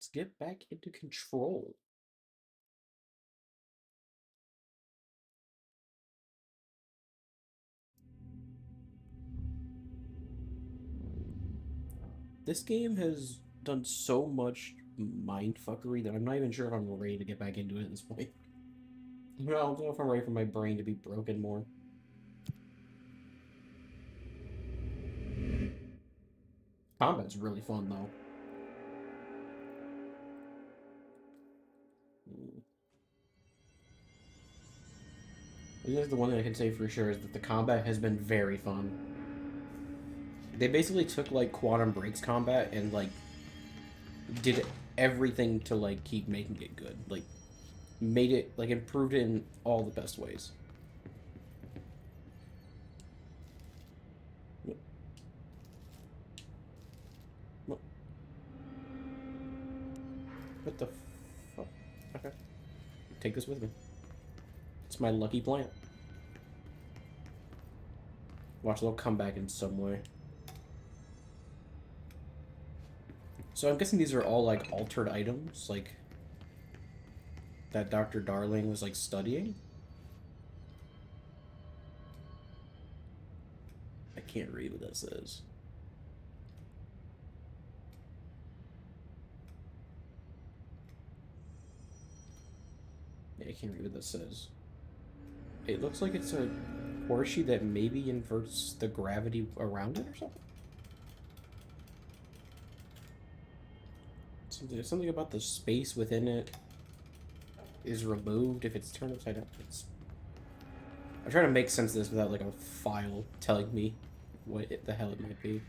Let's get back into control. This game has done so much mindfuckery that I'm not even sure if I'm ready to get back into it at this point. I don't know if I'm ready for my brain to be broken more. Combat's really fun, though. I guess the one thing I can say for sure is that the combat has been very fun. They basically took, like, Quantum Break's combat and, like, did everything to, like, keep making it good. Like, made it, like, improved it in all the best ways. What the fuck? Okay. Take this with me. It's my lucky plant. Watch, they'll come back in some way. So I'm guessing these are all, like, altered items, like, that Dr. Darling was, like, studying? I can't read what that says. Yeah, I can't read what that says. It looks like it's a horseshoe that maybe inverts the gravity around it or something? Something about the space within it is removed if it's turned upside down. I'm trying to make sense of this without, like, a file telling me what the hell it might be.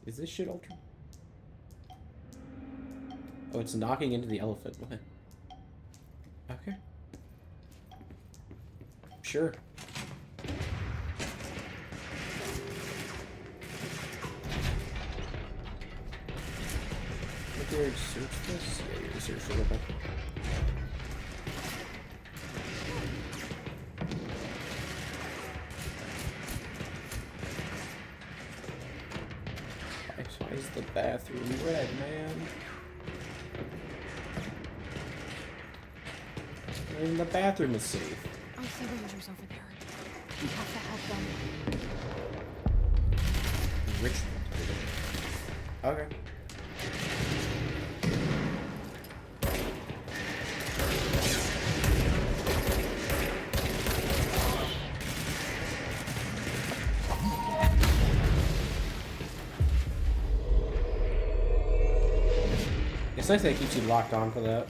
Is this shit altered? Oh, it's knocking into the elephant. What? Okay. Sure. Did I search this? Yeah, you're search for it. Why is the bathroom red, man? And the bathroom is safe. I see Rangers over there. We have to help them. Richmond. Okay. It's nice that it keeps you locked on for that.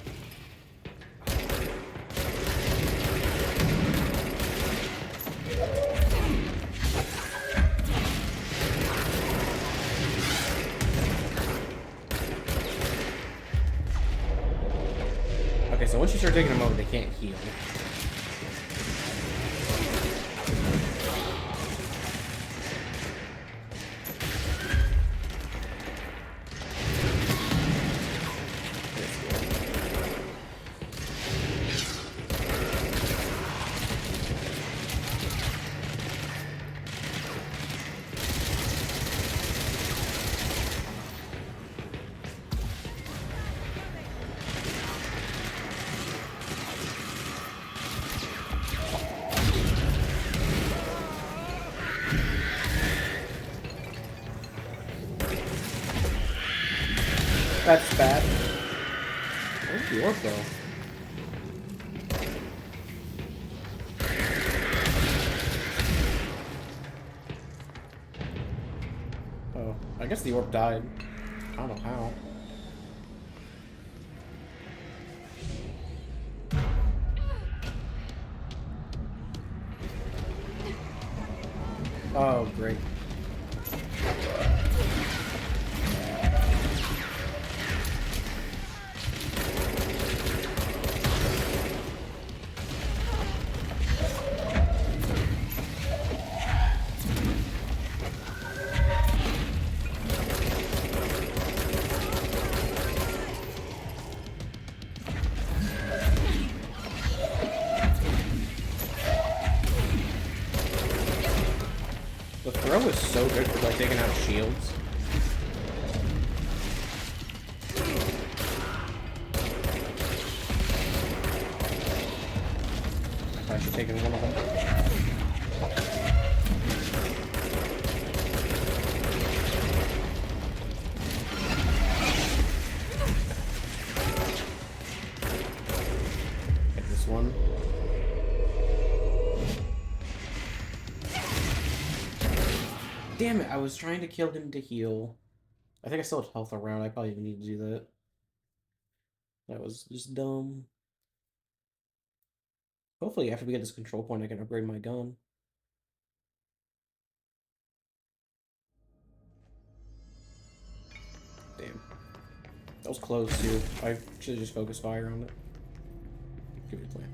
Okay, so once you start taking them over, they can't heal. That's bad. Where's the orb, though? Oh, I guess the orb died. I don't know how. Oh, great. The throw is so good for, like, taking out shields. taken one of them. Get this one. Damn it, I was trying to kill him to heal. I think I still have health around. I probably need to do that. That was just dumb. Hopefully, after we get this control point, I can upgrade my gun. Damn. That was close, too. I should have just focused fire on it. Give it a plan.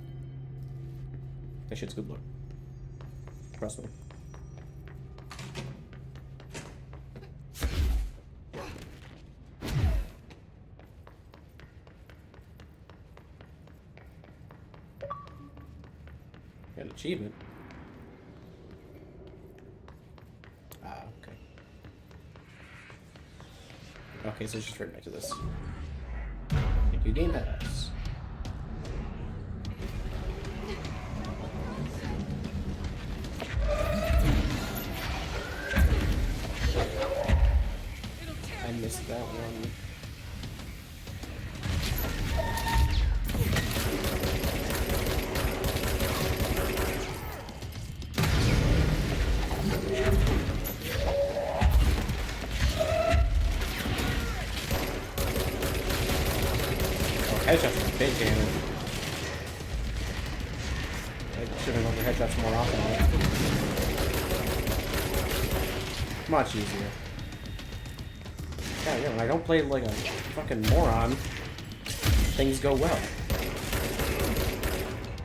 That shit's good luck. Trust me. Got an achievement. Ah, okay. Okay, so it's just right back to this. Thank you, Game Pass. I missed that one. Headshots are big damage. I should have gone for headshots more often. Much easier. Yeah, when I don't play like a fucking moron, things go well.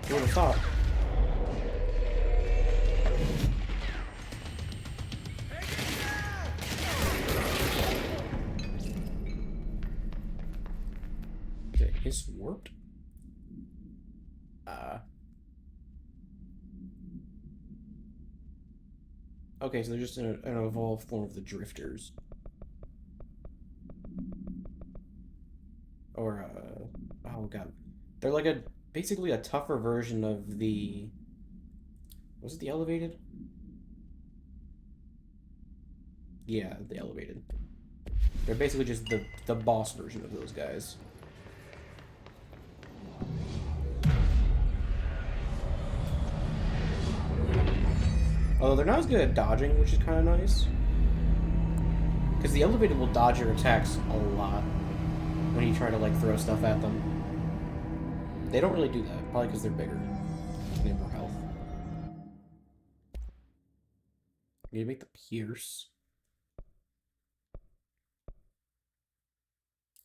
Who would have thought? Is warped? Okay, so they're just an evolved form of the drifters. Or, oh god. They're like basically a tougher version of the... Was it the elevated? Yeah, the elevated. They're basically just the boss version of those guys. Although they're not as good at dodging, which is kind of nice. Because the elevated will dodge your attacks a lot when you try to, like, throw stuff at them. They don't really do that, probably because they're bigger. They have more health. You need to make the Pierce.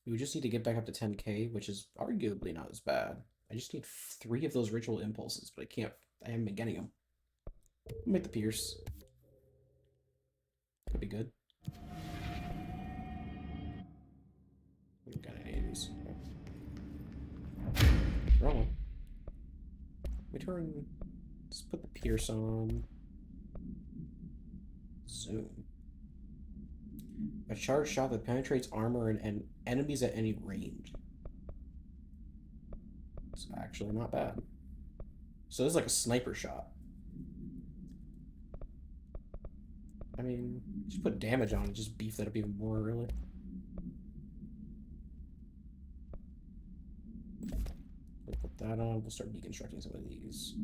We just need to get back up to 10k, which is arguably not as bad. I just need 3 of those ritual impulses, but I haven't been getting them. Make the Pierce. Could be good. We don't got any of these. Wrong one. Let's put the Pierce on. Zoom. A charged shot that penetrates armor and enemies at any range. It's actually not bad. So this is like a sniper shot. I mean, just put damage on it, just beef that up even more, really. We'll put that on, we'll start deconstructing some of these.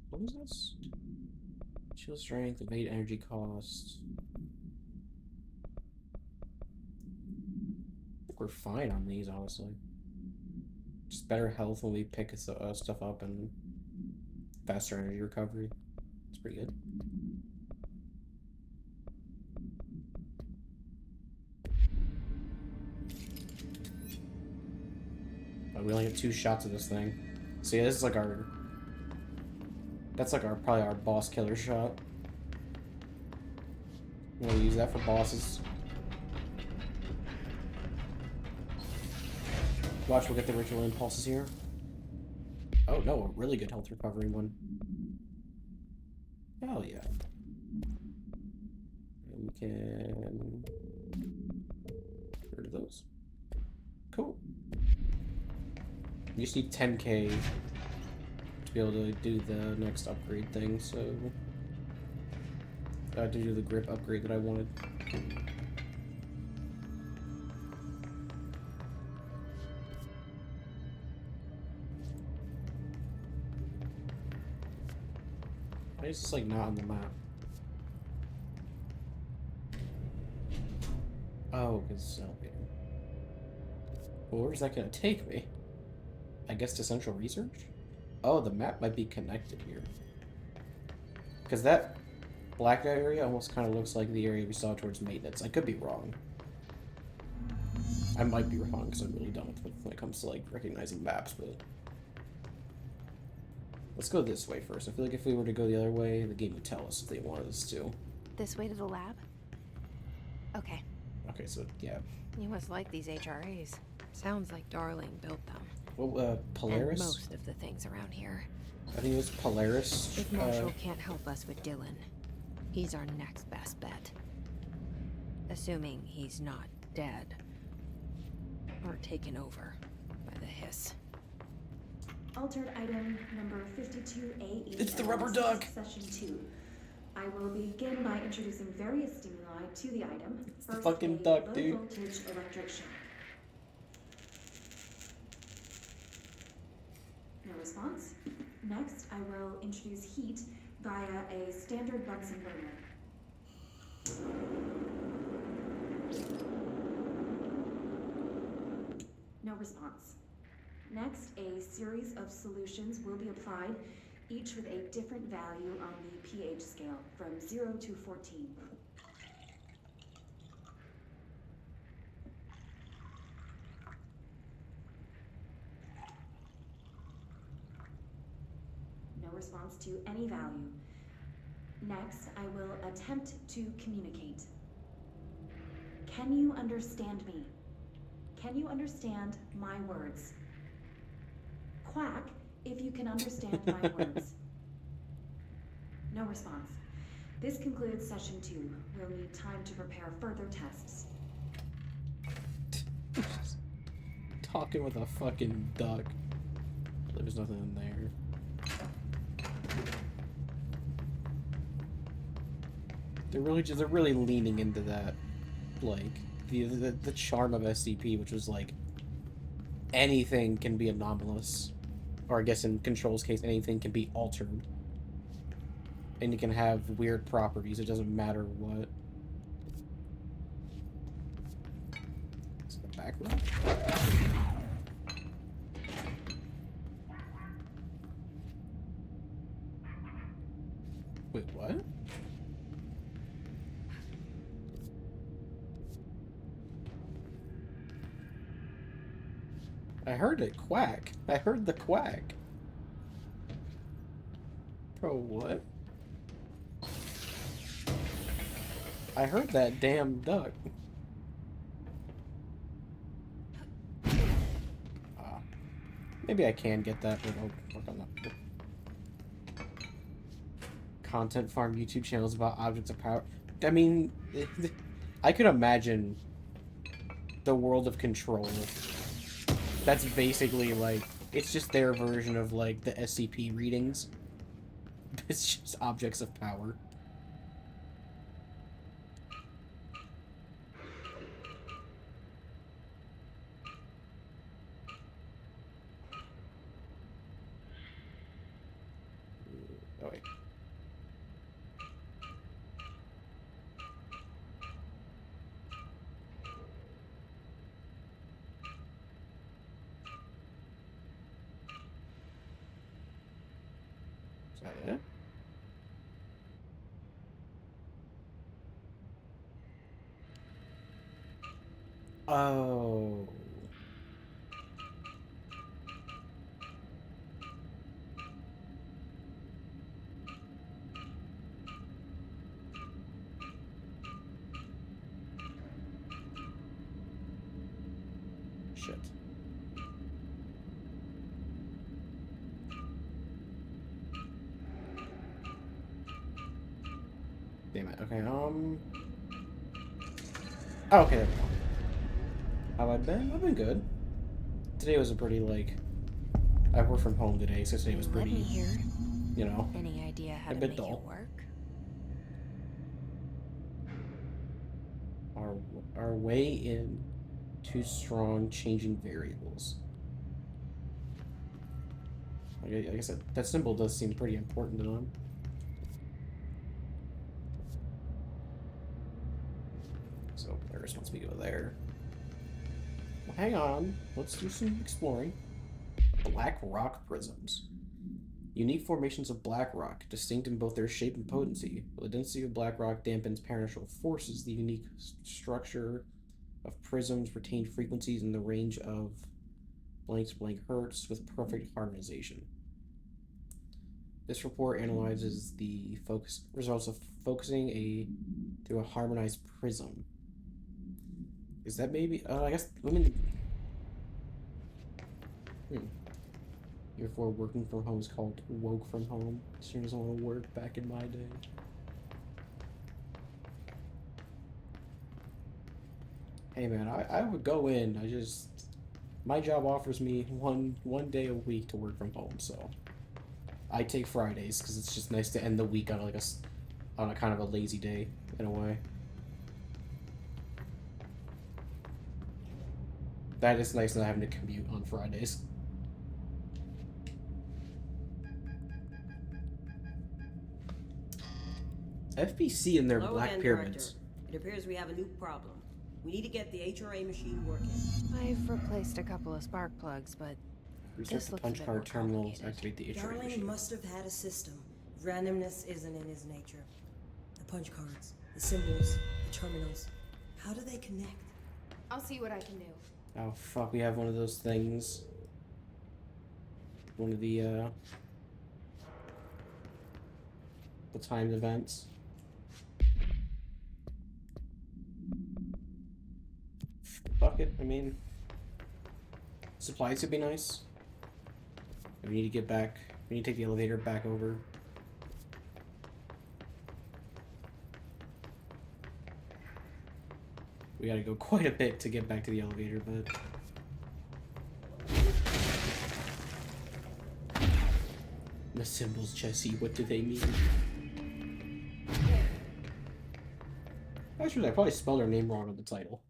What was this? Shield strength, evade energy cost. I think we're fine on these, honestly. Just better health when we pick stuff up and faster energy recovery. It's pretty good. Oh, we only have 2 shots of this thing. So yeah, this is like our... That's like probably our boss killer shot. We'll use that for bosses. Watch, we'll get the ritual impulses here. Oh no, a really good health recovery one. Hell yeah. And we can get rid of those. Cool. You just need 10k to be able to do the next upgrade thing, so I had to do the grip upgrade that I wanted. Why is this like not on the map? Oh, because okay. Well, where's that gonna take me? I guess to Central Research? Oh, the map might be connected here. Because that black area almost kind of looks like the area we saw towards maintenance. I could be wrong. I might be wrong because I'm really dumb when it comes to like recognizing maps, but let's go this way first. I feel like if we were to go the other way, the game would tell us if they wanted us to. This way to the lab? Okay. Okay, so yeah. You must like these HRAs. Sounds like Darling built them. Well, Polaris? And most of the things around here. I think it was Polaris. If Marshall can't help us with Dylan, he's our next best bet. Assuming he's not dead. Or taken over by the hiss. Altered item number 52A. It's the rubber duck! Session 2. I will begin by introducing various stimuli to the item. It's the fucking duck, dude. Low voltage electric shock. No response. Next, I will introduce heat via a standard Bunsen burner. No response. Next, a series of solutions will be applied, each with a different value on the pH scale, from 0 to 14. No response to any value. Next, I will attempt to communicate. Can you understand me? Can you understand my words? Quack if you can understand my words. No response. This concludes session 2. We'll need time to prepare further tests. Talking with a fucking duck. There's nothing in there. They're really leaning into that, like the charm of SCP, which was like anything can be anomalous, or I guess in Control's case, anything can be altered, and you can have weird properties. It doesn't matter what. Is it the back room? Wait, what? I heard it quack. I heard the quack. Bro, what? I heard that damn duck. Maybe I can get that, but I'll work on that. Content farm YouTube channels about objects of power. I mean, I could imagine the world of Control. That's basically like, it's just their version of like the SCP readings. It's just objects of power. Oh wait. Is that it? Oh. Shit. Damn it. Okay, Oh, okay, there we go. How have I been? I've been good. Today was a pretty, like... I worked from home today, so today was Let me pretty, hear. you know, Any idea how a to bit make dull. it work? Our way in too strong changing variables. Like I said, that symbol does seem pretty important to them. So Polaris wants me to go there. Well, hang on. Let's do some exploring. Black rock prisms. Unique formations of black rock, distinct in both their shape and potency. While the density of black rock dampens paranormal forces, the unique structure of prisms retain frequencies in the range of blank to blank hertz with perfect harmonization. This report analyzes the results of focusing through a harmonized prism. Is that maybe? I guess. I mean. Therefore, working from home is called woke from home. Sure doesn't want to work back in my day. Hey man, I would go in. My job offers me one day a week to work from home, so I take Fridays because it's just nice to end the week on on a kind of a lazy day in a way. That is nice not having to commute on Fridays. FBC and their Hello Black again, Pyramids. Director. It appears we have a new problem. We need to get the HRA machine working. I've replaced a couple of spark plugs, but Reset this the looks a punch bit card more terminals. complicated. Activate the HRA Darling machine. must have had a system. Randomness isn't in his nature. The punch cards, the symbols, the terminals. How do they connect? I'll see what I can do. Oh fuck, we have one of those things. One of the timed events. Fuck it, I mean, supplies would be nice. We need to get back. We need to take the elevator back over. We gotta go quite a bit to get back to the elevator, but... The symbols, Jesse, what do they mean? Actually, I probably spelled her name wrong on the title.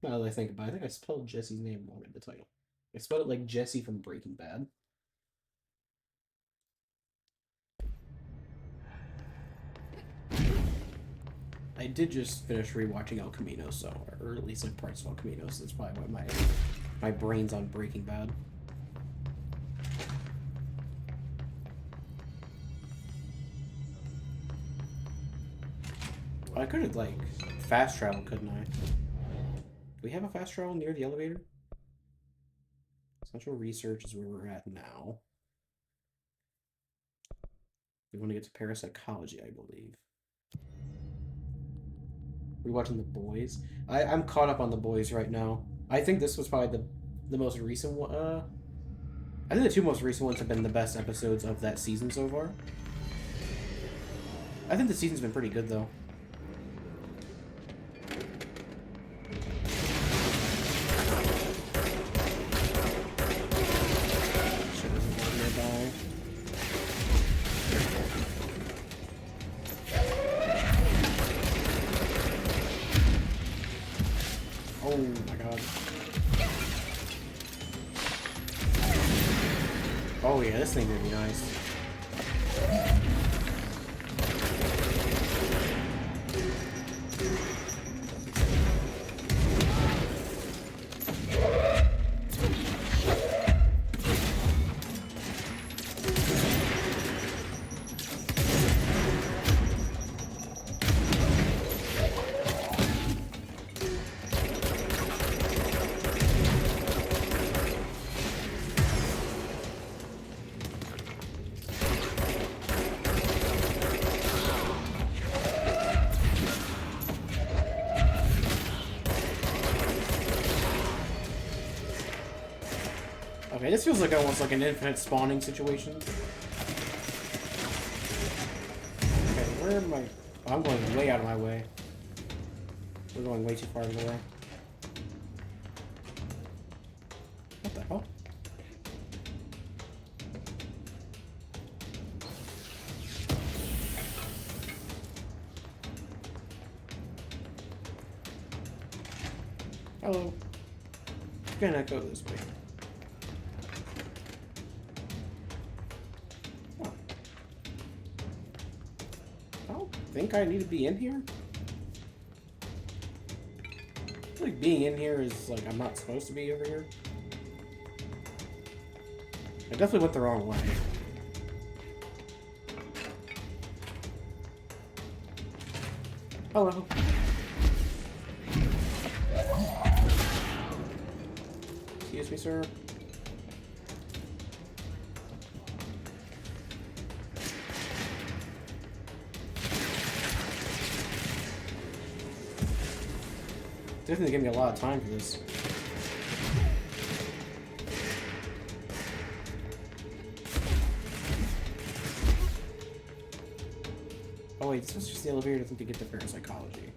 Now that I think about it, I think I spelled Jesse's name wrong in the title. I spelled it like Jesse from Breaking Bad. I did just finish rewatching El Camino, so, or at least like parts of El Camino, so that's probably why my brain's on Breaking Bad. I could have, like, fast travel, couldn't I? Do we have a fast travel near the elevator? Central research is where we're at now. We want to get to parapsychology, I believe. We're watching The Boys. I'm caught up on The Boys right now. I think this was probably the most recent one. I think the two most recent ones have been the best episodes of that season so far. I think the season's been pretty good, though. Oh my god. Oh yeah, this thing would be nice. this feels like almost like an infinite spawning situation. Okay, where am I? Oh, I'm going way out of my way. We're going way too far out of the way. What the hell? Hello. Can I go this way? Oh. I don't think I need to be in here. I feel like being in here is like I'm not supposed to be over here. I definitely went the wrong way. Hello. Excuse me, sir. Definitely give me a lot of time for this. Oh wait, this was just the elevator to get to parapsychology.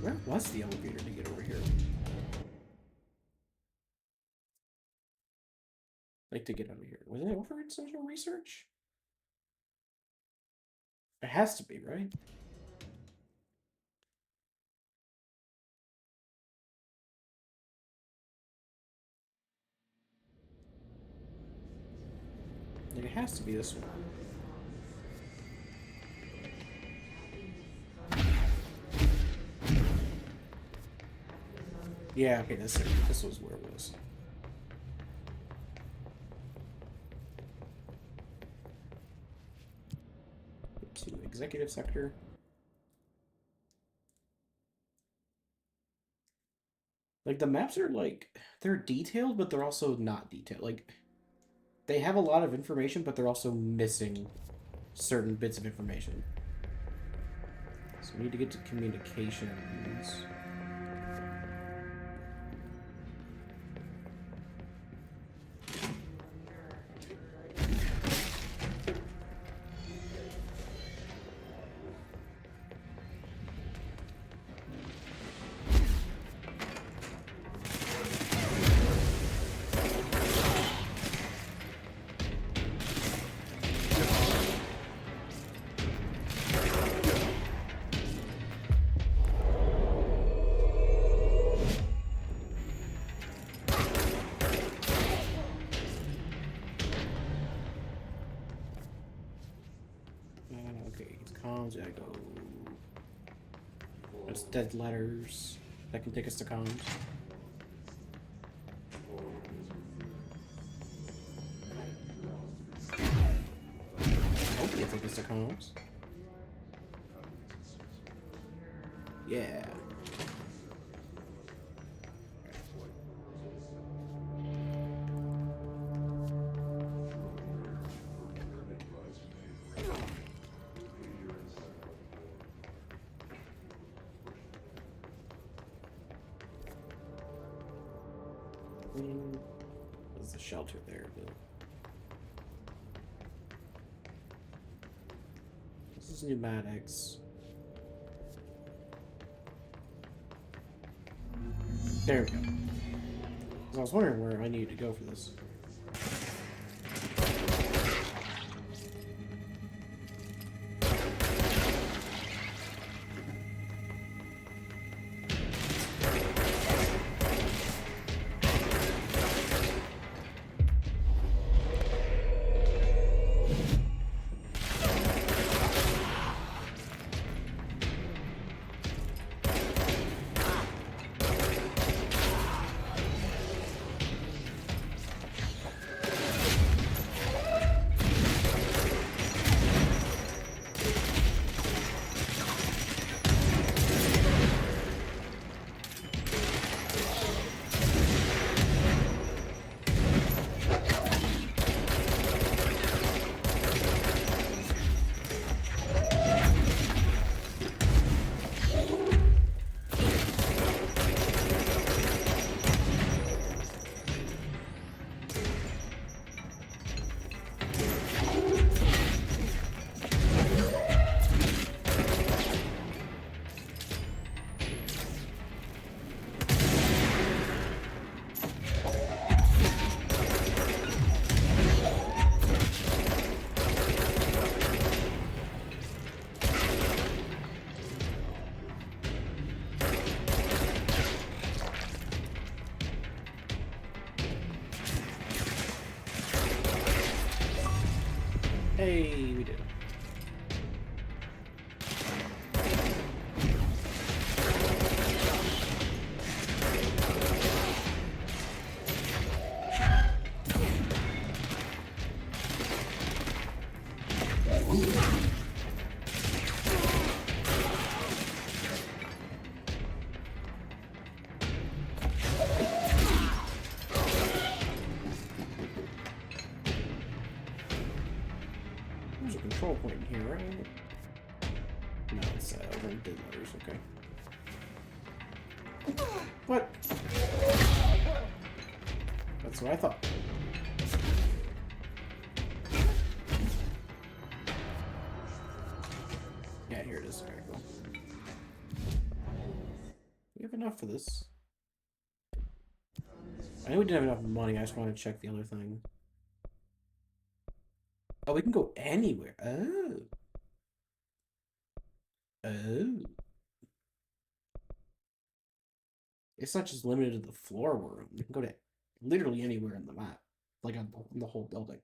Where was the elevator to get over here? Like to get over here. Was it over in social research? It has to be, right? Like it has to be this one. Yeah, okay, this was where it was. To executive sector. Like the maps are like they're detailed, but they're also not detailed. Like they have a lot of information, but they're also missing certain bits of information. So we need to get to communications. Okay, it's comms. I go. It's dead letters. That can take us to comms. Hopefully it'll take us to comms. Yeah. There's a shelter there, but this is pneumatics. There we go. 'Cause I was wondering where I needed to go for this. Hey, we did. There's a control point in here, right? No, it's over in Diddlers, okay. What? That's what I thought. Yeah, here it is. Very cool. We have enough for this. I know we didn't have enough money. I just wanted to check the other thing. Oh, we can go anywhere. Oh. Oh. It's not just limited to the floor we're in. We can go to literally anywhere in the map. Like on the whole building.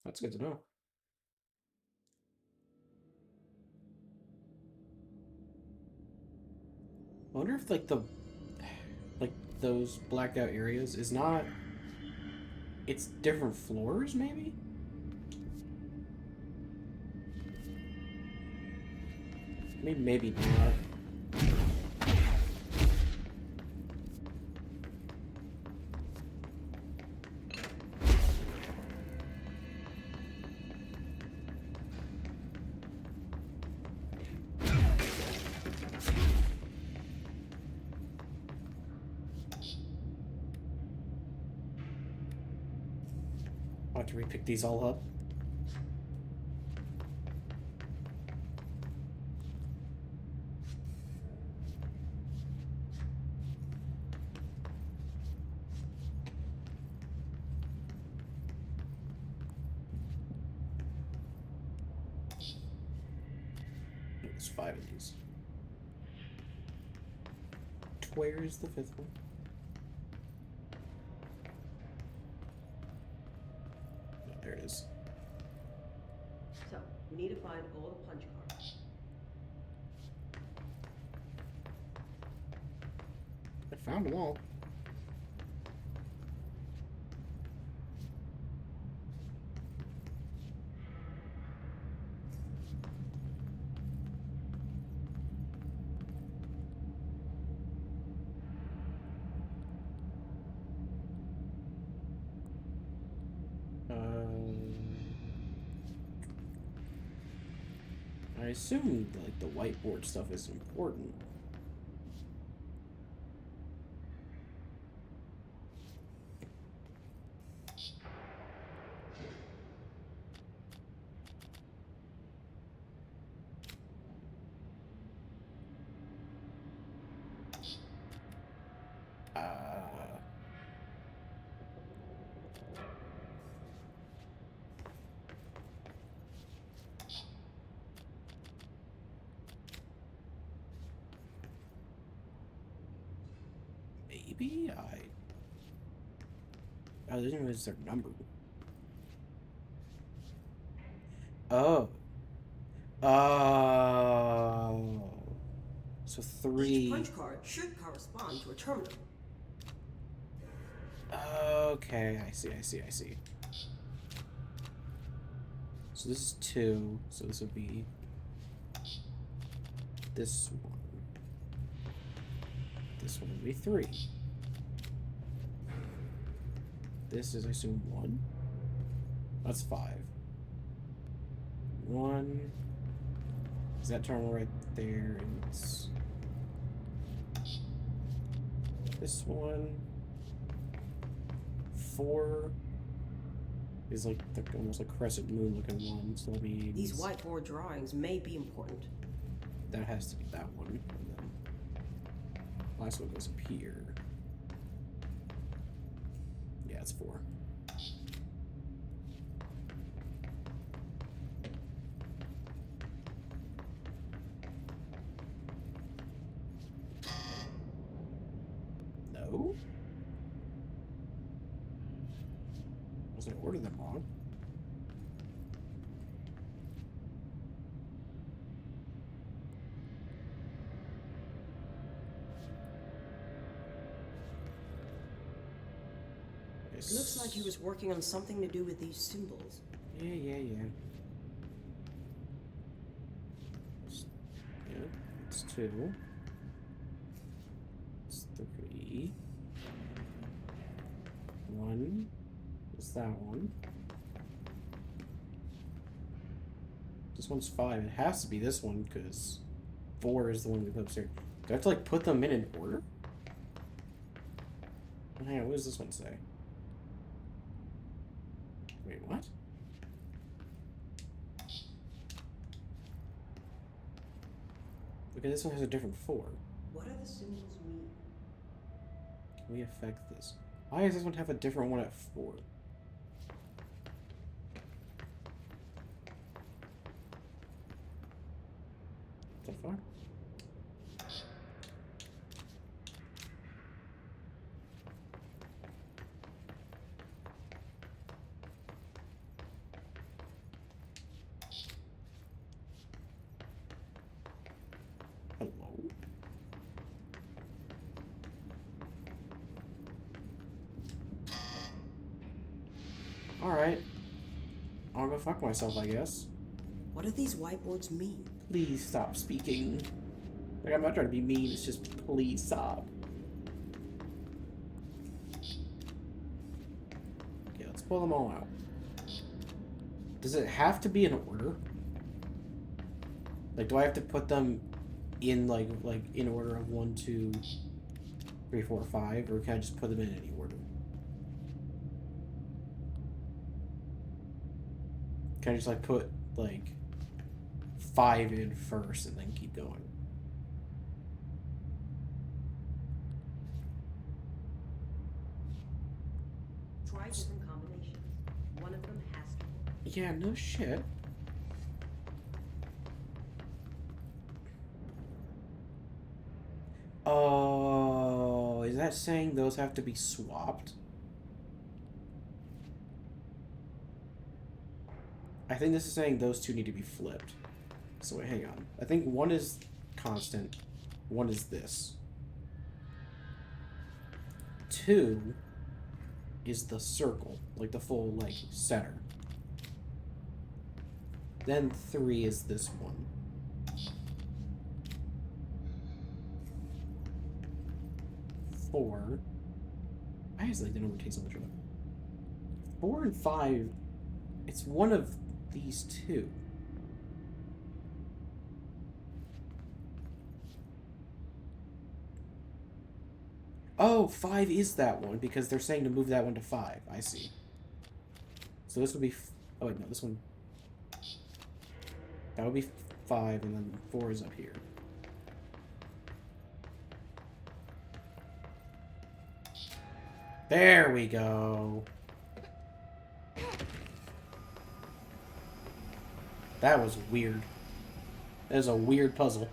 That's good to know. I wonder if like those blacked out areas is not, it's different floors maybe? Maybe not. I'll have to repick these all up. There's 5 of these. Where is the 5th one? Oh, there it is. So, we need to find all the punch cards. I found them all. I assume like the whiteboard stuff is important. Maybe oh, this is their number. Oh. Oh. So 3. Each punch card should correspond to a terminal. Okay, I see. So this is 2, so this would be this one. This one would be 3. This is, I assume, 1. That's 5. 1. Is that terminal right there? And it's this one. 4 is like the almost like crescent moon looking one. So that means These whiteboard drawings may be important. that has to be that one. And then last one goes up here. Yeah, it's 4. No? Was I ordered them wrong? It looks like he was working on something to do with these symbols. Yeah. It's 2. It's 3. 1 is that one. This one's 5. It has to be this one because 4 is the one we put upstairs. Do I have to like put them in an order? Oh, hang on, what does this one say? Wait, what? Okay, this one has a different 4. What do the symbols mean? Can we affect this? Why does this one have a different one at 4? So far? Hello? Alright. I'll go fuck myself, I guess. What do these whiteboards mean? Please stop speaking. Like, I'm not trying to be mean, it's just please stop. Okay, let's pull them all out. Does it have to be in order? Like, do I have to put them in, like in order of 1, 2, 3, 4, 5? Or can I just put them in any order? Can I just, like, put, like, 5 in first and then keep going? Try different combinations. One of them has to work. Yeah, no shit. Oh, is that saying those have to be swapped? I think this is saying those two need to be flipped. So wait, hang on. I think one is constant, one is this. 2 is the circle, like the full, like, center. Then 3 is this one. 4. Why is it like they don't take so much of it? 4 and 5. It's one of these two. Oh, 5 is that one because they're saying to move that one to 5. I see. So this would be. Oh wait, no, this one. That would be 5, and then 4 is up here. There we go. That was weird. That is a weird puzzle.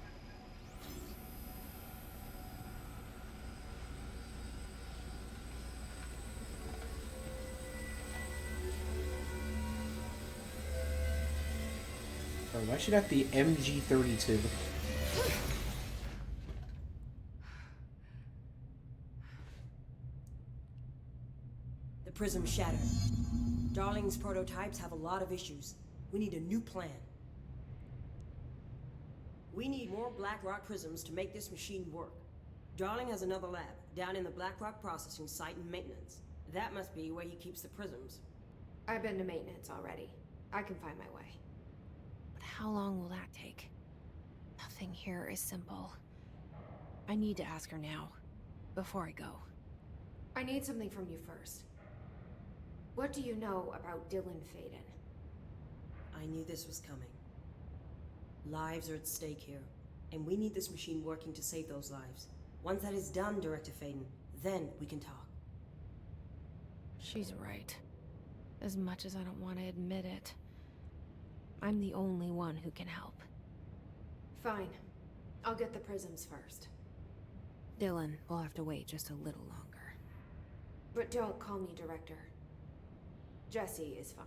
Or why should that be MG32? The prism shattered. Darling's prototypes have a lot of issues. We need a new plan. We need more Blackrock prisms to make this machine work. Darling has another lab, down in the Blackrock processing site in maintenance. That must be where he keeps the prisms. I've been to maintenance already. I can find my way. But how long will that take? Nothing here is simple. I need to ask her now, before I go. I need something from you first. What do you know about Dylan Faden? I knew this was coming. Lives are at stake here, and we need this machine working to save those lives. Once that is done, Director Faden, then we can talk. She's right. As much as I don't want to admit it. I'm the only one who can help. Fine. I'll get the prisms first. Dylan will have to wait just a little longer. But don't call me Director. Jesse is fine.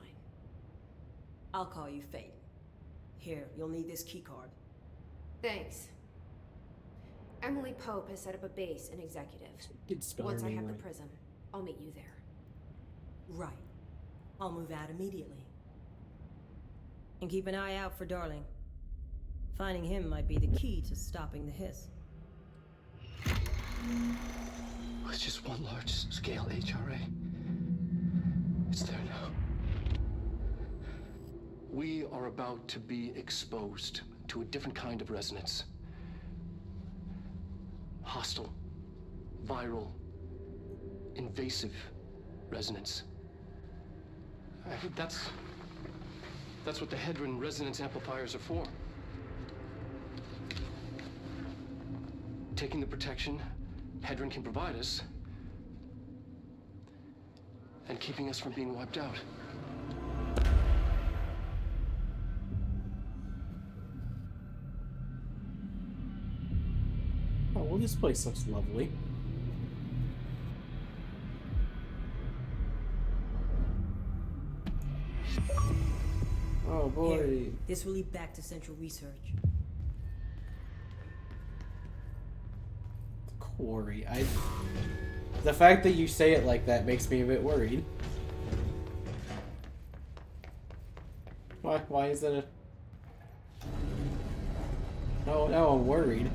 I'll call you Faden. Here, you'll need this keycard. Thanks. Emily Pope has set up a base in Executive. Did spell Once her I name have the right. prism, I'll meet you there. Right. I'll move out immediately. And keep an eye out for Darling. Finding him might be the key to stopping the hiss. It's just one large-scale HRA. It's there now. We are about to be exposed to a different kind of resonance. Hostile, viral, invasive resonance. I think that's what the Hedron resonance amplifiers are for. Taking the protection Hedron can provide us, and keeping us from being wiped out. Oh, well, this place looks lovely. Oh boy. Here, this will lead back to Central Research. Quarry. The fact that you say it like that makes me a bit worried. Why is that a... No, I'm worried.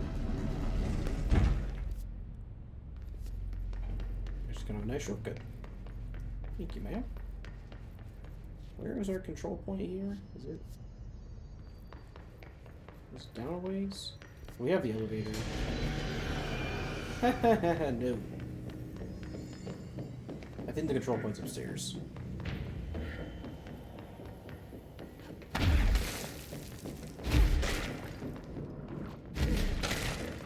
We're just gonna have a nice shortcut. Thank you, ma'am. Where is our control point here? Is it... Is it down a ways? We have the elevator. No. I think the control point's upstairs.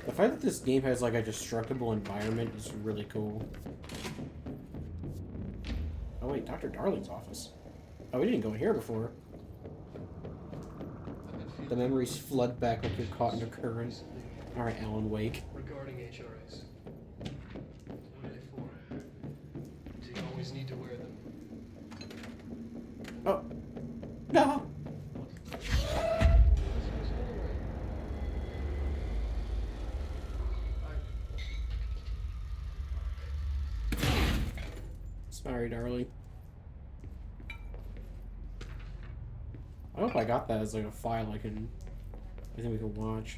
The fact that this game has like a destructible environment is really cool. Oh wait, Dr. Darling's office. Oh, we didn't go in here before. The memories flood back like you're caught in a current. Alright, Alan Wake. Regarding HRAs, what are they for? Do you always need to wear them? Oh. No! Sorry, darling. I hope I got that as like a file I think we can watch.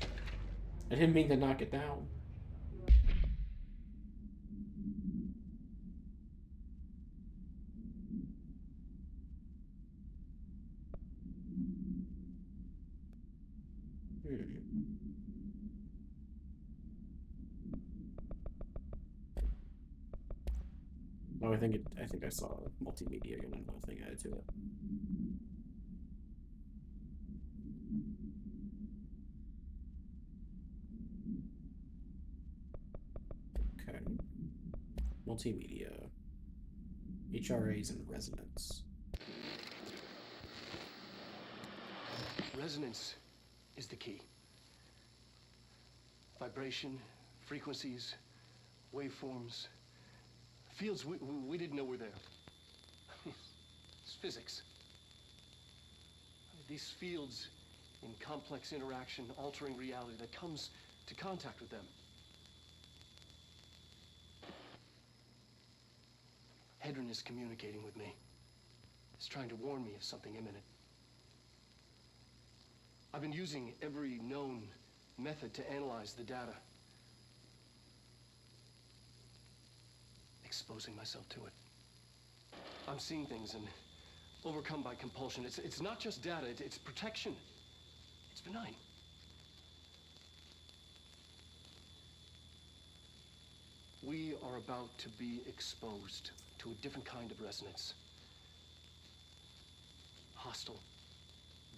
I didn't mean to knock it down. Oh, I think I saw multimedia and another thing added to it. Okay. Multimedia. HRAs and resonance. Resonance is the key. Vibration, frequencies, waveforms, fields we didn't know were there. It's physics. These fields in complex interaction, altering reality that comes to contact with them. Hedron is communicating with me. It's trying to warn me of something imminent. I've been using every known method to analyze the data. Exposing myself to it. I'm seeing things and overcome by compulsion. It's not just data, it's protection. It's benign. We are about to be exposed to a different kind of resonance. Hostile,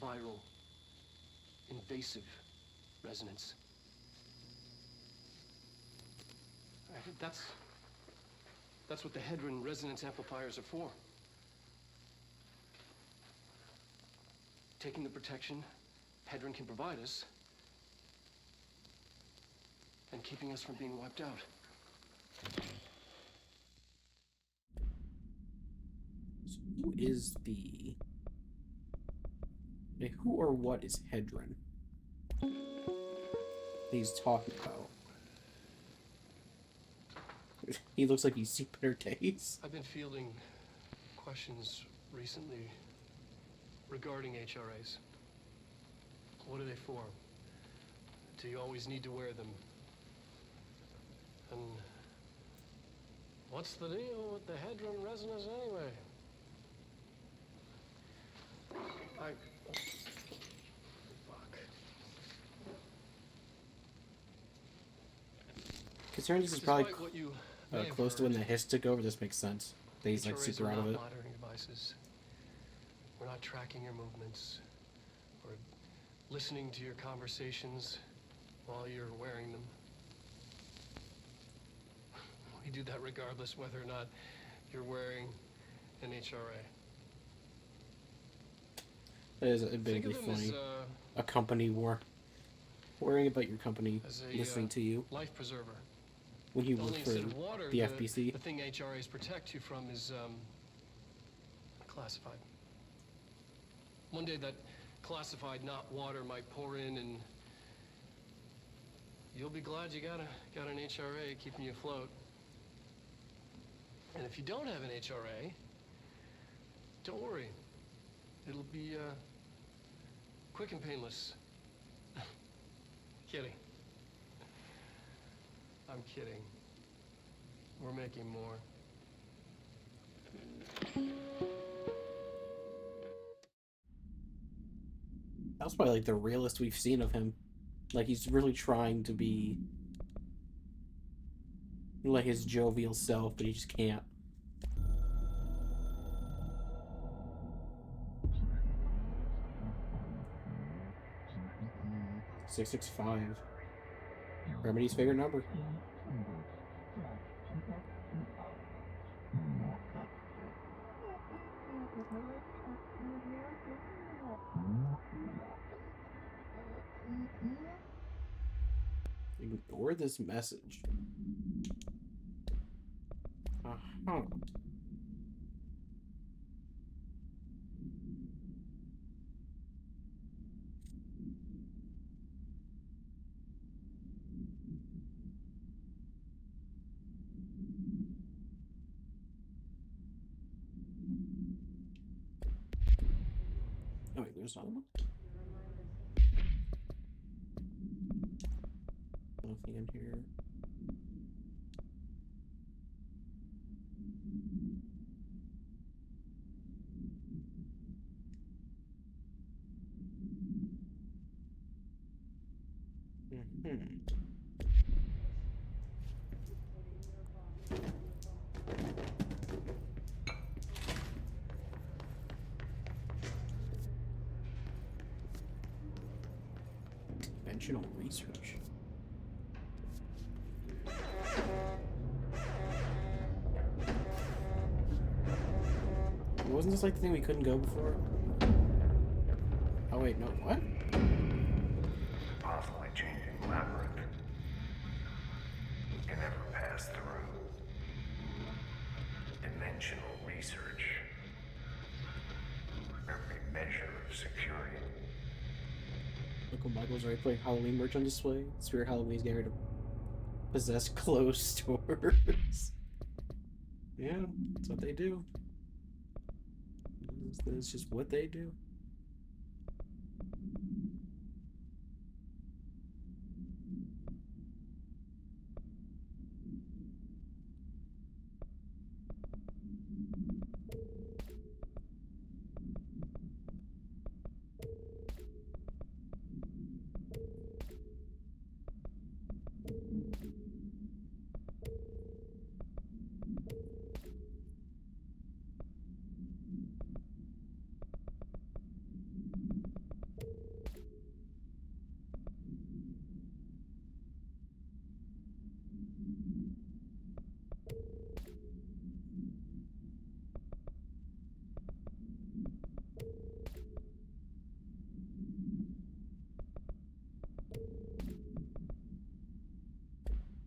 viral, invasive resonance. I think that's what the Hedron resonance amplifiers are for. Taking the protection Hedron can provide us, and keeping us from being wiped out. So who is the... Like, who or what is Hedron? He's talking about. He looks like he's seen better days. I've been fielding questions recently regarding HRAs. What are they for? Do you always need to wear them? And what's the deal with the Hedron resonance anyway? Fuck. Considering this is probably Despite what you may have close to when heard, the hiss took over, this makes sense. That he's like HRAs super are out of not it. monitoring devices. We're not tracking your movements or listening to your conversations while you're wearing them. We do that regardless whether or not you're wearing an HRA. That is Think admittedly of them funny. as A company war. Worrying about your company a listening to you life preserver. when you work Only for instead of water, the FBC. the thing HRAs protect you from is classified. One day that classified, not water, might pour in, and you'll be glad you got an HRA keeping you afloat. And if you don't have an HRA, don't worry. It'll be quick and painless. Kidding. I'm kidding. We're making more. That was probably like the realest we've seen of him. Like he's really trying to be like his jovial self, but he just can't. "665. Remedy's favorite number. Ignore this message. Uh-huh. Oh wait, there's another one? Nothing in here. Conventional research. Wasn't this like the thing we couldn't go before? Oh wait, no, what? Constantly changing labyrinth. Can never pass through. Dimensional research. Every measure of security. Uncle Michael's already putting Halloween merch on display. Spirit Halloween's getting ready to possess closed stores. Yeah, that's what they do. That's just what they do.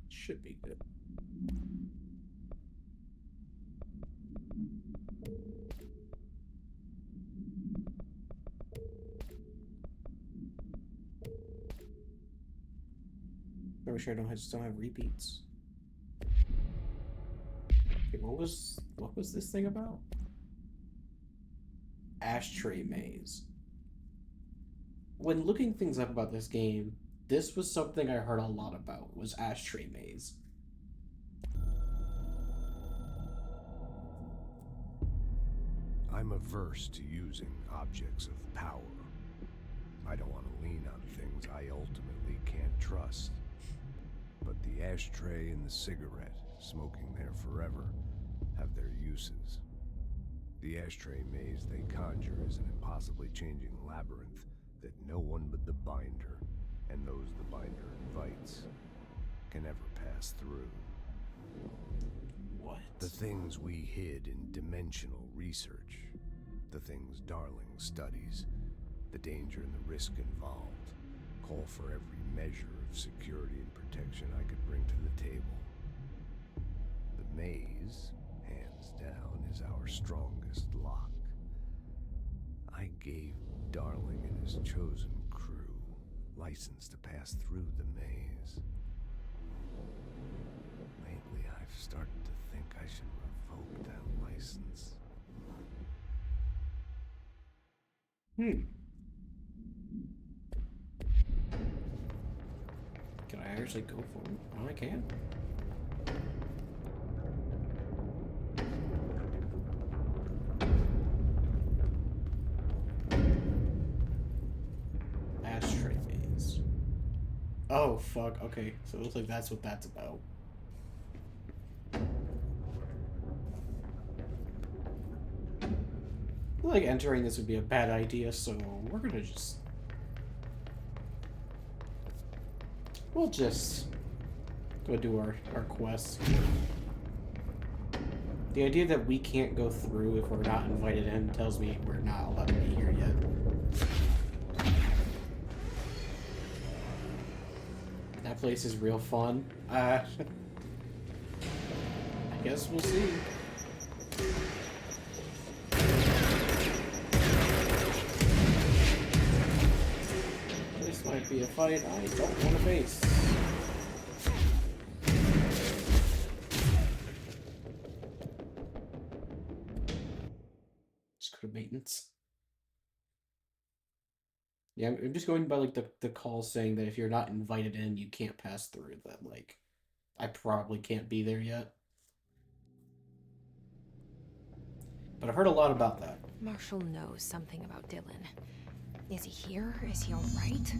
Should be good. Pretty sure I just don't have repeats. Okay, what was this thing about? Ashtray Maze. When looking things up about this game, this was something I heard a lot about, was Ashtray Maze. I'm averse to using objects of power. I don't want to lean on things I ultimately can't trust. But the ashtray and the cigarette, smoking there forever, have their uses. The ashtray maze they conjure is an impossibly changing labyrinth that no one but the binder, and those the binder invites, can ever pass through. What? The things we hid in dimensional research, the things Darling studies, the danger and the risk involved, call for every measure of security and protection I could bring to the table. The maze, hands down, is our strongest lock. I gave Darling and his chosen crew license to pass through the maze. Lately, I've started to think I should revoke that license. Can I actually go for it? Oh, I can. Ashtray Maze. Oh, fuck. Okay, so it looks like that's what that's about. I feel like entering this would be a bad idea, so we're gonna just... We'll just go do our quest. The idea that we can't go through if we're not invited in tells me we're not allowed to be here yet. That place is real fun. I guess we'll see. This might be a fight I don't want to face. Just go to maintenance. Yeah, I'm just going by like the call saying that if you're not invited in, you can't pass through. That like, I probably can't be there yet. But I've heard a lot about that. Marshall knows something about Dylan. Is he here? Is he alright?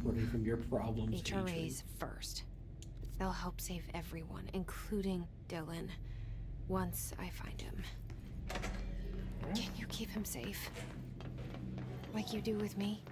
Running from your problems, HRA's first. They'll help save everyone, including Dylan, once I find him. Can you keep him safe? Like you do with me?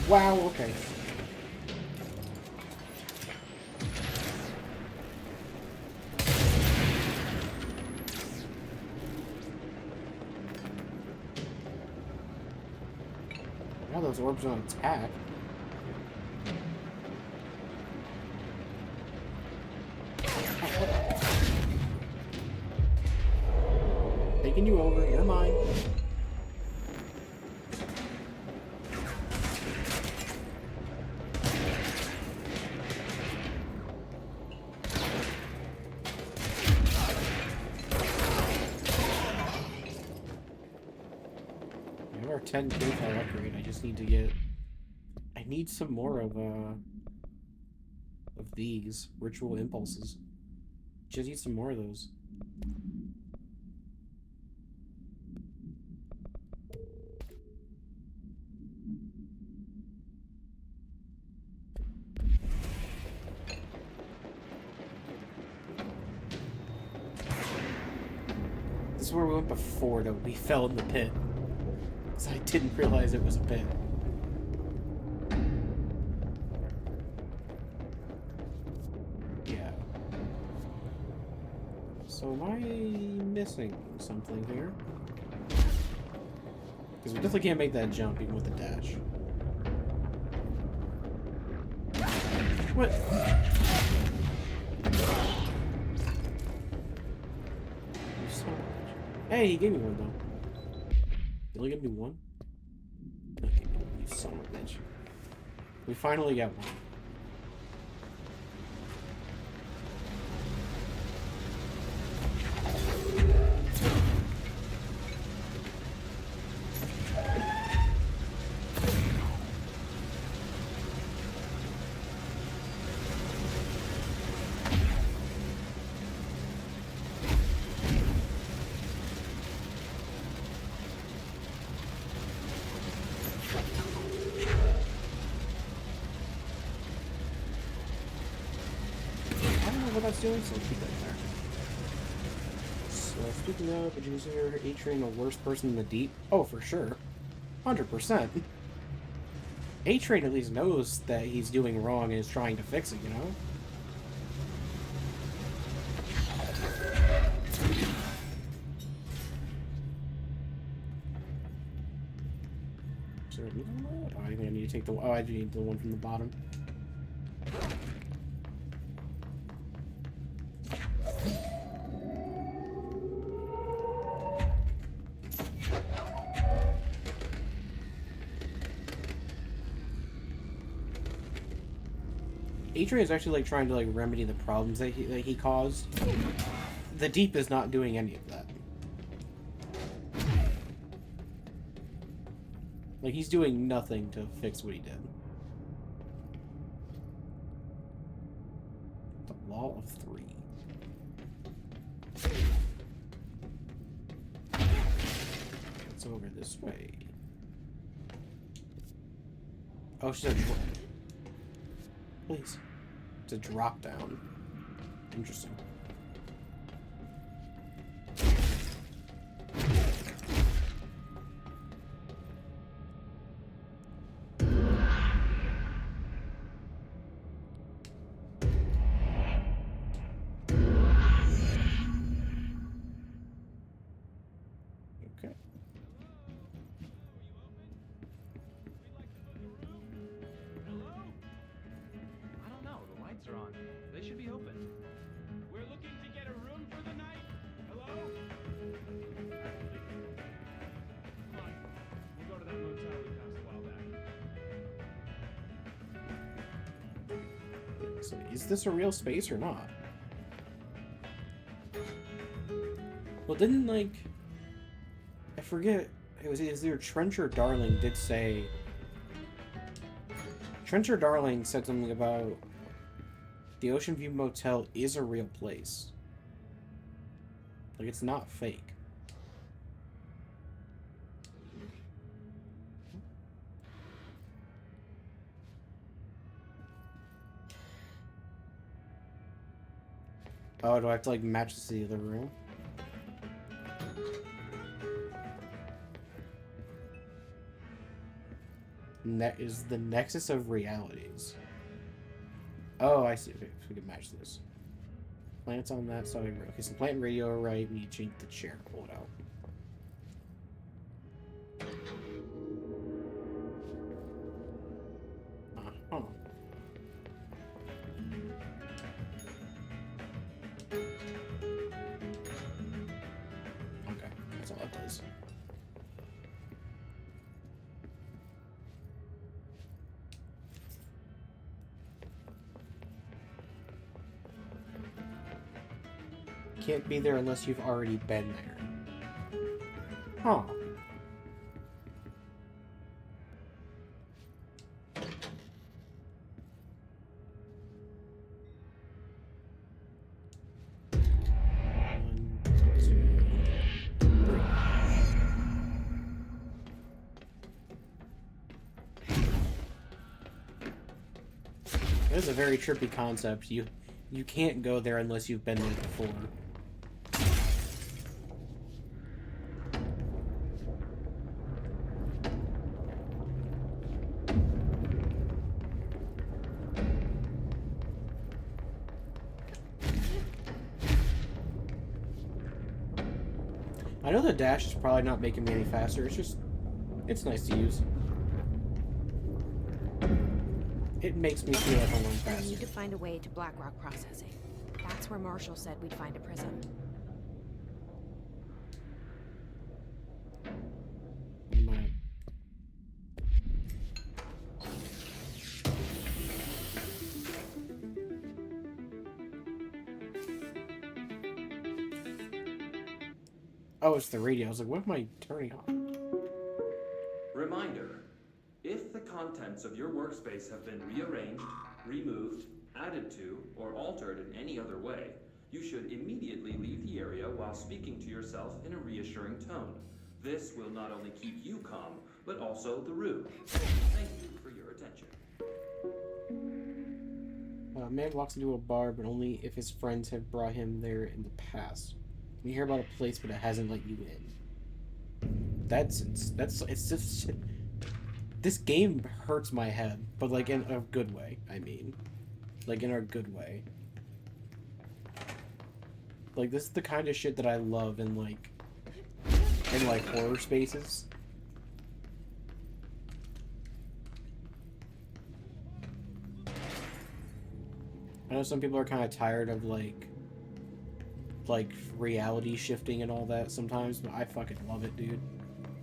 Wow, okay. Now those orbs on attack. Taking you over, you're mine. We have our 10K file upgrade. I just need to get... I need some more of of these ritual impulses. Just eat some more of those. This is where we went before, though. We fell in the pit. Because I didn't realize it was a pit. Yeah. So am I missing something here? Because we definitely can't make that jump even with the dash. What? Hey, he gave me one though. He only gave me one? Okay, you son of a bitch. We finally got one. What that's doing, so let's keep that there. So, speaking of, would you consider A-Train the worst person in the deep? Oh, for sure. 100%. A-Train at least knows that he's doing wrong and is trying to fix it, you know? So, oh, I think I need to take the... Oh, I do need the one from the bottom. A-Train is actually like trying to like remedy the problems that he caused. The Deep is not doing any of that. Like he's doing nothing to fix what he did. The Law of Three. It's over this way. Oh, she's a please. It's a drop down. Interesting. Okay. Are on. They should be open. We're looking to get a room for the night. Hello? Come on. We'll go to that motel we passed a while back. So is this a real space or not? Well, didn't like... I forget. It was either Trench or Darling did say... Trench or Darling said something about... The Ocean View Motel is a real place. Like, it's not fake. Oh, do I have to, like, match this to the other room? Is the Nexus of Realities. Oh, I see. Okay, so we can match this. Plants on that side. Okay, so plant and radio are right. We need to change the chair. Pull it out. Uh-huh. Okay, that's all that does. Can't be there unless you've already been there. Huh. It is a very trippy concept. You can't go there unless you've been there before. I know the dash is probably not making me any faster. It's nice to use. It makes me feel like I'm going We faster. need to find a way to Blackrock processing. That's where Marshall said we'd find a prism. My- Oh, it's the radio. I was like, what am I turning on? Reminder, if the contents of your workspace have been rearranged, removed, added to, or altered in any other way, you should immediately leave the area while speaking to yourself in a reassuring tone. This will not only keep you calm, but also the room. Thank you for your attention. A man walks into a bar, but only if his friends have brought him there in the past. You hear about a place, but it hasn't let you in. It's just this game hurts my head, but like in a good way. I mean, like in a good way. Like this is the kind of shit that I love in like horror spaces. I know some people are kind of tired of like reality shifting and all that sometimes, but I fucking love it, dude.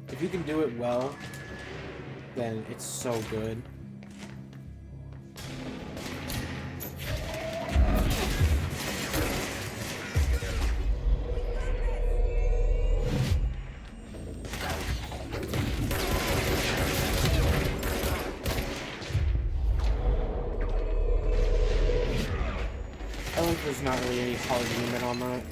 If you can do it well, then it's so good. I think there's not really any hard limit on that.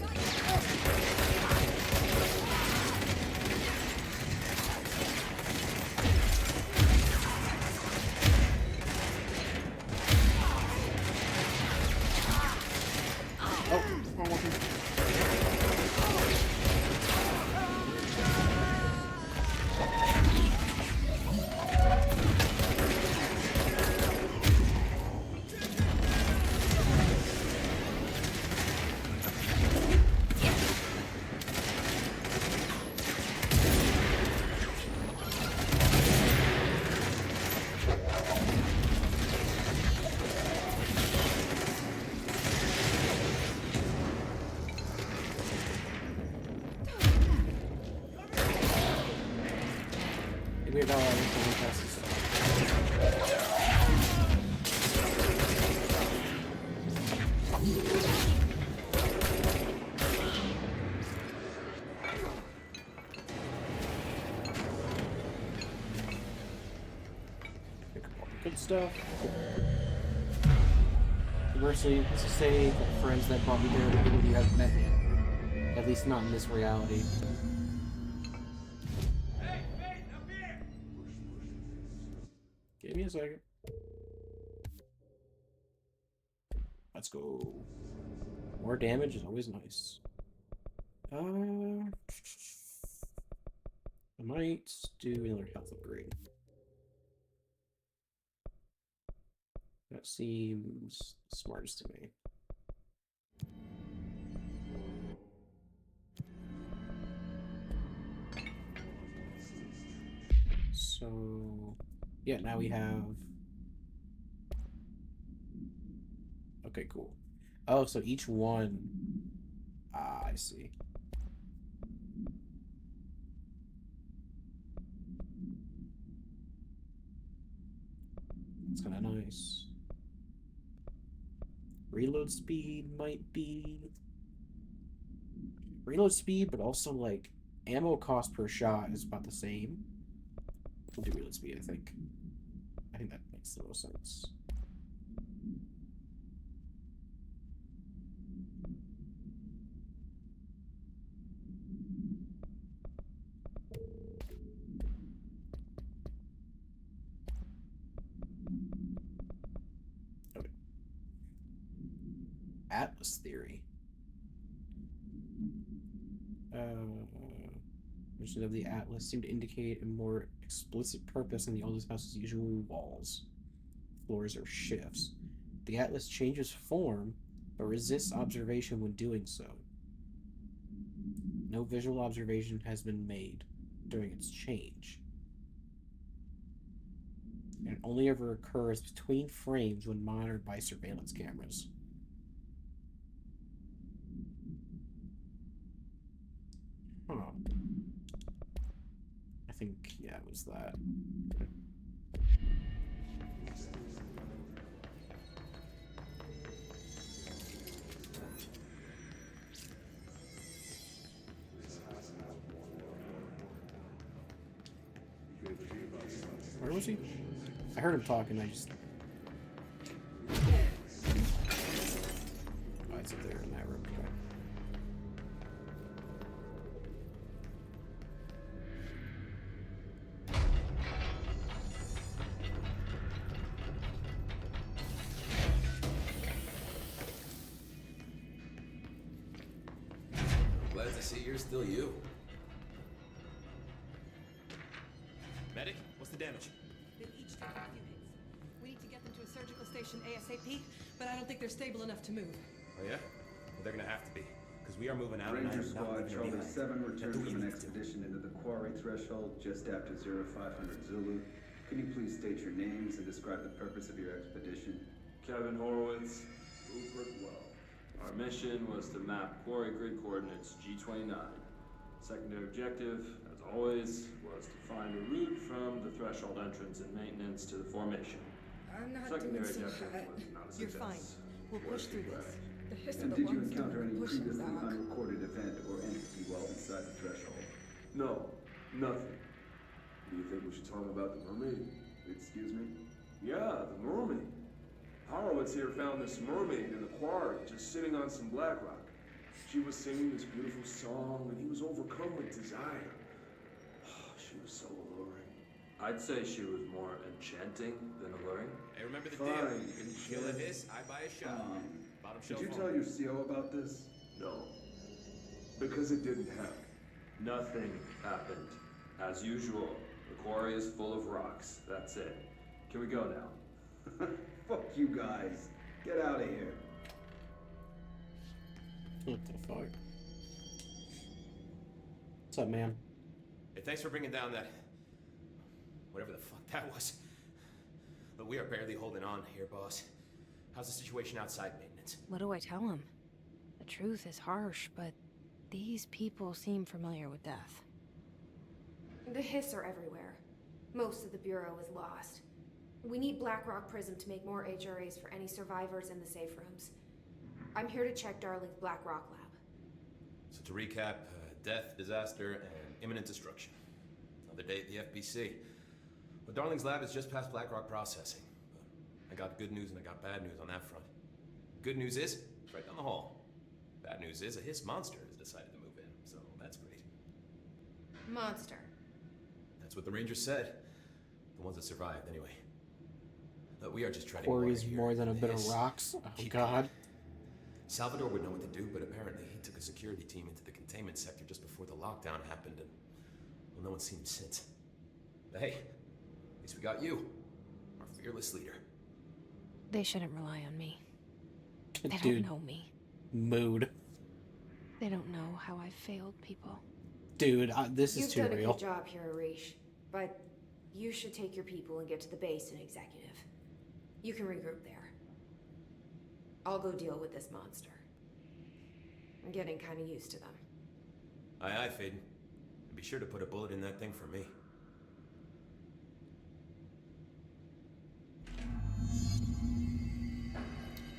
Weird how everything passes. Good stuff. Conversely, let's just say the friends that brought me there are people you haven't met yet. At least not in this reality. Give me a second. Let's go. More damage is always nice. I might do another health upgrade. That seems smartest to me. So, yeah, now we have... Okay, cool. Oh, so each one... Ah, I see. It's kind of nice. Reload speed might be... Reload speed, but also, like, ammo cost per shot is about the same. We'll do reload speed, I think. I think that makes the most sense. Okay. Atlas theory. Mention of the Atlas seemed to indicate a more explicit purpose than the oldest house's usual walls, floors, or shifts. The Atlas changes form, but resists observation when doing so. No visual observation has been made during its change. And it only ever occurs between frames when monitored by surveillance cameras. Huh. I think, yeah, it was that. Where was he? I heard him talking, I just... Oh, it's up there in that room. Okay. Glad to see you're still you. Medic, what's the damage? They've each taken a few hits. We need to get them to a surgical station ASAP, but I don't think they're stable enough to move. Oh yeah? Well, they're gonna have to be, because we are moving out. Ranger and I am not Squad leaving Charlie them behind. 7 Now, returned do from you an need to? expedition into the quarry threshold just after 0500 Zulu. Can you please state your names and describe the purpose of your expedition? Kevin Horowitz, Rupert Well. Our mission was to map quarry grid coordinates G29. Secondary objective, as always, was to find a route from the threshold entrance and maintenance to the formation. I'm not Secondary doing so objective hot. was not a You're success. fine. We'll push through this. The hiss And of the did you ones encounter that any push us previously back. unrecorded event or entity while inside the threshold? No, nothing. Do you think we should talk about the mermaid? Excuse me? Yeah, the mermaid. Horowitz here found this mermaid in the quarry, just sitting on some black rock. She was singing this beautiful song, and he was overcome with desire. She was so alluring. I'd say she was more enchanting than alluring. Hey, remember the Fine, deal? Kill a kid. hiss, I buy a shot. Bottom Did shelf you only. tell your CO about this? No, because it didn't happen. Nothing happened. As usual, the quarry is full of rocks. That's it. Can we go now? Fuck you guys. Get out of here. What the fuck? What's up, man? Hey, thanks for bringing down that... whatever the fuck that was. But we are barely holding on here, boss. How's the situation outside maintenance? What do I tell him? The truth is harsh, but these people seem familiar with death. The hiss are everywhere. Most of the Bureau is lost. We need Blackrock Prism to make more HRAs for any survivors in the safe rooms. I'm here to check Darling's Blackrock lab. So to recap, death, disaster, and imminent destruction. Another day at the FBC. But Darling's lab is just past Blackrock processing. But I got good news and I got bad news on that front. Good news is, it's right down the hall. Bad news is, a hiss monster has decided to move in, so that's great. Monster. That's what the Rangers said. The ones that survived, anyway. But we are just treading Quarry water is here. more than a The bit of hiss, rocks. Oh, keep God. Salvador would know what to do, but apparently he took a security team into the containment sector just before the lockdown happened, and well, no one's seen him since. But hey, at least we got you, our fearless leader. They shouldn't rely on me. They Dude. don't know me. Mood. They don't know how I've failed people. Dude, this is You've too done a real. good job here, Arish, but you should take your people and get to the base in Executive. You can regroup there. I'll go deal with this monster. I'm getting kind of used to them. Aye, aye, Faden. And be sure to put a bullet in that thing for me.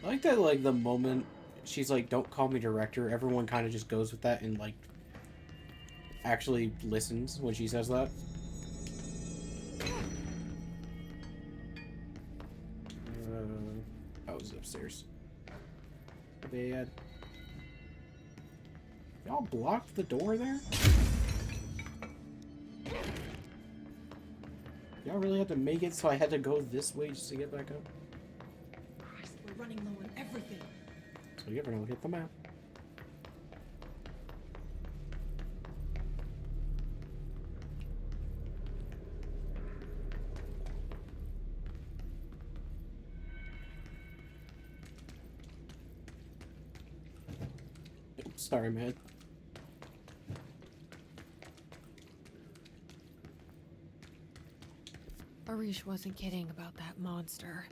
I like that, like, the moment she's like, don't call me director, everyone kind of just goes with that and, like, actually listens when she says that. Oh, it's upstairs. They had... Y'all blocked the door there? Y'all really had to make it so I had to go this way just to get back up? Christ, we're running low on everything. So you ever know, hit the map. Oops, sorry, man. Arish wasn't kidding about that monster.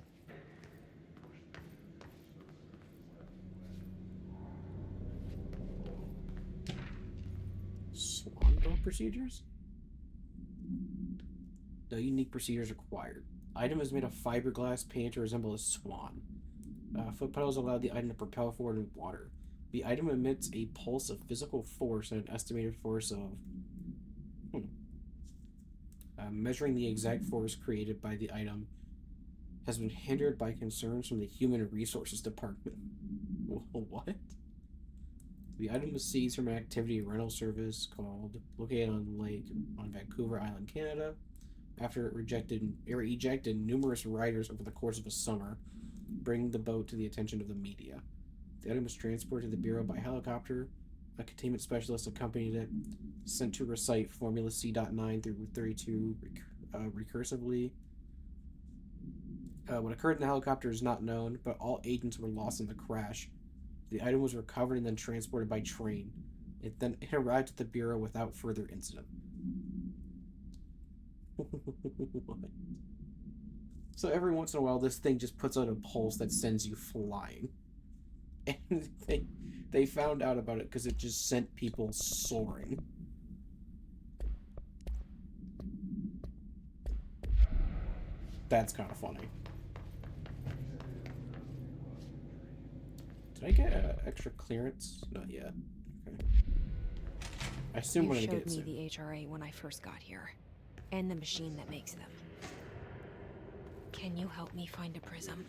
Swan boat procedures? No unique procedures required. Item is made of fiberglass painted to resemble a swan. Foot pedals allow the item to propel forward in water. The item emits a pulse of physical force and an estimated force of... measuring the exact force created by the item has been hindered by concerns from the Human Resources Department. What? The item was seized from an activity rental service called located on Vancouver Island, Canada, after it ejected numerous riders over the course of a summer, bringing the boat to the attention of the media. The item was transported to the Bureau by helicopter. A containment specialist accompanied it, sent to recite Formula C.9 through 32 recursively. What occurred in the helicopter is not known, but all agents were lost in the crash. The item was recovered and then transported by train. It arrived at the Bureau without further incident. So every once in a while, this thing just puts out a pulse that sends you flying. And they found out about it because it just sent people soaring. That's kind of funny. Did I get extra clearance? Not yet. Okay. I assume we're gonna get it soon. You showed me the HRA when I first got here, and the machine that makes them. Can you help me find a prism?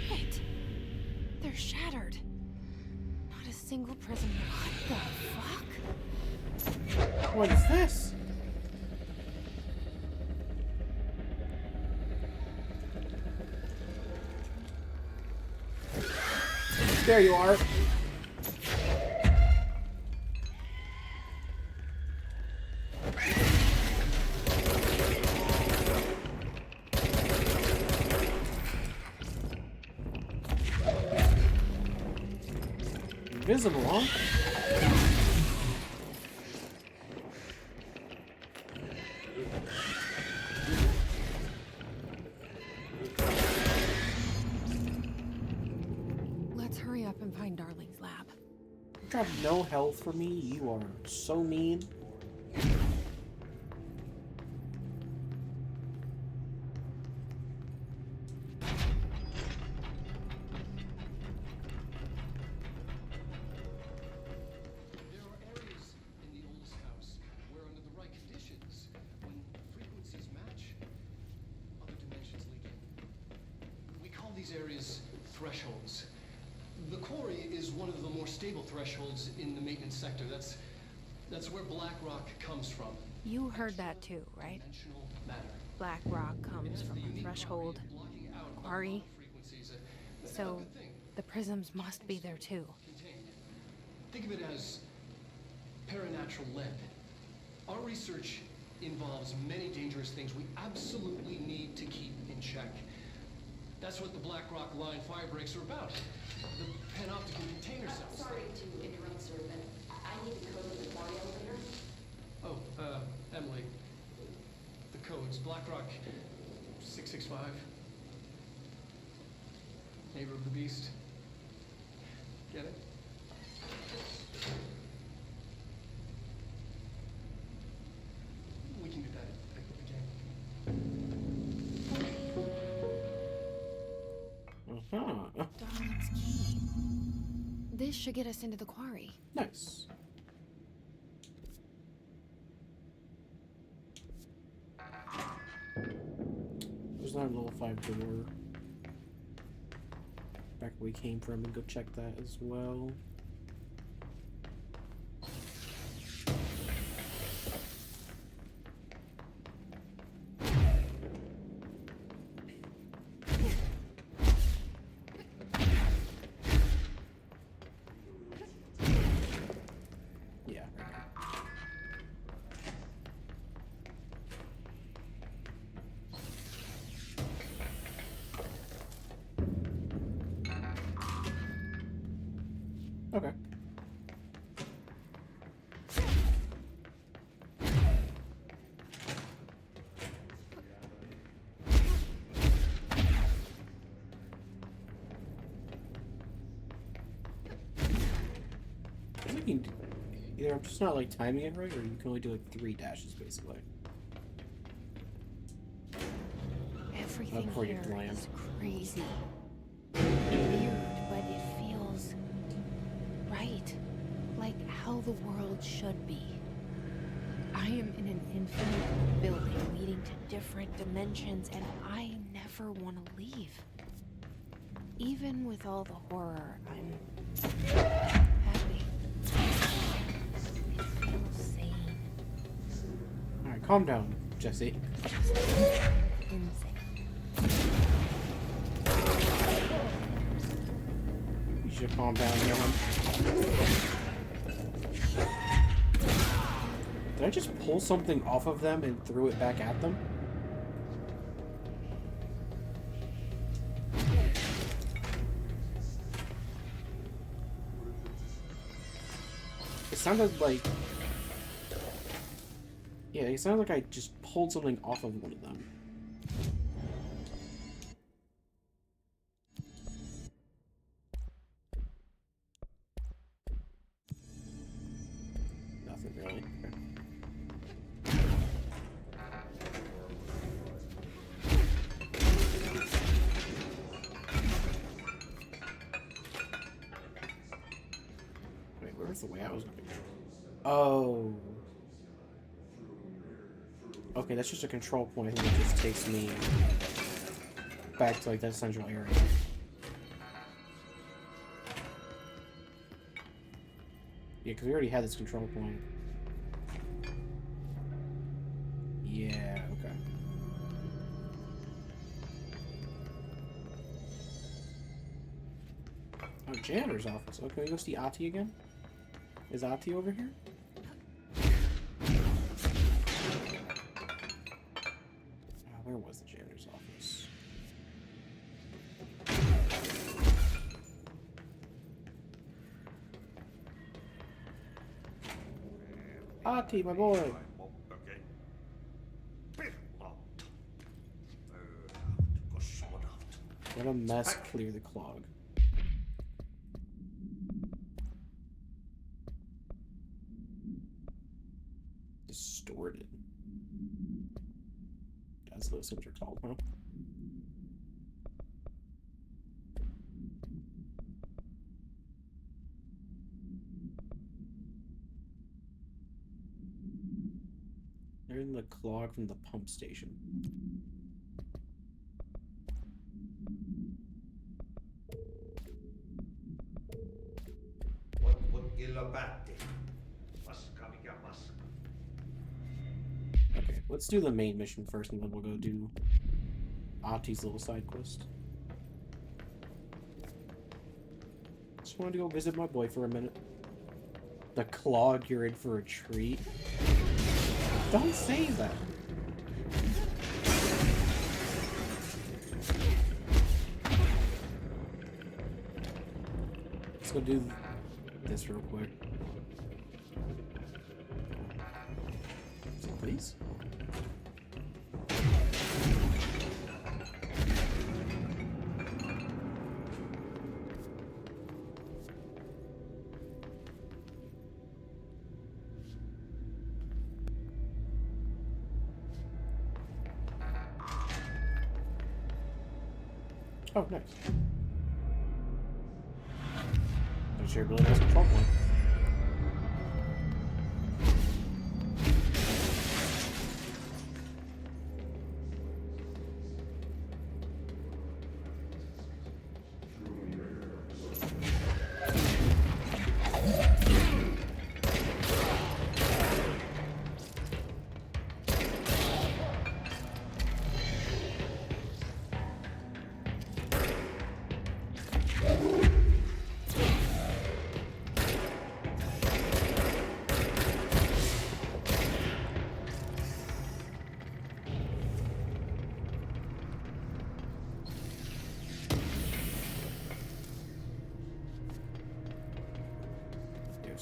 Shit! They're shattered. Not a single prism. What the fuck? What is this? There you are. Invisible, huh? Let's hurry up and find Darling's lab. You have no health for me. You are so mean. Areas thresholds. The quarry is one of the more stable thresholds in the maintenance sector. That's where black rock comes from. You heard that too, right? Black rock comes from a threshold quarry. So the prisms must be there too. Think of it as paranatural lead. Our research involves many dangerous things we absolutely need to keep in check. That's what the Black Rock Line fire breaks are about. The panopticon container cells. Sorry to interrupt, sir, but I need the code of the quarry elevator. Oh, Emily. The codes. Black Rock 665. Neighbor of the Beast. Get it? We can do that again. Darling's key. This should get us into the quarry. Nice. There's not a level 5 door. back where we came from and go check that as well. Yeah, right here. Okay. I think you can either I'm just not like timing it right, or you can only do like 3 dashes basically. Everything before you here land. is crazy. Weird, but it feels right. Like how the world should be. I am in an infinite building leading to different dimensions, and I never want to leave. Even with all the horror, I'm happy. It feels sane. Alright, calm down, Jesse. Insane. You should calm down here, hon. Did I just pull something off of them and threw it back at them? It sounded like... Yeah, it sounded like I just pulled something off of one of them. Nothing really. Okay. Wait, where's the way I was going to go? Oh. Okay, that's just a control point. I think it just takes me back to like that central area. Yeah, because we already had this control point. Yeah, okay. Oh, janitor's office. Okay, we go see Ahti again? Is Ahti over here? Where was the janitor's office? Ahti, my boy! What a mess, clear the clog. Distorted. That's those things are called, huh? They're in the clog from the pump station. Okay, let's do the main mission first, and then we'll go do Ahti's little side quest. Just wanted to go visit my boy for a minute. The clog, you're in for a treat. Don't say that. Let's go do this real quick. Please? Oh, nice. Actually, a really nice control point.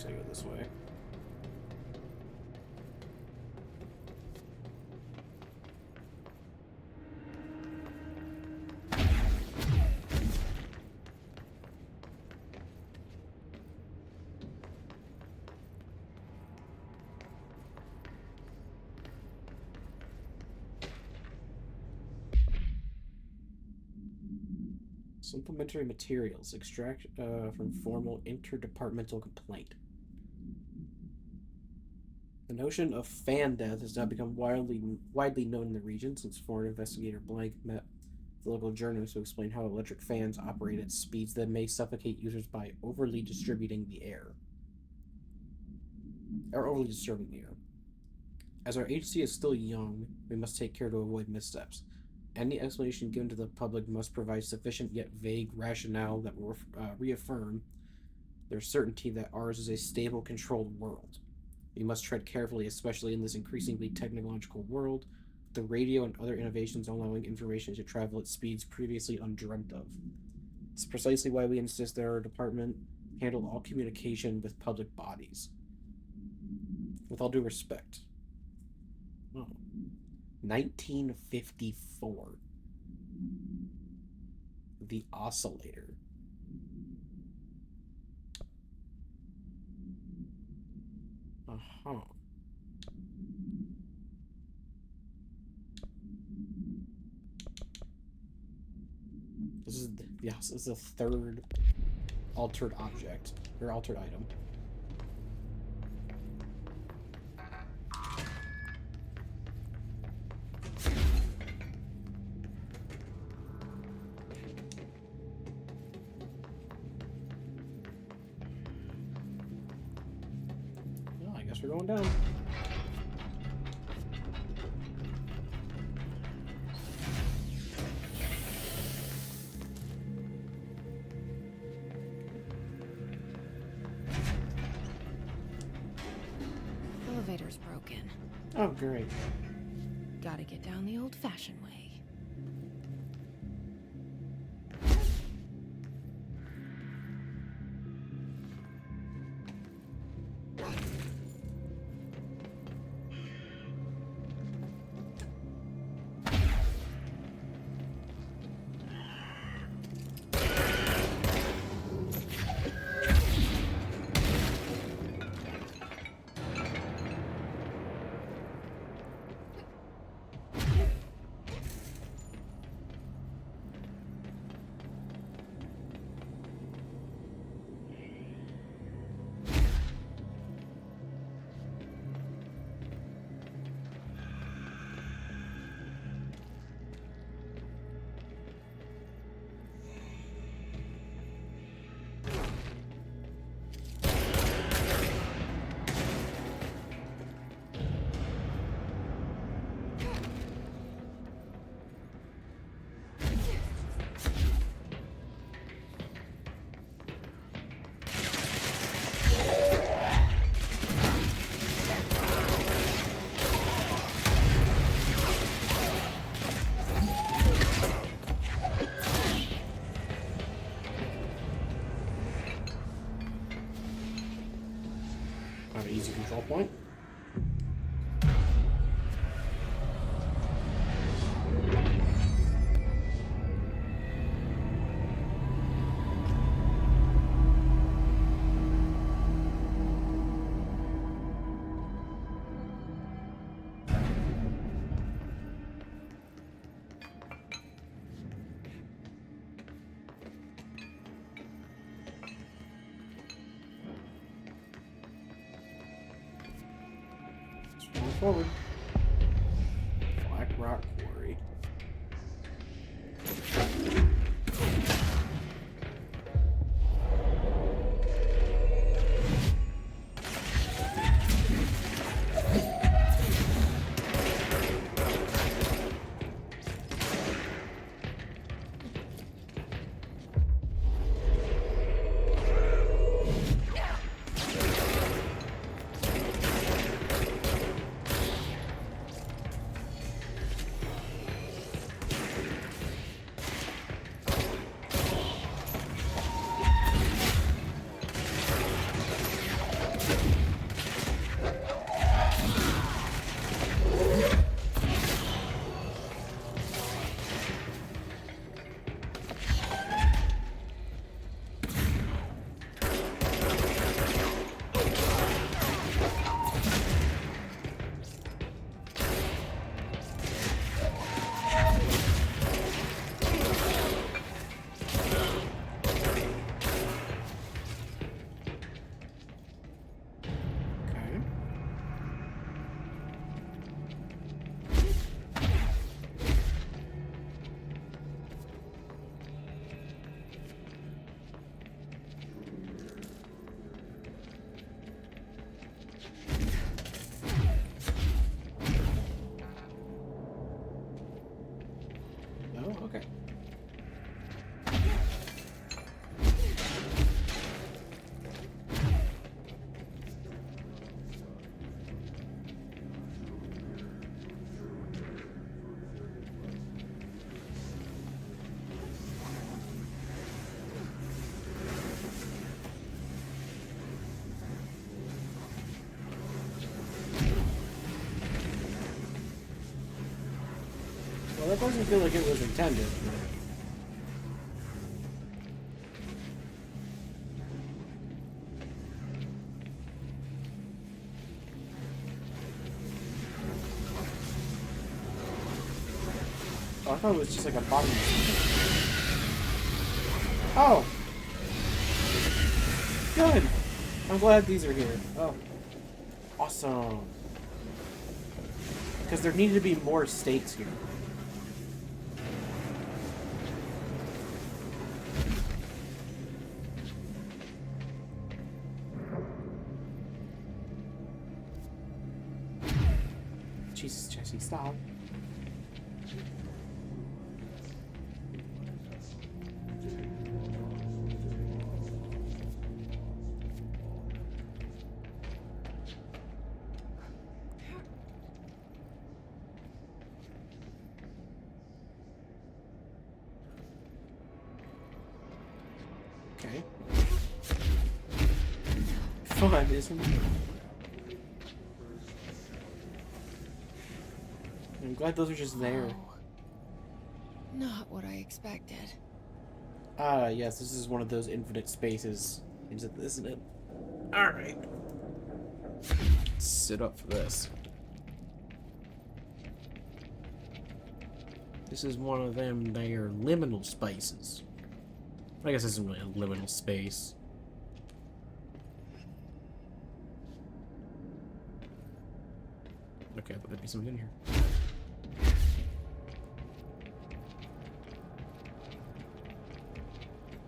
just gotta go this way. Supplementary materials extract from formal interdepartmental complaint. The notion of fan death has now become widely known in the region since foreign investigator Blank met the local journalists who explained how electric fans operate at speeds that may suffocate users by overly distributing the air. Or overly disturbing the air. As our HC is still young, we must take care to avoid missteps. Any explanation given to the public must provide sufficient yet vague rationale that will reaffirm their certainty that ours is a stable, controlled world. We must tread carefully, especially in this increasingly technological world, the radio and other innovations allowing information to travel at speeds previously undreamt of. It's precisely why we insist that our department handle all communication with public bodies. With all due respect. Oh. 1954. The oscillator. Uh-huh. This is the third altered object, or altered item. Well, I guess we're going down. Elevator's broken. Oh, great. Gotta get down the old-fashioned way. Easy control point. Forward. Black Rock Quarry. That doesn't feel like it was intended. Oh, I thought it was just like a bottom. Oh! Good! I'm glad these are here. Oh. Awesome. Because there needed to be more stakes here. Jesus, Jesse, stop. Okay. Fun, isn't it? I'm glad those are just there. Not what I expected. Ah, yes, this is one of those infinite spaces. Isn't it? Alright. Sit up for this. This is one of them there liminal spaces. I guess this isn't really a liminal space. Okay, but there'd be something in here.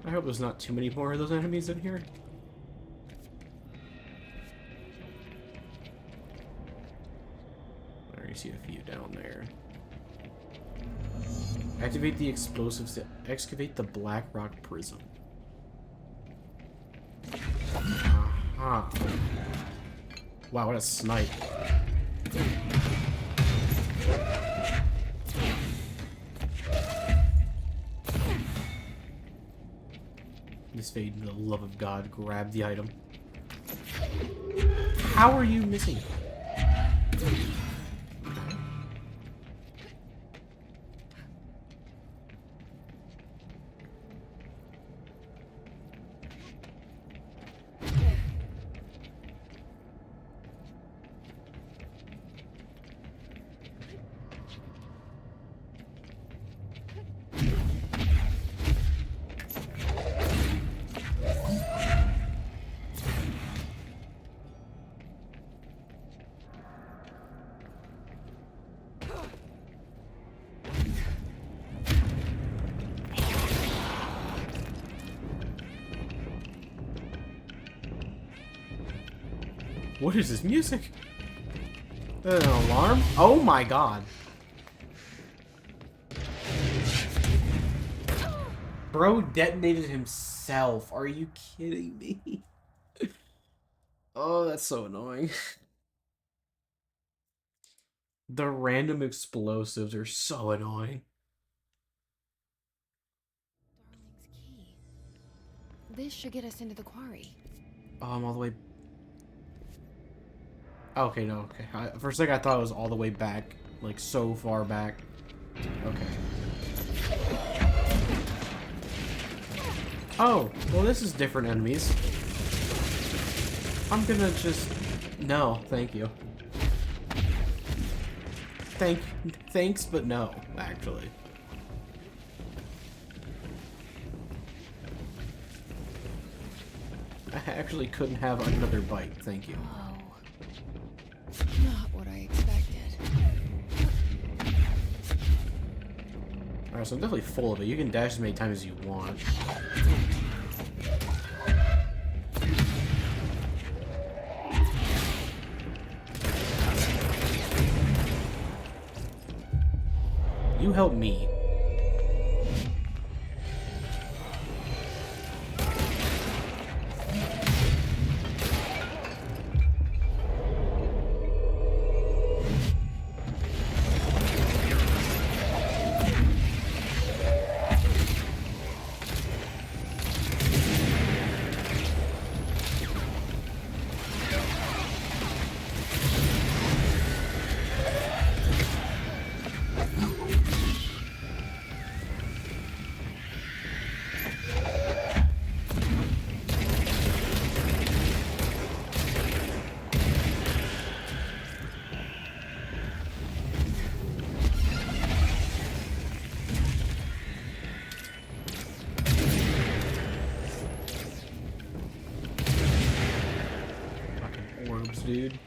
I hope there's not too many more of those enemies in here. I already see a few down there. Activate the explosives to excavate the Black Rock Prism. Aha. Wow, what a snipe. Miss Fade, for the love of God, grab the item. How are you missing it? What is this music? An alarm? Oh my god. Bro detonated himself. Are you kidding me? Oh, that's so annoying. The random explosives are so annoying. Darling's key. This should get us into the quarry. Oh, I'm all the way... Okay, no, okay. For a second I thought it was all the way back. Like, so far back. Okay. Oh, well this is different enemies. I'm gonna just... No, thank you. Thanks, but no, actually. I actually couldn't have another bite, thank you. Oh. Not what I expected. Alright, so I'm definitely full of it. You can dash as many times as you want. You help me. dude.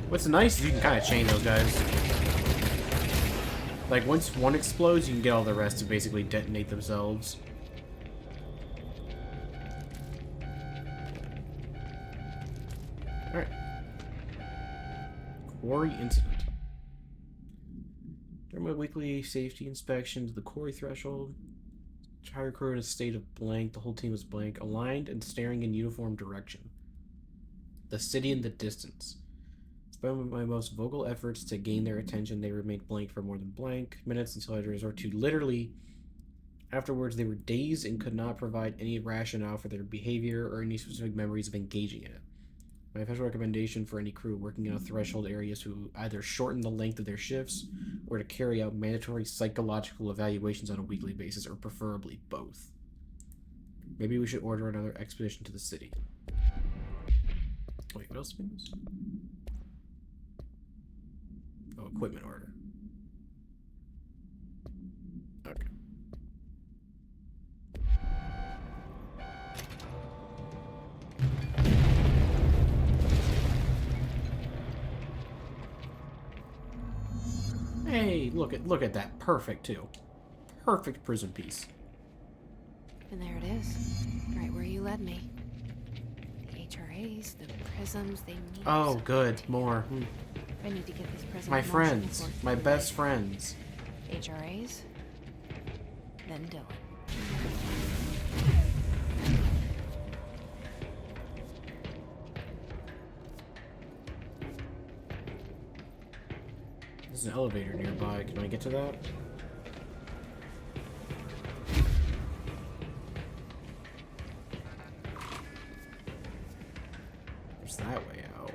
What's nice is you can kind of chain those guys. Like, once one explodes, you can get all the rest to basically detonate themselves. Alright. Quarry incident. During my weekly safety inspections, the quarry threshold, entire crew in a state of blank, the whole team was blank, aligned and staring in uniform direction. The city in the distance. Despite my most vocal efforts to gain their attention, they remained blank for more than blank minutes until I had to resort to literally. Afterwards, they were dazed and could not provide any rationale for their behavior or any specific memories of engaging in it. My official recommendation for any crew working in a threshold area is to either shorten the length of their shifts or to carry out mandatory psychological evaluations on a weekly basis, or preferably both. Maybe we should order another expedition to the city. Wait, what else means? Oh, equipment order. Okay. Hey, look at that. Perfect too. Perfect prison piece. And there it is. Right where you led me. The HRAs, the prisms, they need. Oh, good. More. I need to get these prisms. My friends. My best friends. HRAs. Then Dylan. There's an elevator nearby. Can I get to that? There's that way out.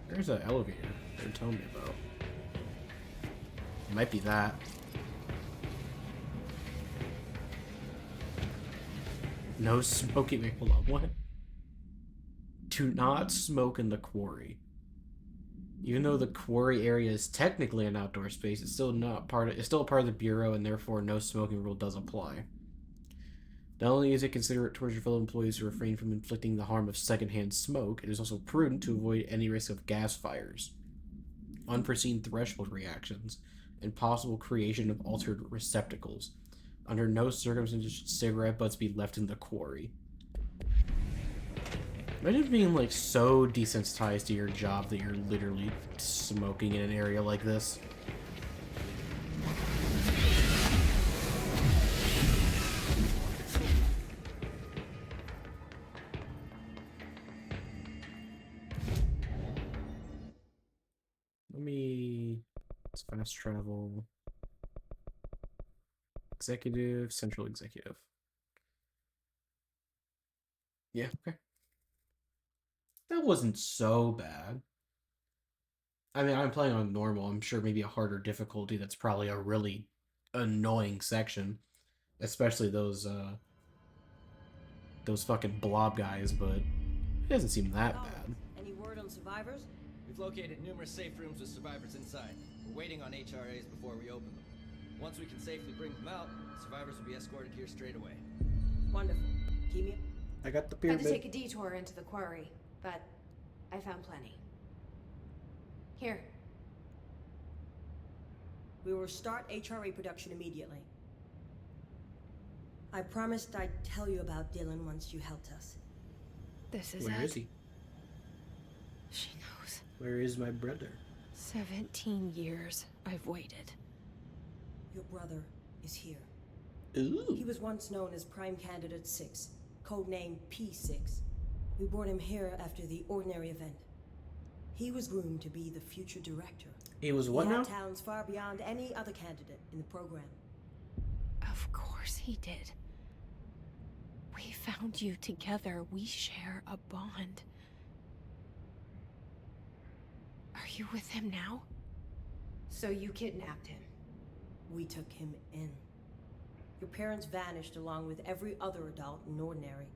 There's an elevator they're telling me about. It might be that. No smoking. Wait, hold on. What? Do not smoke in the quarry. Even though the quarry area is technically an outdoor space, it's still not part of. It's still a part of the bureau, and therefore no smoking rule does apply. Not only is it considerate towards your fellow employees to refrain from inflicting the harm of secondhand smoke, it is also prudent to avoid any risk of gas fires, unforeseen threshold reactions, and possible creation of altered receptacles. Under no circumstances should cigarette butts be left in the quarry. Imagine being like so desensitized to your job that you're literally smoking in an area like this. Let's fast travel. Executive, central executive. Yeah, okay. That wasn't so bad. I mean, I'm playing on normal. I'm sure maybe a harder difficulty. That's probably a really annoying section. Especially those fucking blob guys, but it doesn't seem that bad. Any word on survivors? We've located numerous safe rooms with survivors inside. We're waiting on HRAs before we open them. Once we can safely bring them out, survivors will be escorted here straight away. Wonderful. Keep me. I got the I pyramid. had to take a detour into the quarry, but I found plenty. Here. We will start HRA production immediately. I promised I'd tell you about Dylan once you helped us. This is Where it. is he? She knows. Where is my brother? 17 years I've waited. Your brother is here. Ooh. He was once known as Prime Candidate 6, codenamed P6. We brought him here after the ordinary event. He was groomed to be the future director. He was what He now? had talents far beyond any other candidate in the program. Of course he did. We found you together. We share a bond. Are you with him now? So you kidnapped him? We took him in. Your parents vanished along with every other adult in Ordinary.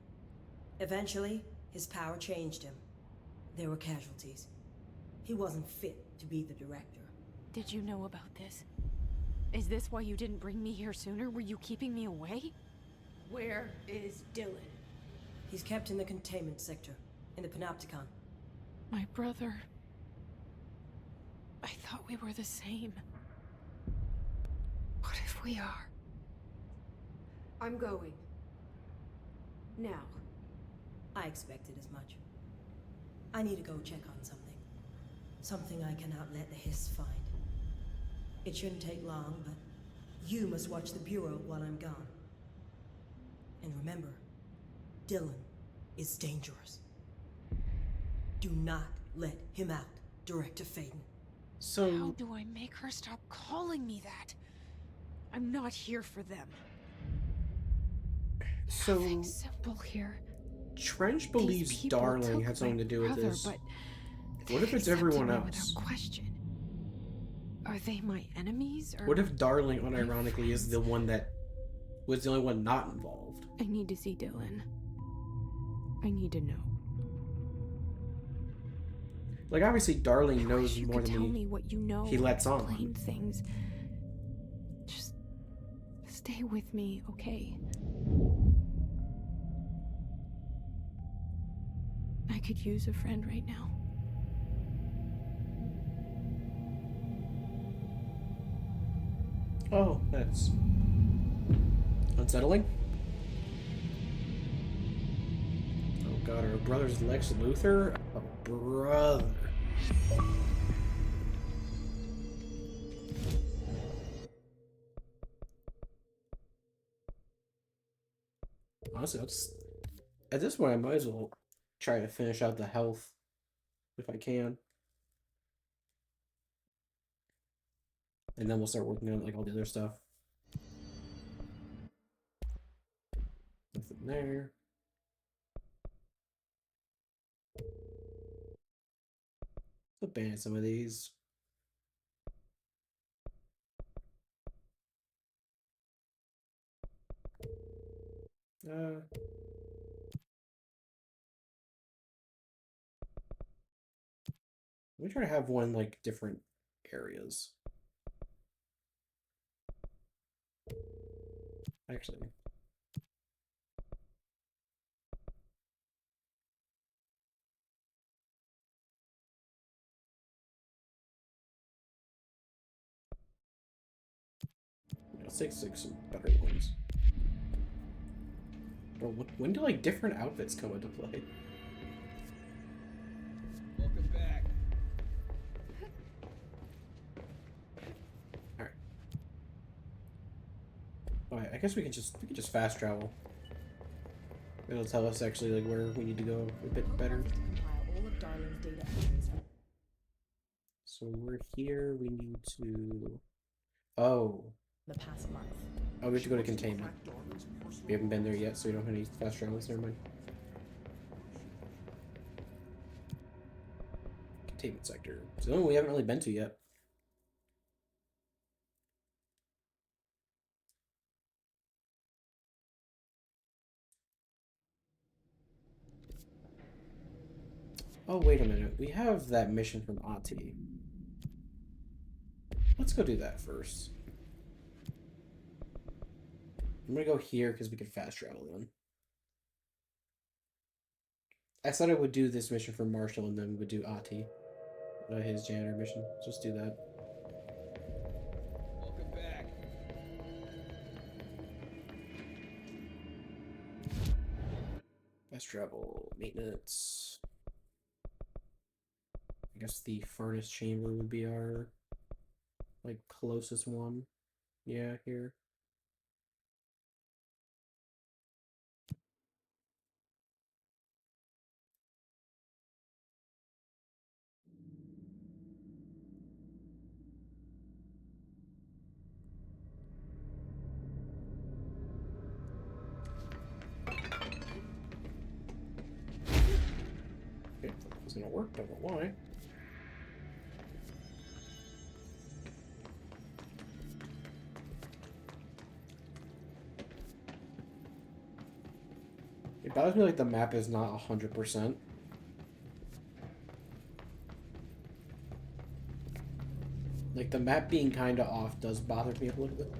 Eventually, his power changed him. There were casualties. He wasn't fit to be the director. Did you know about this? Is this why you didn't bring me here sooner? Were you keeping me away? Where is Dylan? He's kept in the containment sector, in the Panopticon. My brother. I thought we were the same. What if we are? I'm going. Now. I expected as much. I need to go check on something. Something I cannot let the Hiss find. It shouldn't take long, but you must watch the Bureau while I'm gone. And remember, Dylan is dangerous. Do not let him out, Director Faden. So... How do I make her stop calling me that? I'm not here for them. So... Nothing simple here. Trench believes Darling had something to do with this. What if it's everyone else? Without question. Are they my enemies, or... What if Darling, unironically, is the one that was the only one not involved? I need to see Dylan. I need to know. Like, obviously, Darling knows you more could than tell me what you know. he lets on. Plain things. Just stay with me, okay? I could use a friend right now. Oh, that's unsettling. Oh god, our brother's Lex Luthor? Oh, brother. Honestly, at this point, I might as well try to finish out the health if I can. And then we'll start working on like all the other stuff. Nothing there. Let's ban some of these. Let me try to have one like different areas. Actually. Let's take some better ones. Bro, when do like different outfits come into play? Welcome back. Alright. Alright, I guess we can just fast travel. It'll tell us actually like where we need to go a bit better. So we're here, we need to... Oh. The past month. Oh, we have to go to containment. We haven't been there yet, so we don't have any fast travels. Never mind. Containment sector. It's the only one we haven't really been to yet. Oh, wait a minute. We have that mission from Ahti. Let's go do that first. I'm gonna go here because we can fast travel then. I said I would do this mission for Marshall and then we would do Ahti. His janitor mission. Just do that. Welcome back. Fast travel, maintenance. I guess the furnace chamber would be our like closest one. Yeah, here. Okay, it's gonna work, don't know why. It bothers me like the map is not 100%. Like, the map being kinda off does bother me a little bit.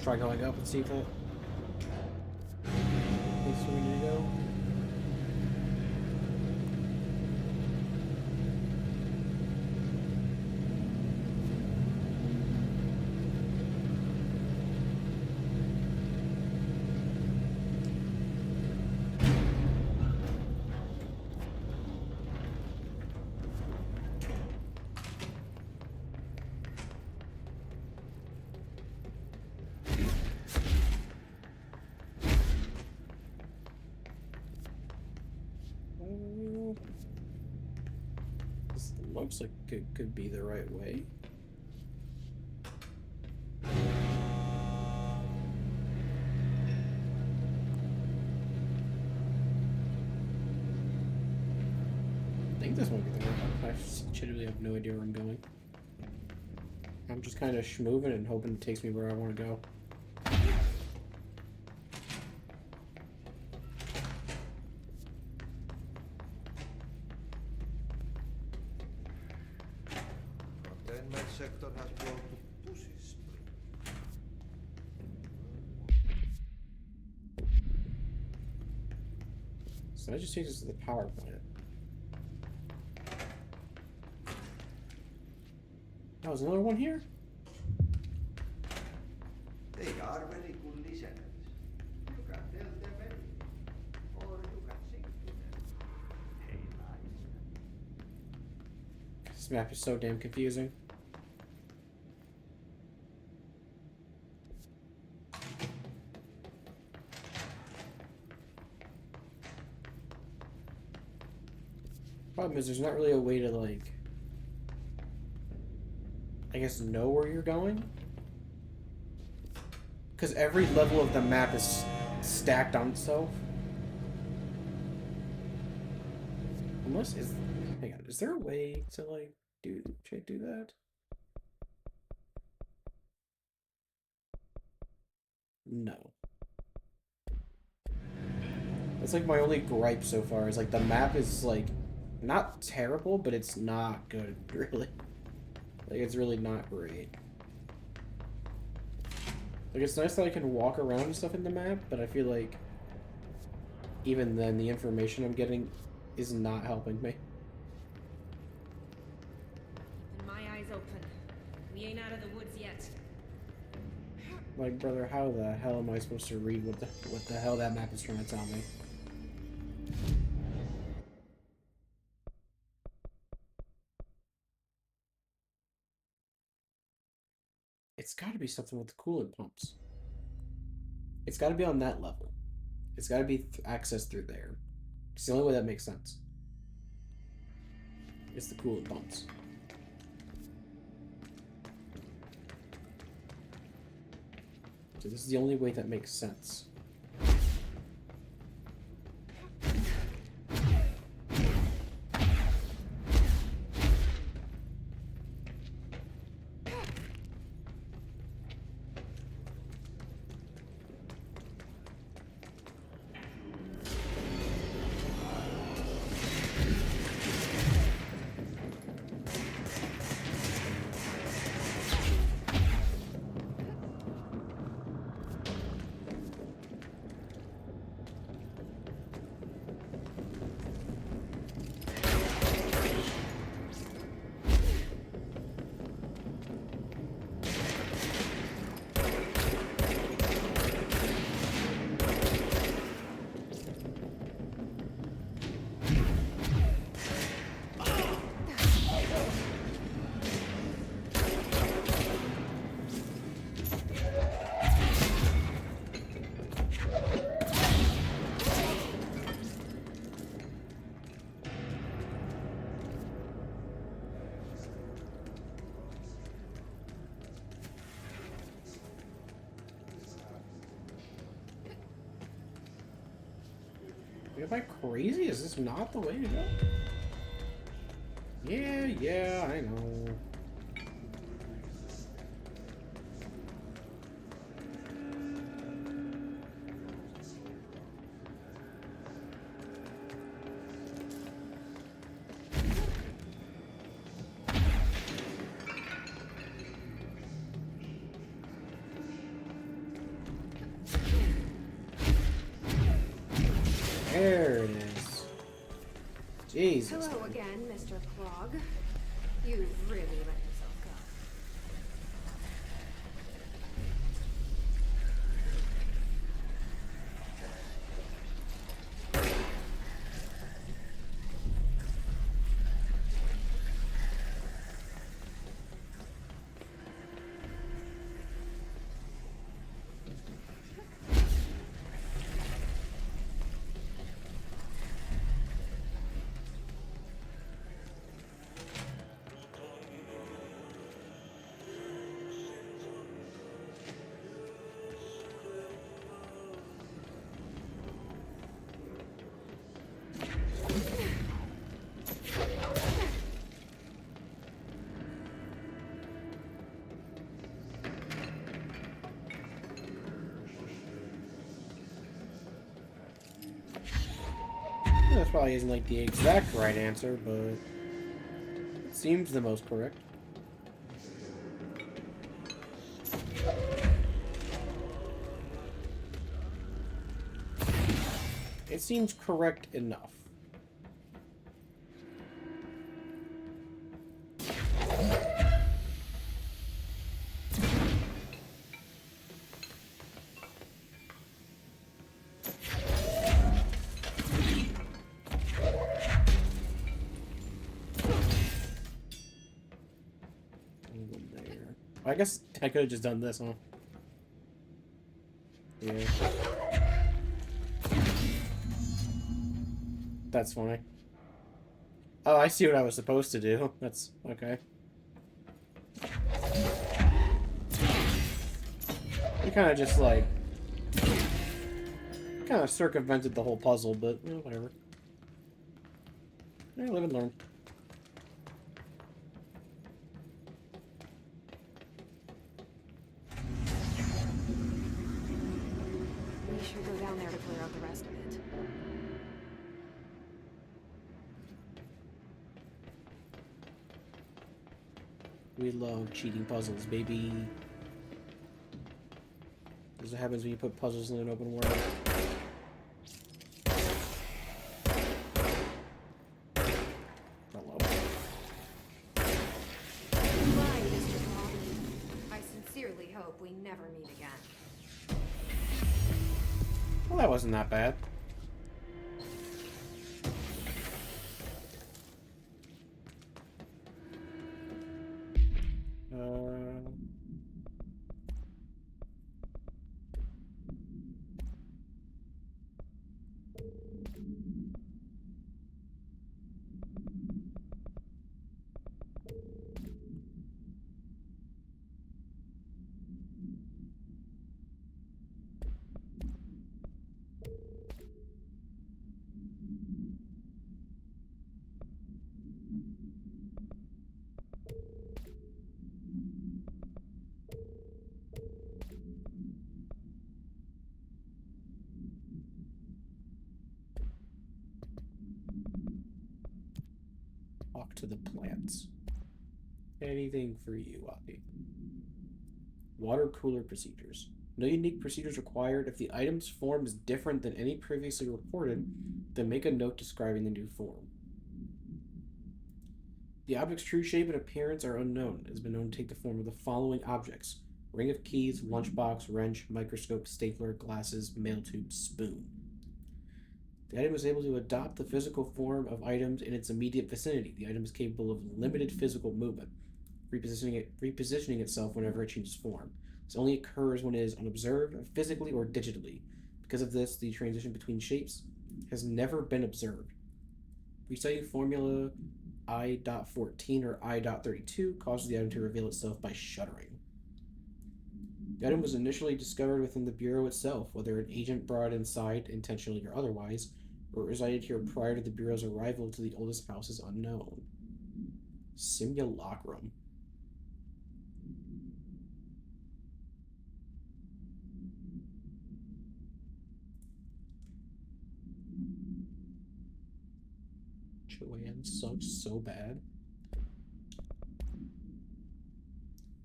Try going up and see if that place where we need to go. This looks like it could be the right way. I think this might be the right way. I genuinely have no idea where I'm going. I'm just kind of schmoving and hoping it takes me where I want to go. Sector has gone to Pussy Spring. So that just takes us to the power plant. Oh, there's another one here? They are very good listeners. You can tell them anything, or you can sing to them. Hey, nice. This map is so damn confusing. Problem is, there's not really a way to, like, I guess, know where you're going. Because every level of the map is stacked on itself. Unless, hang on, is there a way to, like, do that? No. That's, like, my only gripe so far, is, like, the map is, like, not terrible, but it's not good, really. Like, it's really not great. Like, it's nice that I can walk around and stuff in the map, but I feel like even then, the information I'm getting is not helping me. And my eyes open. We ain't out of the woods yet. Like, brother, how the hell am I supposed to read what the hell that map is trying to tell me? It's got to be something with the coolant pumps. It's got to be on that level. It's got to be accessed through there. It's the only way that makes sense. It's the coolant pumps. So this is the only way that makes sense. Am I crazy? Is this not the way to go? Yeah, I know. There it is. Jesus. Hello again, Mr. Clog. You really let yourself go. That probably isn't like the exact right answer, but it seems the most correct. It seems correct enough. I guess I could have just done this, huh? Yeah. That's funny. Oh, I see what I was supposed to do. That's okay. You kind of just like... kind of circumvented the whole puzzle, but whatever. Yeah, live and learn. We should go down there to clear out the rest of it. We love cheating puzzles, baby. This is what happens when you put puzzles in an open world. Hello. Goodbye, Mr. Clog. I sincerely hope we never meet again. Well, that wasn't that bad. Talk to the plants. Anything for you, Avi. Water cooler procedures. No unique procedures required. If the item's form is different than any previously reported, then make a note describing the new form. The object's true shape and appearance are unknown. It has been known to take the form of the following objects: ring of keys, lunchbox, wrench, microscope, stapler, glasses, mail tube, spoon. The item is able to adopt the physical form of items in its immediate vicinity. The item is capable of limited physical movement, repositioning itself whenever it changes form. This only occurs when it is unobserved, physically or digitally. Because of this, the transition between shapes has never been observed. Resetting formula I.14 or I.32 causes the item to reveal itself by shuddering. The item was initially discovered within the Bureau itself. Whether an agent brought it inside, intentionally or otherwise, or resided here prior to the Bureau's arrival to the oldest house is unknown. Simulacrum. Joanne sucks so bad.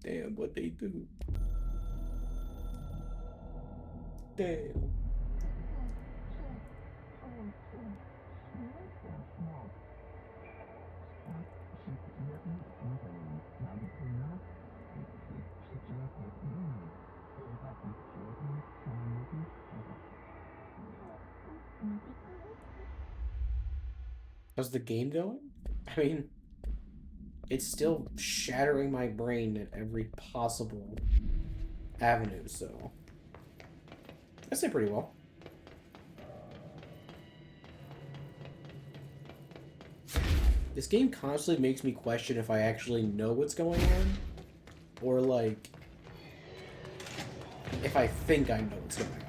Damn, what they do. Damn. How's the game going? I mean, it's still shattering my brain at every possible avenue, so I say pretty well. This game constantly makes me question if I actually know what's going on, or like, if I think I know what's going on.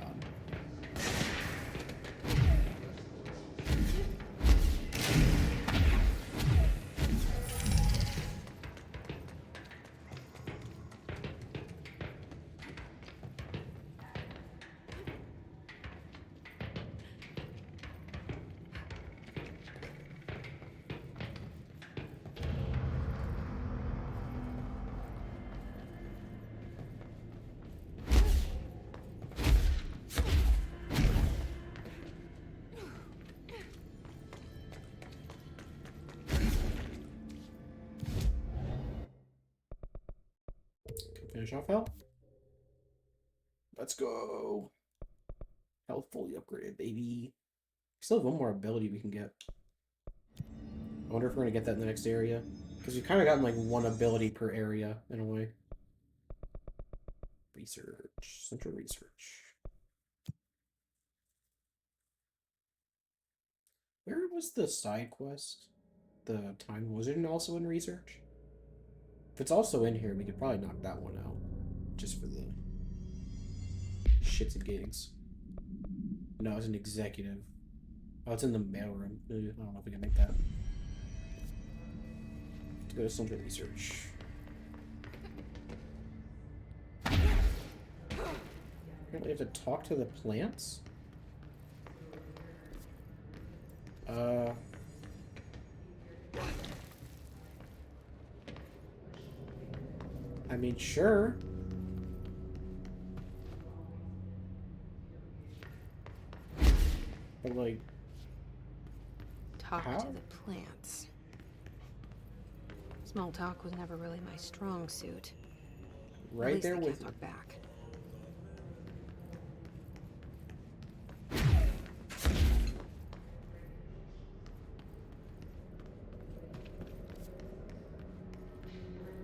Finish off health. Let's go. Health fully upgraded, baby. Still have one more ability we can get. I wonder if we're gonna get that in the next area. Because we've kind of gotten like one ability per area in a way. Research. Central research. Where was the side quest? The time was it also in research? If it's also in here, we could probably knock that one out. Just for the shits and gigs. No, it's an executive. Oh, it's in the mailroom. I don't know if we can make that. Let's go to central research. Apparently have to talk to the plants? I mean, sure. But, like... Talk how? to the plants. Small talk was never really my strong suit. Right At least there I with can't you. talk back.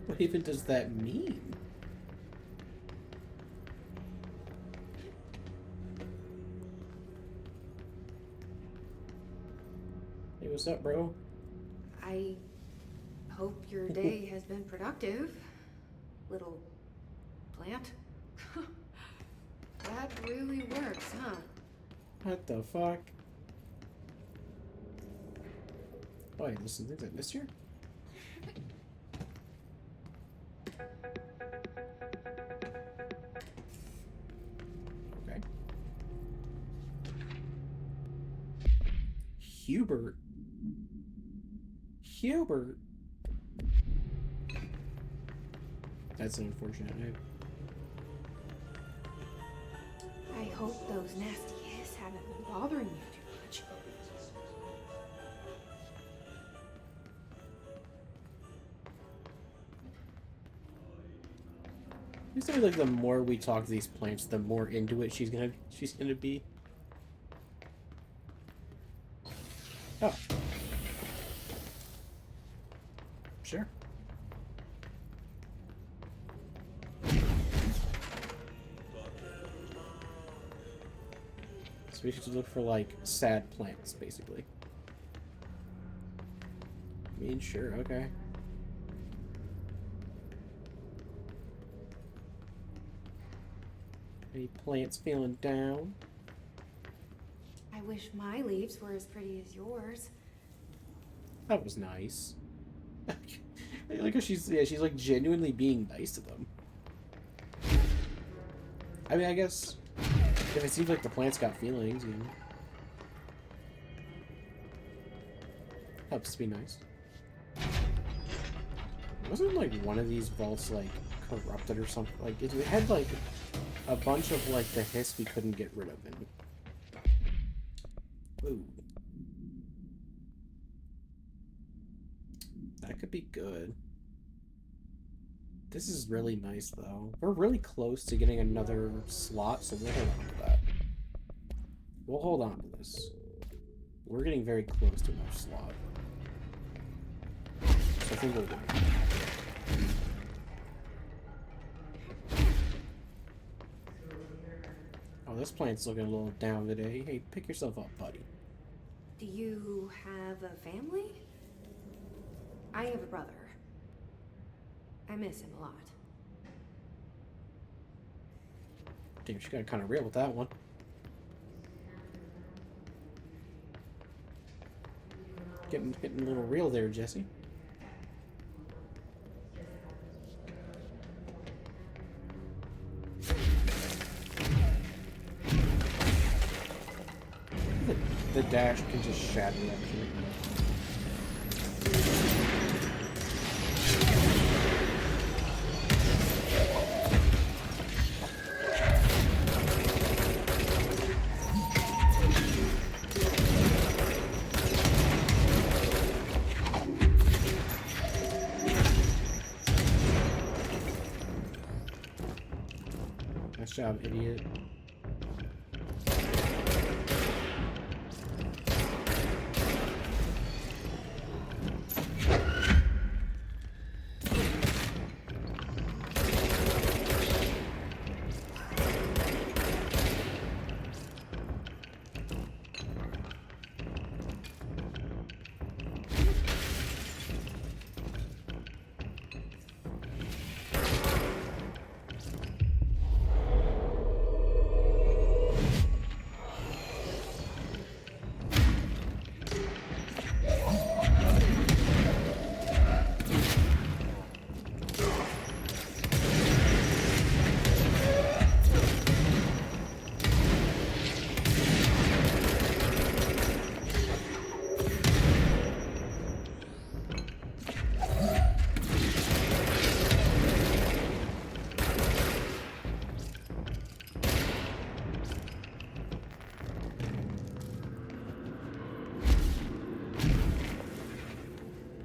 What even does that mean? Hey, what's up, bro? I hope your day has been productive, little plant. That really works, huh? What the fuck? Oh, hey, listen, things I missed here? Okay. Hubert. Hubert. That's an unfortunate name. I hope those nasty hiss haven't been bothering you too much. It's like the more we talk to these plants, the more into it she's gonna be. Oh. Sure. So we should look for like sad plants, basically. I mean, sure, okay. Any plants feeling down? I wish my leaves were as pretty as yours. That was nice. I like how she's like genuinely being nice to them. I mean, I guess if it seems like the plants got feelings, you know, helps to be nice. Wasn't like one of these vaults like corrupted or something? Like it had like a bunch of like the hiss we couldn't get rid of in it. Ooh. That could be good. This is really nice, though. We're really close to getting another slot, so we'll hold on to that. We'll hold on to this. We're getting very close to another slot. So I think we'll do it. Oh, this plant's looking a little down today. Hey, pick yourself up, buddy. Do you have a family? I have a brother. I miss him a lot. Damn, she got kind of real with that one. Getting a little real there, Jesse. The dash can just shatter that shit. Nice job, idiot.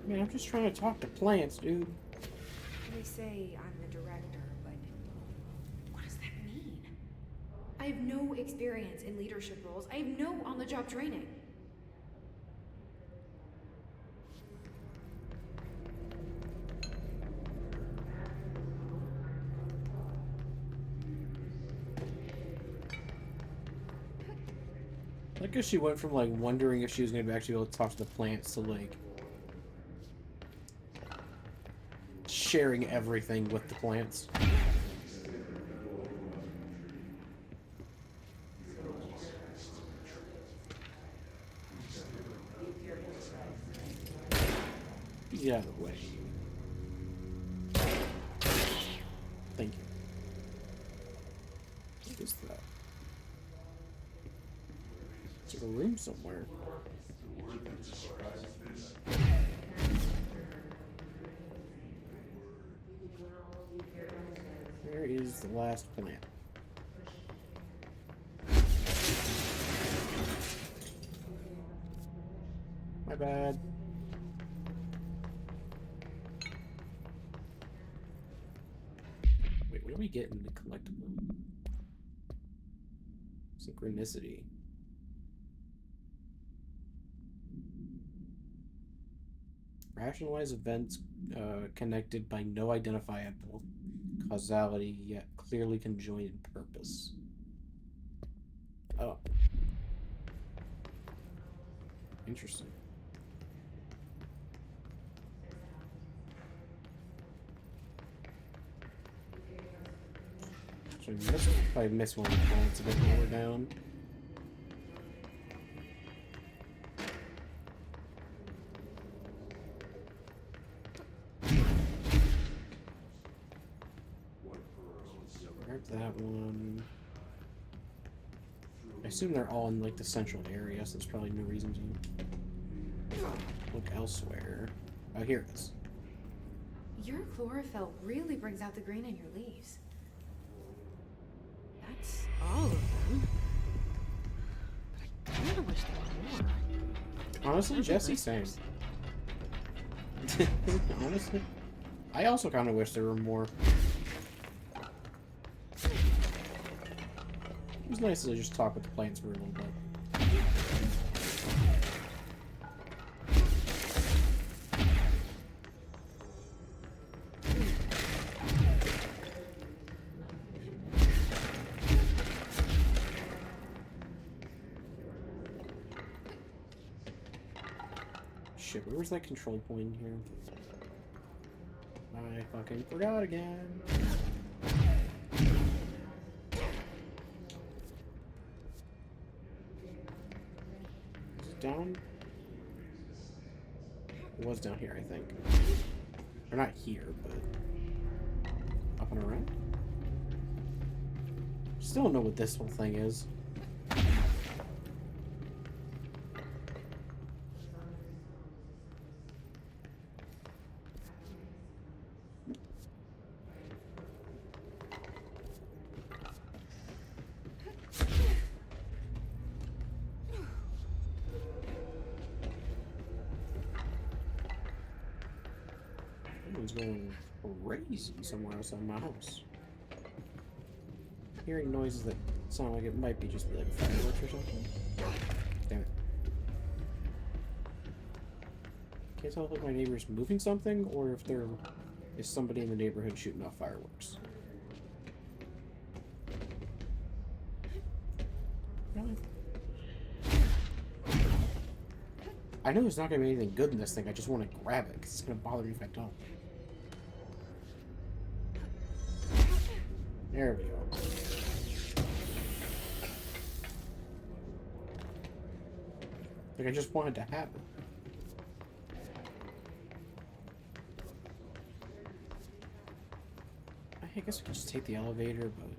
Man, I'm just trying to talk to plants, dude. They say I'm the director, but what does that mean? I have no experience in leadership roles. I have no on-the-job training. I guess she went from like wondering if she was going to actually be able to talk to the plants to like sharing everything with the plants. Get out of the way. Thank you. What is that? It's like a room somewhere. Where is the last plant? My bad. Wait, what are we getting the collectible? Synchronicity. Rationalize events connected by no identifiable causality, yet clearly conjoined in purpose. Oh. Interesting. So I missed one of the plants a bit lower down. that one. I assume they're all in like the central area, so there's probably no reason to look elsewhere. Oh, here it is. Your chlorophyll really brings out the green in your leaves. That's all of them. But I kinda wish there were more. Honestly, Jesse, same. Honestly, I also kind of wish there were more. It was nice to just talk with the plants for a little bit. Shit, where was that control point here? I fucking forgot again. Is it down? It was down here, I think. Or not here, but up and around? Still don't know what this whole thing is. Someone's going crazy somewhere else on my house. Hearing noises that sound like it might be just like fireworks or something. Damn it. Can't tell if my neighbor's moving something or if there is somebody in the neighborhood shooting off fireworks. Really? I know there's not going to be anything good in this thing. I just want to grab it because it's going to bother me if I don't. There we go. Like, I just wanted to have it. I guess we could just take the elevator, but...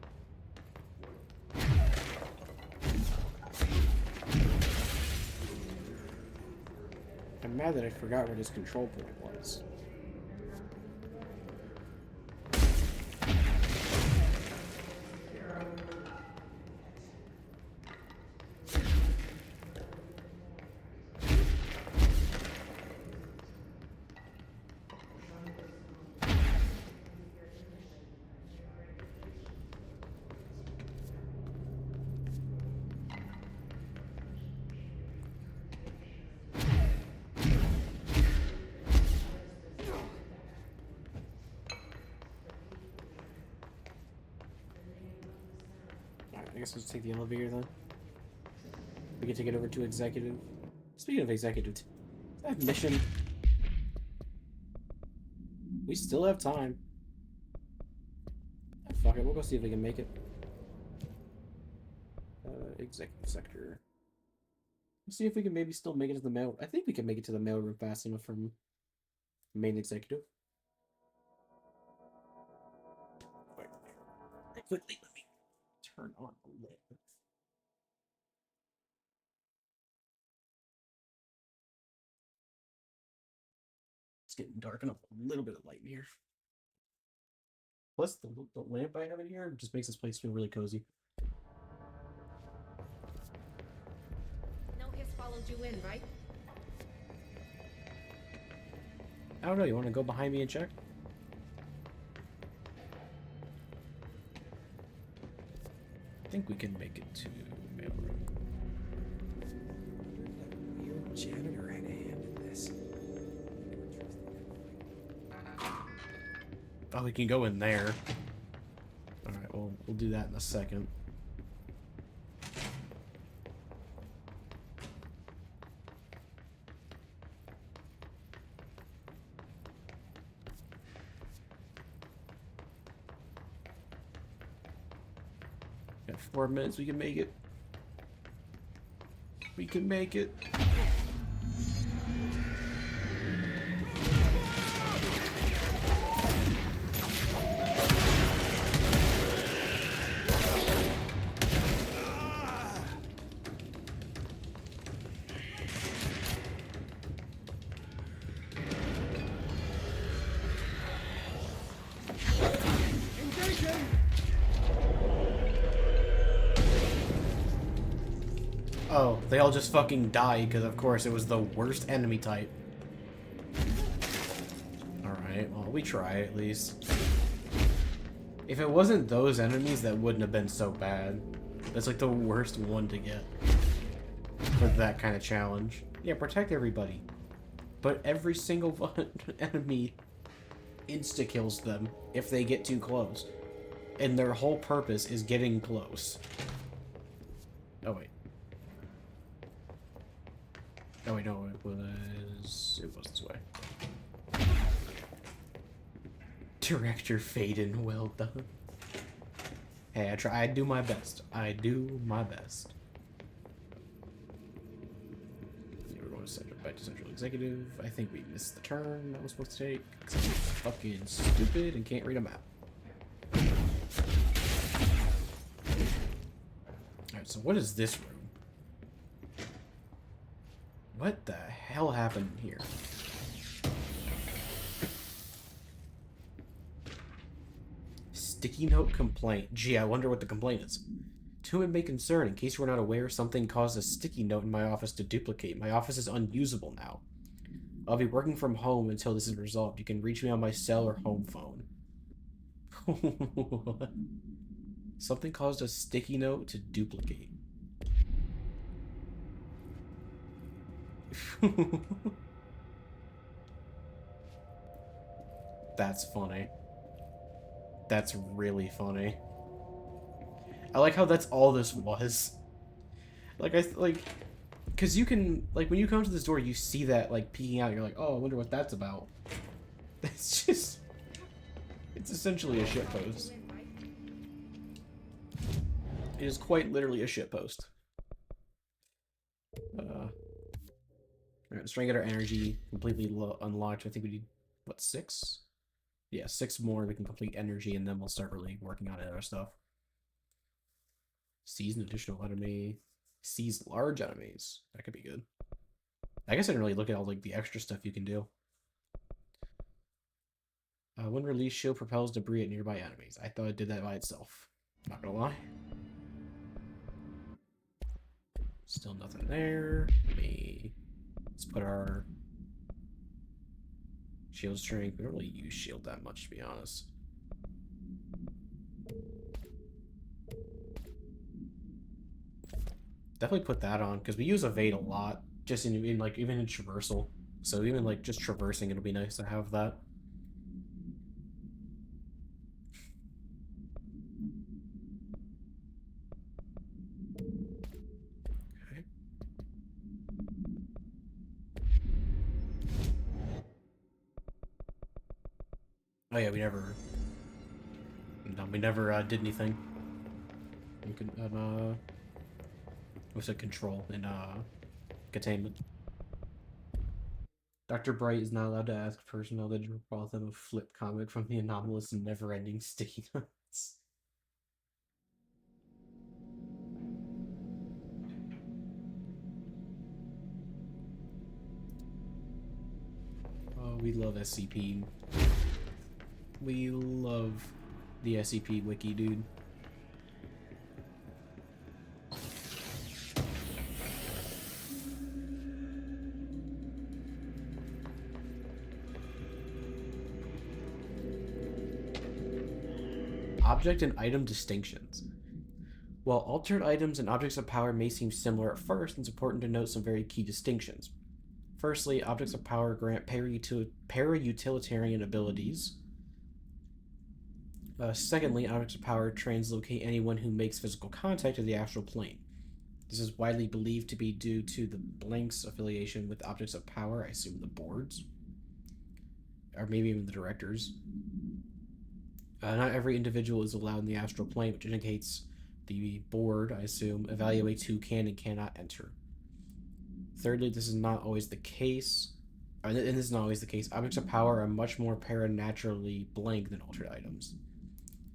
I'm mad that I forgot where this control point was. I guess let's take the elevator then. We can take it over to executive. Speaking of executive, is that mission? We still have time. Oh, fuck it, we'll go see if we can make it. Executive sector. Let's see if we can maybe still make it to the mail. I think we can make it to the mailroom fast enough from main executive. Wait, quickly, let me turn on the lit. It's getting dark enough. A little bit of light in here. Plus, the lamp I have in here just makes this place feel really cozy. No Hiss followed you in, right? I don't know. You want to go behind me and check? I think we can make it to mailroom. Weird janitor had a hand in this. Oh, we can go in there. All right, well, we'll do that in a second. Got 4 minutes, we can make it. We can make it. Oh, they all just fucking died because, of course, it was the worst enemy type. Alright, well, we try at least. If it wasn't those enemies, that wouldn't have been so bad. That's like the worst one to get for that kind of challenge. Yeah, protect everybody. But every single enemy insta-kills them if they get too close. And their whole purpose is getting close. Oh, wait. Oh, wait, no, it was this way. Director Faden, well done. Hey, I do my best. I do my best. We're going to back to Central Executive. I think we missed the turn I was supposed to take. Because I'm fucking stupid and can't read a map. Alright, so what is this room? What the hell happened here? Sticky note complaint. Gee, I wonder what the complaint is. To whom it may concern, in case you were not aware, something caused a sticky note in my office to duplicate. My office is unusable now. I'll be working from home until this is resolved. You can reach me on my cell or home phone. Something caused a sticky note to duplicate. That's funny. That's really funny. I like how that's all this was. Because you can, like, when you come to this door, you see that, like, peeking out, you're like, oh, I wonder what that's about. It's just, it's essentially a shitpost. It is quite literally a shitpost. Alright, let's try and get our energy completely unlocked. I think we need, what, 6? Yeah, 6 more, we can complete energy, and then we'll start really working on other stuff. Seize an additional enemy. Seize large enemies. That could be good. I guess I didn't really look at all like the extra stuff you can do. When released, shield propels debris at nearby enemies. I thought it did that by itself. Not gonna lie. Still nothing there. Let's put our shield strength. We don't really use shield that much, to be honest. Definitely put that on, because we use evade a lot, just in like, even in traversal. So even like just traversing, it'll be nice to have that. Okay. Oh yeah, we never did anything. We could what's it, control and containment. Dr. Bright is not allowed to ask personnel to draw them a flip comic from the anomalous and never-ending sticky notes. Oh, we love SCP. We love the SCP wiki, dude. Object and item distinctions. While altered items and objects of power may seem similar at first, it's important to note some very key distinctions. Firstly, objects of power grant para-utilitarian abilities. Secondly, objects of power translocate anyone who makes physical contact to the astral plane. This is widely believed to be due to the Blank's affiliation with objects of power, I assume the boards. Or maybe even the directors. Not every individual is allowed in the astral plane, which indicates the board, I assume, evaluates who can and cannot enter. Thirdly, this is not always the case. And this is not always the case. Objects of power are much more paranaturally blank than altered items.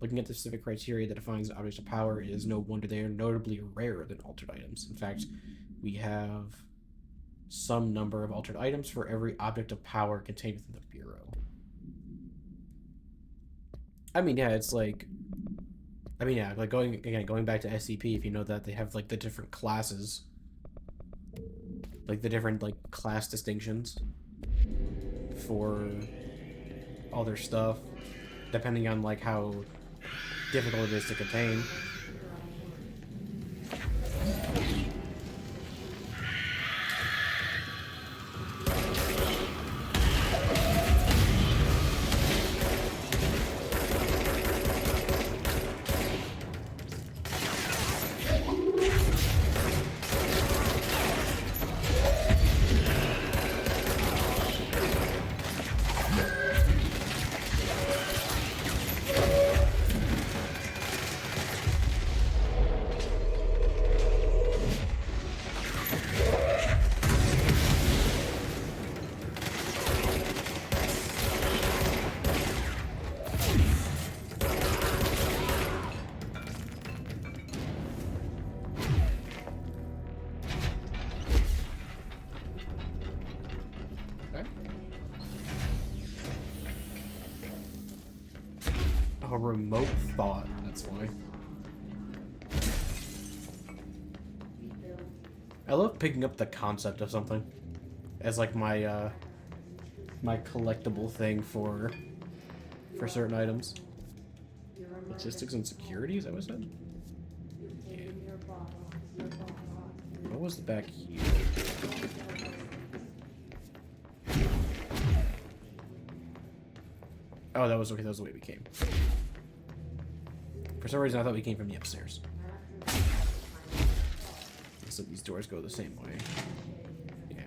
Looking at the specific criteria that defines objects of power, it is no wonder they are notably rarer than altered items. In fact, we have some number of altered items for every object of power contained within the Bureau. I mean, yeah, it's like... I mean, yeah, like going back to SCP, if you know that they have, like, the different classes like the different like class distinctions for all their stuff, depending on like how difficult it is to contain. A remote thought, that's why. I love picking up the concept of something as like my my collectible thing for certain items. Logistics and security, is that what I said? Yeah. What was the back here? Oh, that was okay, that was the way we came. For some reason, I thought we came from the upstairs. So these doors go the same way. Yeah.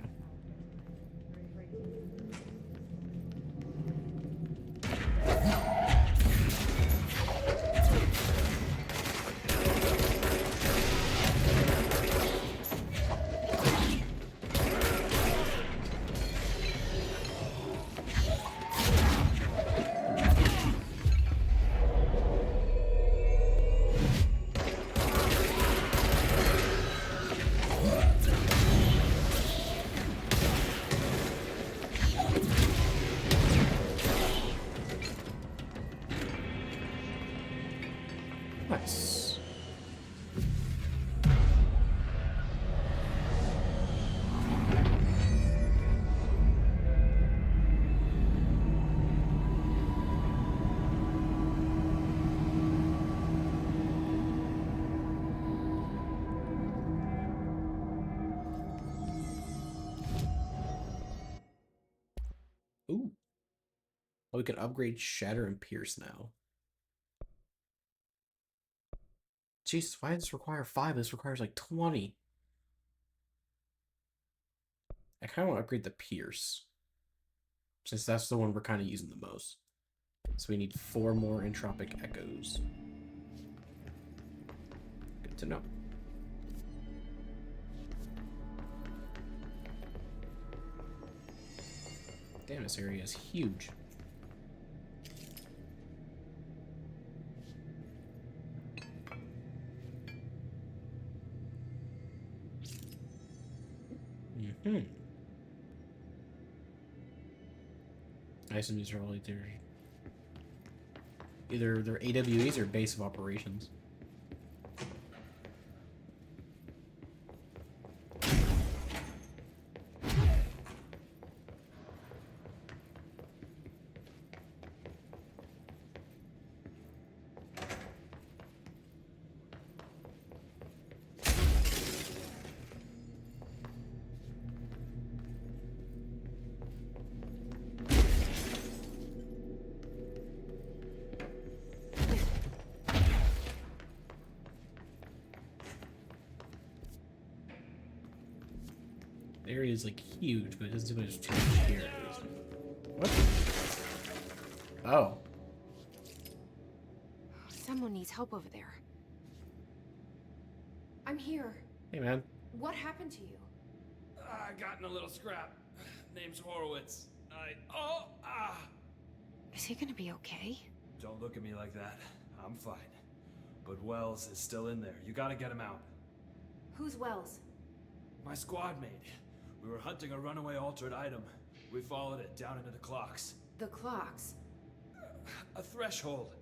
Nice. Ooh. Oh, we can upgrade Shatter and Pierce now. Jesus, why does this require 5? This requires like 20. I kind of want to upgrade the Pierce, since that's the one we're kind of using the most. So we need 4 more Entropic Echoes. Good to know. Damn, this area is huge. I assume these are all either they're AWEs or base of operations. The area is like huge, but it doesn't seem like there's too much here. What? Oh. Someone needs help over there. I'm here. Hey, man. What happened to you? I got in a little scrap. Name's Horowitz. Is he gonna be okay? Don't look at me like that. I'm fine. But Wells is still in there. You gotta get him out. Who's Wells? My squad mate. We were hunting a runaway altered item. We followed it down into the clocks. The clocks? A threshold.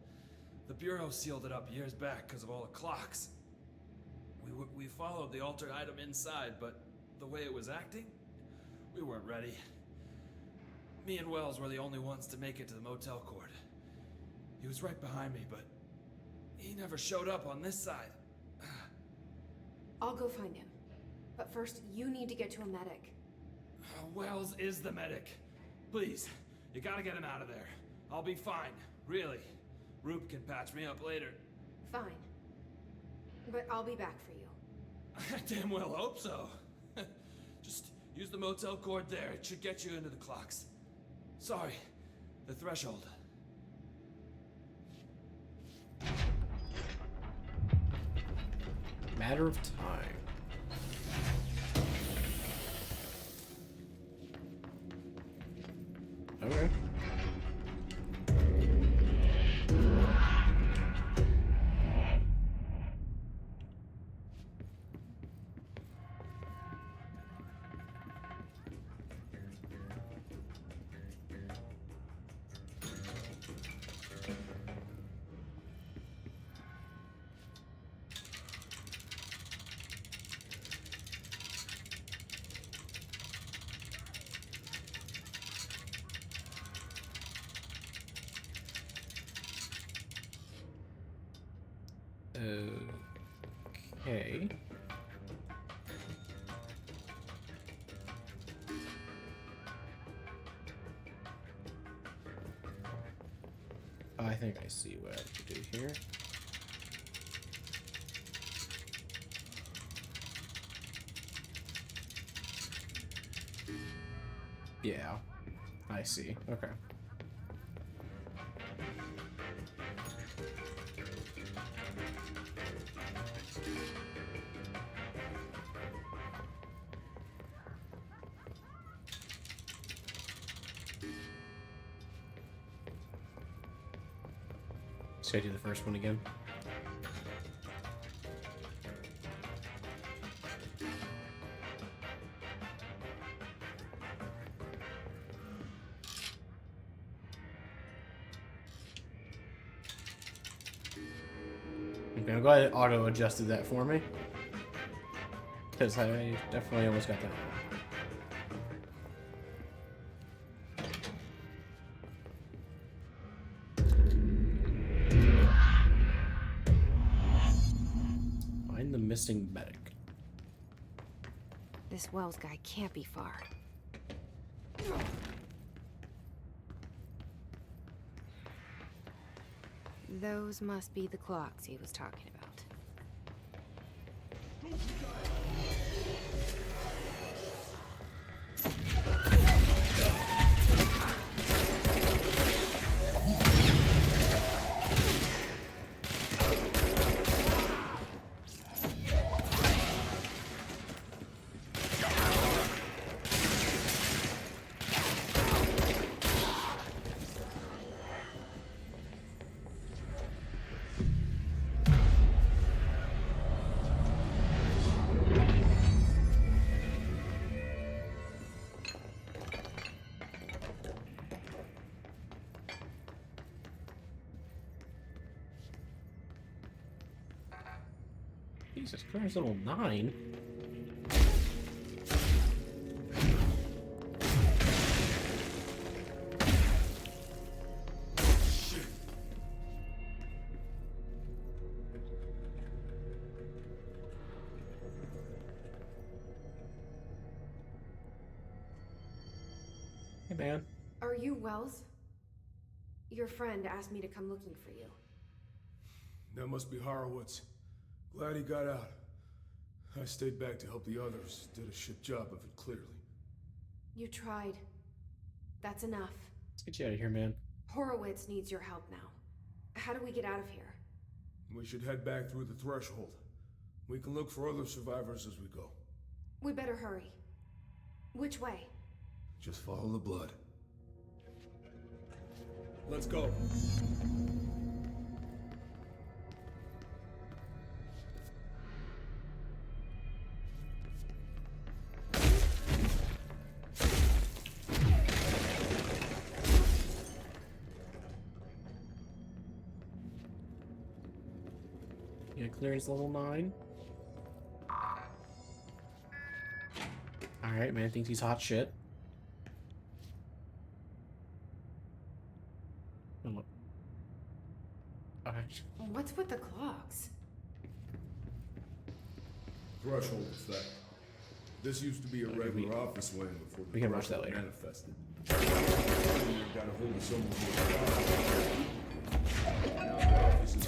The Bureau sealed it up years back because of all the clocks. We followed the altered item inside, but the way it was acting, we weren't ready. Me and Wells were the only ones to make it to the motel court. He was right behind me, but he never showed up on this side. I'll go find him. But first, you need to get to a medic. Wells is the medic. Please, you gotta get him out of there. I'll be fine, really. Rube can patch me up later. Fine. But I'll be back for you. I damn well hope so. Just use the motel cord there. It should get you into the clocks. Sorry, the threshold. Matter of time. Okay. Okay. I think I see what I have to do here. Yeah, I see. Okay. Should I do the first one again? Okay, I'm glad it auto-adjusted that for me. Because I definitely almost got that wrong. Missing medic. This Wells guy can't be far. Those must be the clocks he was talking about. Jesus Christ, level 9? Hey, man. Are you Wells? Your friend asked me to come looking for you. That must be Horowitz. Glad he got out. I stayed back to help the others. Did a shit job of it, clearly. You tried. That's enough. Let's get you out of here, man. Horowitz needs your help now. How do we get out of here? We should head back through the threshold. We can look for other survivors as we go. We better hurry. Which way? Just follow the blood. Let's go. Yeah, clearance level 9. Alright, man thinks he's hot shit. Okay. What's with the clocks? Threshold effect. This used to be a regular office wing before the we can watch that later. manifested. Got a hold of someone who now the office is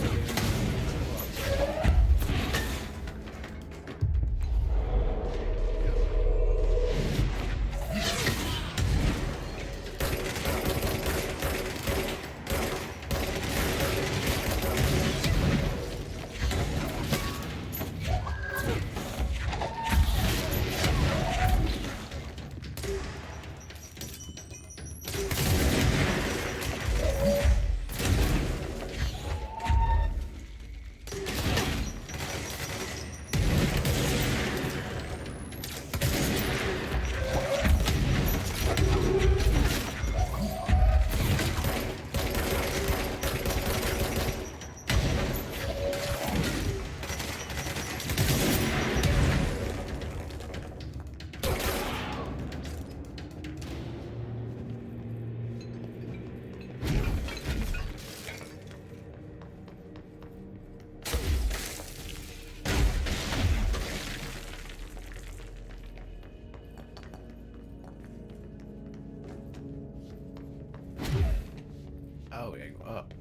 Oh, we gotta go up.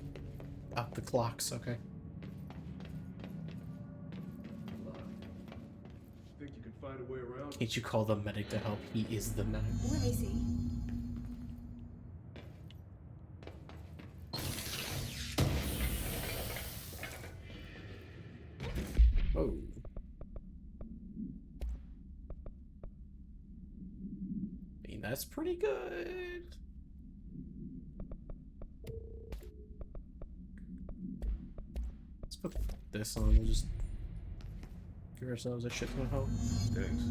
Up the clocks, okay. Think you can find a way around? Can't you call the medic to help? He is the medic. Let me see. Oh. I mean, that's pretty good. Let's put this on. We'll just give ourselves a shit ton of hope. Thanks.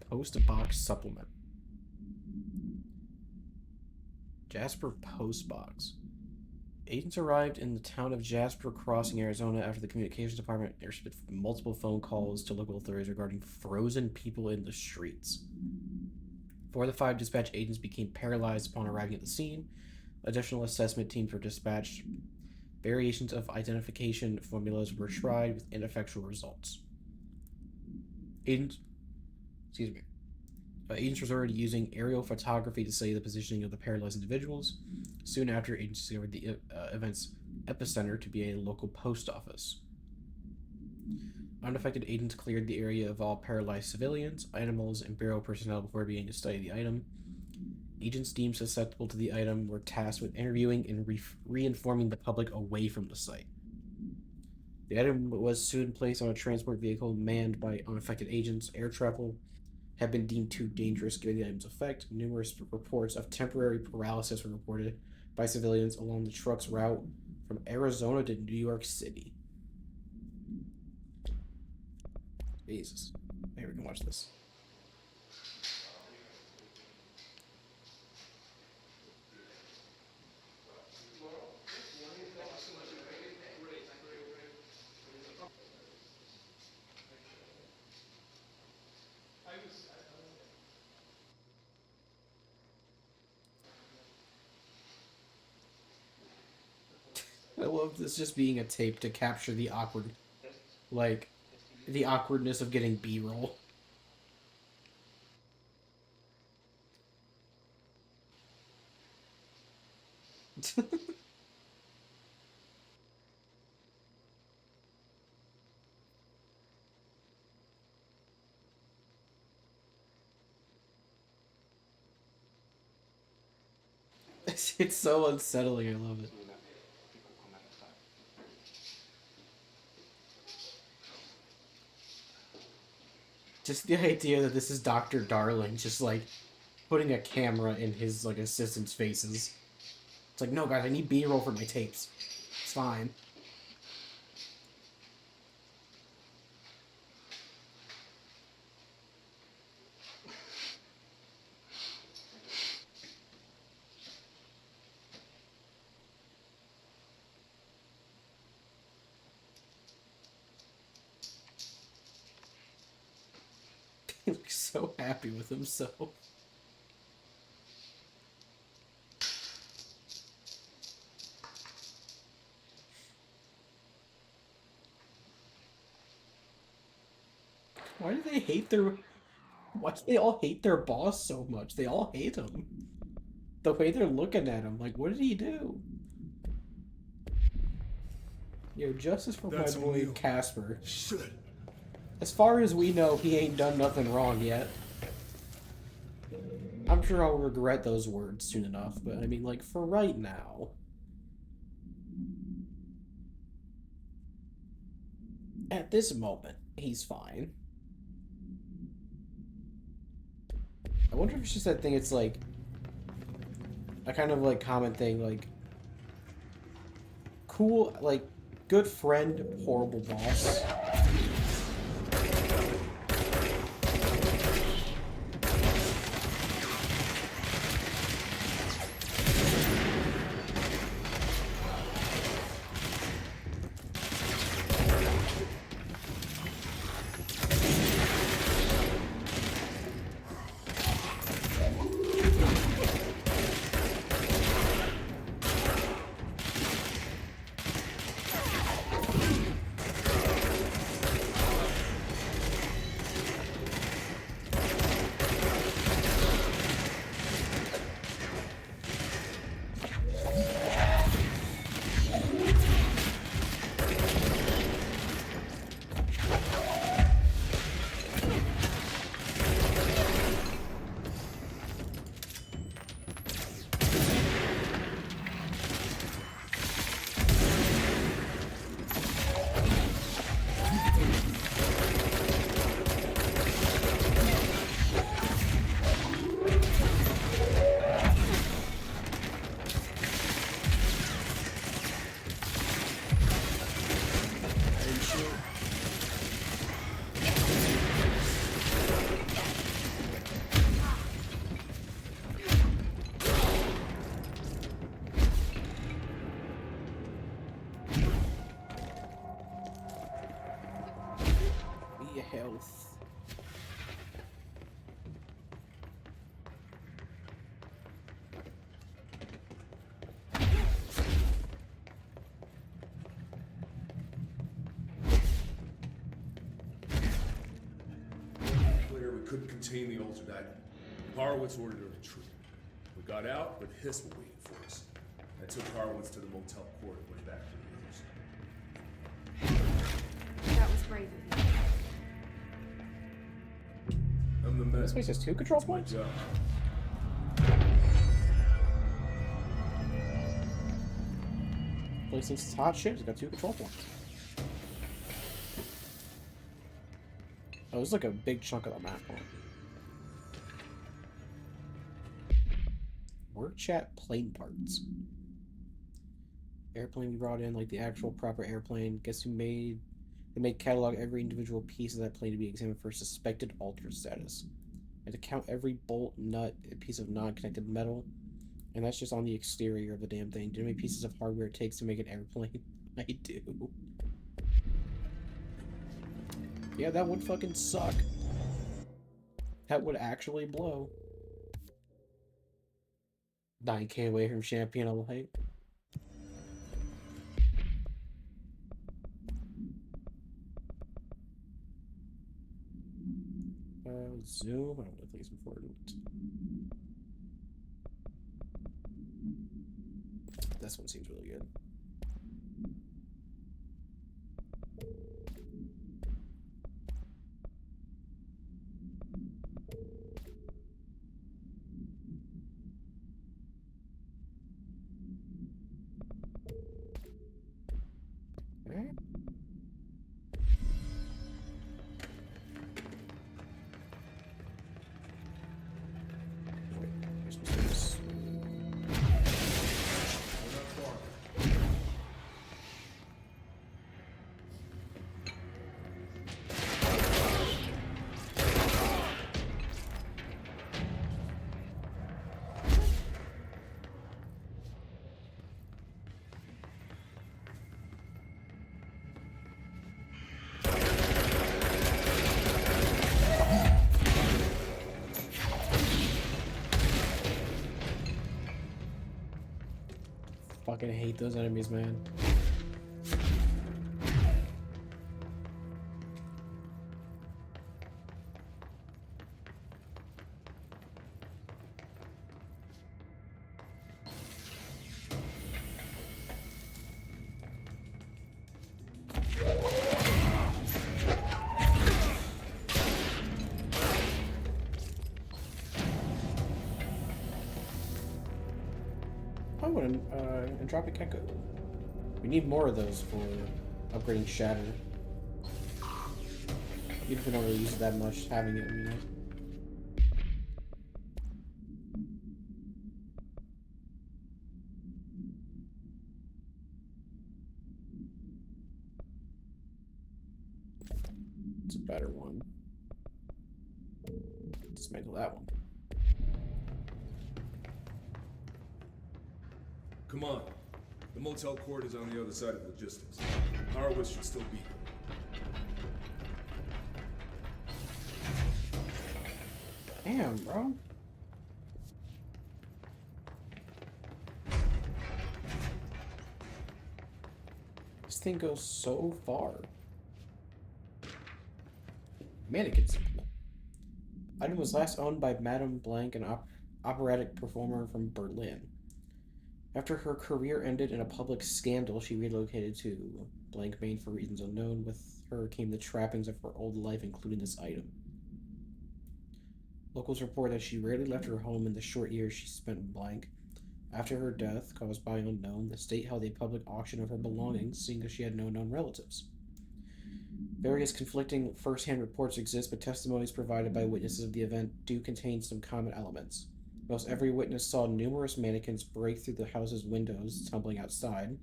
Post box supplement. Jasper Post Box. Agents arrived in the town of Jasper Crossing, Arizona after the communications department received multiple phone calls to local authorities regarding frozen people in the streets. 4 of the 5 dispatch agents became paralyzed upon arriving at the scene. Additional assessment teams were dispatched. Variations of identification formulas were tried with ineffectual results. Agents resorted to using aerial photography to study the positioning of the paralyzed individuals. Soon after, agents discovered the event's epicenter to be a local post office. Unaffected agents cleared the area of all paralyzed civilians, animals, and Bureau personnel before beginning to study the item. Agents deemed susceptible to the item were tasked with interviewing and reinforming the public away from the site. The item was soon placed on a transport vehicle manned by unaffected agents. Air travel had been deemed too dangerous given the item's effect. Numerous reports of temporary paralysis were reported by civilians along the truck's route from Arizona to New York City. Jesus. Maybe we can watch this. I love this just being a tape to capture the awkward, like, the awkwardness of getting B-roll. It's so unsettling, I love it. Just the idea that this is Dr. Darling just, like, putting a camera in his, like, assistant's faces. It's like, no, guys, I need B-roll for my tapes. It's fine. looks so happy with himself. Why do they hate their... Why do they all hate their boss so much? They all hate him. The way they're looking at him, like, what did he do? Yo, justice for my boy Casper. Shit. As far as we know, he ain't done nothing wrong yet. I'm sure I'll regret those words soon enough, but I mean, like, for right now... At this moment, he's fine. I wonder if it's just that thing, it's like... a kind of, like, common thing, like... Cool, like, good friend, horrible boss. Health. Clear, we couldn't contain the altered item. Horowitz ordered a retreat. We got out, but Hiss were waiting for us. I took Horowitz to the motel court and went back to the others. That was brave of you. I'm the man. This place has 2 control points? Yeah. Place thinks it's hot shit, it's got 2 control points. Oh, this is like a big chunk of the map. Work chat plane parts. Airplane we brought in, like the actual proper airplane. Guess who made... They made catalog every individual piece of that plane to be examined for suspected altered status. And to count every bolt, nut, and piece of non-connected metal. And that's just on the exterior of the damn thing. Do you know how many pieces of hardware it takes to make an airplane? I do. Yeah, that would fucking suck. That would actually blow. 9K away from Champion of Light. Zoom, I don't think it's important. This one seems really good. Okay. fucking hate those enemies, man. Oh, an entropic echo. We need more of those for upgrading Shatter. Even if we don't really use it that much, having it would be nice. It's a better one. Dismantle that one. Come on. The motel court is on the other side of logistics. Horowitz should still be here. Damn, bro. This thing goes so far. Mannequin symbol. Item was last owned by Madame Blanc, an operatic performer from Berlin. After her career ended in a public scandal, she relocated to Blank, Maine for reasons unknown. With her came the trappings of her old life, including this item. Locals report that she rarely left her home in the short years she spent in Blank. After her death, caused by unknown, the state held a public auction of her belongings, seeing as she had no known relatives. Various conflicting first-hand reports exist, but testimonies provided by witnesses of the event do contain some common elements. Most every witness saw numerous mannequins break through the house's windows, tumbling outside.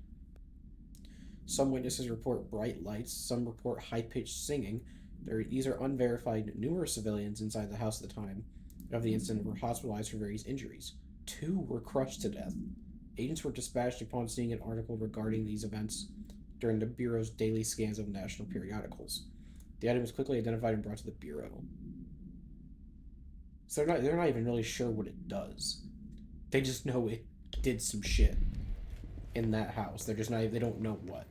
Some witnesses report bright lights, some report high-pitched singing. These are unverified. Numerous civilians inside the house at the time of the incident were hospitalized for various injuries. 2 were crushed to death. Agents were dispatched upon seeing an article regarding these events during the Bureau's daily scans of national periodicals. The item was quickly identified and brought to the Bureau. So they're not even really sure what it does. They just know it did some shit in that house. They're just not, they don't know what.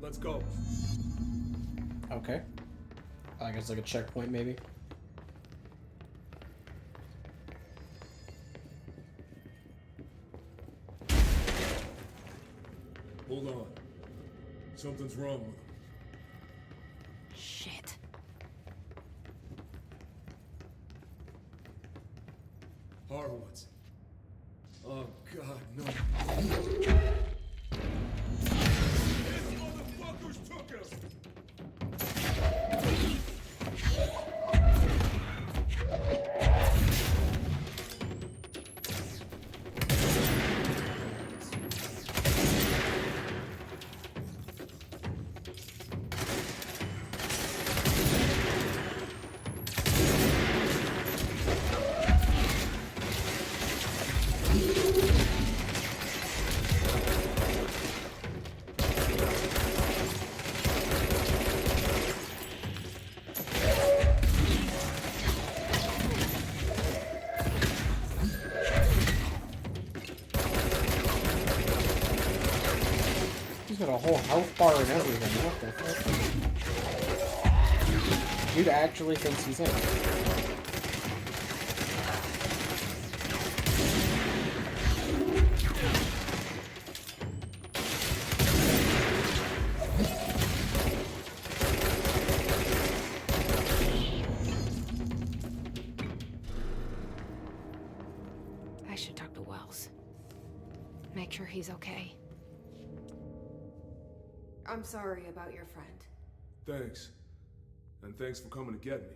Let's go. Okay. I guess like a checkpoint, maybe. Hold on. Something's wrong with him. Shit. Horowitz. Oh, God, no. These motherfuckers took him! He's got a whole health bar and everything. What the fuck? Dude actually thinks he's in. I should talk to Wells. Make sure he's okay. I'm sorry about your friend. Thanks. And thanks for coming to get me.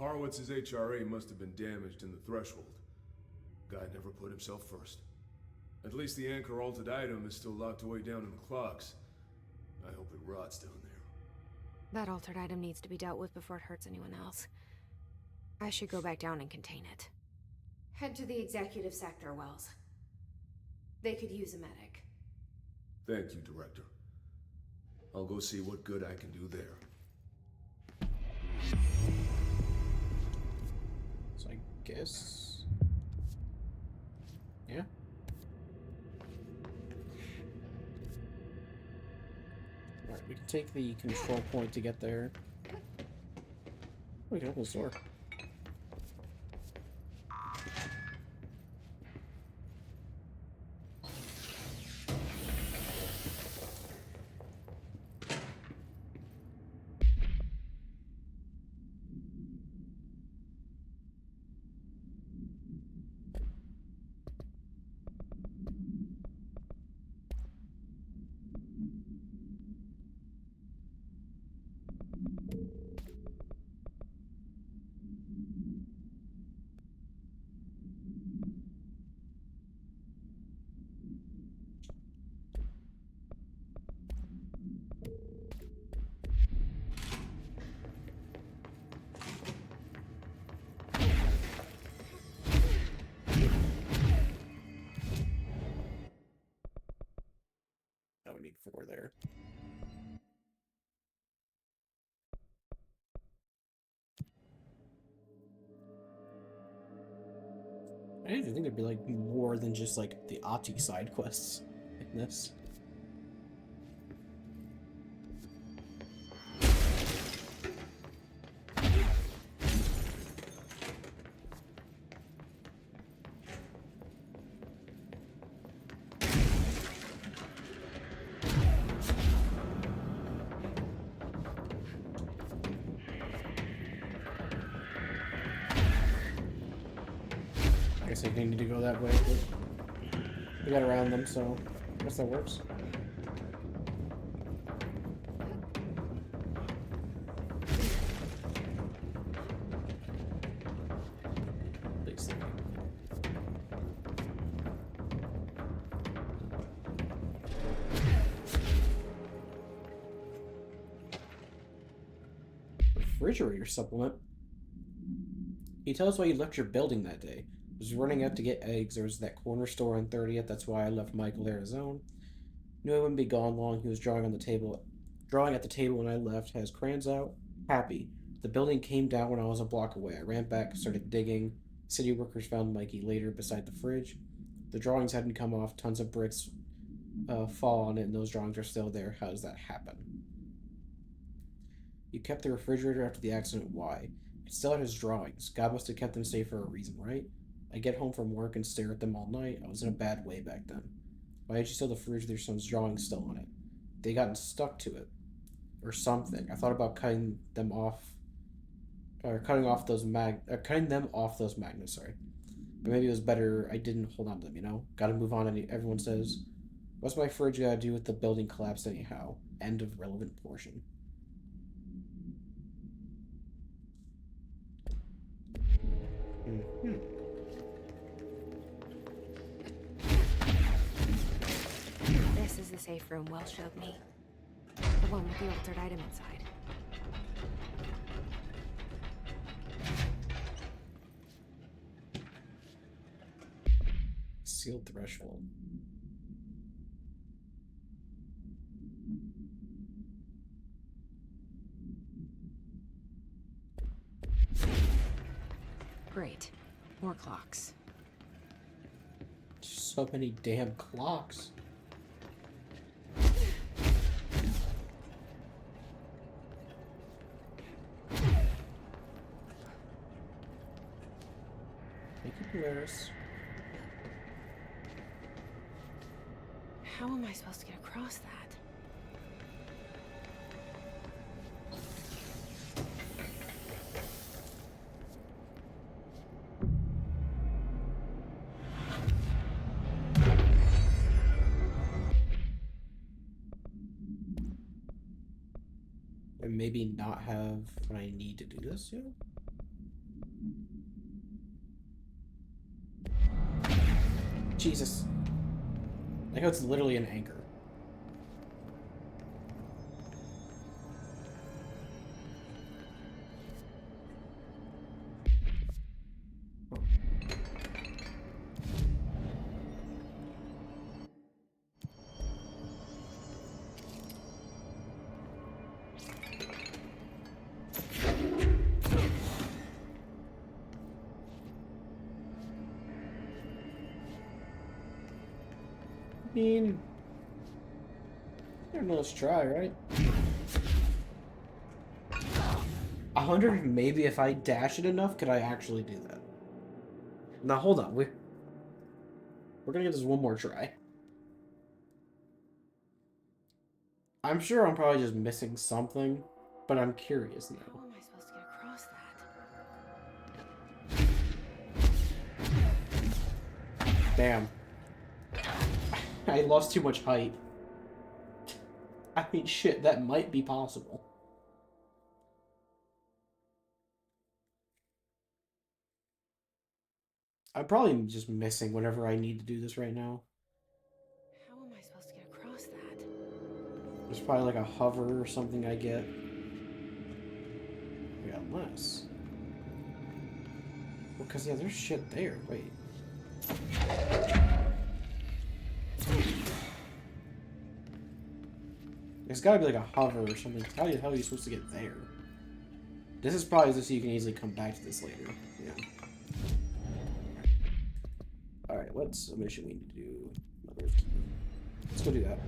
Horowitz's HRA must have been damaged in the threshold. Guy never put himself first. At least the anchor altered item is still locked away down in the clocks. I hope it rots down there. That altered item needs to be dealt with before it hurts anyone else. I should go back down and contain it. Head to the executive sector, Wells. They could use a medic. Thank you, Director. I'll go see what good I can do there. So I guess... yeah. Alright, we can take the control point to get there. We can open the door. We need 4 there. I didn't think there'd be like more than just like the Ati side quests in this. I guess I didn't need to go that way, but we got around them, so I guess that works. Please. Refrigerator supplement. Can you tell us why you left your building that day? Was running out to get eggs. There was that corner store on 30th. That's why I left Michael there his own. Knew I wouldn't be gone long. He was drawing at the table when I left. Has crayons out. Happy. The building came down when I was a block away. I ran back, started digging. City workers found Mikey later beside the fridge. The drawings hadn't come off. Tons of bricks fall on it, and those drawings are still there. How does that happen? You kept the refrigerator after the accident. Why? It still had his drawings. God must have kept them safe for a reason, right? I get home from work and stare at them all night. I was in a bad way back then. Why did you steal the fridge with your son's drawings still on it? They gotten stuck to it. Or something. I thought about cutting them off those magnets, sorry. But maybe it was better I didn't hold on to them, you know? Gotta move on, everyone says. What's my fridge gotta do with the building collapse anyhow? End of relevant portion. Mm-hmm. This is the safe room Wells showed me. The one with the altered item inside. Sealed threshold. Great. More clocks. So many damn clocks. Thank you, Polaris. How am I supposed to get across that? And maybe not have what I need to do this, yeah? Jesus. Like how it's literally an anchor. mean, let's try, right? 100, maybe if I dash it enough, could I actually do that? Now, hold on. We're gonna get this one more try. I'm sure I'm probably just missing something, but I'm curious now. How am I supposed to get across that? Damn. I lost too much height. I mean, shit, that might be possible. I'm probably just missing whatever I need to do this right now. How am I supposed to get across that? There's probably like a hover or something I get. Yeah, unless. Well, because, yeah, there's shit there. Wait. There's gotta be like a hover or something. How the hell are you supposed to get there? This is probably just so you can easily come back to this later. Yeah. Alright, what's a mission we need to do? Let's go do that.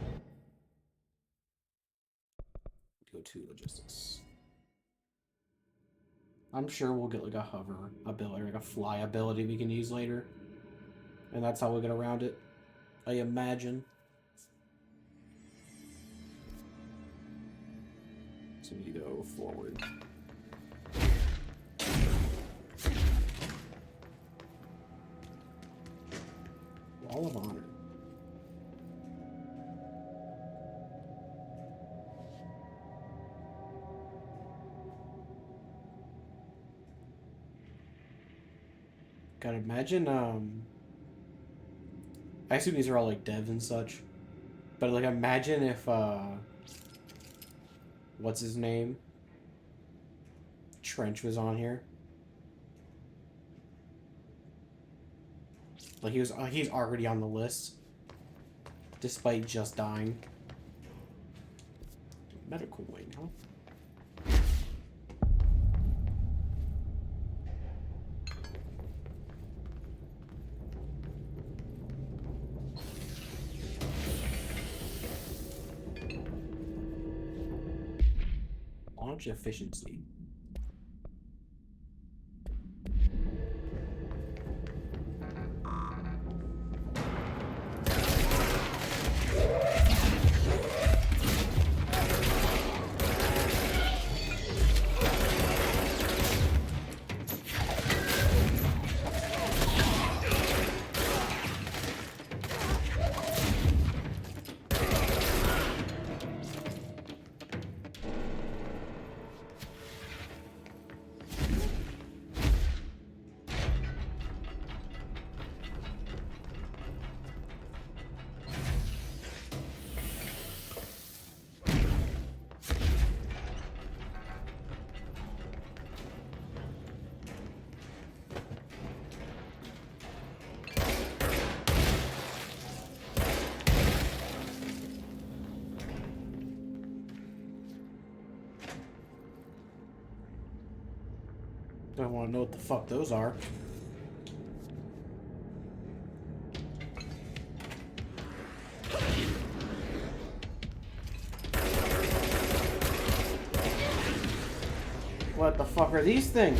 Go to logistics. I'm sure we'll get like a hover ability, like a fly ability we can use later. And that's how we'll get around it. I imagine. So we go forward. Wall of Honor. God, imagine, I assume these are all, like, devs and such. But, like, imagine if, what's his name? Trench was on here. Like, he's already on the list. Despite just dying. Medical wing, huh? Launch efficiency. Don't want to know what the fuck those are. What the fuck are these things?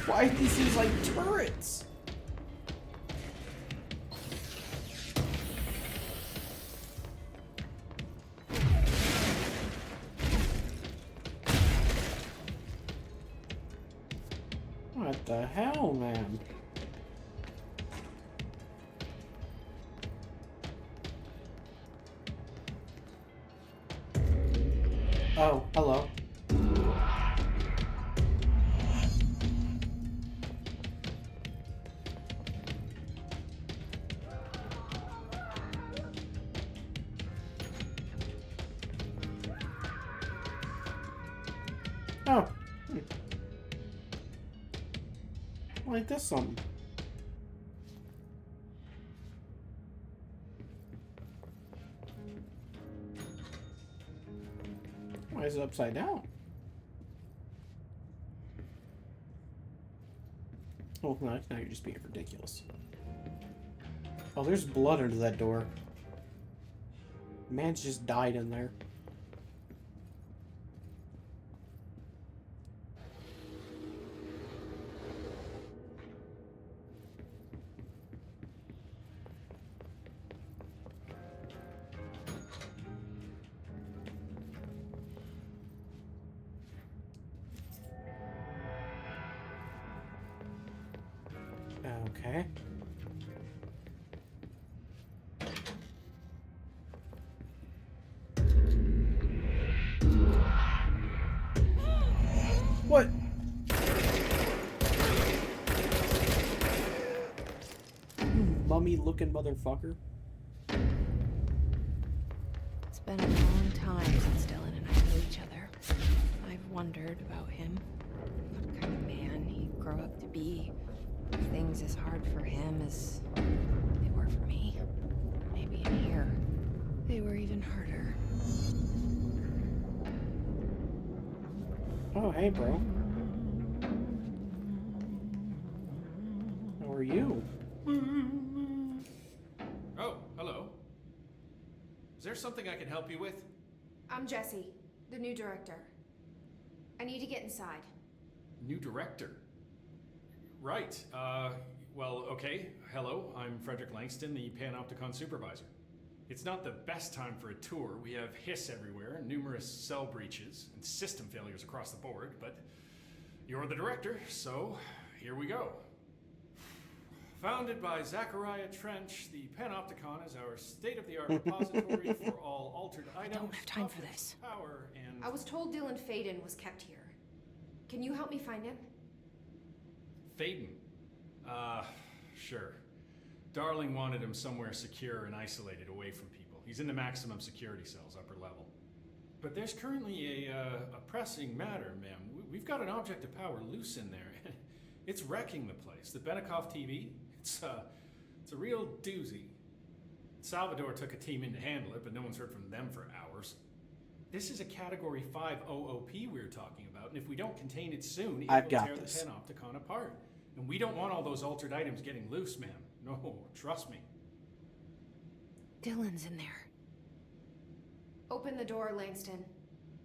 Why are these things like turrets? What the hell, man? Oh, hello. Oh. Like this something. Why is it upside down? Oh, no, now you're just being ridiculous. Oh, there's blood under that door. Man's just died in there. Okay. What? You mummy-looking motherfucker. It's been a long time since Dylan and I knew each other. I've wondered about him. What kind of man he'd grow up to be. If things as hard for him as they were for me. Maybe in here, they were even harder. Oh, hey, bro. How are you? Oh, hello. Is there something I can help you with? I'm Jesse, the new director. I need to get inside. New director? Right. Well, okay. Hello, I'm Frederick Langston, the Panopticon supervisor. It's not the best time for a tour. We have hiss everywhere, numerous cell breaches, and system failures across the board, but you're the director, so here we go. Founded by Zachariah Trench, the Panopticon is our state-of-the-art repository for all altered items. I don't have time for this. Power and... I was told Dylan Faden was kept here. Can you help me find him? Faden? Sure. Darling wanted him somewhere secure and isolated away from people. He's in the maximum security cells, upper level. But there's currently a pressing matter, ma'am. We've got an object of power loose in there. It's wrecking the place. The Benikoff TV, it's a real doozy. Salvador took a team in to handle it, but no one's heard from them for hours. This is a Category 5 OOP we're talking about, and if we don't contain it soon, it will tear the Panopticon apart. And we don't want all those altered items getting loose, ma'am. No, trust me. Dylan's in there. Open the door, Langston.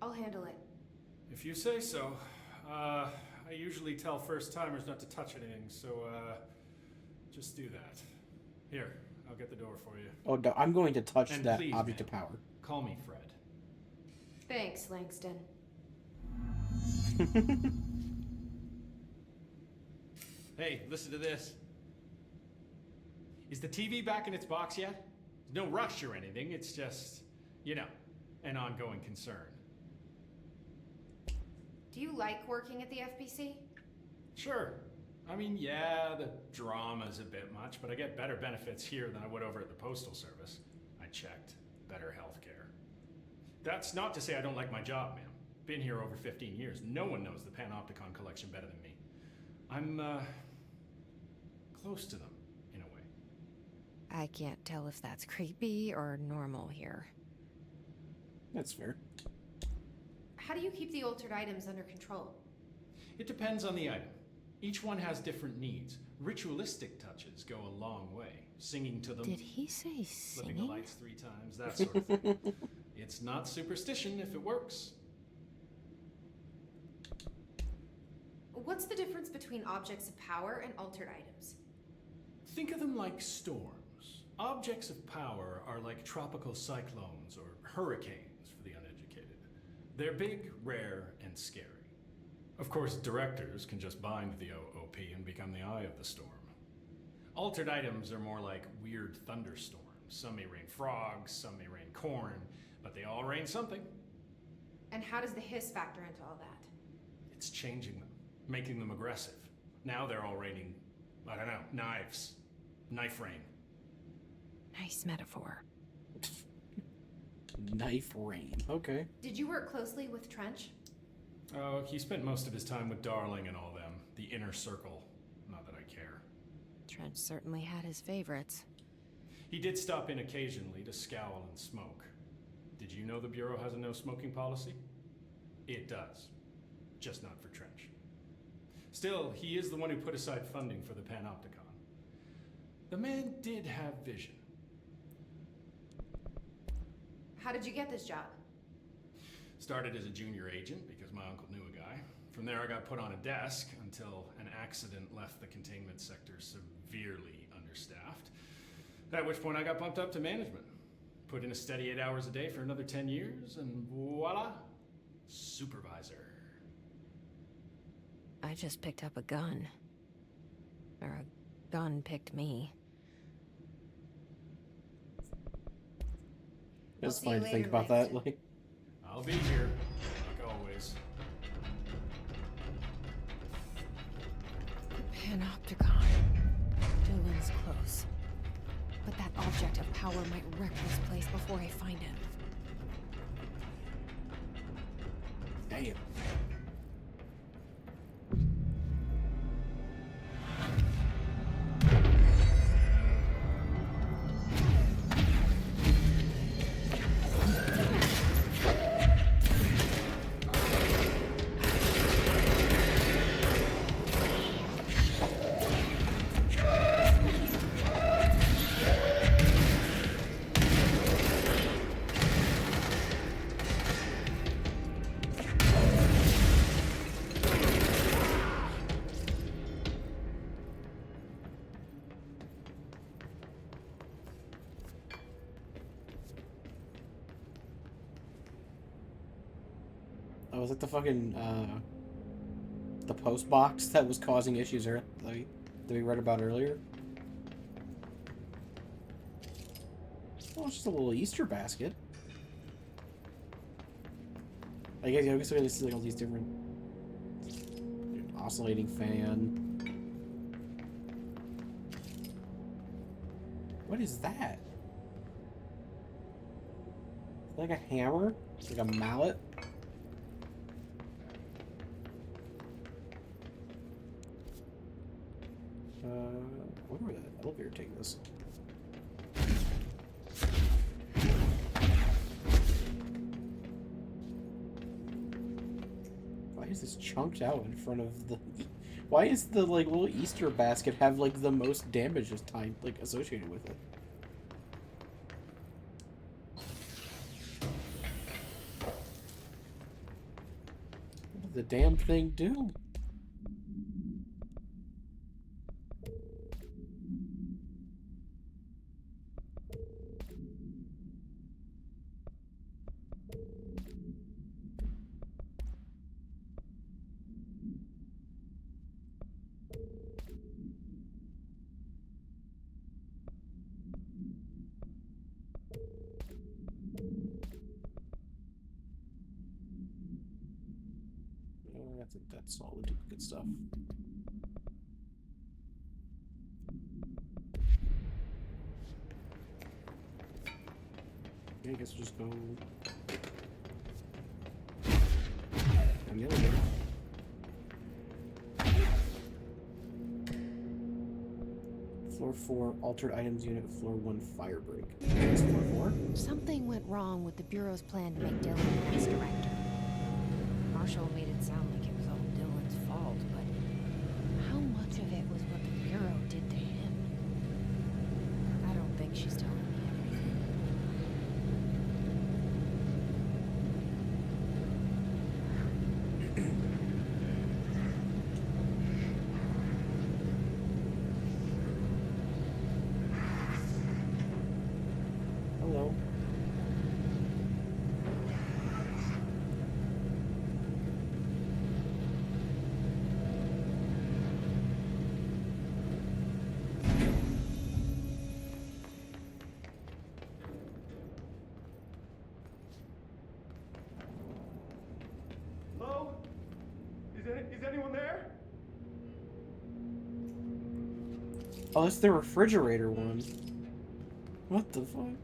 I'll handle it. If you say so. I usually tell first-timers not to touch anything, so, just do that. Here, I'll get the door for you. Oh, no, I'm going to touch And that please, object of ma'am, power. Call me Fred. Thanks, Langston. Hey, listen to this. Is the TV back in its box yet? No rush or anything, it's just, you know, an ongoing concern. Do you like working at the FBC? Sure. I mean, yeah, the drama's a bit much, but I get better benefits here than I would over at the Postal Service. I checked. Better healthcare. That's not to say I don't like my job, ma'am. Been here over 15 years. No one knows the Panopticon collection better than me. I'm, close to them, in a way. I can't tell if that's creepy or normal here. That's fair. How do you keep the altered items under control? It depends on the item. Each one has different needs. Ritualistic touches go a long way. Singing to them. Did he say flipping singing? the lights 3 times, that sort of thing. It's not superstition if it works. What's the difference between objects of power and altered items? Think of them like storms. Objects of power are like tropical cyclones or hurricanes for the uneducated. They're big, rare, and scary. Of course, directors can just bind the OOP and become the eye of the storm. Altered items are more like weird thunderstorms. Some may rain frogs, some may rain corn, but they all rain something. And how does the hiss factor into all that? It's changing them, making them aggressive. Now they're all raining, I don't know, knives. Knife rain. Nice metaphor. Knife rain. Okay. Did you work closely with Trench? Oh, he spent most of his time with Darling and all them. The inner circle. Not that I care. Trench certainly had his favorites. He did stop in occasionally to scowl and smoke. Did you know the Bureau has a no smoking policy? It does. Just not for Trench. Still, he is the one who put aside funding for the Panopticon. The man did have vision. How did you get this job? Started as a junior agent because my uncle knew a guy. From there, I got put on a desk until an accident left the containment sector severely understaffed. At which point I got bumped up to management. Put in a steady 8 hours a day for another 10 years, and voila, supervisor. I just picked up a gun. Or a gun picked me. It's funny to think about that. Like, I'll be here, like always. Panopticon. Dylan's close. But that object of power might wreck this place before I find him. damn. Oh, was it the fucking, the post box that was causing issues that we read about earlier? Oh, it's just a little Easter basket. I guess we're gonna see like all these different oscillating fan. What is that? Like a hammer? Like a mallet? I wonder where that elevator take us. Why is this chunked out in front of the... Why is the, like, little Easter basket have, like, the most damage type, like, associated with it? What did the damn thing do? I think that's all the good stuff. Yeah, I guess we'll just go down the elevator. Floor 4, altered items unit, floor 1, fire break. Is floor 4? Something went wrong with the Bureau's plan to make Dylan the next director. Marshall made it sound like it was all Dylan's fault, but how much of it was what the Bureau did to him? I don't think she's telling me everything. Hello. Hello? Is anyone there? Oh, that's the refrigerator one. What the fuck?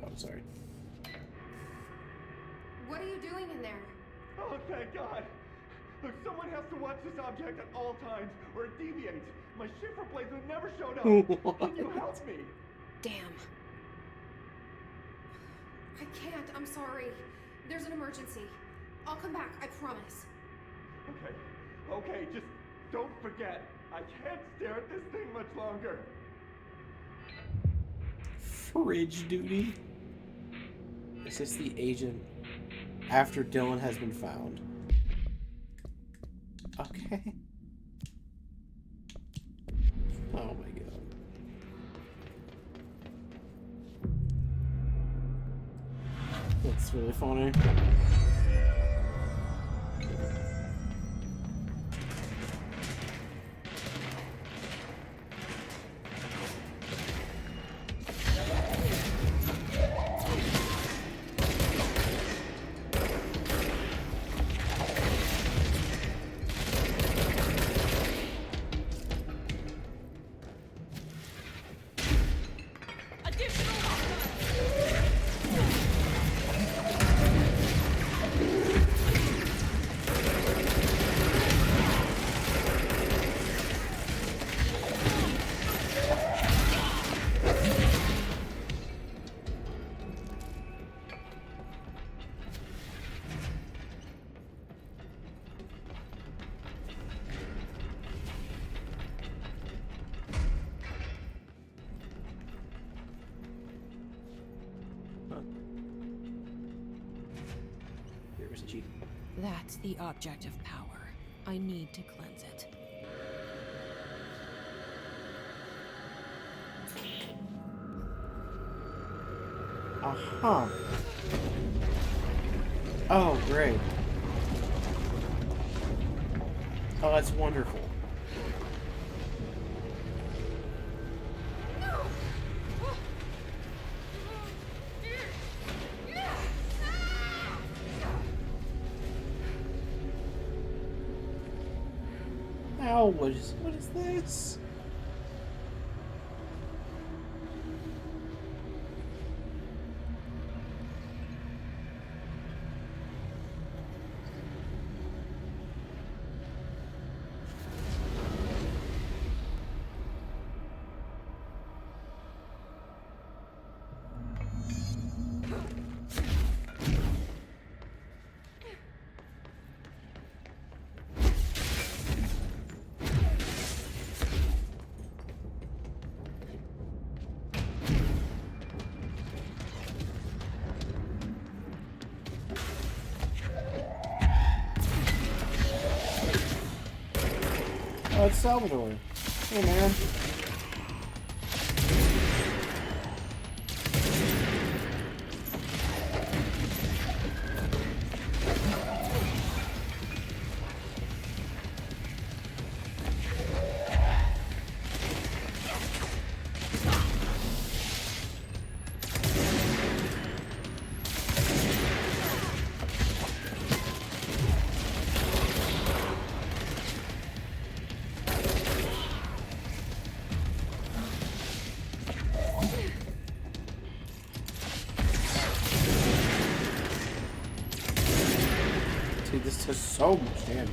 Oh, sorry. What are you doing in there? Oh, thank God! Look, someone has to watch this object at all times, or it deviates. My shift replacement never showed up. Can you help me? Damn. I can't. I'm sorry. There's an emergency. I'll come back. I promise. Okay, okay, just don't forget. I can't stare at this thing much longer. Fridge duty. Assist the agent after Dylan has been found. Okay. Oh my god. That's really funny. That's the object of power. I need to cleanse it. Uh-huh. Oh, great. Oh, that's wonderful. Ow, what is this? Oh, it's Salvador. Hey, man. This does so much damage.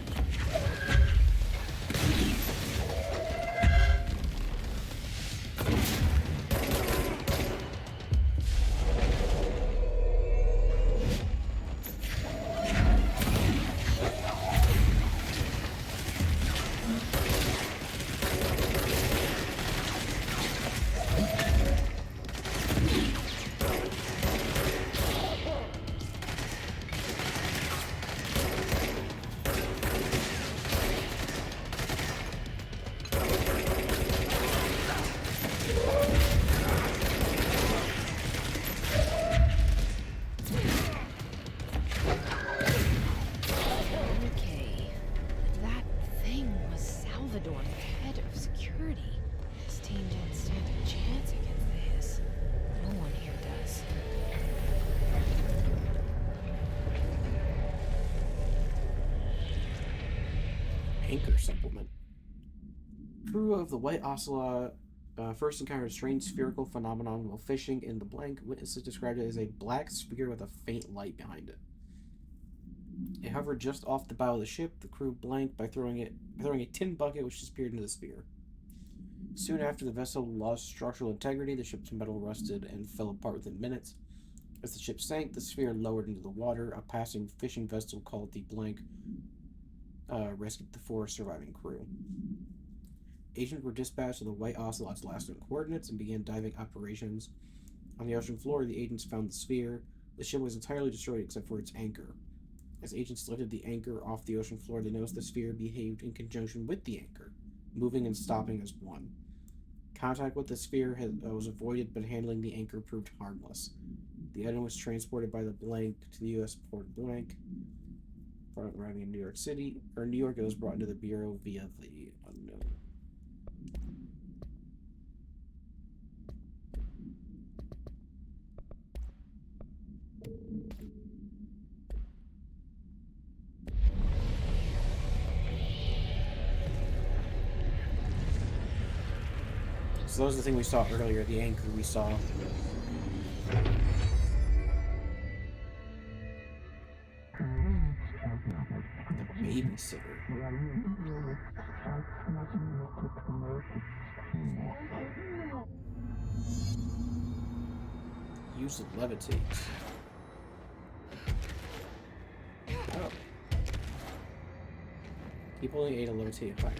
Anchor supplement. Crew of the White Ocelot first encountered a strange spherical phenomenon while fishing in the blank. Witnesses described it as a black sphere with a faint light behind it. It hovered just off the bow of the ship. The crew blanked by throwing a tin bucket which disappeared into the sphere. Soon after the vessel lost structural integrity, the ship's metal rusted and fell apart within minutes. As the ship sank, the sphere lowered into the water. A passing fishing vessel called the blank rescued the 4 surviving crew. Agents were dispatched to the White Ocelot's last known coordinates and began diving operations. On the ocean floor, the agents found the sphere. The ship was entirely destroyed except for its anchor. As agents lifted the anchor off the ocean floor, they noticed the sphere behaved in conjunction with the anchor, moving and stopping as one. Contact with the sphere was avoided, but handling the anchor proved harmless. The item was transported by the Blank to the U.S. port of Blank. Arriving in New York City, or New York, it was brought into the Bureau via the unknown. So that was the thing we saw earlier, the anchor we saw. The babysitter. Use to levitate. Oh. People only ate a levitate higher.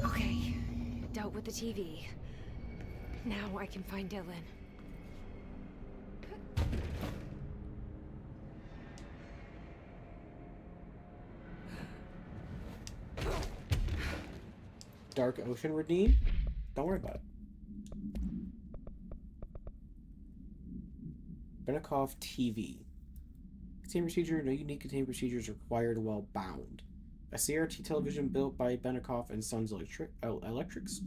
Okay, dealt with the TV. Now I can find Dylan. Dark Ocean Redeem? Don't worry about it. Benikoff TV. Containment procedure. No unique containment procedures required while bound. A CRT television built by Benikoff and Sons Electrics.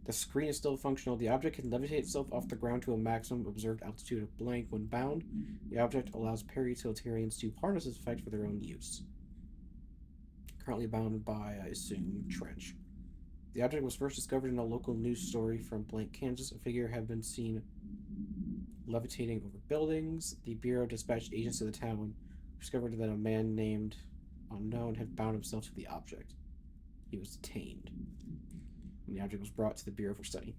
The screen is still functional. The object can levitate itself off the ground to a maximum observed altitude of blank when bound. The object allows para-utilitarians to harness this effect for their own use. Currently bound by, I assume, Trench. The object was first discovered in a local news story from Blank, Kansas. A figure had been seen levitating over buildings. The Bureau dispatched agents to the town, discovered that a man named Unknown had bound himself to the object. He was detained, and the object was brought to the Bureau for study.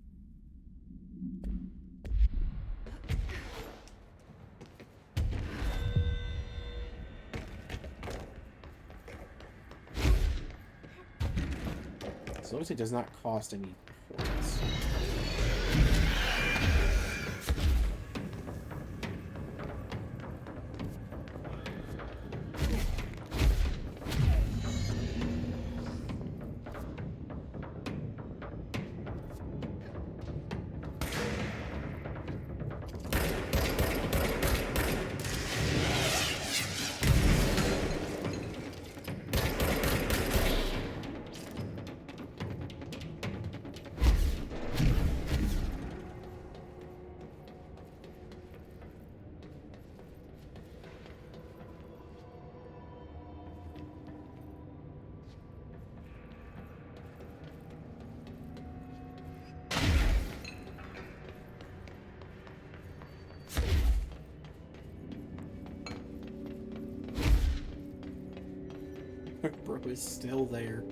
So obviously it does not cost any points. Bro is still there.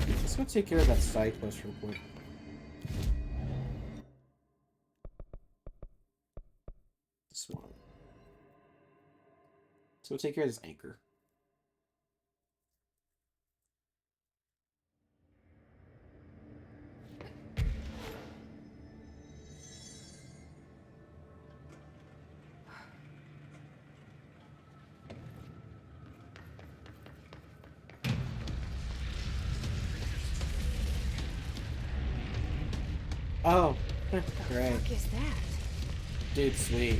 Let's go take care of that side quest real quick. Let's go take care of this anchor. Oh, great. What is that? Dude, sweet.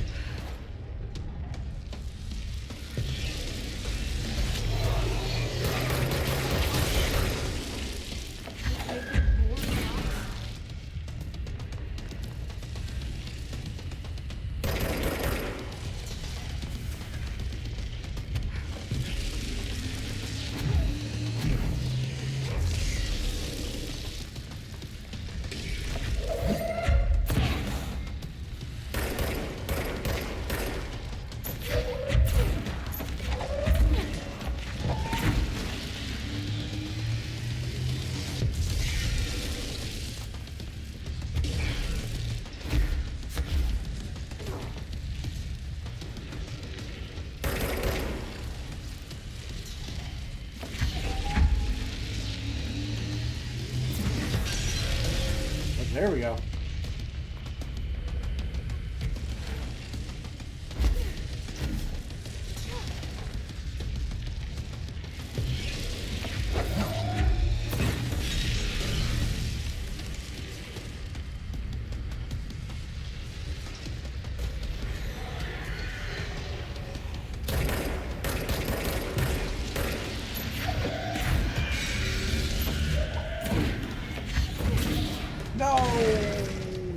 There we go.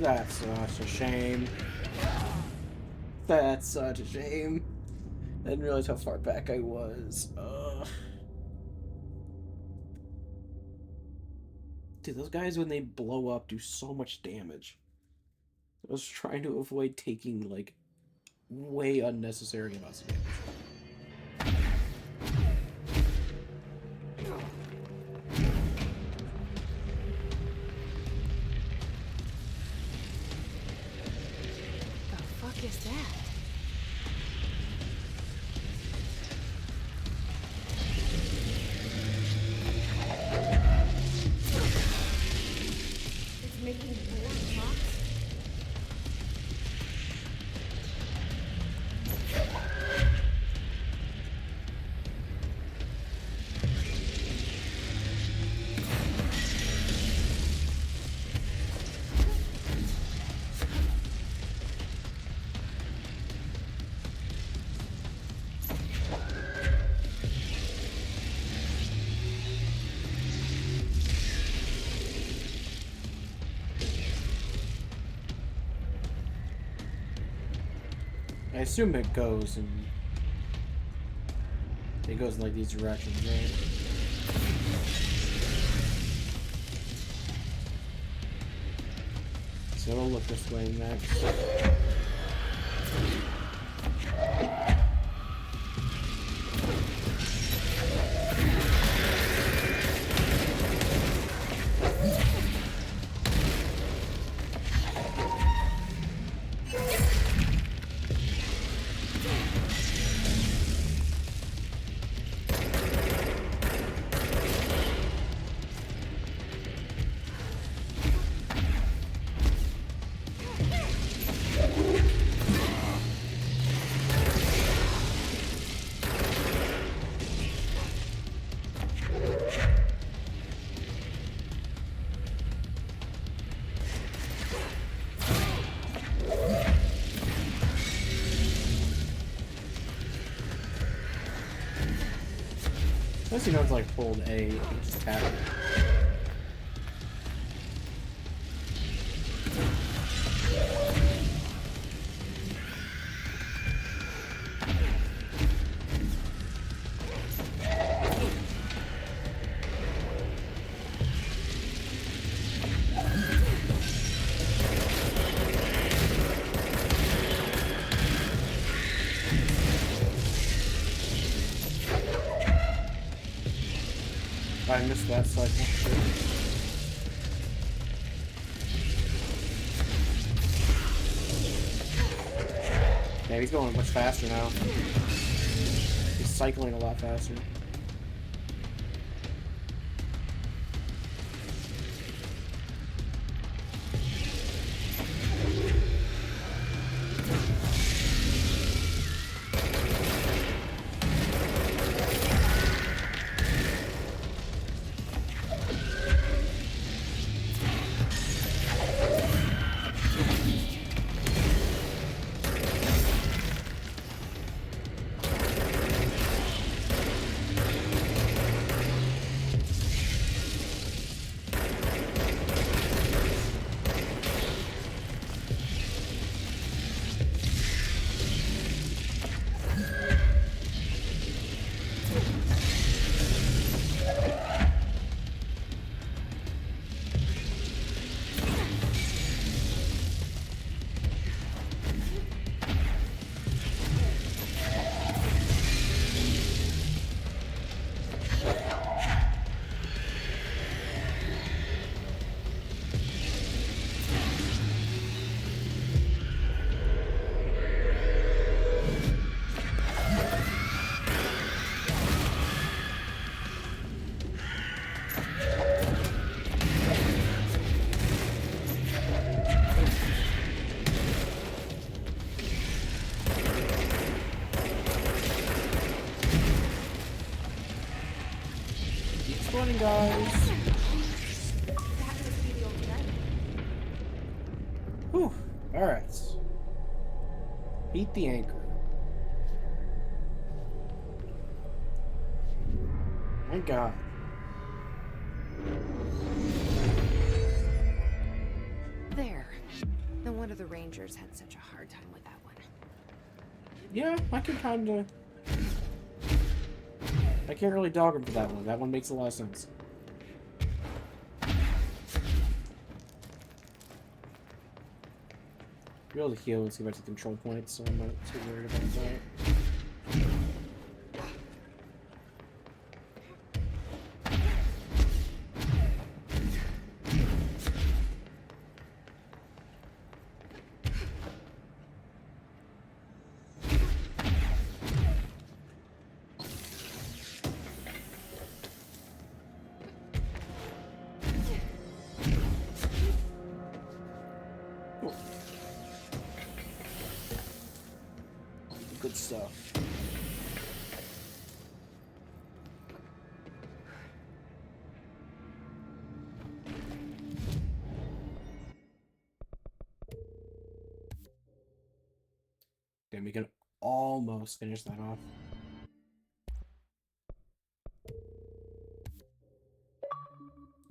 That's such a shame. That's such a shame. I didn't realize how far back I was. Dude, those guys, when they blow up, do so much damage. I was trying to avoid taking, like, way unnecessary amounts of damage. What is that? It's making more shots. I assume it goes in like these directions, right? So it'll look this way next. Unless you know it's like hold A and just tap it. I missed that cycle. Yeah, he's going much faster now. cycling a lot faster. Morning, guys. Whew. Alright. Beat the anchor. My god. There. No wonder the Rangers had such a hard time with that one. Yeah, I can kinda... I can't really dog him for that one. That one makes a lot of sense. Be able to heal and see about the control points, so I'm not too worried about that. Good stuff. Okay, we can almost finish that off.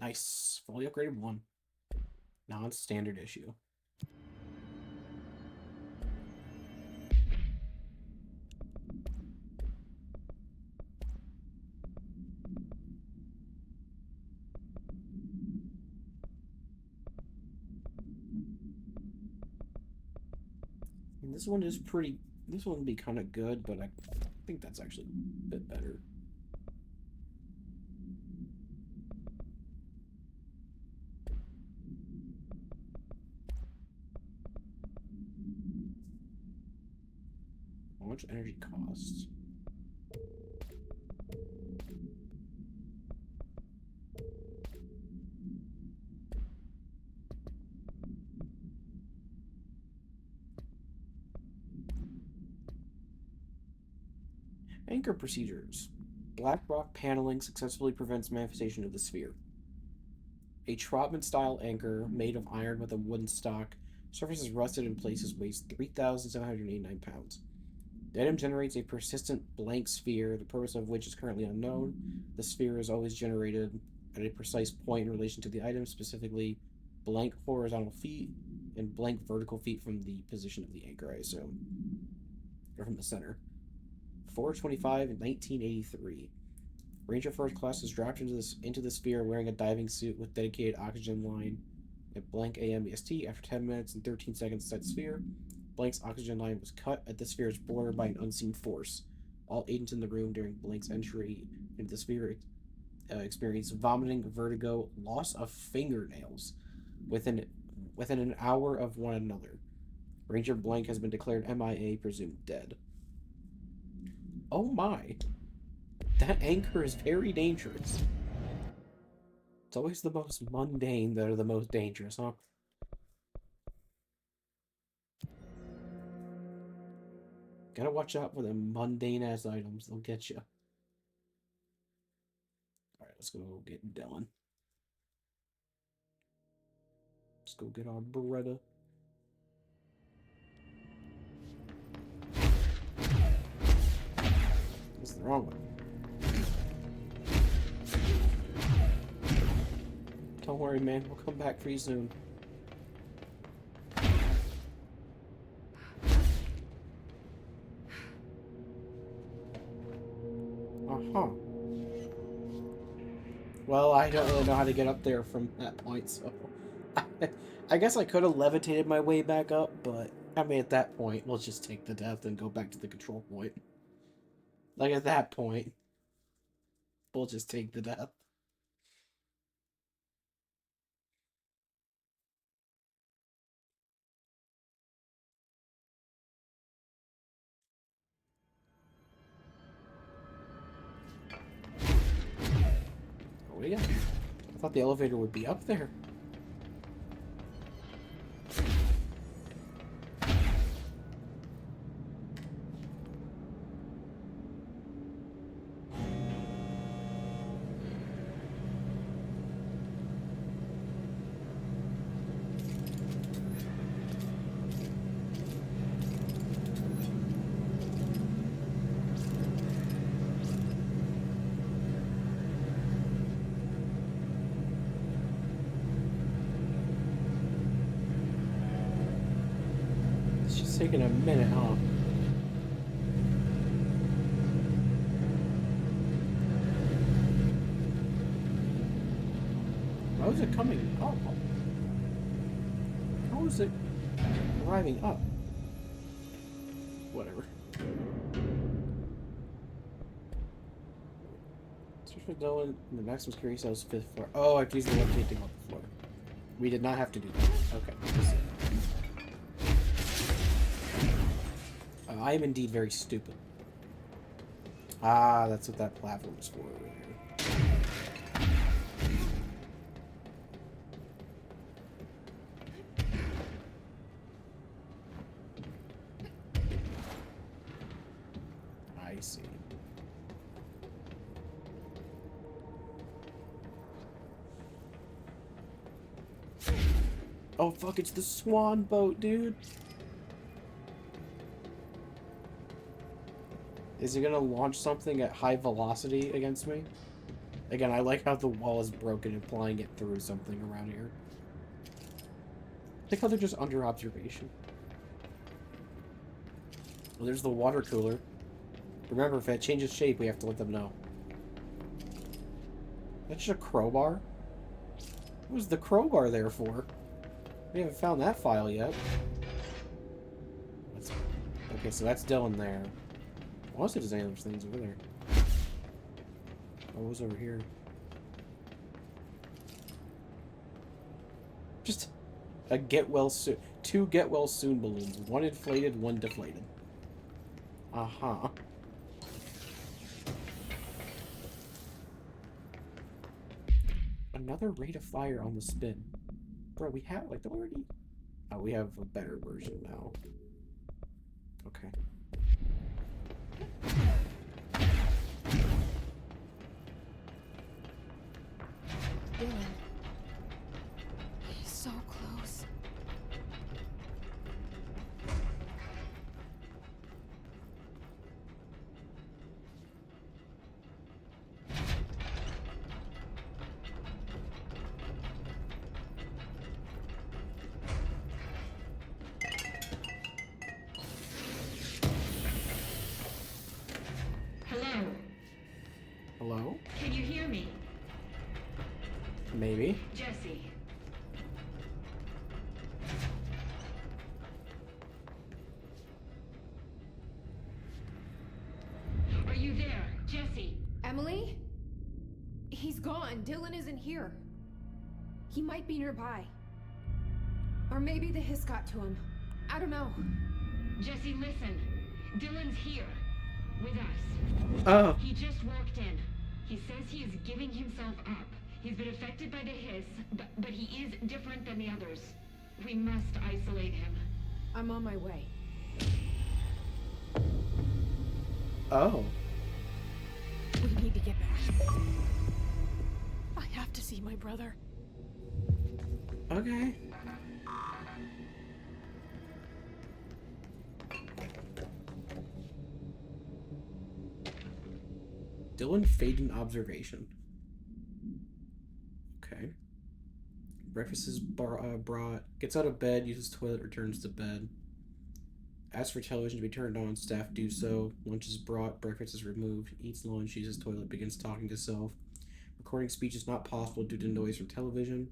Nice. Fully upgraded one. Non-standard issue. This one is pretty... This one would be kind of good, but I think that's actually a bit better. How much energy costs? Anchor procedures. Black rock paneling successfully prevents manifestation of the sphere. A Trotman-style anchor made of iron with a wooden stock, surface is rusted in places, weighs 3,789 pounds. The item generates a persistent blank sphere, the purpose of which is currently unknown. The sphere is always generated at a precise point in relation to the item, specifically blank horizontal feet and blank vertical feet from the position of the anchor, I assume. Or from the center. 425 in 1983. Ranger First Class is dropped into the sphere wearing a diving suit with dedicated oxygen line at blank AMEST. After 10 minutes and 13 seconds inside the sphere, blank's oxygen line was cut at the sphere's border by an unseen force. All agents in the room during blank's entry into the sphere experienced vomiting, vertigo, loss of fingernails within an hour of one another. Ranger Blank has been declared MIA, presumed dead. Oh my. That anchor is very dangerous. It's always the most mundane that are the most dangerous, huh? Gotta watch out for the mundane-ass items. They'll get you. Alright, let's go get Dylan. Let's go get our Beretta. This is the wrong one. Don't worry, man. We'll come back for you soon. Uh-huh. Well, I don't really know how to get up there from that point, so... I guess I could have levitated my way back up, but... I mean, at that point, we'll just take the death and go back to the control point. Like, at that point, we'll just take the death. Oh, yeah. I thought the elevator would be up there. Taking a minute, huh? How is it coming up? How is it arriving up? Whatever. Search for Dylan in the maximum security cell's 5th floor. Oh, I have to use the levitate to go up the floor. We did not have to do that. Okay. I am indeed very stupid. Ah, that's what that platform is for over here. I see. Oh fuck, it's the swan boat, dude. Is it gonna launch something at high velocity against me? Again, I like how the wall is broken, implying it through something around here. I like how they're just under observation. Well, there's the water cooler. Remember, if it changes shape, we have to let them know. That's just a crowbar? What was the crowbar there for? We haven't found that file yet. Okay, so that's Dylan there. I want to see if there's any other things over there. Oh, what was over here? Just a get well soon. 2 get well soon balloons. 1 inflated, 1 deflated. Uh-huh. Another rate of fire on the spin. Bro, we have like the already. Oh, we have a better version now. Okay. Dylan. He's so close. Hello? Hello? Can you hear me? Maybe. Jesse. Are you there, Jesse? Emily? He's gone. Dylan isn't here. He might be nearby. Or maybe the hiss got to him. I don't know. Jesse, listen. Dylan's here. With us. Oh. He just walked in. He says he is giving himself up. He's been affected by the hiss, but he is different than the others. We must isolate him. I'm on my way. Oh. We need to get back. I have to see my brother. Okay. Dylan fading observation. Okay. Breakfast is brought. Gets out of bed, uses toilet, returns to bed. Asks for television to be turned on. Staff do so. Lunch is brought. Breakfast is removed. Eats lunch. Uses toilet. Begins talking to self. Recording speech is not possible due to noise from television.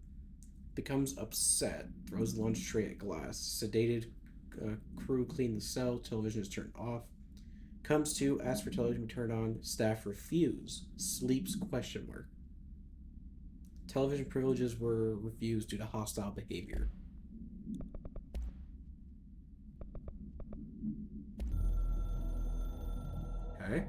Becomes upset. Throws lunch tray at glass. Sedated. Crew clean the cell. Television is turned off. Comes to. Asks for television to be turned on. Staff refuse. Sleeps ? Television privileges were refused due to hostile behavior. Okay.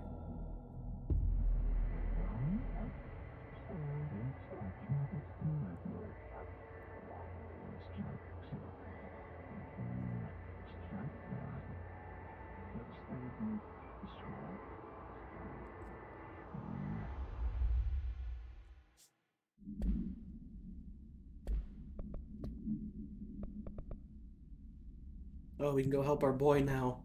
Oh, we can go help our boy now.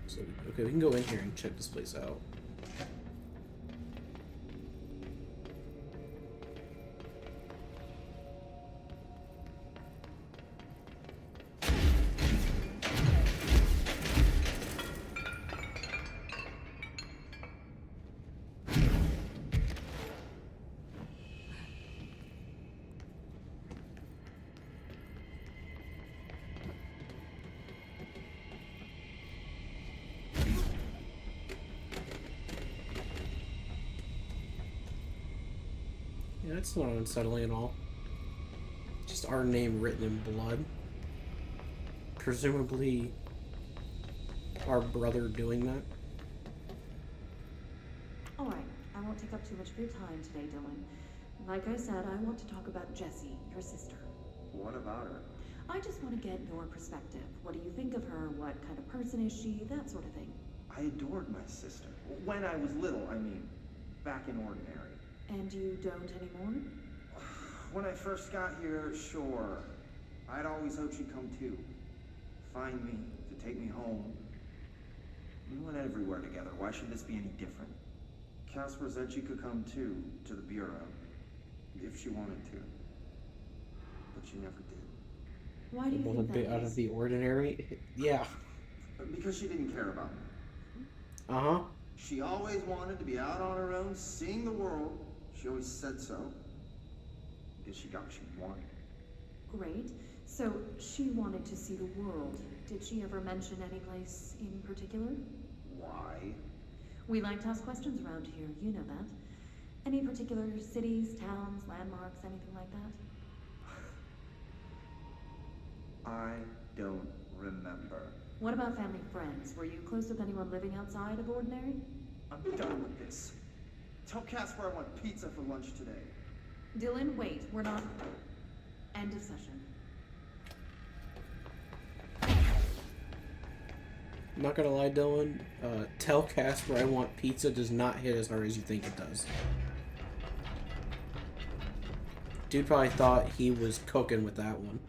So, okay, we can go in here and check this place out. Yeah, it's not unsettling at all. Just our name written in blood. Presumably our brother doing that. Alright, I won't take up too much of your time today, Dylan. Like I said, I want to talk about Jessie, your sister. What about her? I just want to get your perspective. What do you think of her? What kind of person is she? That sort of thing. I adored my sister. When I was little, I mean. Back in Ordinary. And you don't anymore? When I first got here, sure. I'd always hoped she'd come too. Find me, to take me home. We went everywhere together. Why should this be any different? Casper said she could come too, to the Bureau. If she wanted to. But she never did. Why do you Both think a bit that out is? of the ordinary. Yeah. Because she didn't care about me. Uh-huh. She always wanted to be out on her own, seeing the world. She always said so. Because she got what she wanted. Great. So she wanted to see the world. Did she ever mention any place in particular? Why? We like to ask questions around here, you know that. Any particular cities, towns, landmarks, anything like that? I don't remember. What about family friends? Were you close with anyone living outside of Ordinary? I'm done with this. Tell Casper I want pizza for lunch today. Dylan, wait. We're not... End of session. I'm not gonna lie, Dylan. Tell Casper I want pizza does not hit as hard as you think it does. Dude probably thought he was cooking with that one.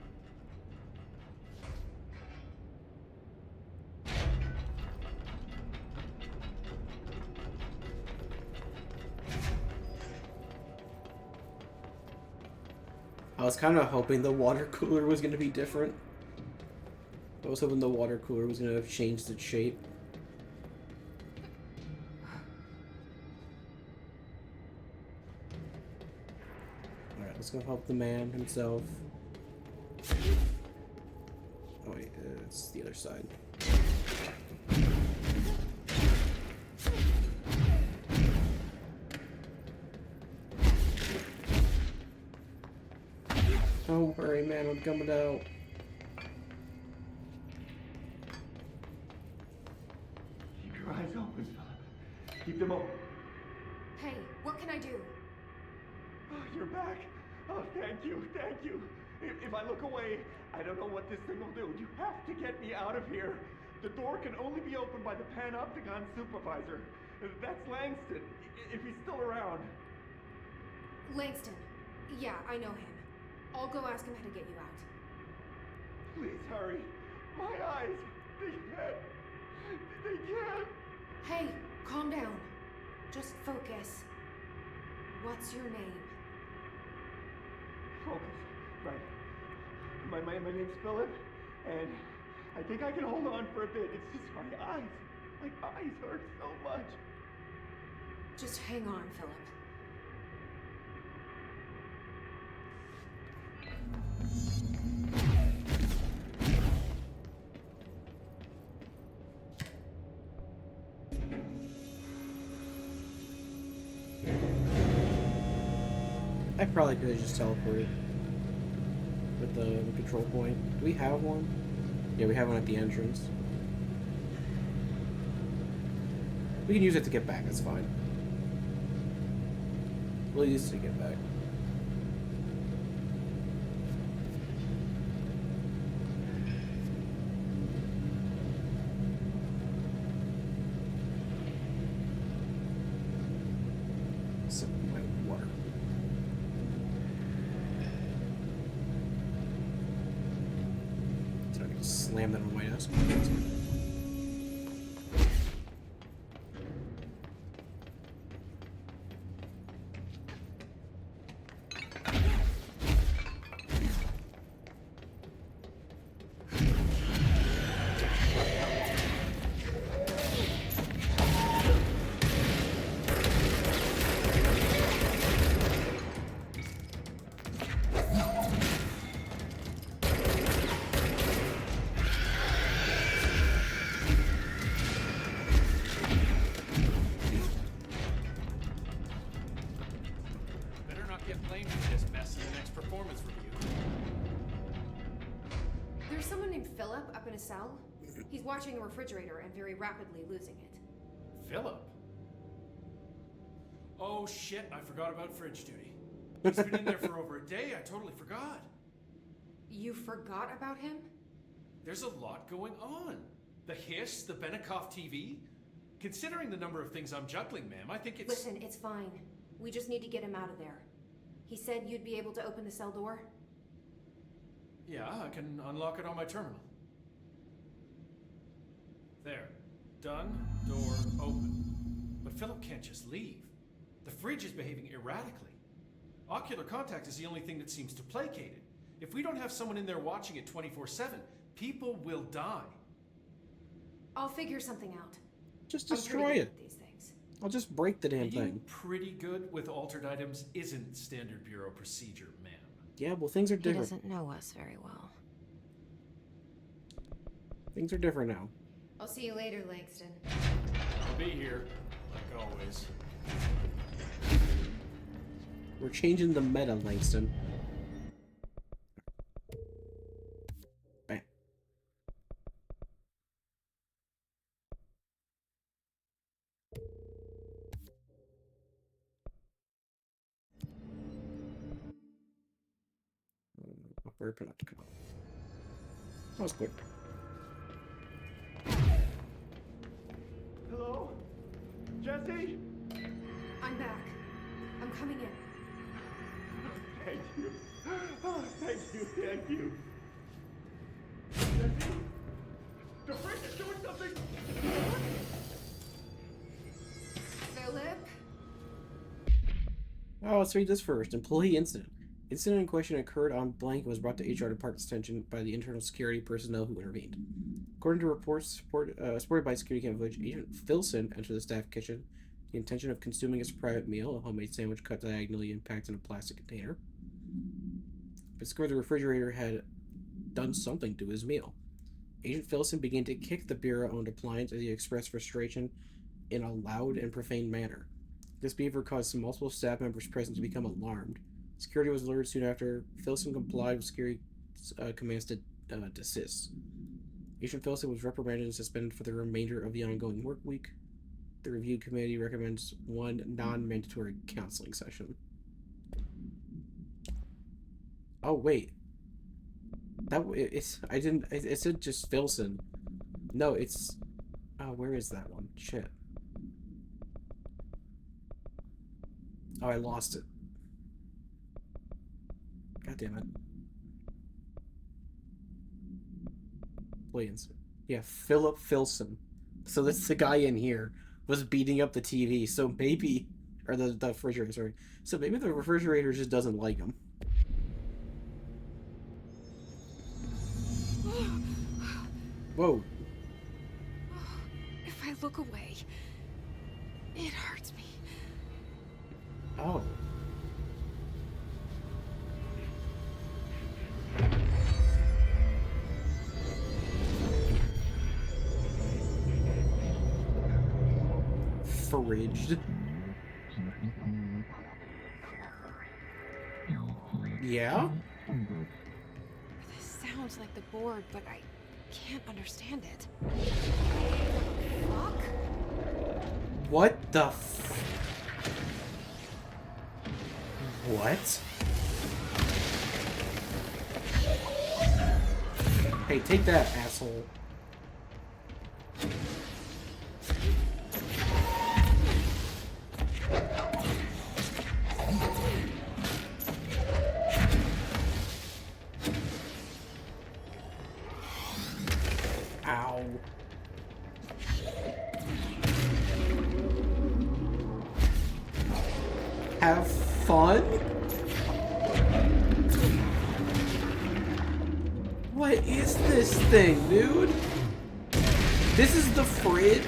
I was kind of hoping the water cooler was going to be different. I was hoping the water cooler was going to have changed its shape. Alright, let's go help the man himself. Oh wait, it's the other side. Don't worry, man, I'm coming out. Keep them open. Hey, what can I do? Oh, you're back. Oh, thank you, thank you. If I look away, I don't know what this thing will do. You have to get me out of here. The door can only be opened by the Panopticon supervisor. That's Langston, if he's still around. Langston. Yeah, I know him. I'll go ask him how to get you out. Please hurry. My eyes, they can't. They can't. Hey, calm down. Just focus. What's your name? Focus. Right. My name's Philip, and I think I can hold on for a bit. It's just my eyes. My eyes hurt so much. Just hang on, Philip. I probably could have just teleported with the control point. Do we have one? Yeah, we have one at the entrance. We can use it to get back, that's fine. We'll use it to get back. Sip my water. So I can just slam that on my desk. Better not get blamed for this mess in the next performance review. There's someone named Philip up in a cell. He's watching a refrigerator and very rapidly losing it. Philip? Oh shit, I forgot about fridge duty. He's been in there for over a day, I totally forgot. You forgot about him? There's a lot going on. The hiss, the Benikoff TV. Considering the number of things I'm juggling, ma'am, I think it's... Listen, it's fine. We just need to get him out of there. He said you'd be able to open the cell door? Yeah, I can unlock it on my terminal. There. Done. Door open. But Philip can't just leave. The fridge is behaving erratically. Ocular contact is the only thing that seems to placate it. If we don't have someone in there watching it 24/7, people will die. I'll figure something out. Just I'm destroy pretty good it. at these things. I'll just break the damn Being thing. pretty good with altered items isn't standard bureau procedure, ma'am. Yeah, well, things are He different. doesn't know us very well. Things are different now. I'll see you later, Langston. I'll be here, like always. We're changing the meta, Langston. Bam. Where Panopticon? That was quick. Hello? Jesse? I'm back. I'm coming in. Thank you. Oh, thank you, thank you. Jesse? The fridge is doing something! Philip? Oh, let's read this first. Employee incident. Incident in question occurred on blank and was brought to HR department's attention by the internal security personnel who intervened. According to reports supported by security cam footage, Agent Filson entered the staff kitchen with the intention of consuming his private meal, a homemade sandwich cut diagonally and packed in a plastic container. But discovered the refrigerator had done something to his meal. Agent Filson began to kick the bureau-owned appliance as he expressed frustration in a loud and profane manner. This behavior caused multiple staff members present to become alarmed. Security was alerted soon after. Filson complied with security commands to desist. Agent Filson was reprimanded and suspended for the remainder of the ongoing work week. The review committee recommends one non-mandatory counseling session. Oh wait, it said just Filson. No, it's where is that one? Shit. Oh, I lost it. God damn it. Williams. Yeah, Philip Filson. So that's the guy in here was beating up the TV. So maybe, or the refrigerator. Sorry. So maybe the refrigerator just doesn't like him. Whoa. If I look away, it hurts me. Oh. Fridged. Yeah? This sounds like the board, but I can't understand it. Fuck? What the f... What? Hey, take that, asshole. Ow. Have fun? What is this thing, dude? This is the fridge?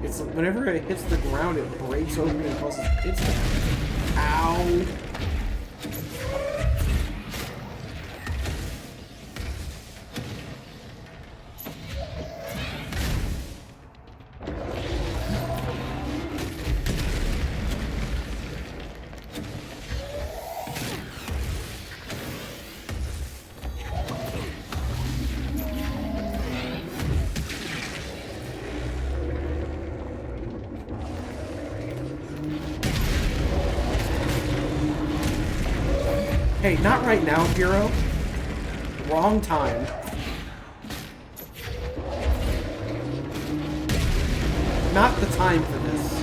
It's like whenever it hits the ground, it breaks open and causes pits. Ow. Hey, not right now, hero. Wrong time. Not the time for this.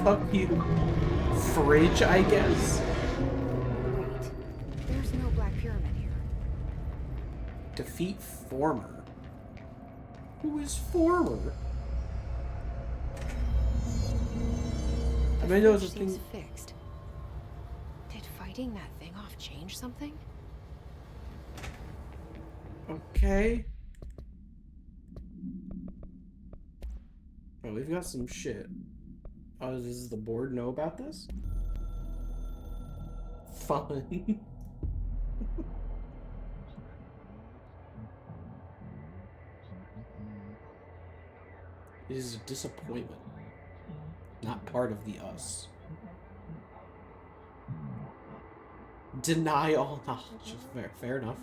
Fuck you. Fridge, I guess. Defeat Former. Who is Former? I mean, there was a thing fixed. Did fighting that thing off change something? Okay. Oh, we've got some shit. Oh, does the board know about this? Fun. It is a disappointment. Not part of the us. Deny all knowledge. Fair enough.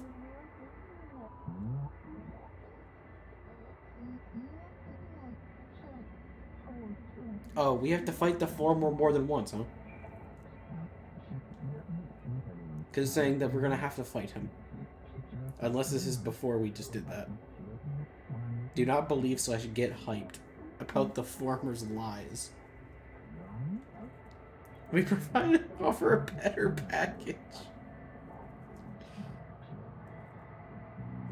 Oh, we have to fight the Former more than once, huh? Because it's saying that we're gonna have to fight him. Unless this is before we just did that. Do not believe / get hyped about the Former's lies. We offer a better package.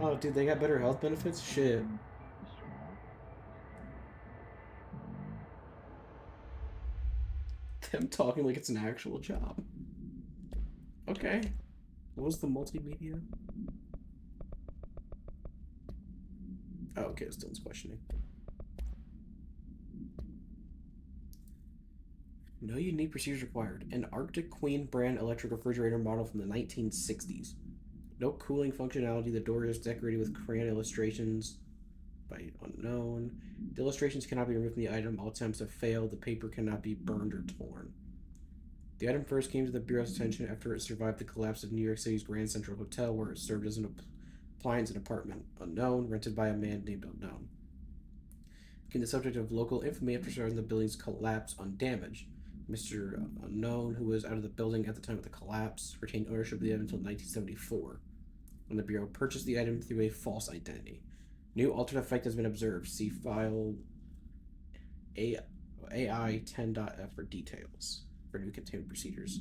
Oh, dude, they got better health benefits? Shit. Them talking like it's an actual job. Okay. What was the multimedia? Oh, okay, it's still questioning. No unique procedures required. An Arctic Queen brand electric refrigerator model from the 1960s. No cooling functionality. The door is decorated with crayon illustrations by unknown. The illustrations cannot be removed from the item. All attempts have failed. The paper cannot be burned or torn. The item first came to the Bureau's attention after it survived the collapse of New York City's Grand Central Hotel, where it served as an appliance and apartment. Unknown, rented by a man named Unknown. Became the subject of local infamy after surviving the building's collapse undamaged. Mr. Unknown, who was out of the building at the time of the collapse, retained ownership of the item until 1974, when the Bureau purchased the item through a false identity. New altered effect has been observed. See file AI 10.f for details. For new containment procedures.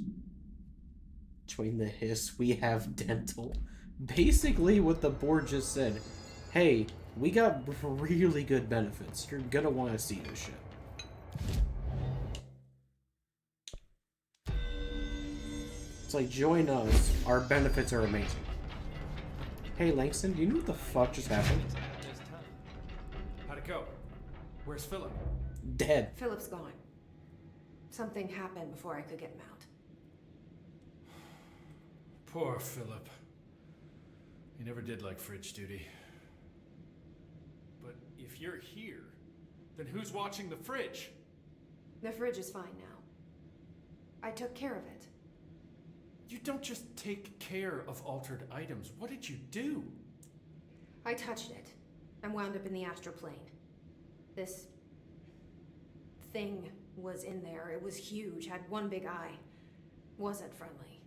Join the Hiss, we have dental. Basically what the board just said. Hey, we got really good benefits. You're gonna want to see this shit. It's like, join us. Our benefits are amazing. Hey Langston, do you know what the fuck just happened? How'd it go? Where's Philip? Dead. Philip's gone. Something happened before I could get him out. Poor Philip. He never did like fridge duty. But if you're here, then who's watching the fridge? The fridge is fine now. I took care of it. You don't just take care of altered items. What did you do? I touched it and wound up in the astral plane. This thing was in there. It was huge, had one big eye. Wasn't friendly.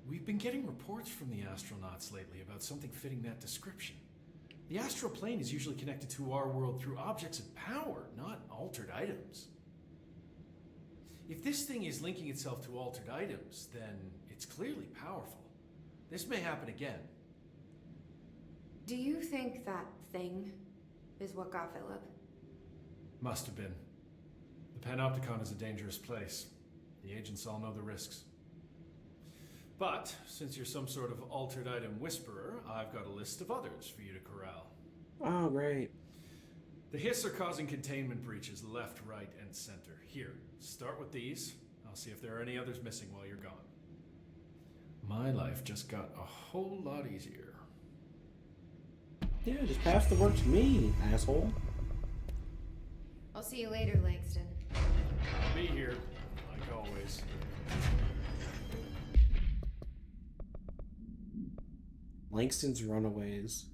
We've been getting reports from the astronauts lately about something fitting that description. The astral plane is usually connected to our world through objects of power, not altered items. If this thing is linking itself to altered items, then it's clearly powerful. This may happen again. Do you think that thing is what got Philip? Must have been. The Panopticon is a dangerous place. The agents all know the risks. But, since you're some sort of altered item whisperer, I've got a list of others for you to corral. Oh, great. The Hiss are causing containment breaches left, right, and center. Here, start with these. I'll see if there are any others missing while you're gone. My life just got a whole lot easier. Yeah, just pass the work to me, asshole. I'll see you later, Langston. I'll be here, like always. Langston's Runaways.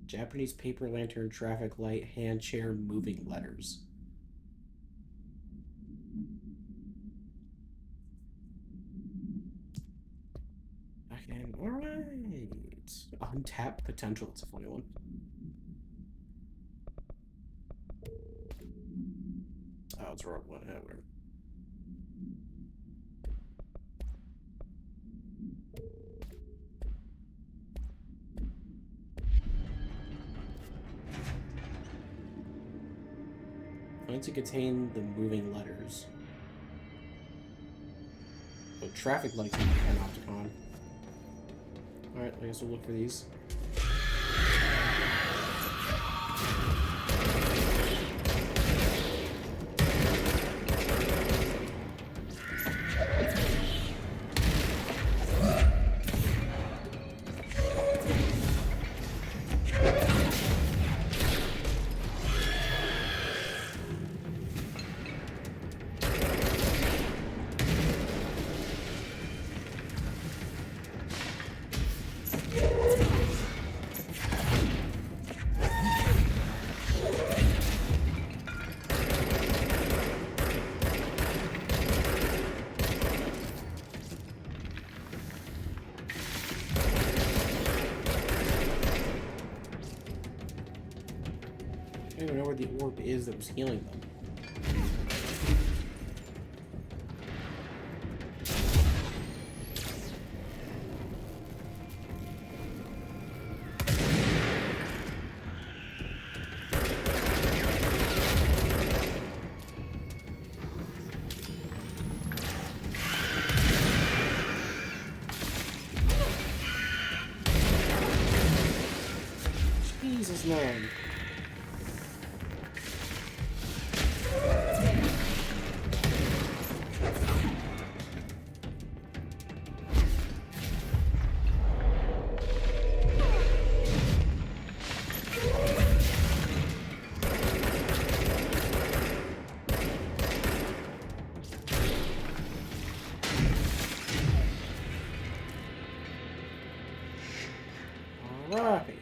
Japanese paper lantern, traffic light, hand chair, moving letters. Again, alright. Untapped potential, it's a funny one. Oh, it's the wrong one, whatever. Going to contain the moving letters. Oh, traffic lights in the Panopticon. Alright, I guess we'll look for these. I don't even know where the orb is that was healing them. Jesus, man. Right.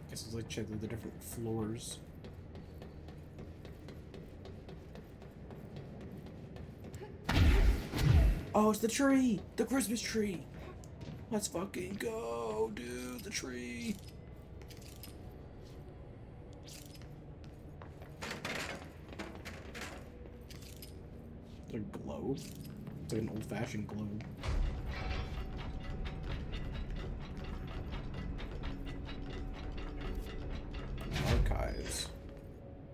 Let's like check the different floors. Oh, it's the tree! The Christmas tree! Let's fucking go, dude! The tree! It's a globe. It's like an old-fashioned globe. Archives.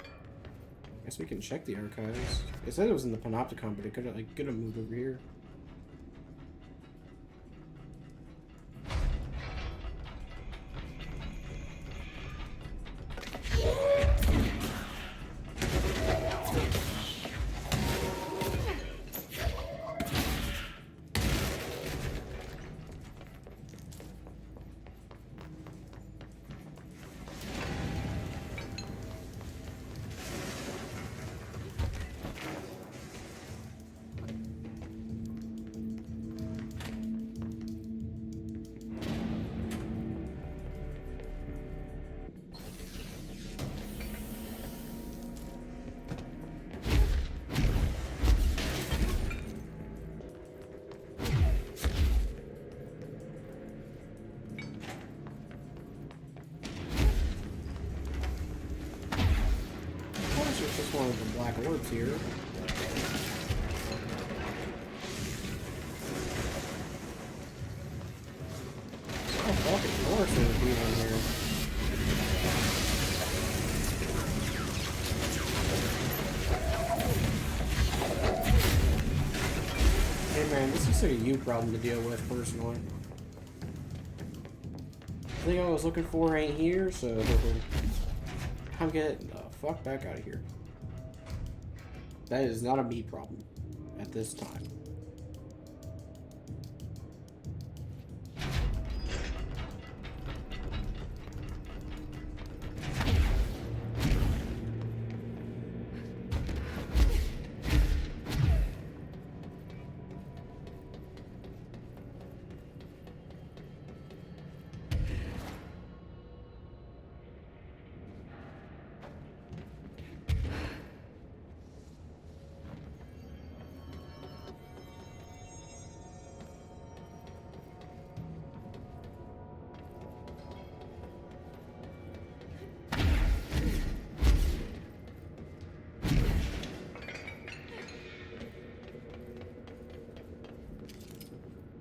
I guess we can check the archives. It said it was in the Panopticon, but it could have moved over here. Just one of the black orbs here. Oh, fucking Norse would be in here. Hey man, this is like a you problem to deal with personally. The thing I was looking for ain't here, so I'm getting the fuck back out of here. That is not a me problem at this time.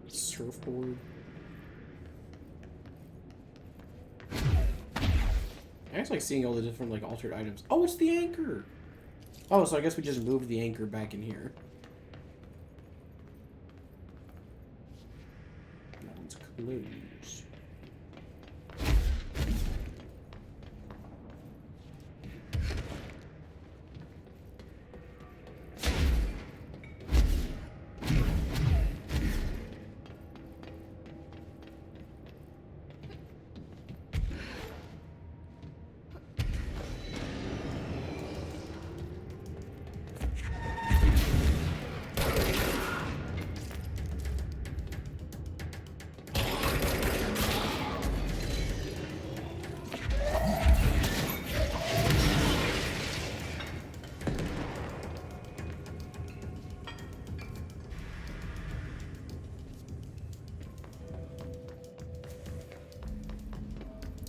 Surfboard. I just like seeing all the different like altered items. Oh, it's the anchor! Oh, so I guess we just moved the anchor back in here. That one's closed.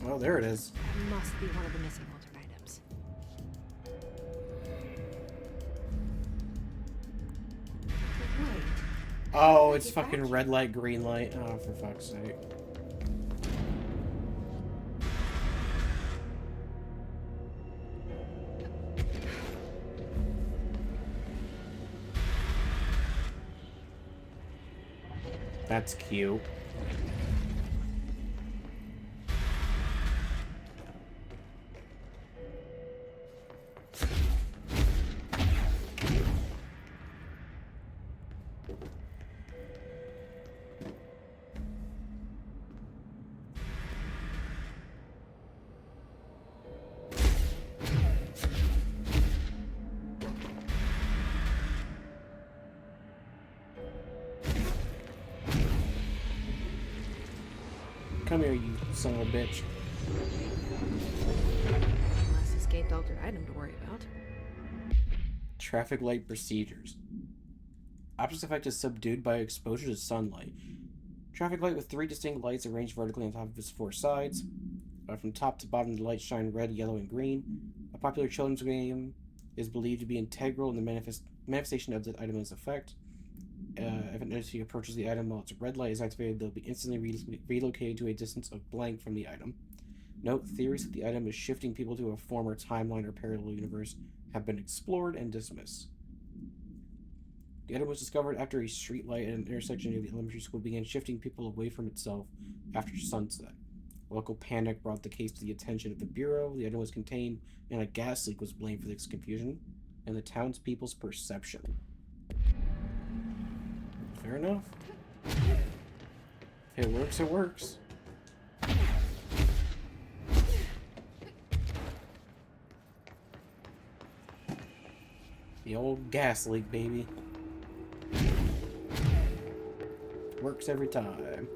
Oh, there it is. Must be one of the missing altered items. Wait. Oh, it's fucking red light, green light. Oh, for fuck's sake. That's cute. Come here, you son of a bitch. Less escaped altered item to worry about. Traffic light procedures. Object's effect is subdued by exposure to sunlight. Traffic light with 3 distinct lights arranged vertically on top of its 4 sides. From top to bottom, the lights shine red, yellow, and green. A popular children's game is believed to be integral in the manifestation of the item's effect. If an entity approaches the item while its red light is activated, they'll be instantly relocated to a distance of blank from the item. Note, theories that the item is shifting people to a former timeline or parallel universe have been explored and dismissed. The item was discovered after a street light at an intersection near the elementary school began shifting people away from itself after sunset. Local panic brought the case to the attention of the Bureau. The item was contained, and a gas leak was blamed for this confusion and the townspeople's perception. Fair enough. If it works, it works. The old gas leak, baby. Works every time.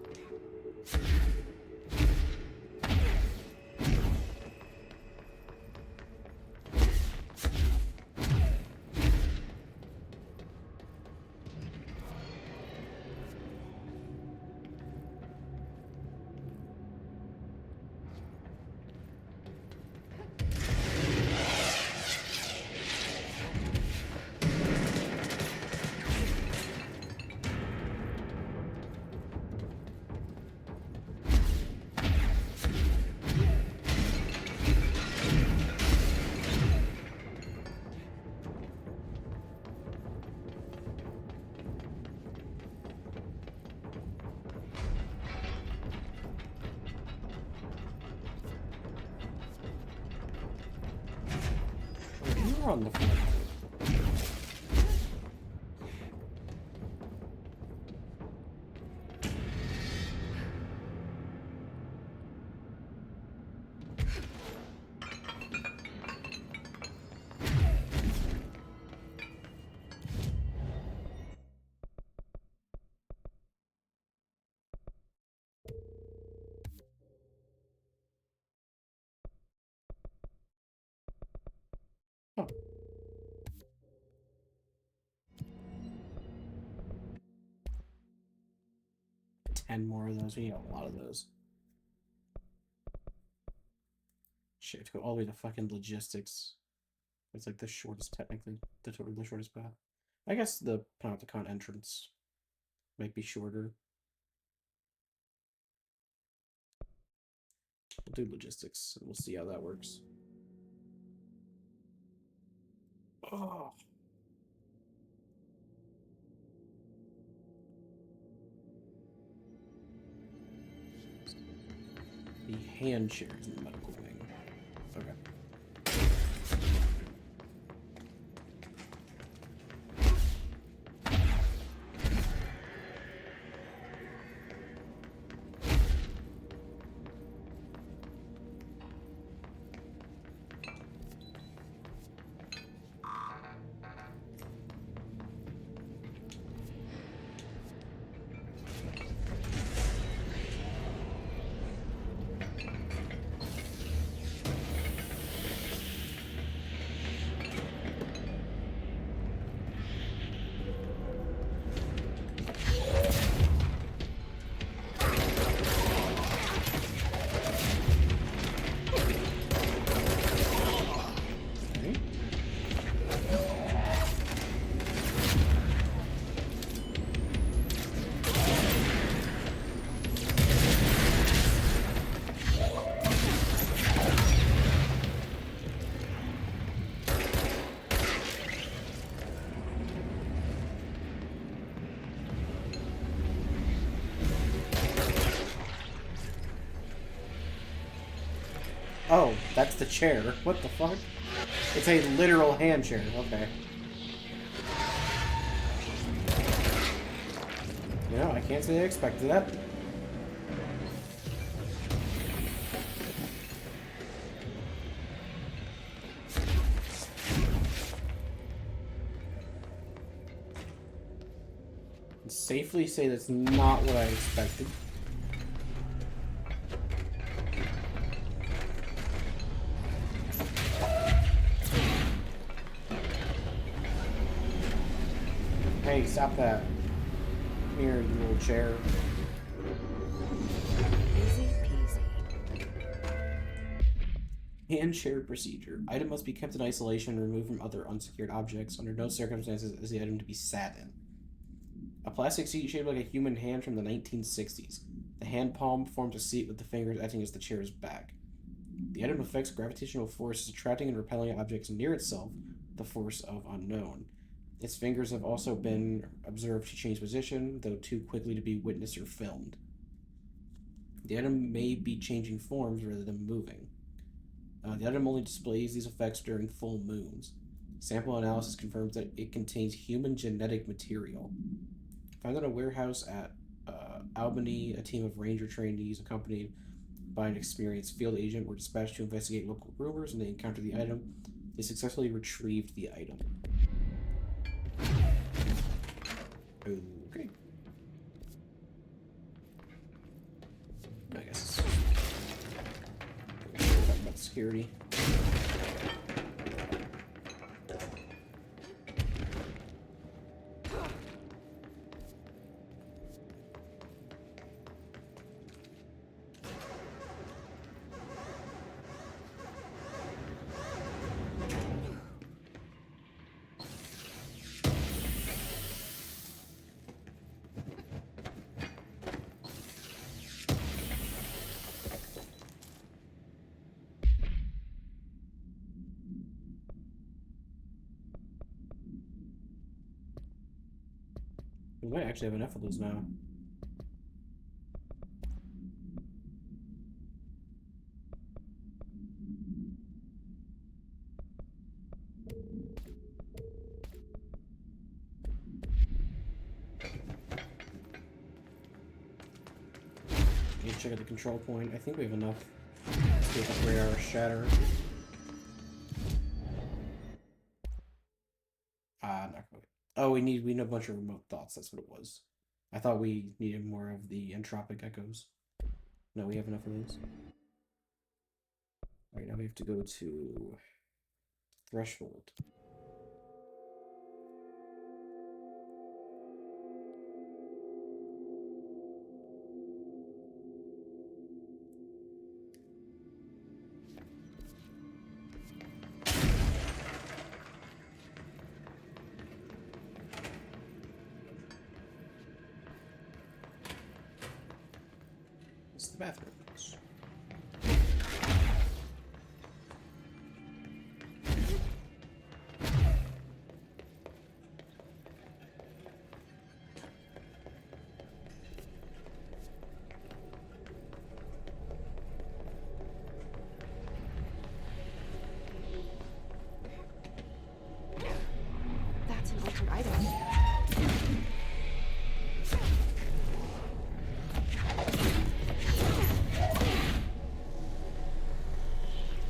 You're on the floor. Oh. 10 more of those. We need a lot of those. Shit, to go all the way to fucking logistics. It's like the shortest, technically. The shortest path. I guess the Panopticon entrance might be shorter. We'll do logistics, and we'll see how that works. Oh. The hand chairs in the medical wing. Okay. Oh, that's the chair. What the fuck? It's a literal hand chair. Okay. No, I can't say I expected that. Safely say that's not what I expected. Hey, stop that. Here, you little chair. Easy peasy. Hand chair procedure. Item must be kept in isolation and removed from other unsecured objects. Under no circumstances is the item to be sat in. A plastic seat shaped like a human hand from the 1960s. The hand palm forms a seat with the fingers acting as the chair's back. The item affects gravitational forces, attracting and repelling objects near itself, the force of unknown. Its fingers have also been observed to change position, though too quickly to be witnessed or filmed. The item may be changing forms rather than moving. The item only displays these effects during full moons. Sample analysis confirms that it contains human genetic material. Found in a warehouse at Albany, a team of ranger trainees accompanied by an experienced field agent were dispatched to investigate local rumors, and they encountered the item. They successfully retrieved the item. Okay. I guess talk about security. We might actually have enough of those now. Need to check out the control point. I think we have enough to upgrade our shatter. Not quite. Oh, we need a bunch of remote thoughts. That's what it was. I thought we needed more of the entropic echoes. No, we have enough of those. All right, now we have to go to threshold. The bathrooms. That's an altered item.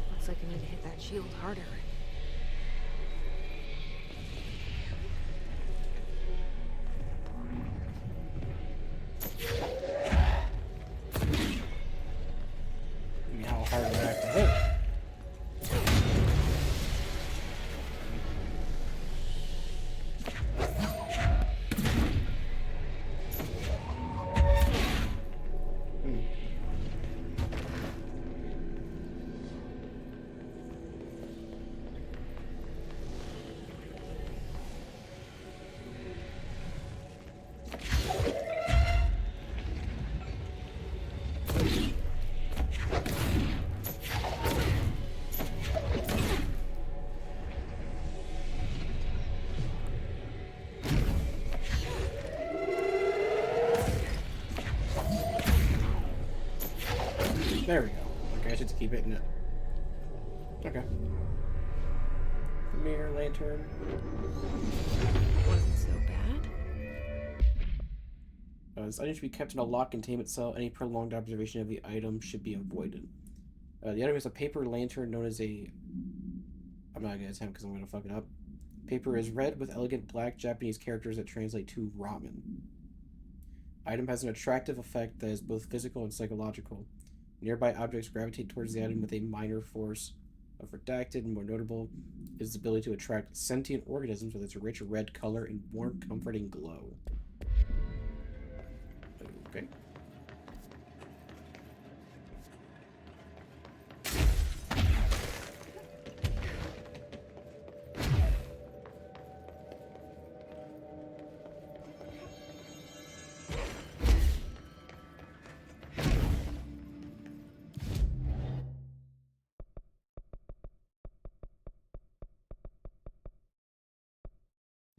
Looks like I need to hit that shield harder. How hard do I have to hit? There we go. Okay, I should keep hitting it. Okay. Mirror lantern. Wasn't so bad. This item should be kept in a locked containment cell. Any prolonged observation of the item should be avoided. The item is a paper lantern known as a... I'm not going to attempt because I'm going to fuck it up. Paper is red with elegant black Japanese characters that translate to ramen. Item has an attractive effect that is both physical and psychological. Nearby objects gravitate towards the item with a minor force of redacted, and more notable is the ability to attract sentient organisms with its rich red color and warm, comforting glow. Okay.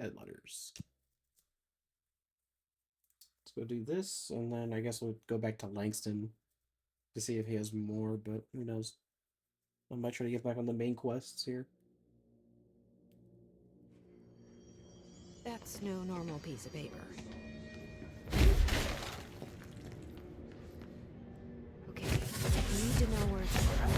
Dead letters. Let's go do this, and then I guess we'll go back to Langston to see if he has more, but who knows. I might try to get back on the main quests here. That's no normal piece of paper. Okay, I need to know where it's from.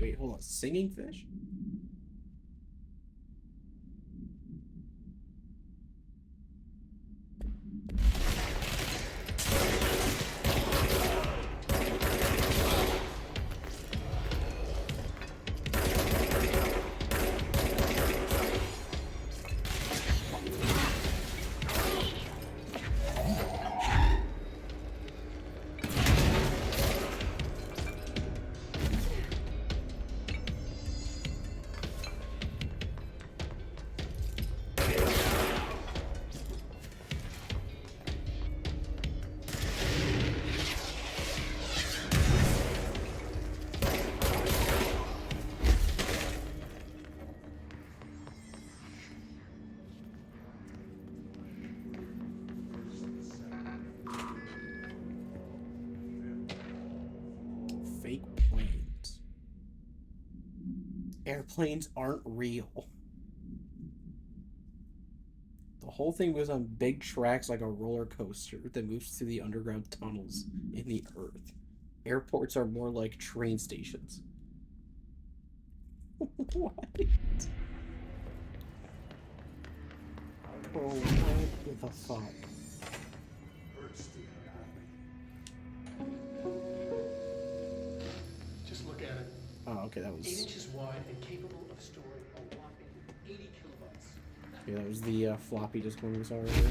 Wait, hold on. Singing fish? Fake planes. Airplanes aren't real. The whole thing moves on big tracks like a roller coaster that moves through the underground tunnels in the earth. Airports are more like train stations. What? Oh, what the fuck? Just look at it. Oh, okay, that was... 8 inches wide and capable of storing a whopping 80 kilobytes. Okay, that was the floppy disk one we saw right here.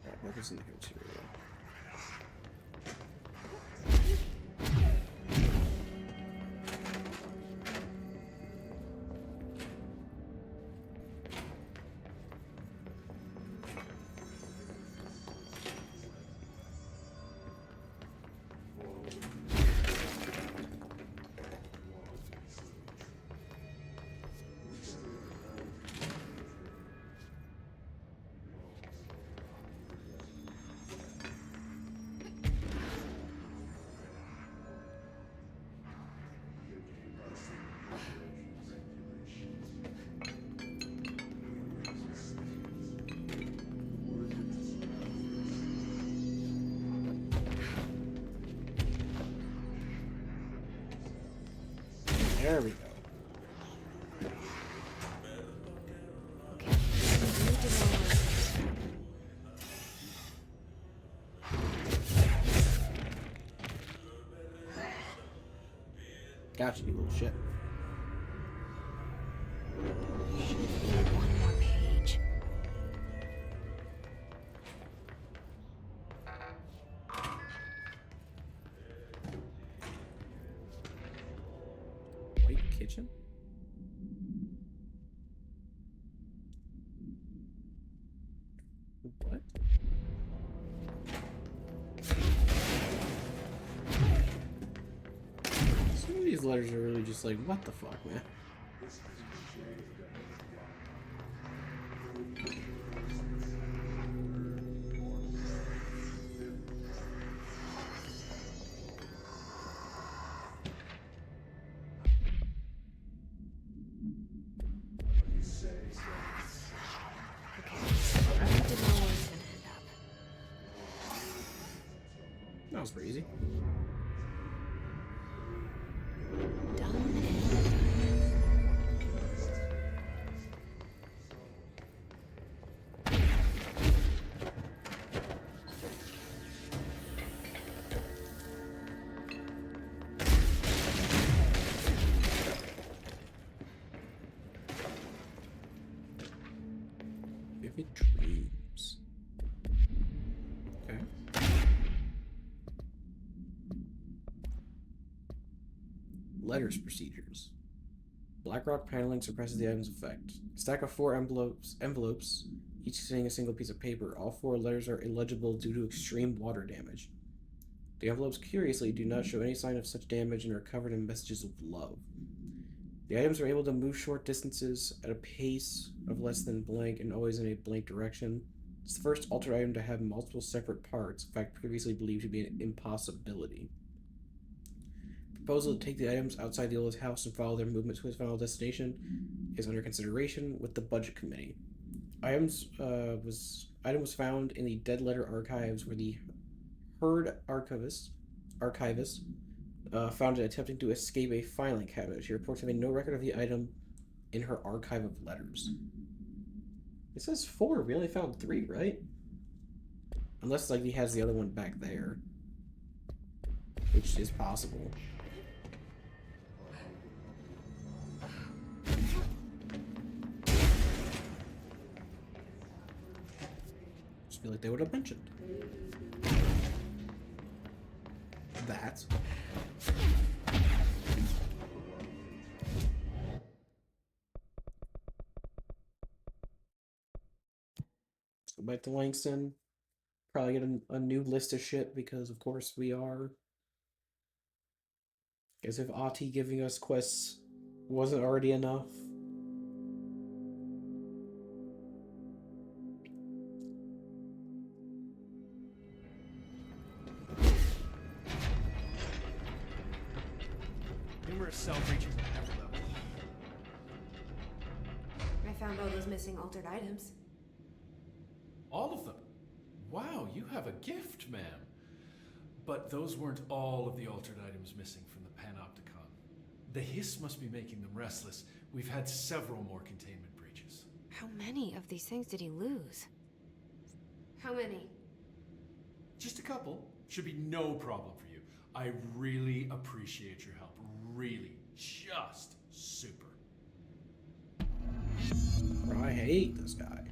Alright, what was in here too? There we go. Okay. I need to know Gotcha, you little shit. should be one more page. White kitchen? What? Some of these letters are really just like, what the fuck, man? I need to know where it's gonna end up. That was pretty easy. Done and done. Vivid dreams. Okay. Letters procedures. Blackrock paneling suppresses the item's effect. A stack of 4 envelopes, each containing a single piece of paper. All 4 letters are illegible due to extreme water damage. The envelopes, curiously, do not show any sign of such damage and are covered in messages of love. The items are able to move short distances at a pace of less than blank and always in a blank direction. It's the first altered item to have multiple separate parts, in fact previously believed to be an impossibility. Proposal to take the items outside the old house and follow their movement to its final destination is under consideration with the budget committee. Item was found in the Dead Letter Archives, where the Herd archivist found it attempting to escape a filing cabinet. She reports having no record of the item in her archive of letters. It says 4. We only found 3, right? Unless like he has the other one back there, which is possible. Just feel like they would have mentioned that. Let's go back to Langston. Probably get a new list of shit because, of course, we are. As if Ahti giving us quests wasn't already enough. Numerous cell breaches at every level. I found all those missing altered items. All of them? Wow, you have a gift, ma'am. But those weren't all of the altered items missing from the Panopticon. The hiss must be making them restless. We've had several more containment breaches. How many of these things did he lose? How many? Just a couple. Should be no problem for you. I really appreciate your help. Really. Just super. I hate this guy.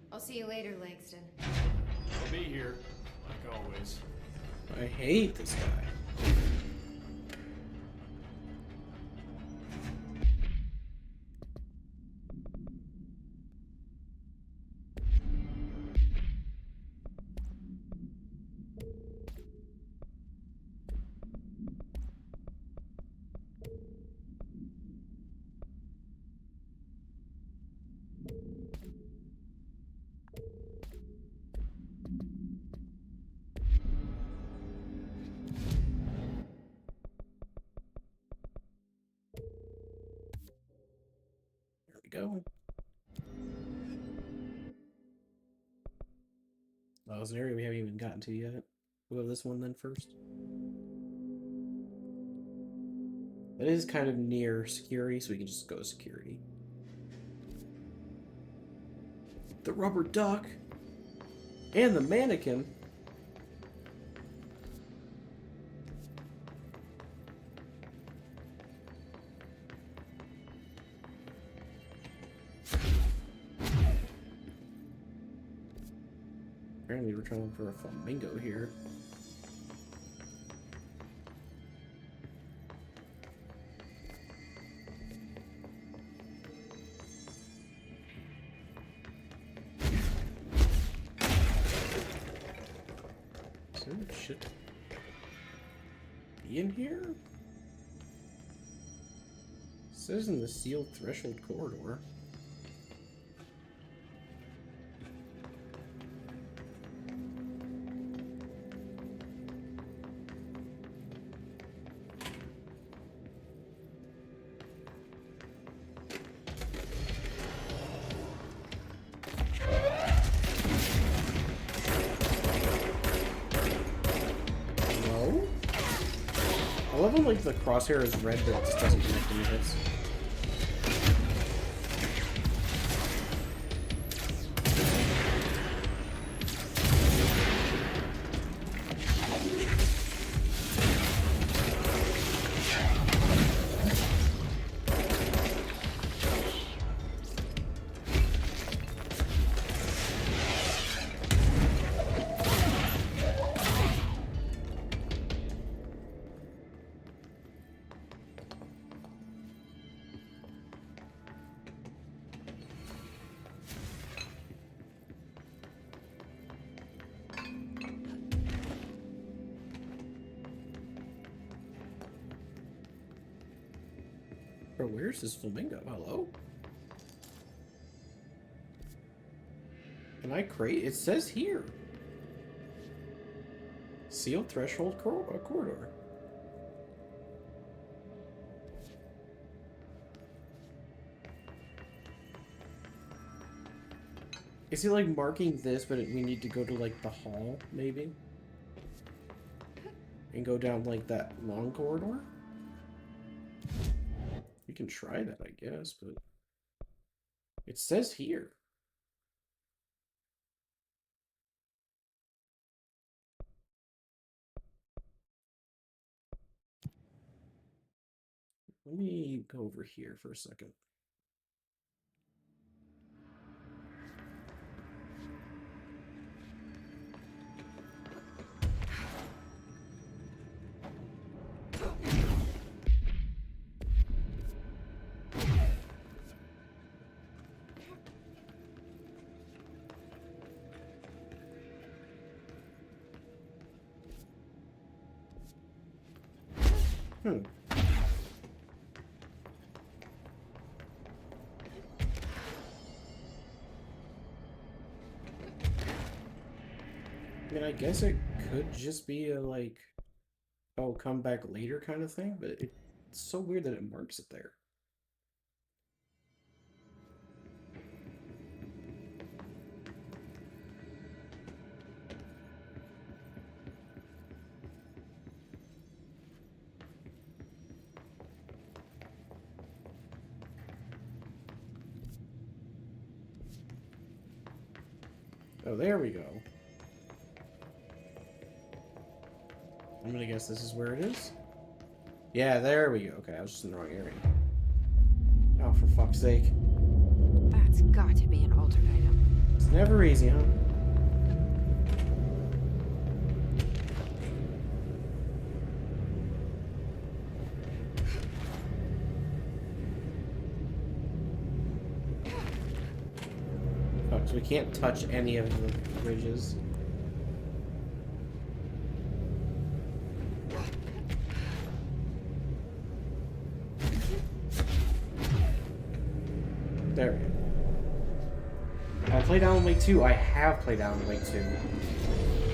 I'll see you later, Langston. I'll be here, like always. I hate this guy. Go. Oh, it's an area we haven't even gotten to yet. We'll have this one then first. That is kind of near security, so we can just go to security. The rubber duck! And the mannequin! Apparently we're trying for a flamingo here. Should be in here? It says in the sealed threshold corridor. I love when, like, the crosshair is red, but it just doesn't connect any hits. Bro, where's this flamingo? Hello? Can I crate? It says here. Sealed threshold corridor. Is it like marking this, but we need to go to like the hall, maybe? And go down like that long corridor? We can try that, I guess, but it says here. Let me go over here for a second. I mean, I guess it could just be a, like, oh, come back later kind of thing, but it's so weird that it marks it there. Oh, there we go. I'm gonna guess this is where it is. Yeah, there we go. Okay, I was just in the wrong area. Oh, for fuck's sake. That's got to be an altered item. It's never easy, huh? Fuck, so we can't touch any of the bridges. There we go. I played Alan Wake 2. I have played Alan Wake 2.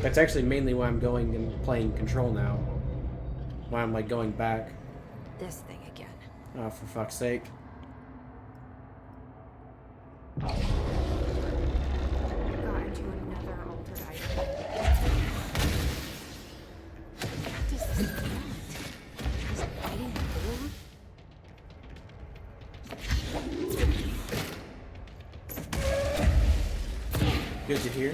That's actually mainly why I'm going and playing Control now. Why I'm like going back. This thing again. Oh, for fuck's sake. Got into another altered item. What does this want? Is it fighting the war? Good to hear.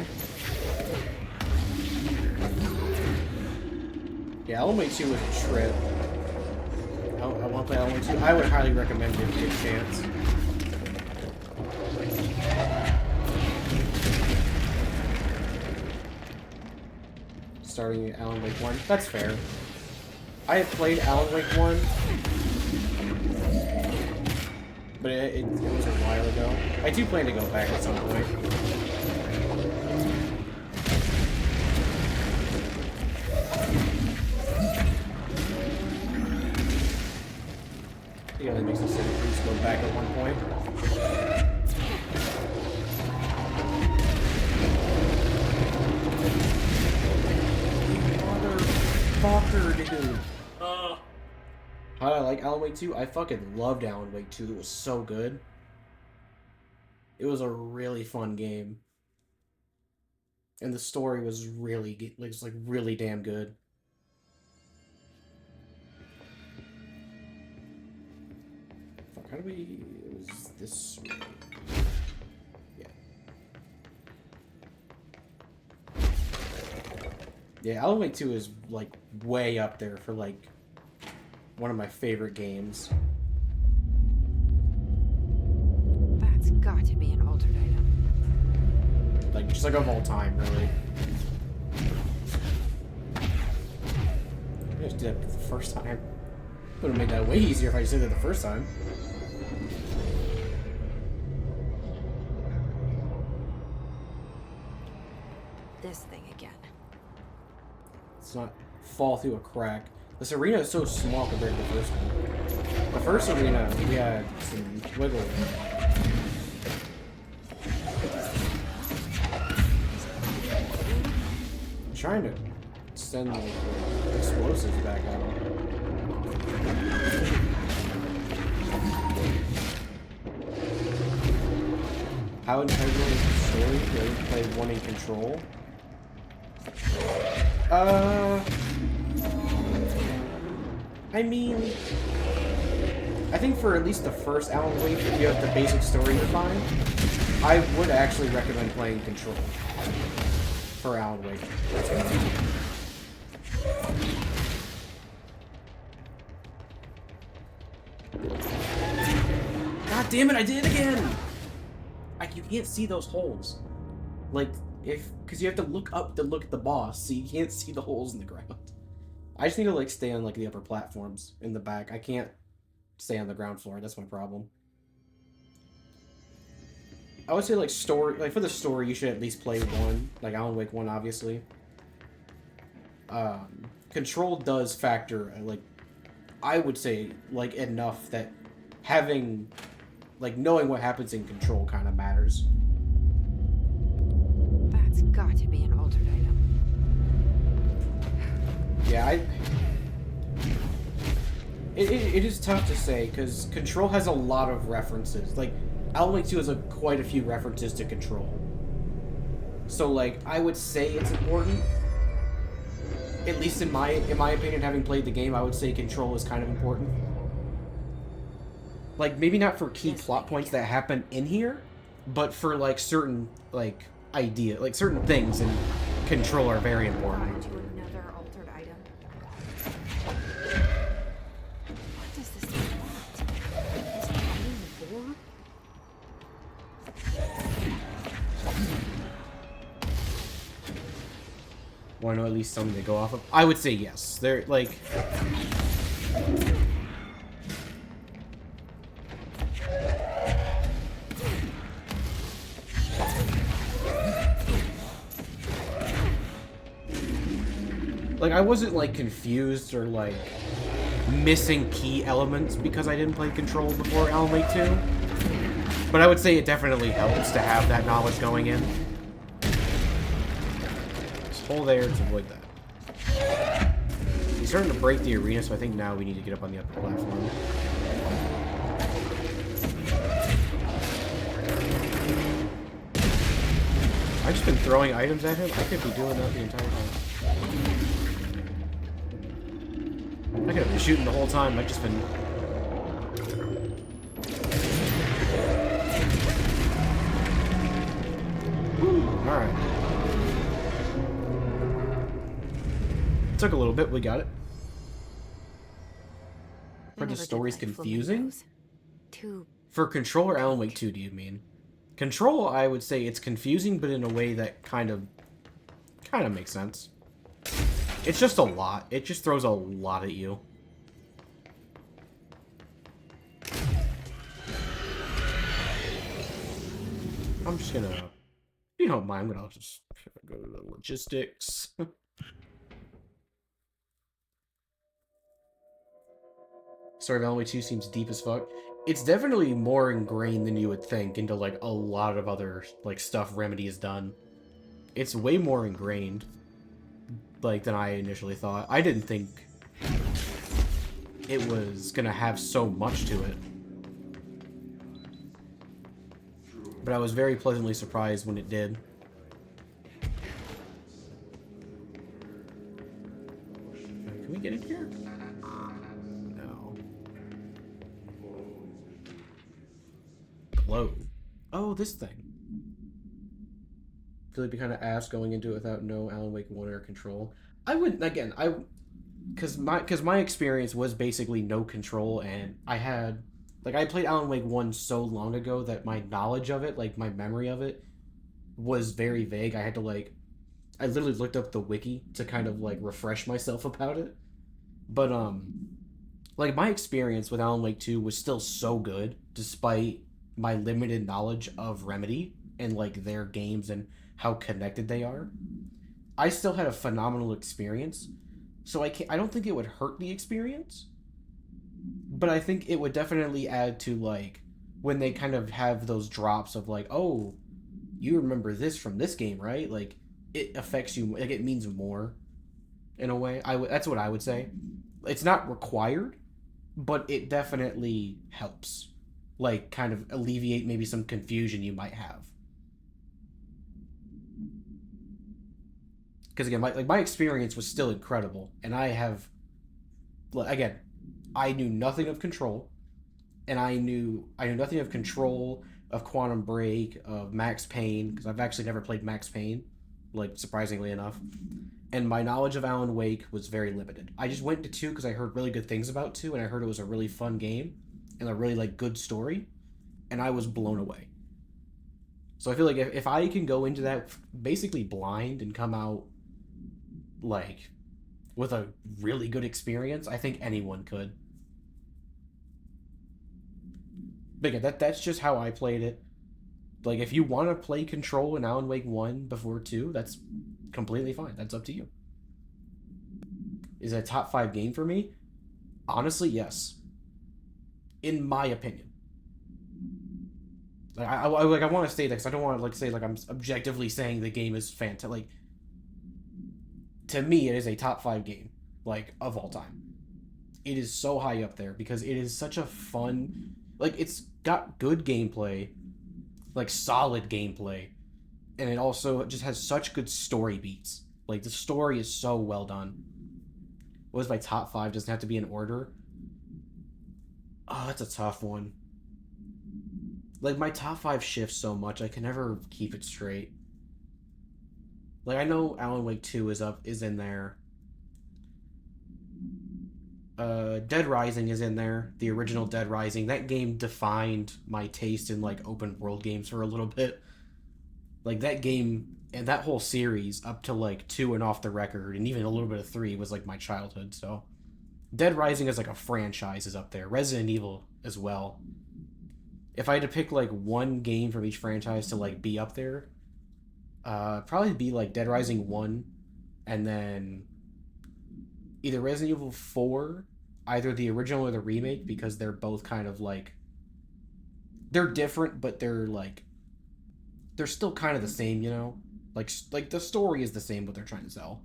Yeah, Alan Wake 2 was a trip. I want to play Alan Wake 2. I would highly recommend it if you get a chance. Starting Alan Wake 1. That's fair. I had played Alan Wake 1, but it was a while ago. I do plan to go back at some point. It only makes no sense to just go back at one point. Motherfucker, dude. How did I like Alan Wake 2? I fucking loved Alan Wake 2. It was so good. It was a really fun game. And the story was really, like, really damn good. Fuck, how do we... It was this way. Yeah. Yeah, Alan Wake 2 is, like, way up there for, like, one of my favorite games. That's got to be an altered item. Like, just like of all time, really. I just did it the first time. Would have made that way easier if I just did it the first time. This thing again. Let's not fall through a crack. This arena is so small compared to the first one. The first arena, we had some wiggle room. I'm trying to send like explosives back out. How integral is the story? Do I play one in Control? I mean, I think for at least the first Alan Wake, if you have the basic story defined, I would actually recommend playing Control for Alan Wake. God damn it, I did it again! You can't see those holes. Like, because you have to look up to look at the boss, so you can't see the holes in the ground. I just need to, like, stay on, like, the upper platforms in the back. I can't stay on the ground floor. That's my problem. I would say, like, for the story, you should at least play one. Like, Alan Wake 1, obviously. Control does factor, like, I would say, like, enough that having, like, knowing what happens in Control kind of matters. That's got to be an altered item. Yeah, it is tough to say, because Control has a lot of references. Like, Alan Wake 2 has quite a few references to Control. So, like, I would say it's important. At least in my opinion, having played the game, I would say Control is kind of important. Like, maybe not for key plot points that happen in here, but for, like, certain, like, certain things in Control are very important. To another altered item. What does this thing want? Is it eating the board? Want to know at least something to go off of? I would say yes. They're, like... Like, I wasn't, like, confused or, like, missing key elements because I didn't play Control before Alan Wake 2. But I would say it definitely helps to have that knowledge going in. Just hold there to avoid that. He's starting to break the arena, so I think now we need to get up on the upper platform. I've just been throwing items at him. I could be doing that the entire time. I could have been shooting the whole time. I've just been... Woo. Alright. Took a little bit, we got it. But the story's confusing? For Control or Alan Wake 2, do you mean? Control, I would say it's confusing, but in a way that kind of makes sense. It's just a lot. It just throws a lot at you. I'm just gonna, if you don't mind, but I'll just go to the logistics. Story of Alan Wake 2 seems deep as fuck. It's definitely more ingrained than you would think into, like, a lot of other, like, stuff Remedy has done. It's way more ingrained, like, than I initially thought. I didn't think it was gonna have so much to it. But I was very pleasantly surprised when it did. Can we get in here? No. Glow. Oh, this thing. I feel like we kind of asked going into it without no Alan Wake 1 or Control. I wouldn't, again, because my experience was basically no Control, and I had, like, I played Alan Wake 1 so long ago that my knowledge of it, like, my memory of it, was very vague. I had to, like, I literally looked up the wiki to kind of, like, refresh myself about it. But, like, my experience with Alan Wake 2 was still so good, despite my limited knowledge of Remedy and, like, their games and how connected they are. I still had a phenomenal experience, so I don't think it would hurt the experience, but I think it would definitely add to, like, when they kind of have those drops of, like, oh, you remember this from this game, right? Like, it affects you, like, it means more, in a way. That's what I would say. It's not required, but it definitely helps, like, kind of alleviate maybe some confusion you might have. Because again, my experience was still incredible, and I have, again, I knew nothing of Control, and I knew nothing of Control, of Quantum Break, of Max Payne, because I've actually never played Max Payne, like, surprisingly enough, and my knowledge of Alan Wake was very limited. I just went to 2 because I heard really good things about 2, and I heard it was a really fun game, and a really, like, good story, and I was blown away. So I feel like if I can go into that basically blind and come out, like, with a really good experience, I think anyone could. But again, that's just how I played it. Like, if you want to play Control in Alan Wake 1 before 2, that's completely fine. That's up to you. Is it a top 5 game for me? Honestly, yes. In my opinion. Like, I want to state that because I don't want to, like, say, like, I'm objectively saying the game is fantastic. Like, to me, it is a top 5 game, like, of all time. It is so high up there because it is such a fun, like, it's got good gameplay, like, solid gameplay, and it also just has such good story beats. Like, the story is so well done. What was my top 5? Doesn't have to be in order. Oh, that's a tough one. Like, my top 5 shifts so much, I can never keep it straight. Like, I know Alan Wake 2 is in there. Dead Rising is in there. The original Dead Rising. That game defined my taste in, like, open world games for a little bit. Like, that game and that whole series up to, like, 2 and Off the Record, and even a little bit of 3 was, like, my childhood, so. Dead Rising as, like, a franchise is up there. Resident Evil as well. If I had to pick, like, one game from each franchise to, like, be up there, probably be, like, Dead Rising 1, and then either Resident Evil 4, either the original or the remake, because they're both kind of, like, they're different, but they're, like, they're still kind of the same, you know? Like the story is the same, what they're trying to sell.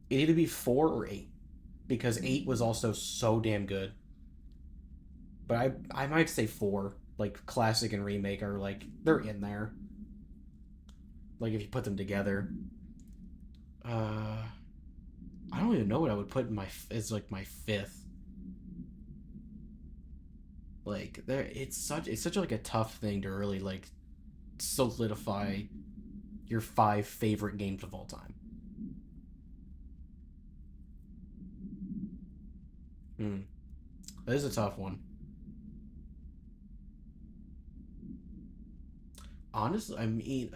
It'd either be 4 or 8, because 8 was also so damn good. But I might say 4, like, classic and remake are, like, they're in there. Like, if you put them together. I don't even know what I would put in as, like, my 5th. Like, it's such like, a tough thing to really, like, solidify your 5 favorite games of all time. That is a tough one. Honestly, I mean,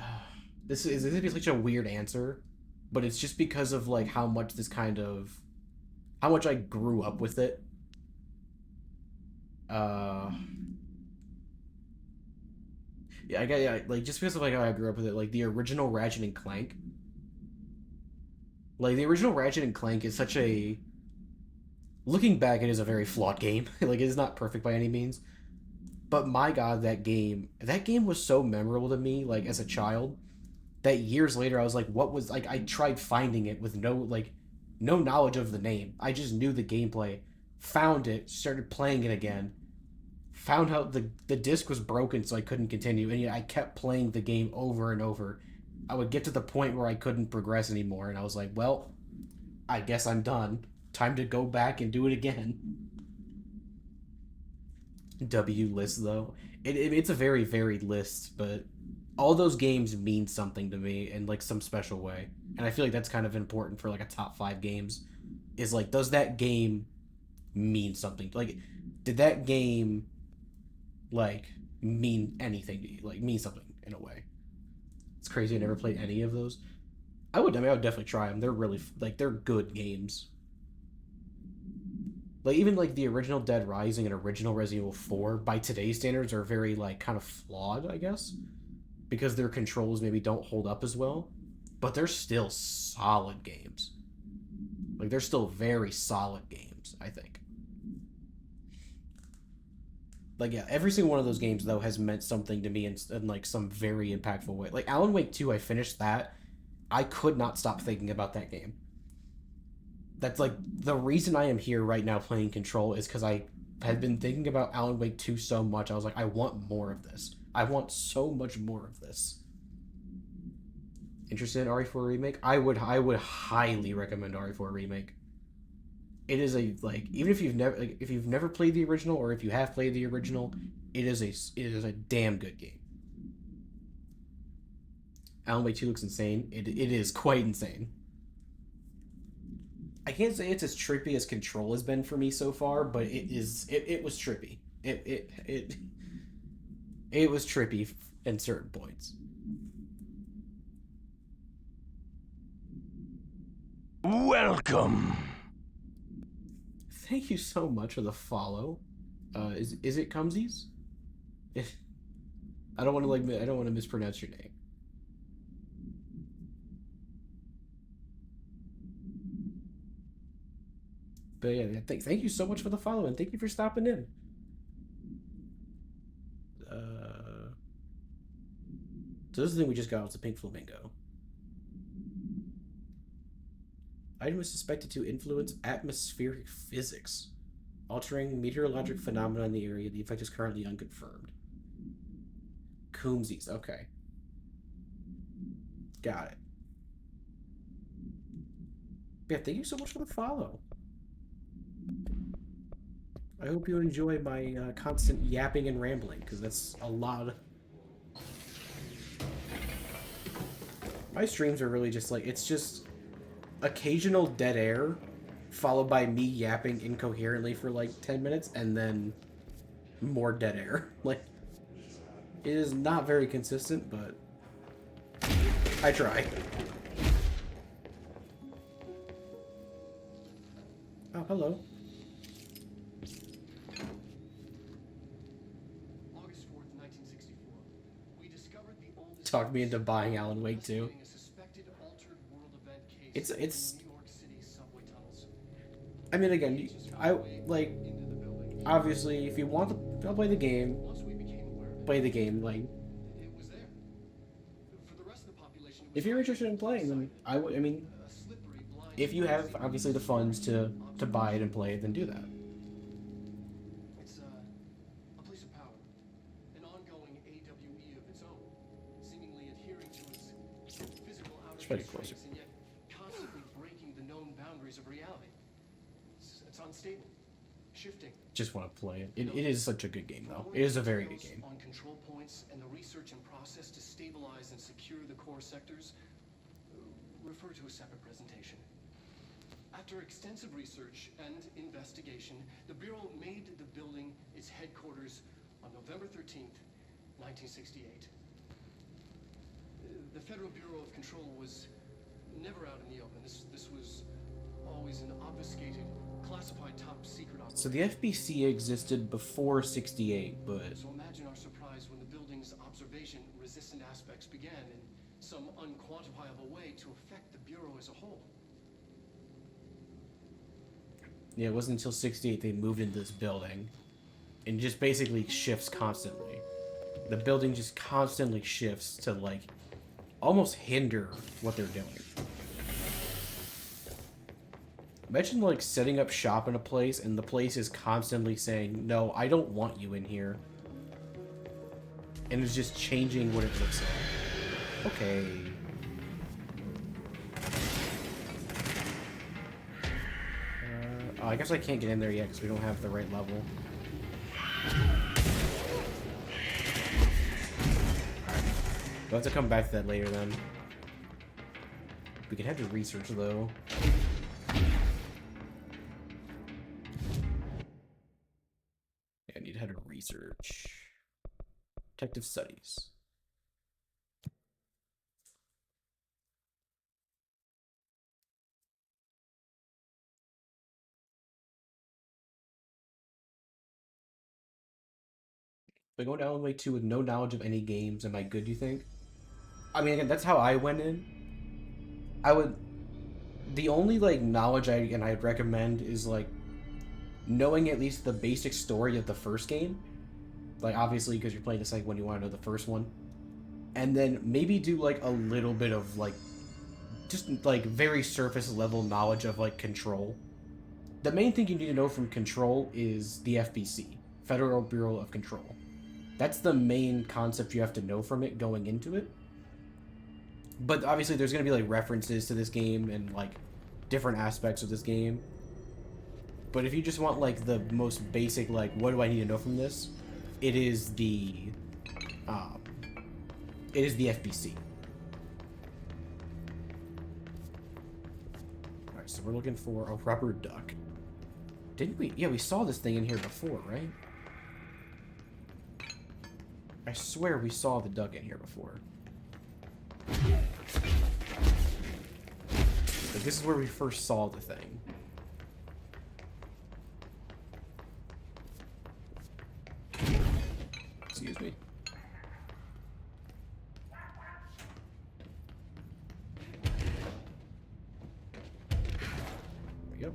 this is gonna be such a weird answer, but it's just because of like how much I grew up with it. Yeah, like just because of like how I grew up with it, like the original Ratchet and Clank. Like the original Ratchet and Clank is such a, looking back, it is a very flawed game. Like it is not perfect by any means. But my God, that game was so memorable to me, like as a child, that years later I was like, what was, like, I tried finding it with no knowledge of the name. I just knew the gameplay, found it, started playing it again, found out the disc was broken so I couldn't continue, and yet I kept playing the game over and over. I would get to the point where I couldn't progress anymore, and I was like, well, I guess I'm done. Time to go back and do it again. W list, though. It's a very varied list, but all those games mean something to me in like some special way. And I feel like that's kind of important for like a top 5 games. Is like, does that game mean something? Like, did that game like mean anything to you? Like, mean something in a way. It's crazy I never played any of those. I would definitely try them. They're really, like, they're good games. Like, even, like, the original Dead Rising and original Resident Evil 4, by today's standards, are very, like, kind of flawed, I guess. Because their controls maybe don't hold up as well. But they're still solid games. Like, they're still very solid games, I think. Like, yeah, every single one of those games, though, has meant something to me in like, some very impactful way. Like, Alan Wake 2, I finished that. I could not stop thinking about that game. That's, like, the reason I am here right now playing Control is because I had been thinking about Alan Wake 2 so much. I was like, I want more of this. I want so much more of this. Interested in RE4 Remake? I would highly recommend RE4 Remake. It is a, like, even if you've never played the original, or if you have played the original, it is a damn good game. Alan Wake 2 looks insane. It is quite insane. I can't say it's as trippy as Control has been for me so far, but it was trippy. It was trippy in certain points. Welcome. Thank you so much for the follow. Is it Cumsies? I don't want to mispronounce your name. But yeah, thank you so much for the follow, and thank you for stopping in. So this is the thing we just got. It's a pink flamingo. Item is suspected to influence atmospheric physics, altering meteorologic phenomena in the area. The effect is currently unconfirmed. Coomsies, okay. Got it. Yeah, thank you so much for the follow. I hope you enjoy my constant yapping and rambling, because that's a lot. My streams are really just like, it's just occasional dead air, followed by me yapping incoherently for like 10 minutes, and then more dead air. Like, it is not very consistent, but I try. Oh, hello. August 4th, 1964. We discovered the oldest Talked me into buying Alan Wake 2. It's I mean, again, I like, obviously, if you want to play the game, like, if you're interested in playing, then I mean, if you have, obviously, the funds to buy it and play it, then do that. It's a place of power, an ongoing AWE of its own, seemingly adhering to its physical outer constraints and yet constantly breaking the known boundaries of reality. It's unstable, shifting. Just want to play it. It is such a good game, though. It is a very good game. On control points and the research and process to stabilize and secure the core sectors, refer to a separate presentation. After extensive research and investigation, the Bureau made the building its headquarters on November 13th, 1968. The Federal Bureau of Control was never out in the open. This was always an obfuscated, classified top secret operation. So the FBC existed before 68, but... So imagine our surprise when the building's observation-resistant aspects began in some unquantifiable way to affect the Bureau as a whole. Yeah, it wasn't until 68 they moved into this building. And just basically shifts constantly. The building just constantly shifts to, like, almost hinder what they're doing. Imagine, like, setting up shop in a place and the place is constantly saying, no, I don't want you in here. And it's just changing what it looks like. Okay. I guess I can't get in there yet because we don't have the right level. Alright. We'll have to come back to that later then. We can have to research though. Yeah, I need to have to research. Detective studies. If I go down way 2 with no knowledge of any games, am I good, you think? I mean, again, that's how I went in. The only, like, knowledge I'd recommend is, like, knowing at least the basic story of the first game. Like, obviously, because you're playing the second one, you want to know the first one. And then maybe do, like, a little bit of, like, just, like, very surface level knowledge of, like, Control. The main thing you need to know from Control is the FBC, Federal Bureau of Control. That's the main concept you have to know from it going into it. But obviously there's going to be like references to this game and like different aspects of this game. But if you just want like the most basic, like what do I need to know from this? It is the FBC. Alright, so we're looking for a rubber duck. Didn't we? Yeah, we saw this thing in here before, right? I swear we saw the duck in here before. But this is where we first saw the thing. Excuse me. There we go.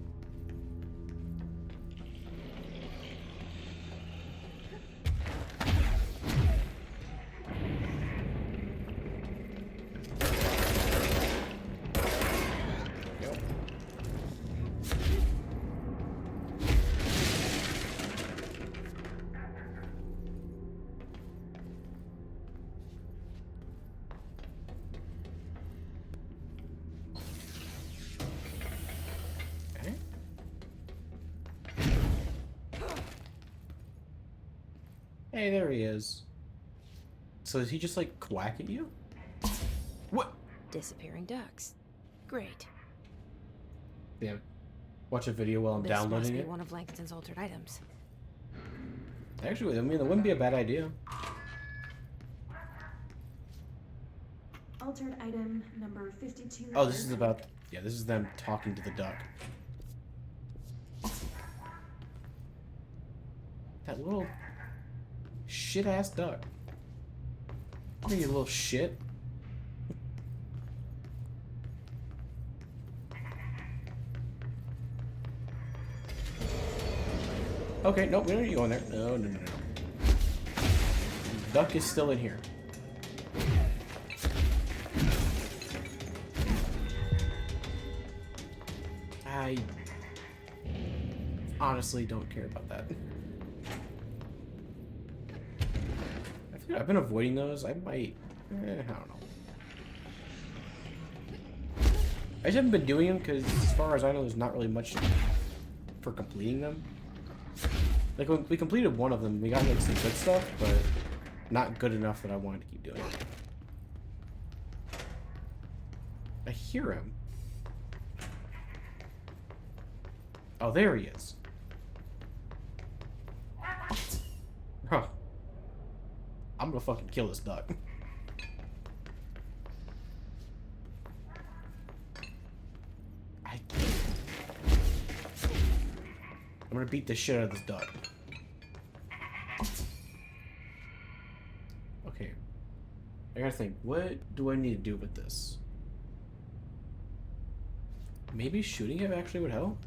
Hey, there he is. So is he just like quack at you? What? Disappearing ducks. Great. Yeah. Watch a video while I'm downloading This must it. be one of Langston's altered items. Actually, I mean, that wouldn't be a bad idea. Altered item number 52. Oh, this is about... Yeah, this is them talking to the duck. That little... shit-ass duck. Hey, you little shit. Okay, nope, we don't need to go in there. No, no, no, no. Duck is still in here. I honestly don't care about that. I feel like I've been avoiding those. I might... I don't know. I just haven't been doing them because, as far as I know, there's not really much for completing them. Like, when we completed one of them, we got like some good stuff, but not good enough that I wanted to keep doing it. I hear him. Oh, there he is. Huh. I'm gonna fucking kill this duck. I'm gonna beat the shit out of this duck. Okay. I gotta think, what do I need to do with this? Maybe shooting him actually would help?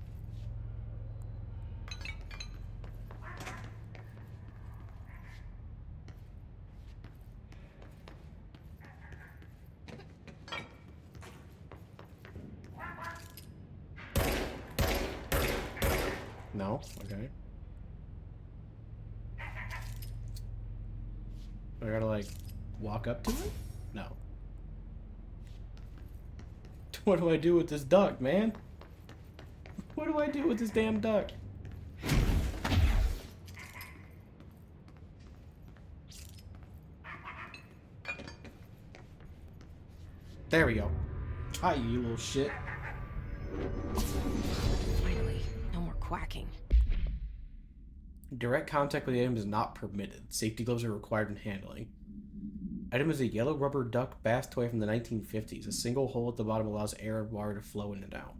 No? Okay. I gotta, like, walk up to it? No. What do I do with this duck, man? What do I do with this damn duck? There we go. Hi, you little shit. Finally, no more quacking. Direct contact with the item is not permitted. Safety gloves are required in handling. Item is a yellow rubber duck bath toy from the 1950s. A single hole at the bottom allows air and water to flow in and out.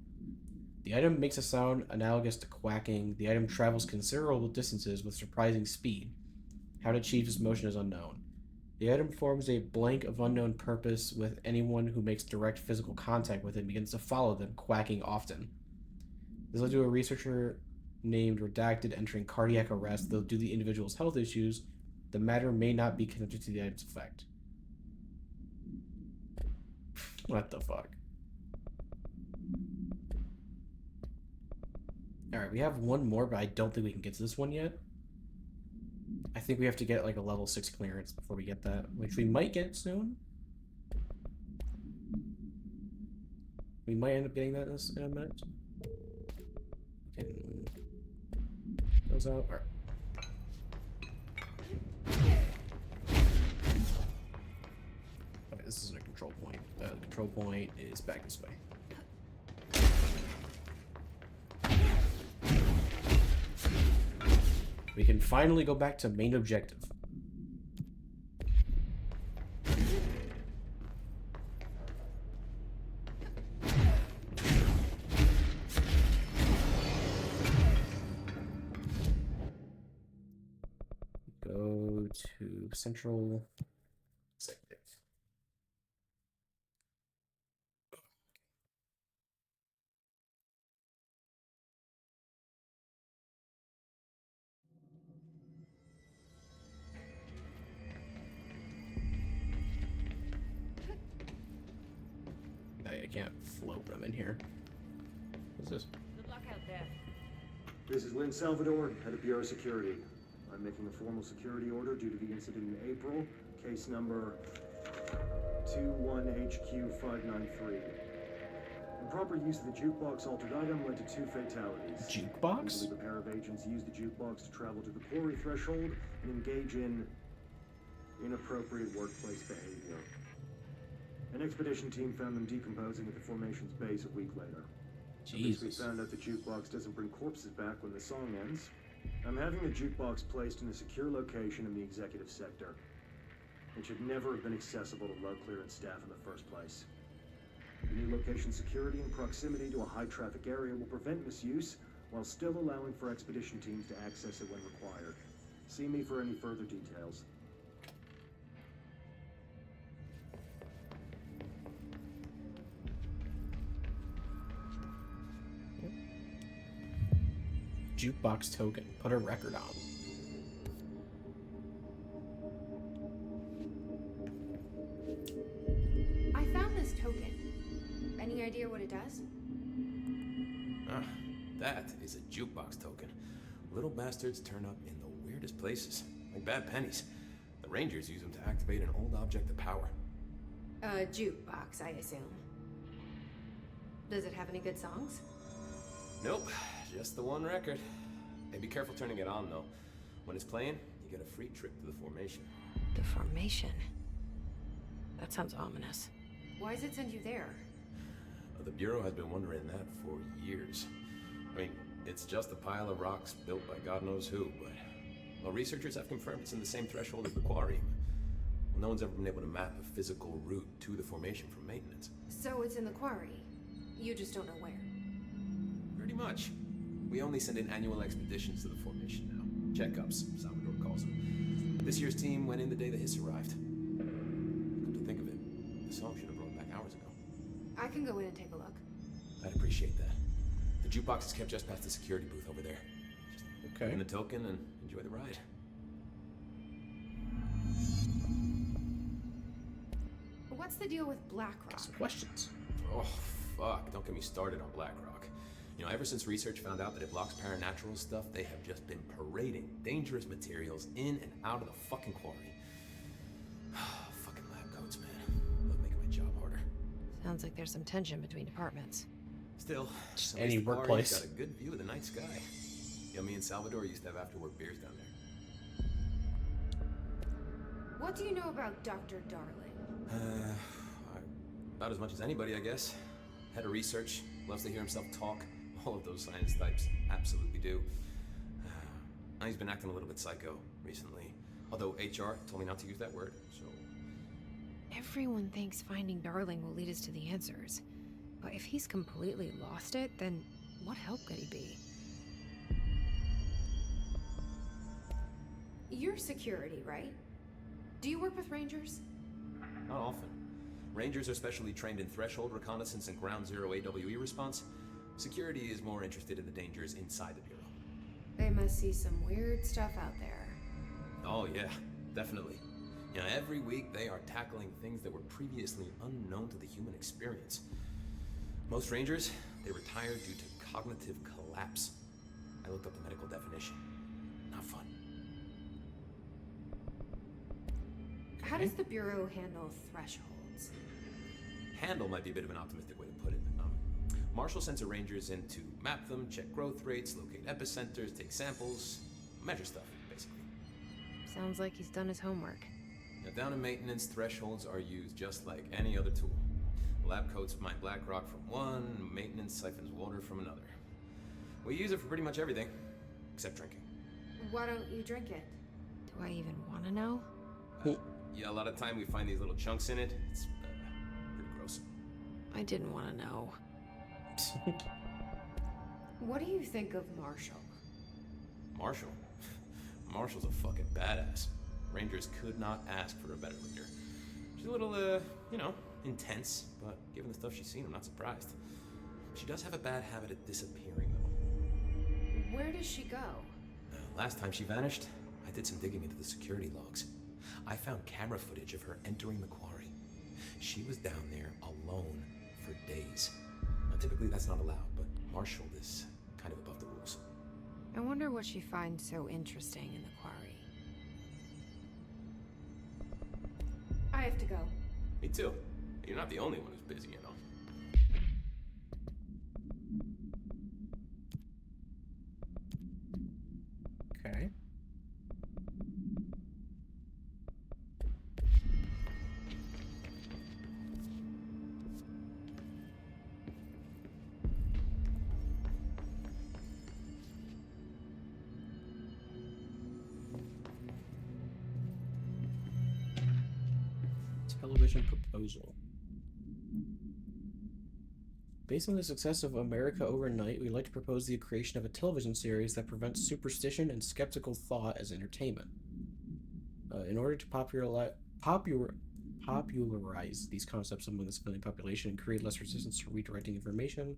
The item makes a sound analogous to quacking. The item travels considerable distances with surprising speed. How to achieve this motion is unknown. The item forms a blank of unknown purpose with anyone who makes direct physical contact with it begins to follow them, quacking often. This led to a researcher named Redacted entering cardiac arrest, though due to the individual's health issues, the matter may not be connected to the item's effect. What the fuck? Alright, we have one more, but I don't think we can get to this one yet. I think we have to get like a level 6 clearance before we get that, which we might get soon. We might end up getting that in a minute. Okay. Goes out. Alright. Okay, this isn't a control point. The control point is back this way. We can finally go back to main objective. Go to central executive. I can't float them in here. What's this? Good luck out there. This is Lynn Salvador, head of Bureau Security. I'm making a formal security order due to the incident in April, case number 21HQ593. Improper use of the jukebox altered item led to 2 fatalities. Jukebox? We believe a pair of agents used the jukebox to travel to the quarry threshold and engage in inappropriate workplace behavior. An expedition team found them decomposing at the formation's base a week later. Jesus. We found out the jukebox doesn't bring corpses back when the song ends. I'm having the jukebox placed in a secure location in the executive sector. It should never have been accessible to low clearance staff in the first place. The new location security and proximity to a high traffic area will prevent misuse while still allowing for expedition teams to access it when required. See me for any further details. Jukebox token. Put a record on. I found this token. Any idea what it does? That is a jukebox token. Little bastards turn up in the weirdest places, like bad pennies. The Rangers use them to activate an old object of power. A jukebox, I assume. Does it have any good songs? Nope, just the one record. Hey, be careful turning it on, though. When it's playing, you get a free trip to the formation. The formation? That sounds ominous. Why does it send you there? The Bureau has been wondering that for years. I mean, it's just a pile of rocks built by God knows who, but... Well, researchers have confirmed it's in the same threshold as the quarry. Well, no one's ever been able to map a physical route to the formation from maintenance. So it's in the quarry. You just don't know where. Pretty much. We only send in annual expeditions to the formation now. Checkups, Salvador calls them. This year's team went in the day the Hiss arrived. Come to think of it, the song should have brought back hours ago. I can go in and take a look. I'd appreciate that. The jukebox is kept just past the security booth over there. Just okay. Put in the token and enjoy the ride. What's the deal with Blackrock? Some questions. Oh, fuck. Don't get me started on Blackrock. You know, ever since research found out that it blocks paranatural stuff, they have just been parading dangerous materials in and out of the fucking quarry. Fucking lab coats, man. Love making my job harder. Sounds like there's some tension between departments. Still, any workplace. Got a good view of the night sky. You know, me and Salvador used to have after-work beers down there. What do you know about Dr. Darling? About as much as anybody, I guess. Head of research, loves to hear himself talk. All of those science types absolutely do. He's been acting a little bit psycho recently. Although HR told me not to use that word, so... Everyone thinks finding Darling will lead us to the answers. But if he's completely lost it, then what help could he be? You're security, right? Do you work with Rangers? Not often. Rangers are specially trained in threshold reconnaissance and ground zero AWE response. Security is more interested in the dangers inside the Bureau. They must see some weird stuff out there. Oh yeah, definitely. You know, every week they are tackling things that were previously unknown to the human experience. Most Rangers, they retire due to cognitive collapse. I looked up the medical definition. Not fun. How does the Bureau handle thresholds? Handle might be a bit of an optimistic way to put it. Marshall sends her Rangers in to map them, check growth rates, locate epicenters, take samples, measure stuff, basically. Sounds like he's done his homework. Now, down in maintenance, thresholds are used just like any other tool. The lab coats mine black rock from one, maintenance siphons water from another. We use it for pretty much everything, except drinking. Why don't you drink it? Do I even want to know? Yeah, a lot of time we find these little chunks in it. It's pretty gross. I didn't want to know. What do you think of Marshall? Marshall? Marshall's a fucking badass. Rangers could not ask for a better leader. She's a little, you know, intense, but given the stuff she's seen, I'm not surprised. She does have a bad habit of disappearing, though. Where does she go? Last time she vanished, I did some digging into the security logs. I found camera footage of her entering the quarry. She was down there alone for days. Now, typically that's not allowed, but Marshall is kind of above the rules. I wonder what she finds so interesting in the quarry. I have to go. Me too. You're not the only one who's busy, you know. Okay. Television proposal. Based on the success of America Overnight, we'd like to propose the creation of a television series that prevents superstition and skeptical thought as entertainment. In order to popularize these concepts among the civilian population and create less resistance to redirecting information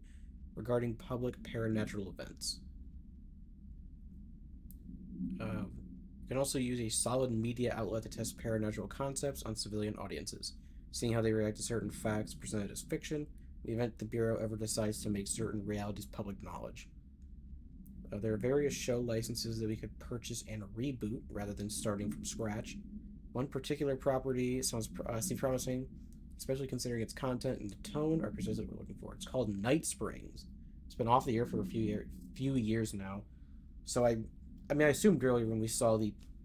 regarding public paranatural events. You can also use a solid media outlet to test paranatural concepts on civilian audiences, seeing how they react to certain facts presented as fiction, in the event the Bureau ever decides to make certain realities public knowledge. There are various show licenses that we could purchase and reboot rather than starting from scratch. One particular property seems promising, especially considering its content and the tone are precisely what we're looking for. It's called Night Springs. It's been off the air for a few years now. So I mean, I assumed earlier when we saw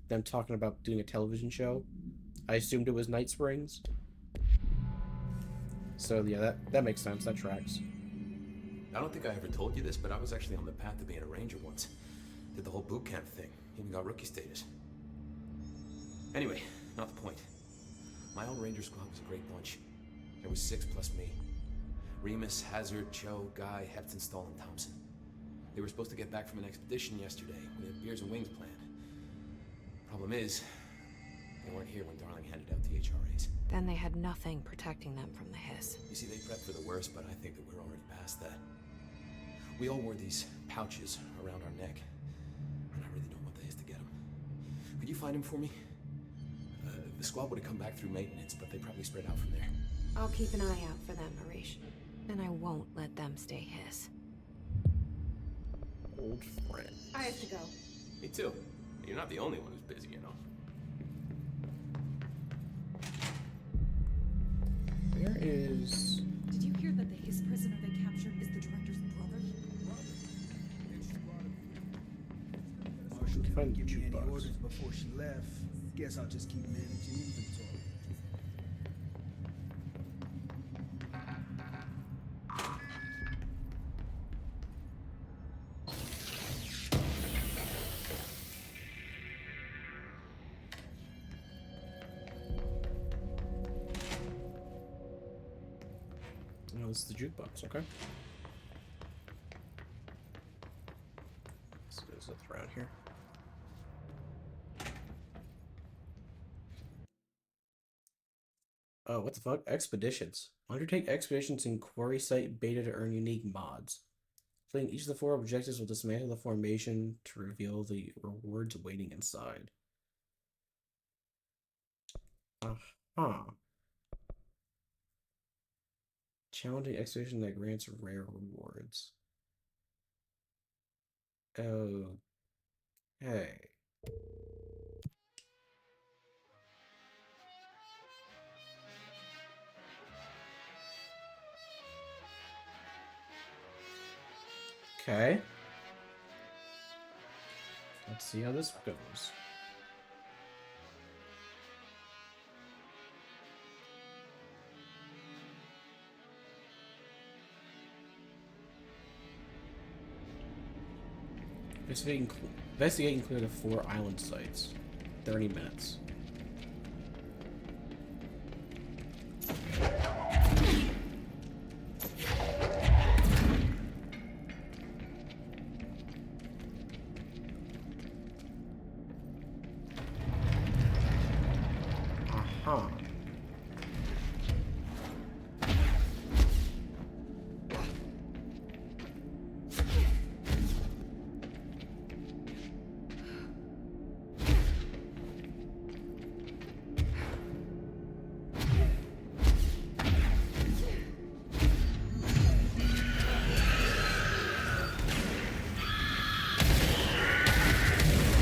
them talking about doing a television show, I assumed it was Night Springs. So yeah, that makes sense. That tracks. I don't think I ever told you this, but I was actually on the path to being a ranger once. Did the whole boot camp thing. Even got rookie status. Anyway, not the point. My old ranger squad was a great bunch. There was 6 plus me. Remus, Hazard, Cho, Guy, Heptonstall, and Thompson. They were supposed to get back from an expedition yesterday. We had beers and wings planned. Problem is, they weren't here when Darling handed out the HRAs. Then they had nothing protecting them from the hiss. You see, they prepped for the worst, but I think that we're already past that. We all wore these pouches around our neck, and I really don't want the hiss to get them. Could you find him for me? The squad would have come back through maintenance, but they probably spread out from there. I'll keep an eye out for them, Arish. And I won't let them stay hiss. Old friend. I have to go. Me too. You're not the only one who's busy, you know. Where is... Did you hear that the Hiss prisoner they captured is the director's brother? Marshall Find didn't give me any jukebox. orders before she left. Guess I'll just keep managing inventory. Oh, this is the jukebox, okay. So there's nothing around here. Oh, what the fuck? Expeditions. Undertake expeditions in Quarry Site Beta to earn unique mods. Completing each of the 4 objectives will dismantle the formation to reveal the rewards waiting inside. Uh-huh. Challenging expedition that grants rare rewards. Oh. Hey. Okay. Let's see how this goes. Investigating clear the 4 island sites. 30 minutes. Aha.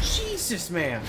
Jesus, man!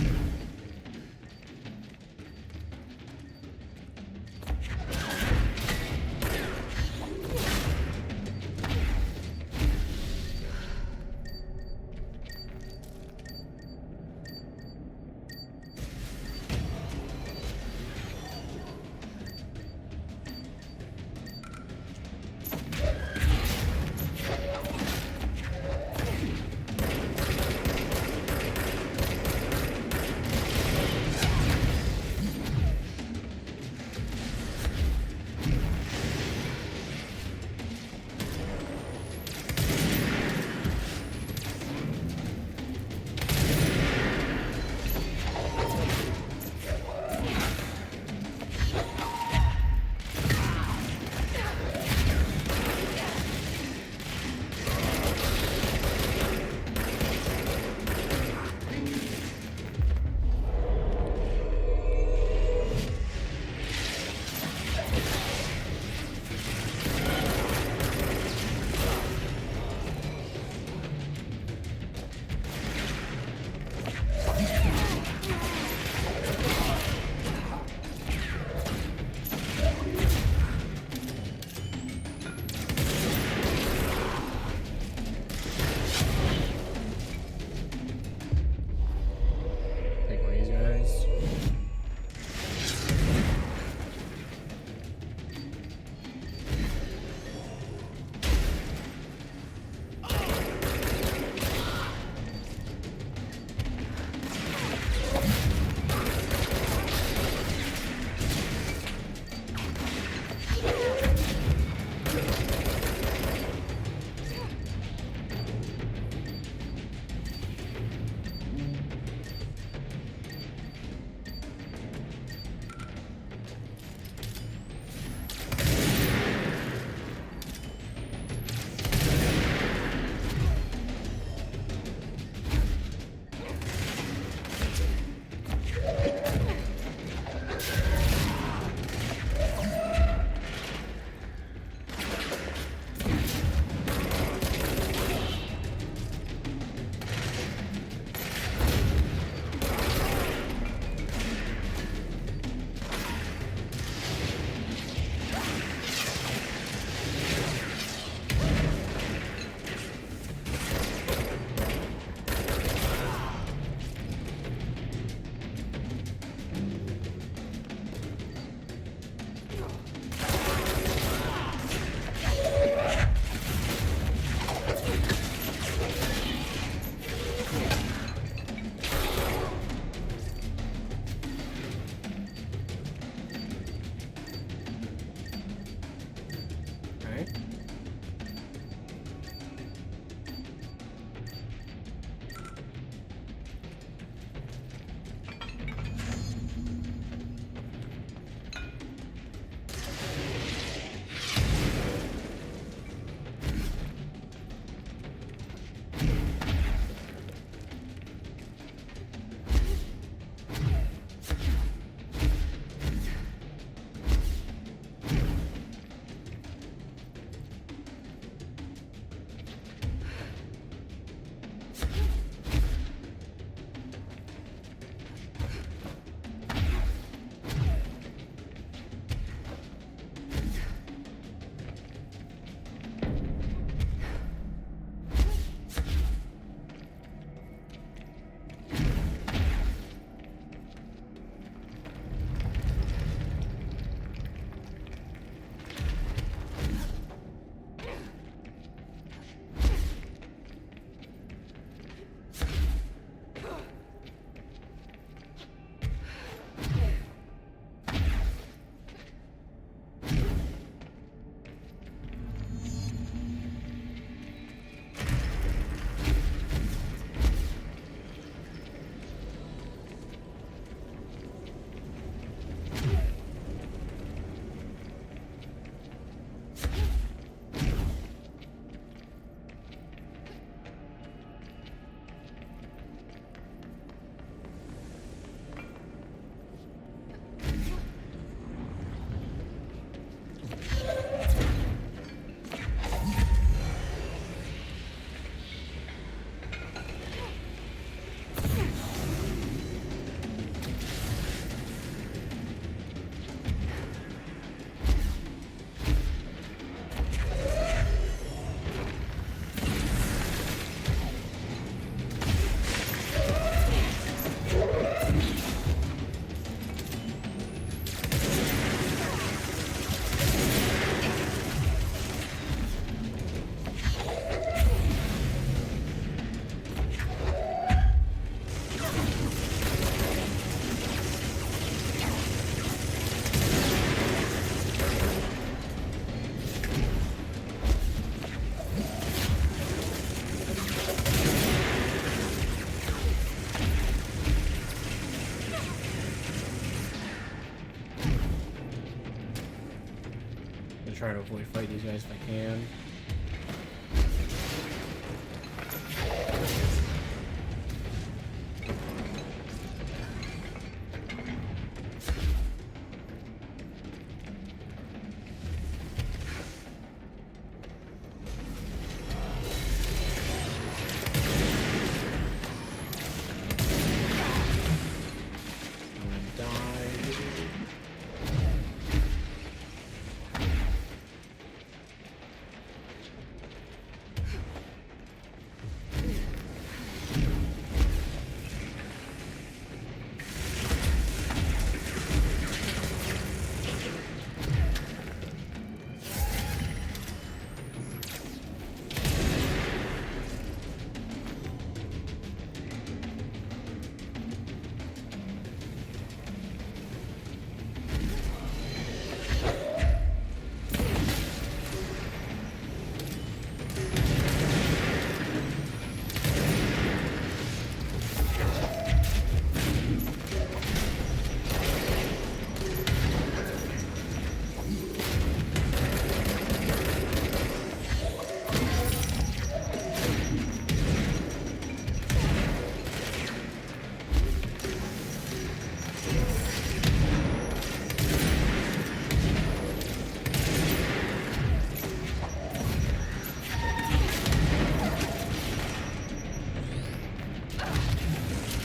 to try to avoid fighting these guys if I can.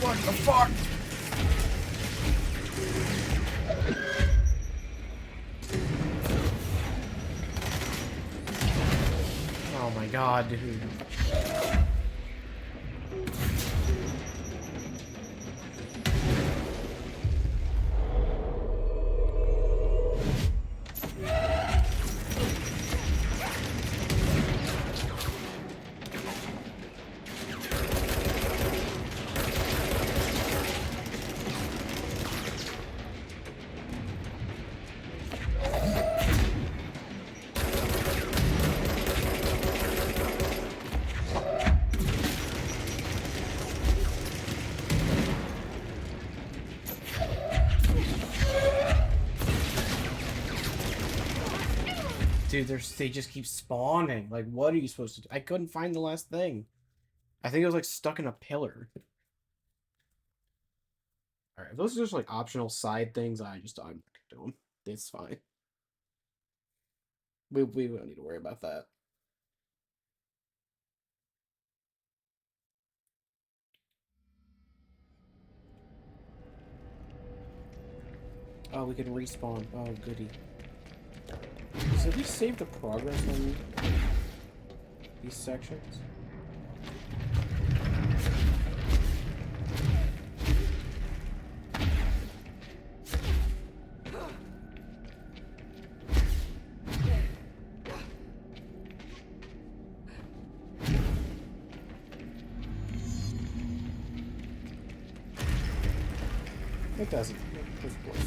What the fuck? Oh my god, dude. Dude, they just keep spawning. Like, what are you supposed to do? I couldn't find the last thing. I think it was, like, stuck in a pillar. Alright, if those are just, like, optional side things, I'm not gonna do them. It's fine. We don't need to worry about that. Oh, we can respawn. Oh, goody. So did we save the progress on these sections? It doesn't. Of course.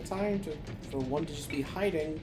of time for one to just be hiding.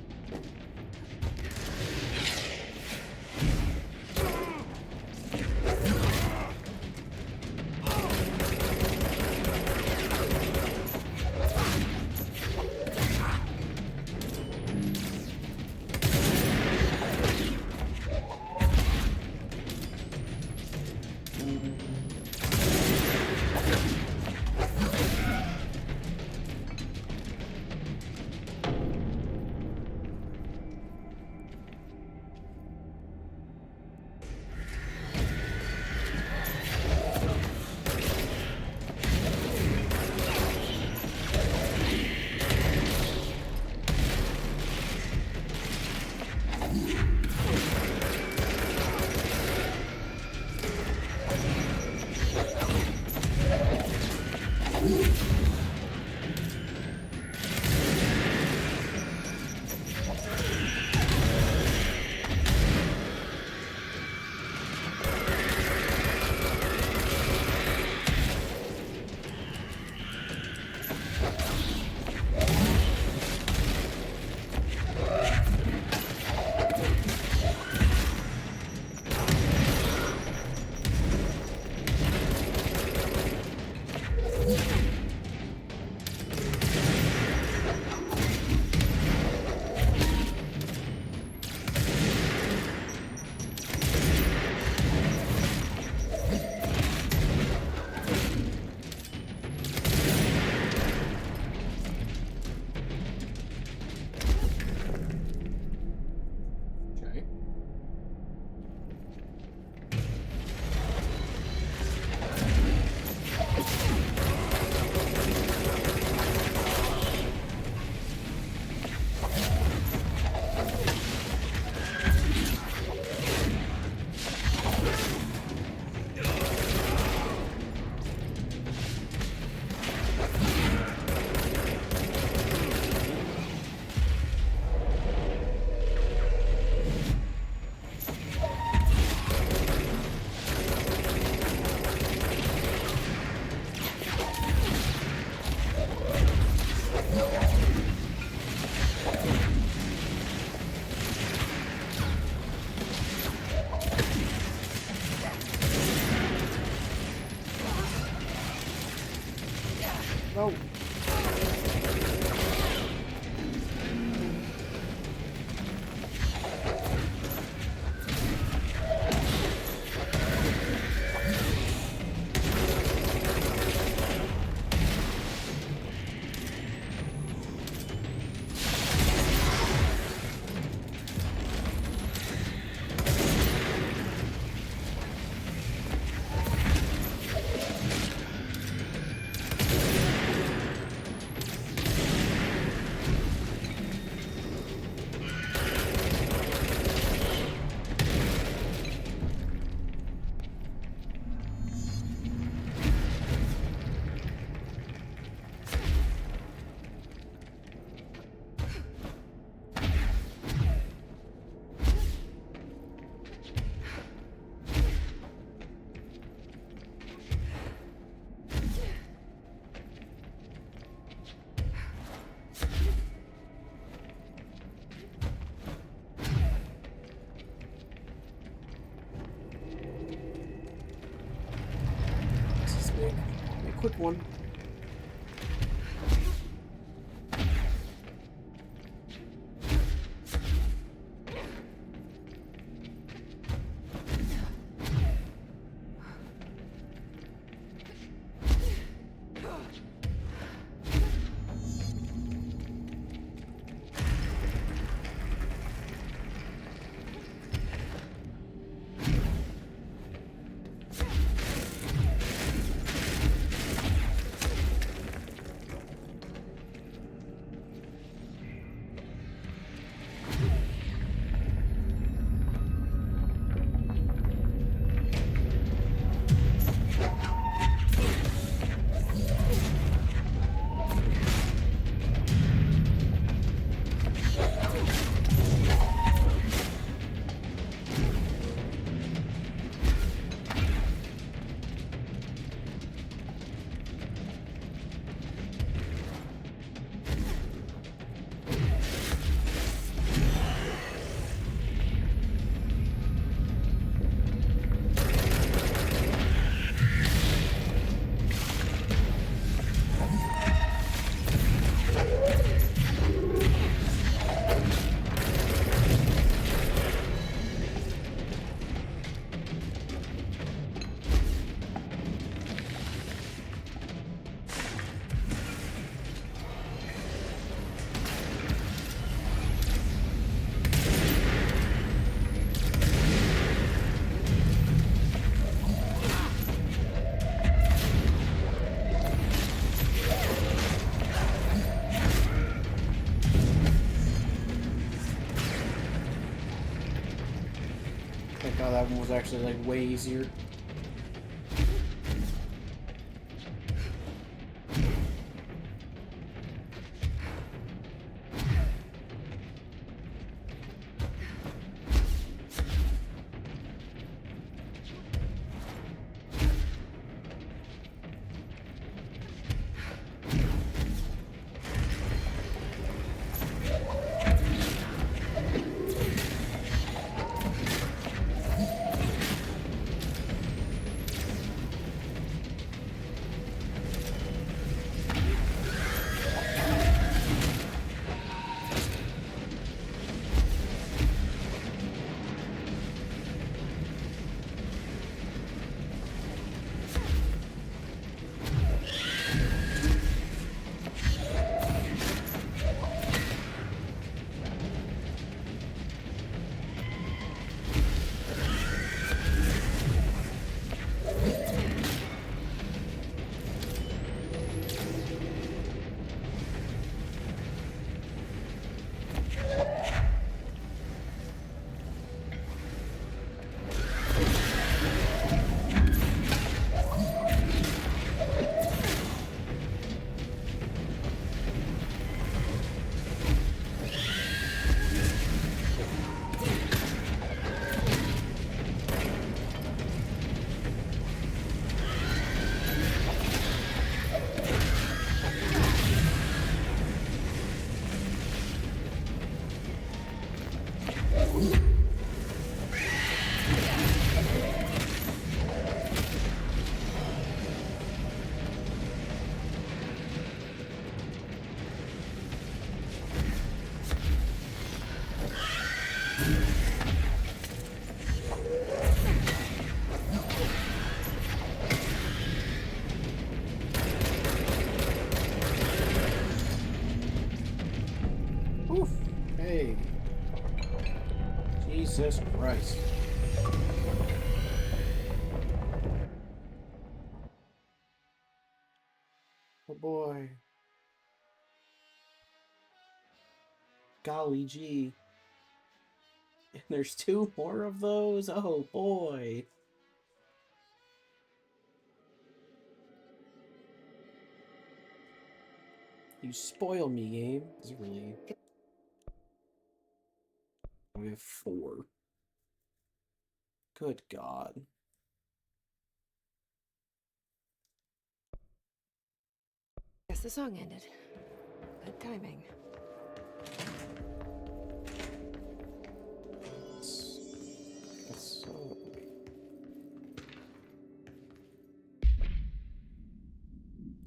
No. Quick one. Oh, that one was actually like way easier. Jesus Christ. Oh boy. Golly gee. And there's 2 more of those? Oh boy. You spoil me, game. Is it really? We have 4. Good God. Guess the song ended. Good timing. So...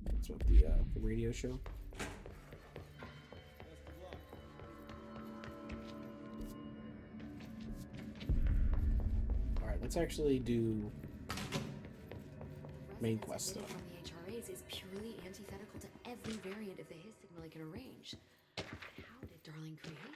That's what the radio show. Alright, let's actually do main quest stuff. From the HRAs is purely antithetical to every variant of the Hiss signal I can arrange. How did Darling create it?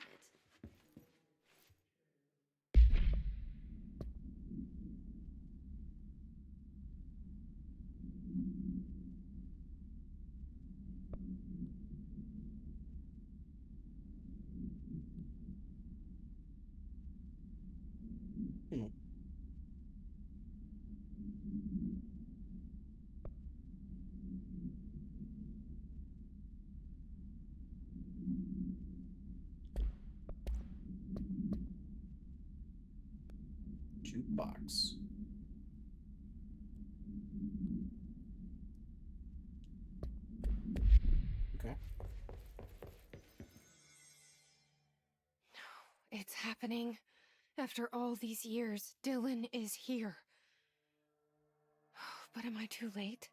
Jukebox. Okay. It's happening. After all these years, Dylan is here. But am I too late?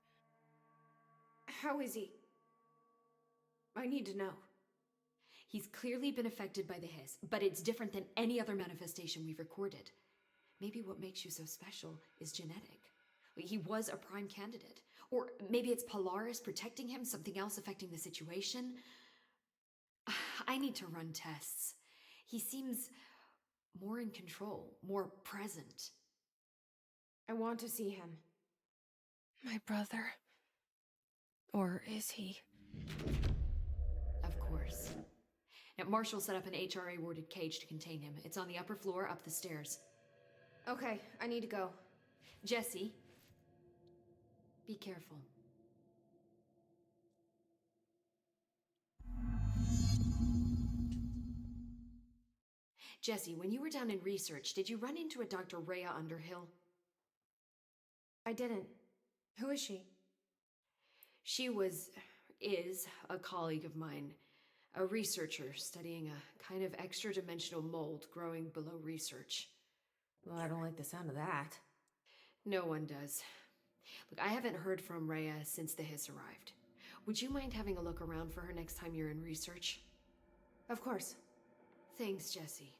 How is he? I need to know. He's clearly been affected by the Hiss, but it's different than any other manifestation we've recorded. Maybe what makes you so special is genetic. He was a prime candidate. Or maybe it's Polaris protecting him, something else affecting the situation. I need to run tests. He seems more in control, more present. I want to see him. My brother. Or is he? Of course. Now, Marshall set up an HRA-warded cage to contain him. It's on the upper floor, up the stairs. Okay, I need to go. Jesse, be careful. Jesse, when you were down in research, did you run into a Dr. Rhea Underhill? I didn't. Who is she? She is a colleague of mine, a researcher studying a kind of extra-dimensional mold growing below research. Well, I don't like the sound of that. No one does. Look, I haven't heard from Rhea since the Hiss arrived. Would you mind having a look around for her next time you're in research? Of course. Thanks, Jesse.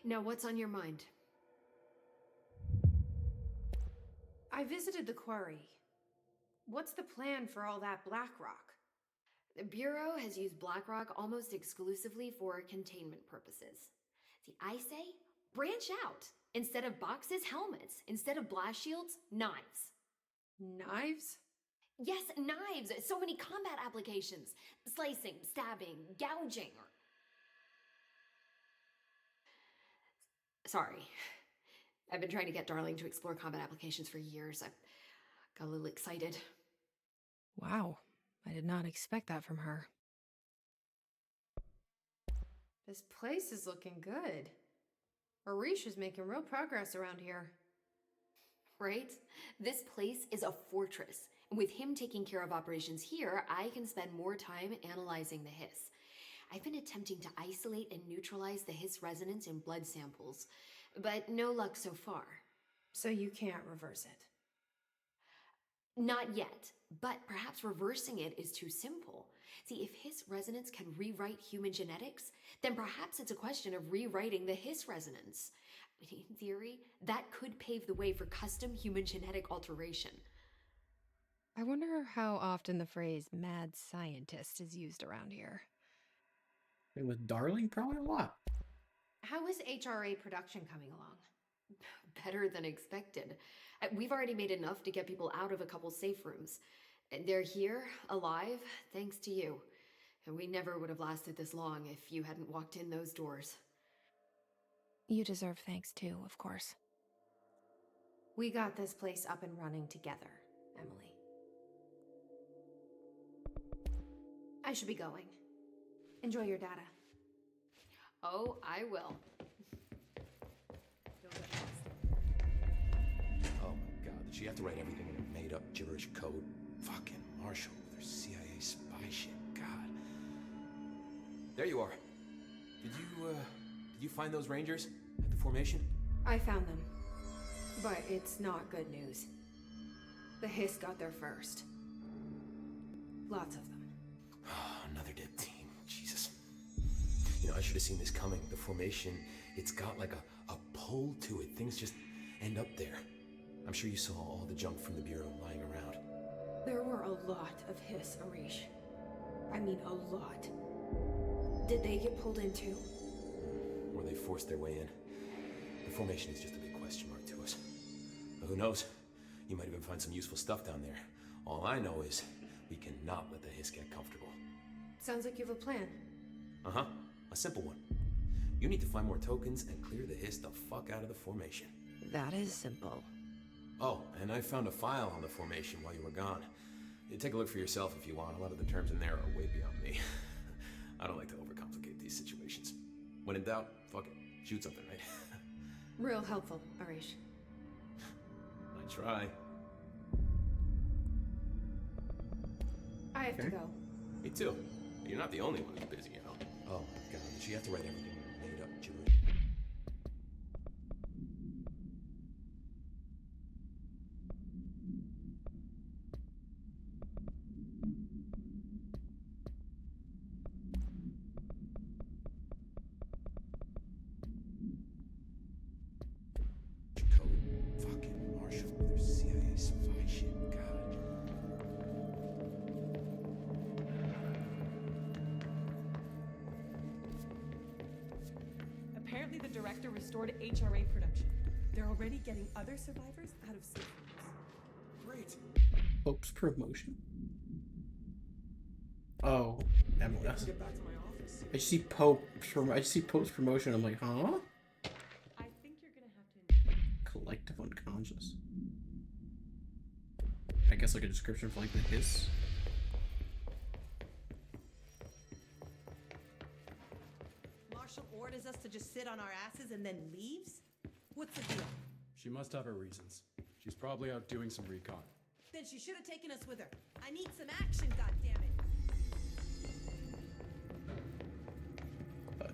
Now, what's on your mind? I visited the quarry. What's the plan for all that Blackrock? The Bureau has used Blackrock almost exclusively for containment purposes. See, I say, branch out. Instead of boxes, helmets. Instead of blast shields, knives. Knives? Yes, knives! So many combat applications. Slicing, stabbing, gouging. Sorry. I've been trying to get Darling to explore combat applications for years. I got a little excited. Wow. I did not expect that from her. This place is looking good. Arish is making real progress around here. Right? This place is a fortress. And with him taking care of operations here, I can spend more time analyzing the Hiss. I've been attempting to isolate and neutralize the Hiss resonance in blood samples, but no luck so far. So you can't reverse it? Not yet, but perhaps reversing it is too simple. See, if Hiss resonance can rewrite human genetics, then perhaps it's a question of rewriting the Hiss resonance. In theory, that could pave the way for custom human genetic alteration. I wonder how often the phrase mad scientist is used around here. And with Darling, probably a lot. How is HRA production coming along? Better than expected. We've already made enough to get people out of a couple safe rooms. They're here, alive, thanks to you. And we never would have lasted this long if you hadn't walked in those doors. You deserve thanks too, of course. We got this place up and running together, Emily. I should be going. Enjoy your data. Oh, I will. Oh my god, did she have to write everything in a made-up gibberish code? Fucking Marshall with her CIA spy shit, god. There you are. Did you find those Rangers at the formation? I found them. But it's not good news. The Hiss got there first. Lots of them. Another dead team. Jesus. You know, I should have seen this coming. The formation, it's got like a pull to it. Things just end up there. I'm sure you saw all the junk from the Bureau lying around. There were a lot of Hiss, Arish. I mean, a lot. Did they get pulled in too? Or they forced their way in. The formation is just a big question mark to us. But who knows? You might even find some useful stuff down there. All I know is we cannot let the Hiss get comfortable. Sounds like you have a plan. Uh-huh. A simple one. You need to find more tokens and clear the Hiss the fuck out of the formation. That is simple. Oh, and I found a file on the formation while you were gone. You take a look for yourself if you want. A lot of the terms in there are way beyond me. I don't like to overcomplicate these situations. When in doubt, fuck it. Shoot something, right? Real helpful, Arish. I try. I have to go. Me too. You're not the only one who's busy, you know. Oh, God, did she have to write everything in made up gibberish? Fucking Marshall with her CIA spy shit, God. Apparently the director restored HRA production. They're already getting other survivors out of safe rooms. Great. Pope's promotion. Oh, Emily. Get back to my office. I just see Pope's promotion. I'm like, huh? I think you're gonna have to. Collective unconscious. I guess like a description for like the hiss. Marshall orders us to just sit on our asses and then leaves? What's the deal? She must have her reasons. She's probably out doing some recon. Then she should have taken us with her. I need some action, goddammit.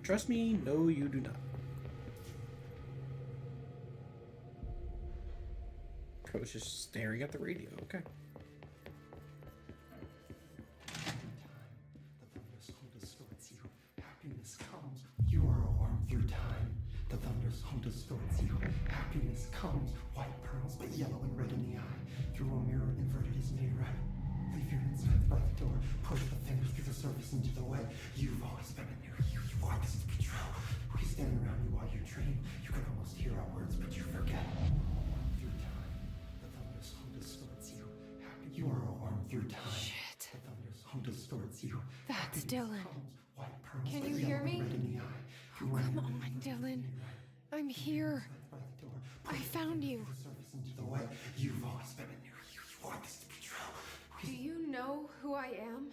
Trust me, no you do not. I was just staring at the radio, okay. Happiness comes, you are a worm through time. The thunder's home distorts you. Happiness comes, white pearls, but yellow and red in the eye. Through a mirror, inverted is made right. Leave your insides by the door. Push the fingers through the surface into the way. You've always been a near you. You want this to be true. We stand around you while you dream. You can almost hear our words, but you forget. Through time, the thunder's home distorts you. You are a worm through time. Shit. The thunder's home distorts you. That's Dylan. Can you but hear yellow me? and red in the eye. Oh, come on, Dylan. I'm here. I found you. Into the way. You've always been a near you. You want this to be true. Do you know who I am?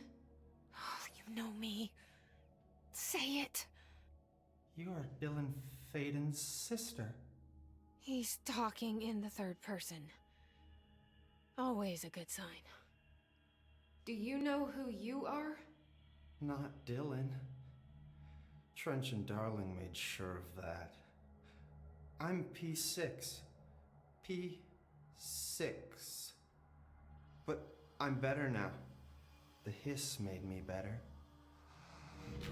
Oh, you know me. Say it. You are Dylan Faden's sister. He's talking in the third person. Always a good sign. Do you know who you are? Not Dylan. Trench and Darling made sure of that. I'm P6. P6. But I'm better now. The hiss made me better.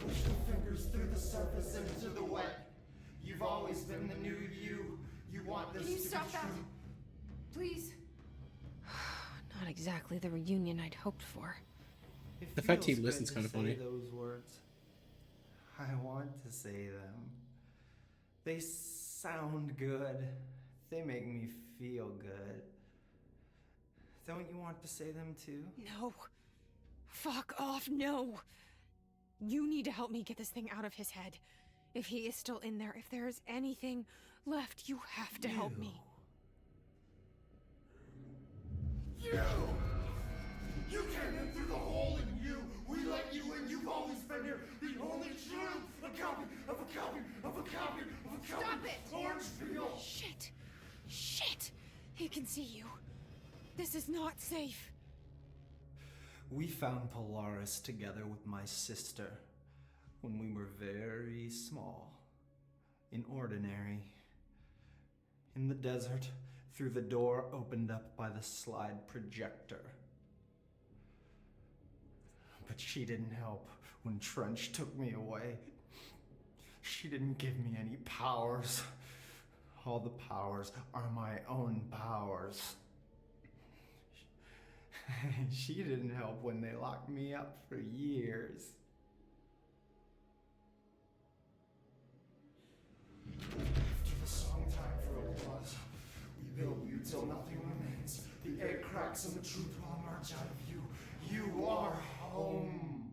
Push the fingers through the surface into the wet. You've always been the new you. You want this Can you to stop be that? true. Please? Not exactly the reunion I'd hoped for. It The fact he feels listens good kind to of funny. say those words. I want to say them. They sound good. They make me feel good. Don't you want to say them too? No. Fuck off, no. You need to help me get this thing out of his head. If he is still in there, if there is anything left, you have to help me. You! You came in through the hole in you! We let you in, you've always been here! The only truth! A copy of a copy of a copy of a copy! Stop it! Orange peel! Shit! Shit! He can see you. This is not safe. We found Polaris together with my sister when we were very small. In Ordinary. In the desert, through the door opened up by the slide projector. But she didn't help when Trench took me away. She didn't give me any powers. All the powers are my own powers. She didn't help when they locked me up for years. After the song time for applause, we build you till nothing remains. The air cracks and the truth will emerge out of you. You are home.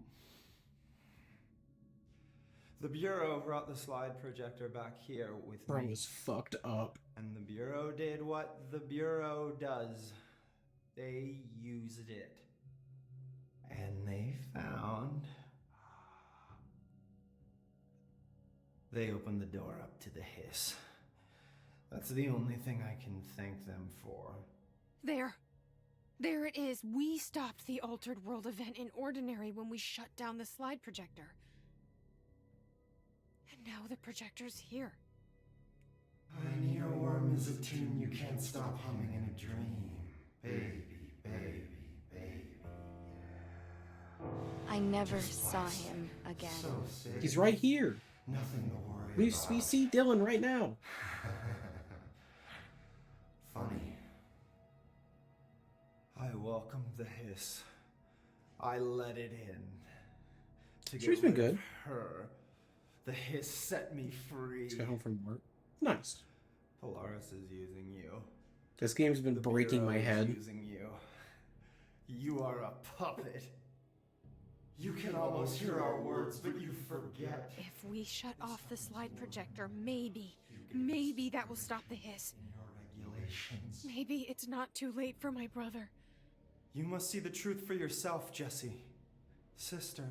The Bureau brought the slide projector back here with Bro me. was fucked up. And the Bureau did what the Bureau does. They used it. And they found... They opened the door up to the hiss. That's the only thing I can thank them for. There. There it is. We stopped the Altered World event in Ordinary when we shut down the slide projector. And now the projector's here. An earworm is a tune you can't stop humming in a dream. Baby, baby, baby. I never saw him again. So sick. He's right here. Nothing to worry We about. see Dylan right now. Funny. I welcomed the hiss. I let it in. To Sure, he's been get rid of good. Her. The hiss set me free. Just got home from work. Nice. Polaris is using you. This game's been breaking my Bureau is head. Using you. You are a puppet. You can almost hear our words, but you forget. If we shut off the slide projector, maybe that will stop the hiss. In your generations. Maybe it's not too late for my brother. You must see the truth for yourself, Jesse. Sister.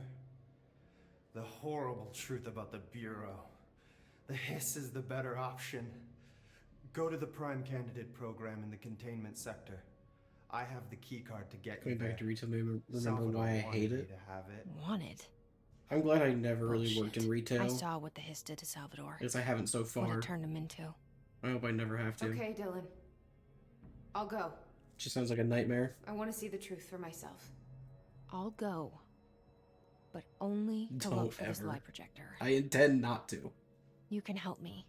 The horrible truth about the Bureau. The Hiss is the better option. Go to the Prime Candidate program in the containment sector. I have the keycard to get you Going there. back to retail, remember Salvador why I wanted hate me it? to have it. Wanted? I'm glad I never really worked in retail. I saw what the Hiss did to Salvador. Yes, I haven't so What far. it turned him into. I hope I never have to. Okay, Dylan. I'll go. She sounds like a nightmare. I want to see the truth for myself. I'll go. But only to Don't look for this ever. light projector. I intend not to. You can help me.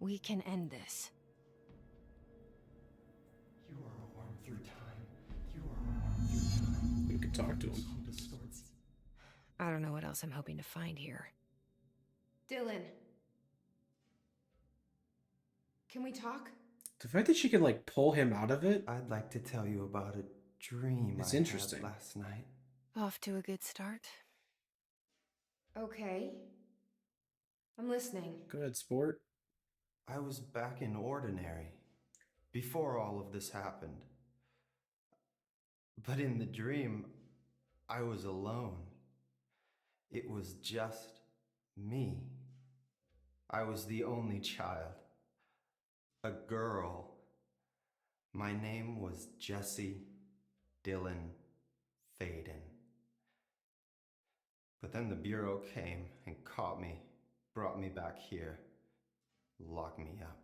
We can end this. You are a worm through time. You are a worm through time. You can talk to him. I don't know what else I'm hoping to find here. Dylan. Can we talk? The fact that she can like pull him out of it. I'd like to tell you about a dream It's I interesting. had last night. Off to a good start. Okay. I'm listening. Go ahead, sport. I was back in Ordinary before all of this happened. But in the dream, I was alone. It was just me. I was the only child. A girl. My name was Jesse Dylan Faden. But then the Bureau came and caught me, brought me back here, locked me up.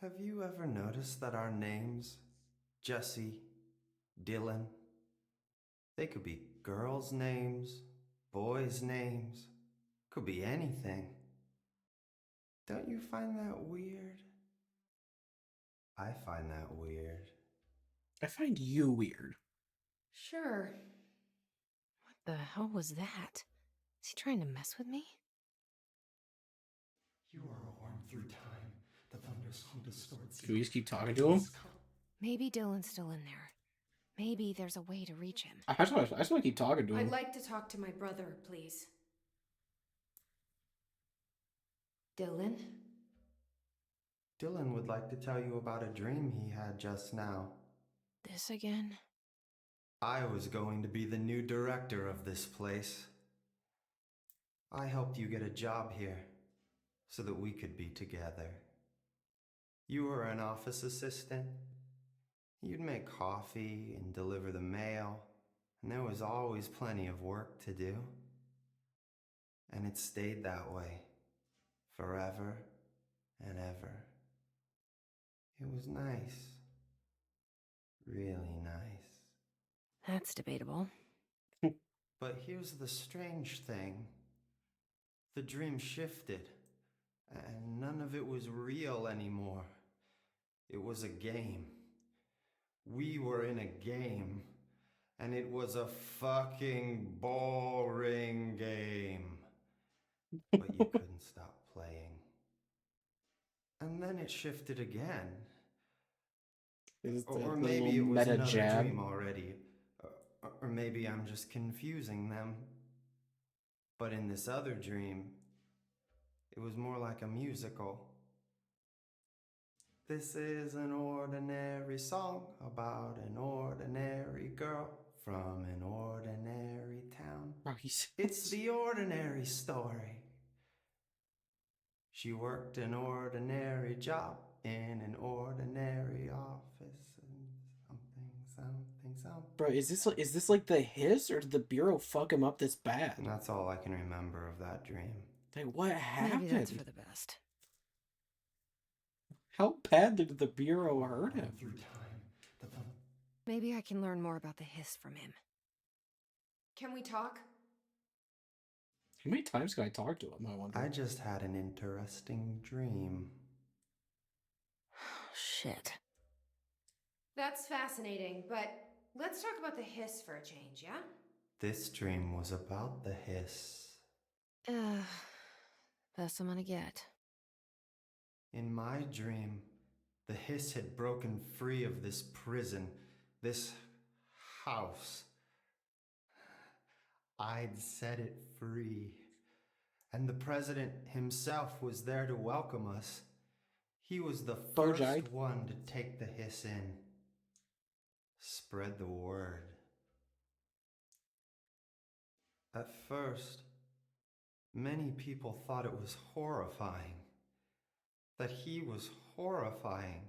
Have you ever noticed that our names, Jesse, Dylan, they could be girls' names, boys' names, could be anything. Don't you find that weird? I find that weird. I find you weird. Sure. What the hell was that? Is he trying to mess with me? You are a worm through time. The thunderstorm distorts you. Can we just keep talking to him? Maybe Dylan's still in there. Maybe there's a way to reach him. I just want to keep talking to him. I'd like to talk to my brother, please. Dylan? Dylan would like to tell you about a dream he had just now. This again? I was going to be the new director of this place. I helped you get a job here so that we could be together. You were an office assistant. You'd make coffee and deliver the mail, and there was always plenty of work to do. And it stayed that way, forever and ever. It was nice. Really nice. That's debatable. But here's the strange thing. The dream shifted, and none of it was real anymore. It was a game. We were in a game, and it was a fucking boring game. But you couldn't stop playing. And then it shifted again. Or maybe it was another dream already. Or maybe I'm just confusing them. But in this other dream, it was more like a musical. This is an ordinary song about an ordinary girl from an ordinary town. It's the ordinary story. She worked an ordinary job in an ordinary office and something. Bro, is this like the Hiss, or did the Bureau fuck him up this bad? And that's all I can remember of that dream. Like, what happened? Maybe that's for the best. How bad did the Bureau hurt him? Maybe I can learn more about the Hiss from him. Can we talk? How many times can I talk to him, I wonder? I just had an interesting dream. Shit. That's fascinating, but let's talk about the Hiss for a change, yeah? This dream was about the Hiss. Best I'm gonna get. In my dream, the Hiss had broken free of this prison, this house. I'd set it free, And the president himself was there to welcome us. He was the Bojack. first one to take the hiss in. Spread the word. At first, many people thought it was horrifying. That he was horrifying.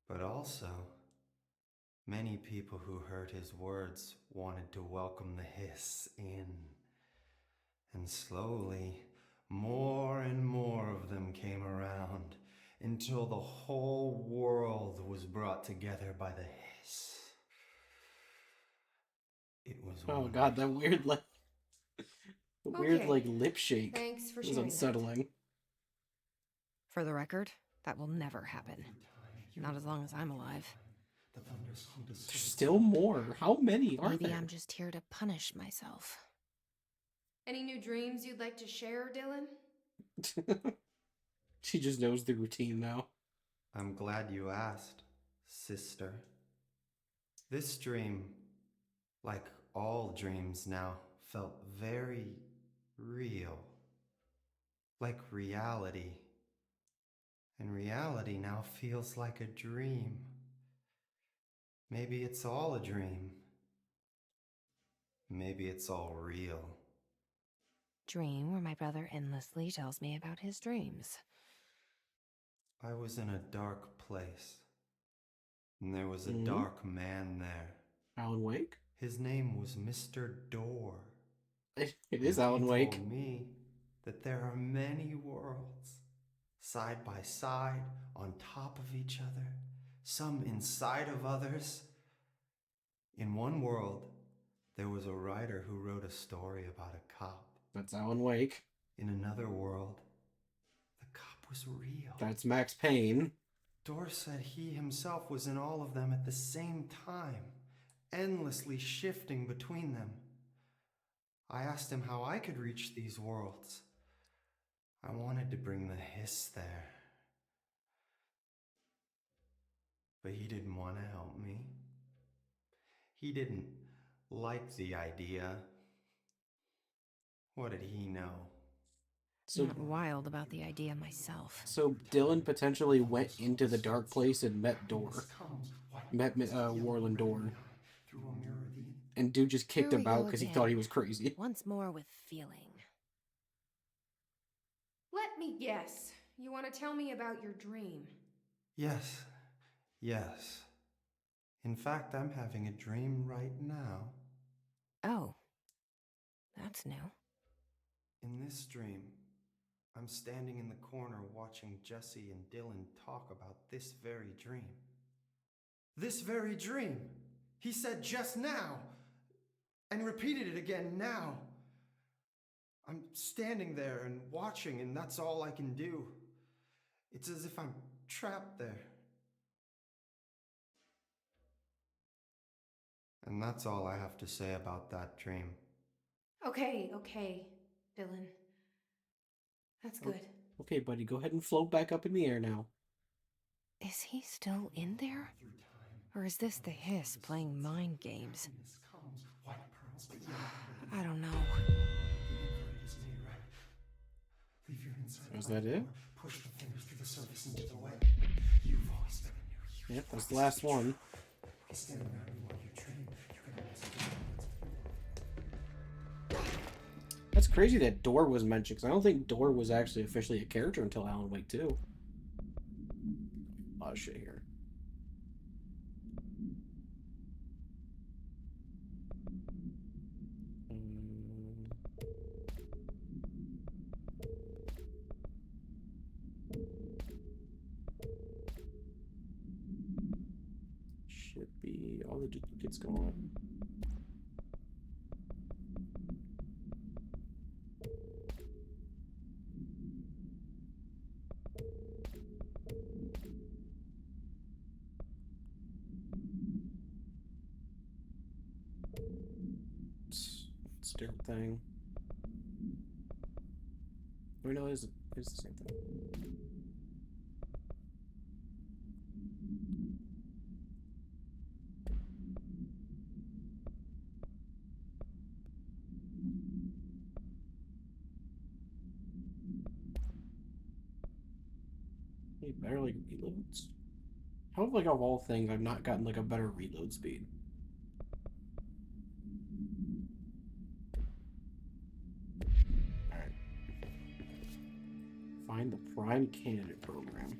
But also, many people who heard his words wanted to welcome the hiss in. And slowly, more and more of them came around until the whole world was brought together by the hiss. It was Oh god, that weird like Okay. lip shake. Thanks for It was sharing that. unsettling. For the record, that will never happen. Not as long as I'm alive. There's still more. How many are Maybe there? I'm just here to punish myself. Any new dreams you'd like to share, Dylan? She just knows the routine now. I'm glad you asked, sister. This dream, like all dreams now, felt very real. Like reality. And reality now feels like a dream. Maybe it's all a dream. Maybe it's all real. Dream where my brother endlessly tells me about his dreams. I was in a dark place. And there was a Mhm. dark man there. Alan Wake? His name was Mr. Door. It is And Alan he Wake. told me that there are many worlds, side by side, on top of each other, some inside of others. In one world, there was a writer who wrote a story about a cop. That's Alan Wake. In another world, the cop was real. That's Max Payne. Door said he himself was in all of them at the same time, endlessly shifting between them. I asked him how I could reach these worlds. I wanted to bring the hiss there. But he didn't want to help me. He didn't like the idea. What did he know? So, Not wild about the idea myself. so Dylan potentially went into the dark place and met Door. Met Warland Door. And dude just kicked Here we him out go because he again. thought he was crazy. Once more with feeling. Let me guess. You want to tell me about your dream? Yes. In fact, I'm having a dream right now. Oh. That's new. In this dream, I'm standing in the corner watching Jesse and Dylan talk about this very dream. This very dream! He said just now! And repeated it again now! I'm standing there and watching, and that's all I can do. It's as if I'm trapped there. And that's all I have to say about that dream. Okay, Dylan. That's good. Okay, buddy, go ahead and float back up in the air now. Is he still in there? Or is this the hiss playing mind games? I don't know. Is that it? Push the fingers through the surface into the web. You've always been in your Yep, that's the last one. Stand around me while you train. You can That's crazy that Door was mentioned, because I don't think Door was actually officially a character until Alan Wake 2. A lot of shit here. Should be all the duplicates gone. It's a different thing. Or no, it's the same thing. better like reloads? How like of all things I've not gotten like a better reload speed? Alright. Find the prime candidate program.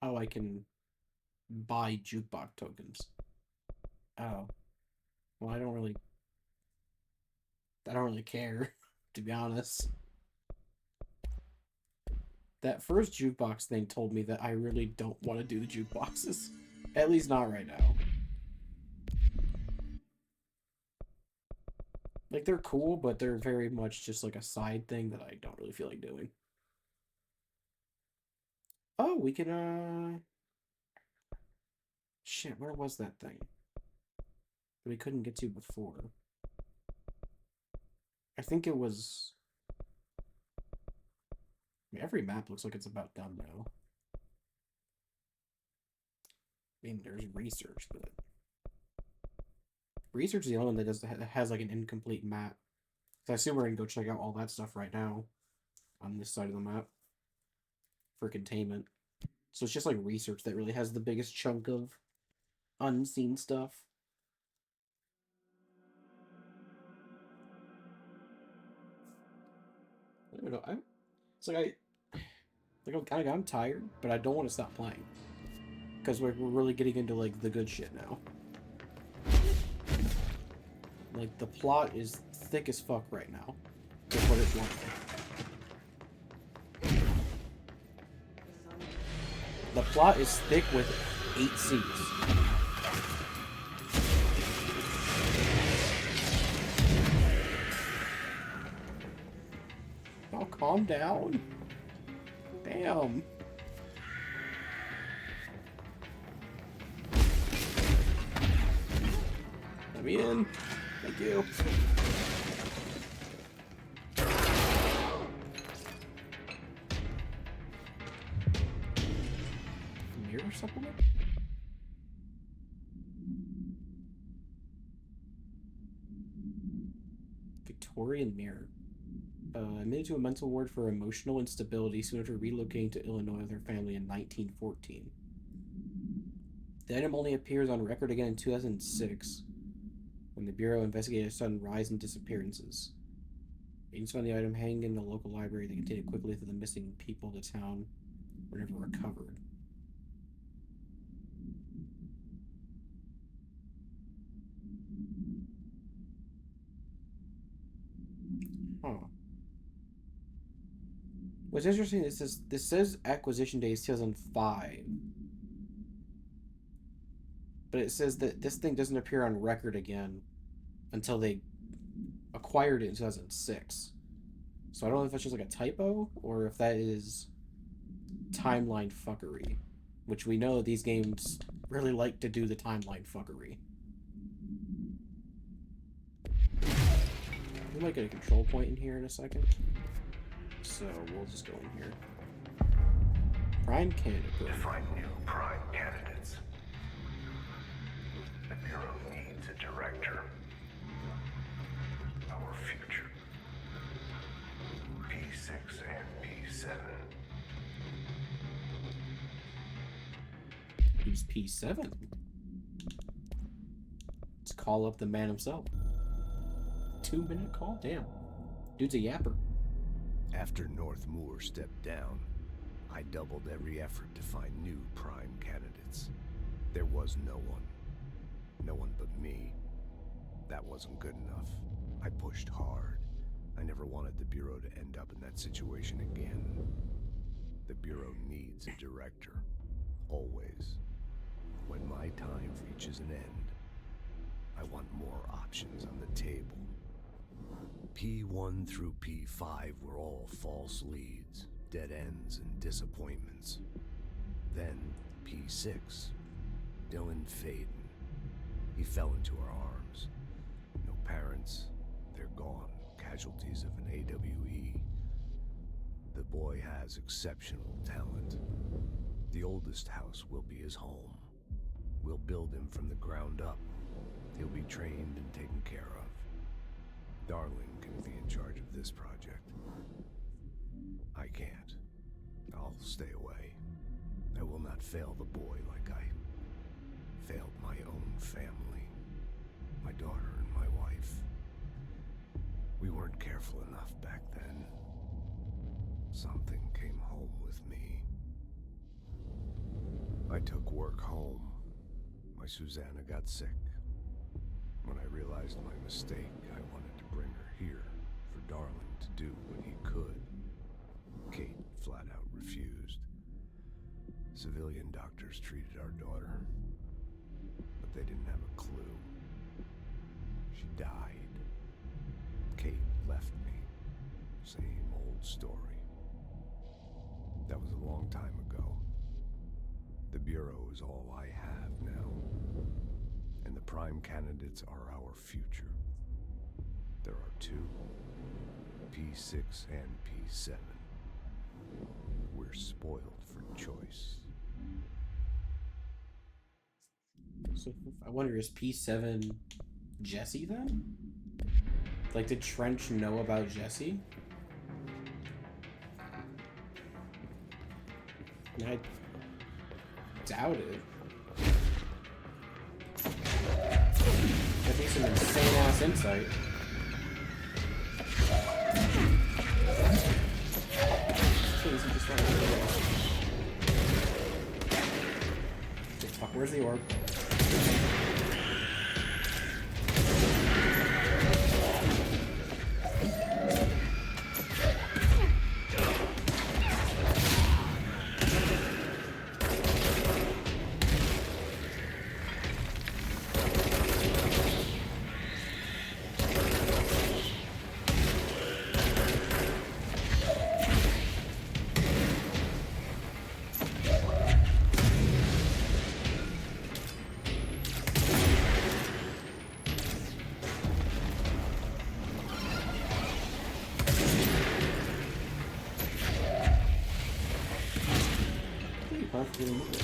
Oh, I can buy jukebox tokens. Oh. Well, I don't really care, to be honest. That first jukebox thing told me that I really don't want to do the jukeboxes. At least not right now. Like, they're cool, but they're very much just like a side thing that I don't really feel like doing. Oh, we can, shit, where was that thing that we couldn't get to before? I think it was... I mean, every map looks like it's about done now. I mean, there's research, but... Research is the only one that has like an incomplete map. So I assume we're gonna go check out all that stuff right now. On this side of the map. For containment. So it's just like research that really has the biggest chunk of unseen stuff. I don't know. It's like I'm tired, but I don't want to stop playing because we're really getting into like the good shit now. Like the plot is thick as fuck right now. To put it bluntly. The plot is thick with 8 C's. Oh, calm down. Damn. Let me in. Thank you. Mirror supplement? Victorian mirror. Admitted to a mental ward for emotional instability soon after relocating to Illinois with her family in 1914. The item only appears on record again in 2006, when the Bureau investigated a sudden rise in disappearances. Agents found the item hanging in the local library. They continued quickly through the missing people to town were never recovered. Huh. What's interesting is this says acquisition date is 2005. But it says that this thing doesn't appear on record again until they acquired it in 2006. So I don't know if that's just like a typo or if that is timeline fuckery, which we know these games really like to do the timeline fuckery. We might get a control point in here in a second. So we'll just go in here. Prime candidate. To find new prime candidates, the Bureau needs a director. Our future. P6 and P7. Who's P7? Let's call up the man himself. 2-minute call? Damn. Dude's a yapper. After North Moore stepped down, I doubled every effort to find new prime candidates. There was no one. No one but me. That wasn't good enough. I pushed hard. I never wanted the Bureau to end up in that situation again. The Bureau needs a director. Always. When my time reaches an end, I want more options on the table. P1 through P5 were all false leads, dead ends, and disappointments. Then P6, Dylan Faden. He fell into our arms. No parents, they're gone, casualties of an AWE. The boy has exceptional talent. The oldest house will be his home. We'll build him from the ground up. He'll be trained and taken care of. Darling can be in charge of this project. I can't. I'll stay away. I will not fail the boy like I failed my own family, my daughter and my wife. We weren't careful enough back then. Something came home with me. I took work home. My Susanna got sick. When I realized my mistake, I wanted to bring her here for Darling to do what he could. Kate flat out refused. Civilian doctors treated our daughter, but they didn't have a clue. She died. Kate left me. Same old story. That was a long time ago. The Bureau is all I have now. And the prime candidates are our future. There are two, P6 and P7. We're spoiled for choice. So I wonder, is P7 Jesse then? Like, did Trench know about Jesse? I doubt it. That'd be some insane ass insight. Please, he just ran away. Fuck, where's the orb?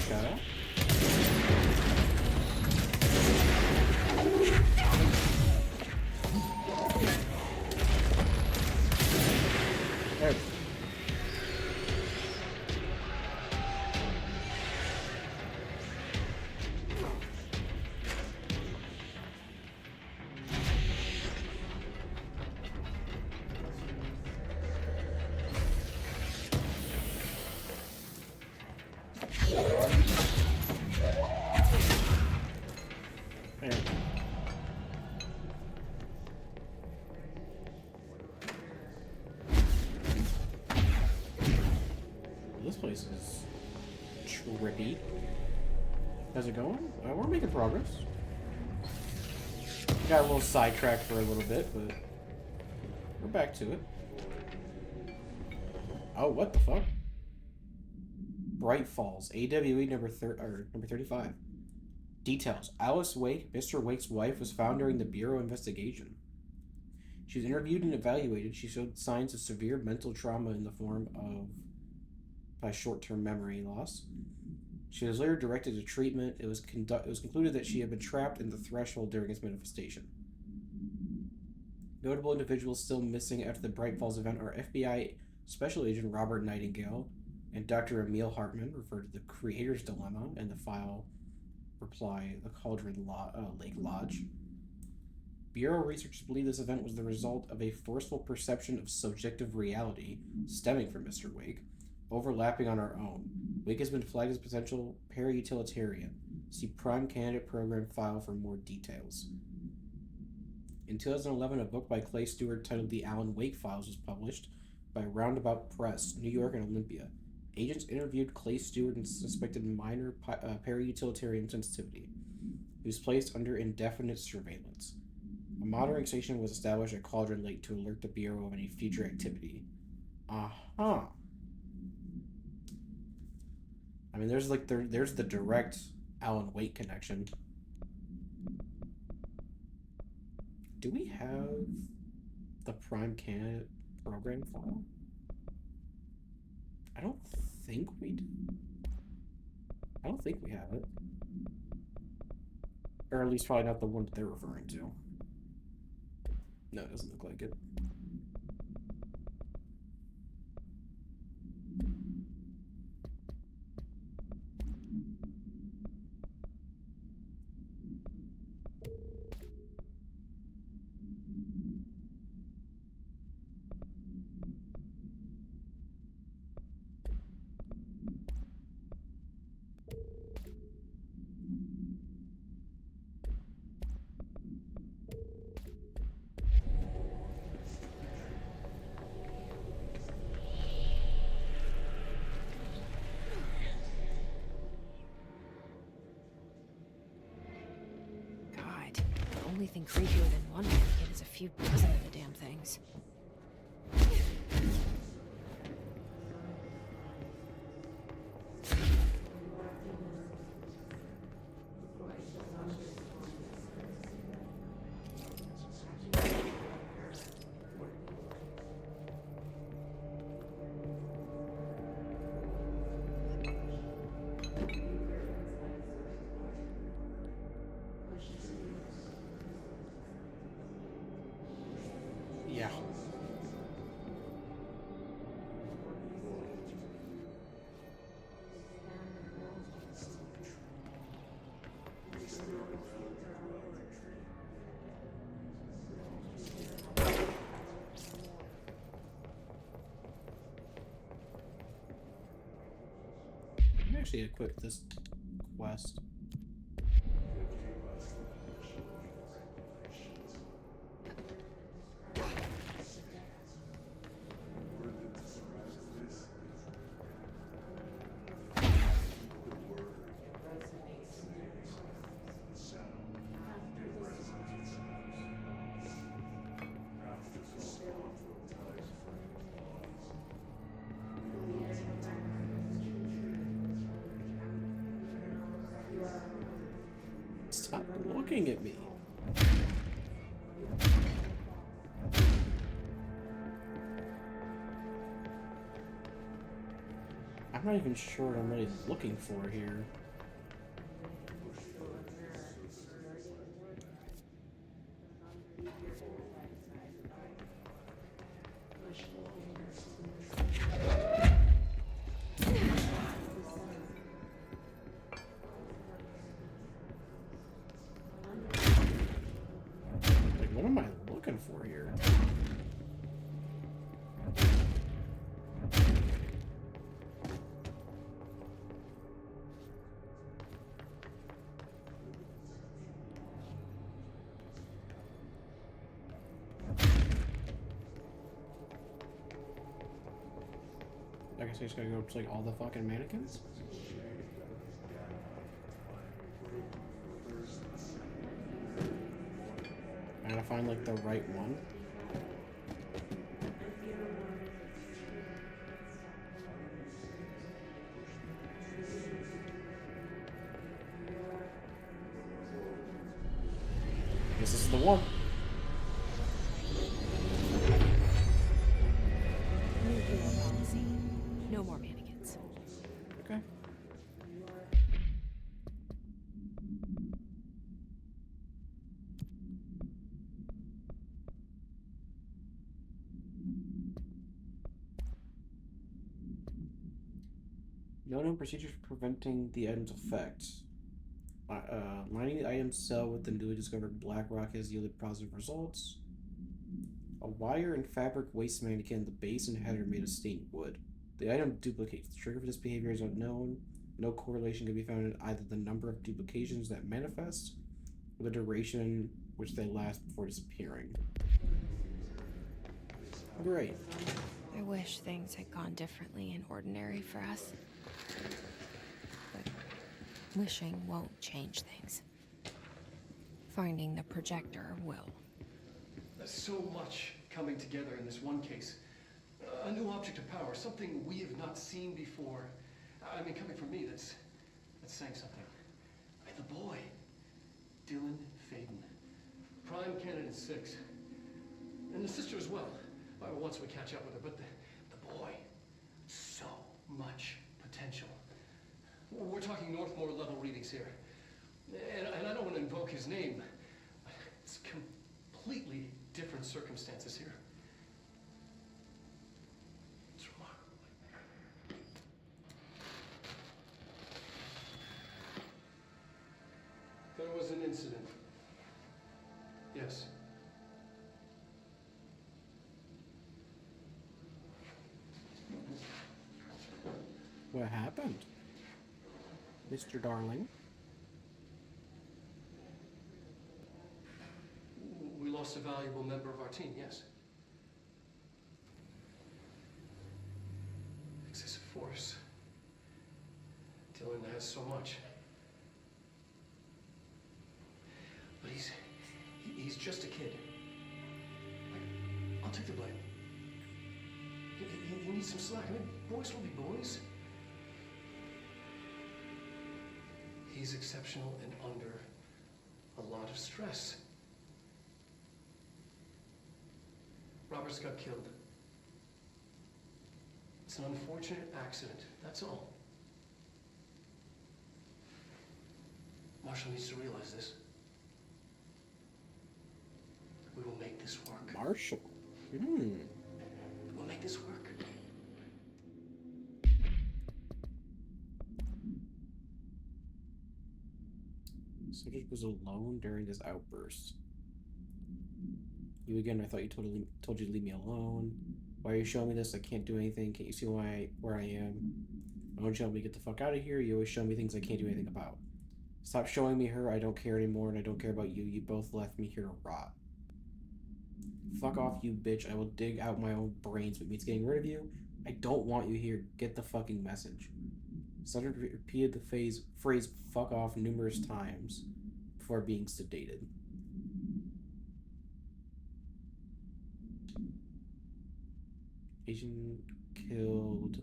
Shut up. There. This place is trippy. How's it going? We're making progress. Got a little sidetracked for a little bit, but we're back to it. Oh, what the fuck? Bright Falls, AWE number 35. Details. Alice Wake, Mr. Wake's wife, was found during the Bureau investigation. She was interviewed and evaluated. She showed signs of severe mental trauma in the form of by short-term memory loss. She was later directed to treatment. It was concluded that she had been trapped in the threshold during its manifestation. Notable individuals still missing after the Bright Falls event are FBI Special Agent Robert Nightingale and Dr. Emil Hartman, referred to the Creator's Dilemma and the file reply, the Cauldron Lake Lodge. Bureau researchers believe this event was the result of a forceful perception of subjective reality stemming from Mr. Wake, overlapping on our own. Wake has been flagged as potential para-utilitarian. See Prime Candidate Program file for more details. In 2011, a book by Clay Stewart titled The Alan Wake Files was published by Roundabout Press, New York and Olympia. Agents interviewed Clay Stewart and suspected minor para-utilitarian sensitivity. He was placed under indefinite surveillance. A monitoring station was established at Cauldron Lake to alert the Bureau of any future activity. Uh-huh. I mean, there's the direct Alan Wake connection. Do we have the Prime Candidate Program file? I don't think we do. I don't think we have it. Or at least probably not the one that they're referring to. No, it doesn't look like it. The only thing creepier than one mannequin is a few dozen of the damn things. Yeah. I'm actually equipped this quest. Stop looking at me. I'm not even sure what I'm really looking for here. What am I looking for here? I guess I just gotta go to like all the fucking mannequins? I gotta find like the right one. Guess this is the one. New hero policy. No more mannequins. Okay. No known procedures for preventing the item's effect. Lining the item cell with the newly discovered black rock has yielded positive results. A wire and fabric waste mannequin, the base and header made of stained wood. The item duplicates. The trigger for this behavior is unknown. No correlation can be found in either the number of duplications that manifest or the duration which they last before disappearing. Great. I wish things had gone differently in Ordinary for us. But wishing won't change things. Finding the projector will. There's so much coming together in this one case. A new object of power, something we have not seen before. I mean, coming from me, that's saying something. The boy, Dylan Faden, prime candidate 6, and the sister as well. Once we catch up with her, but the boy, so much potential. We're talking Northmore level readings here, and I don't want to invoke his name. It's completely different circumstances here. It's remarkable. There was an incident. Yes. What happened, Mr. Darling? We lost a valuable member of our team, yes. Excessive force. Dylan has so much. But he's just a kid. I'll take the blame. He needs some slack. I mean, boys will be boys. He's exceptional and under a lot of stress. Roberts got killed. It's an unfortunate accident, that's all. Marshall needs to realize this. We will make this work. Marshall? We'll make this work. Subject was alone during this outburst. You again, I thought you told you to leave me alone. Why are you showing me this? I can't do anything. Can't you see where I am? Why don't you help me get the fuck out of here? You always show me things I can't do anything about. Stop showing me her. I don't care anymore, and I don't care about you. You both left me here to rot. Fuck off, you bitch. I will dig out my own brains, but means getting rid of you. I don't want you here. Get the fucking message. Sutter repeated the phrase fuck off numerous times before being sedated. Agent killed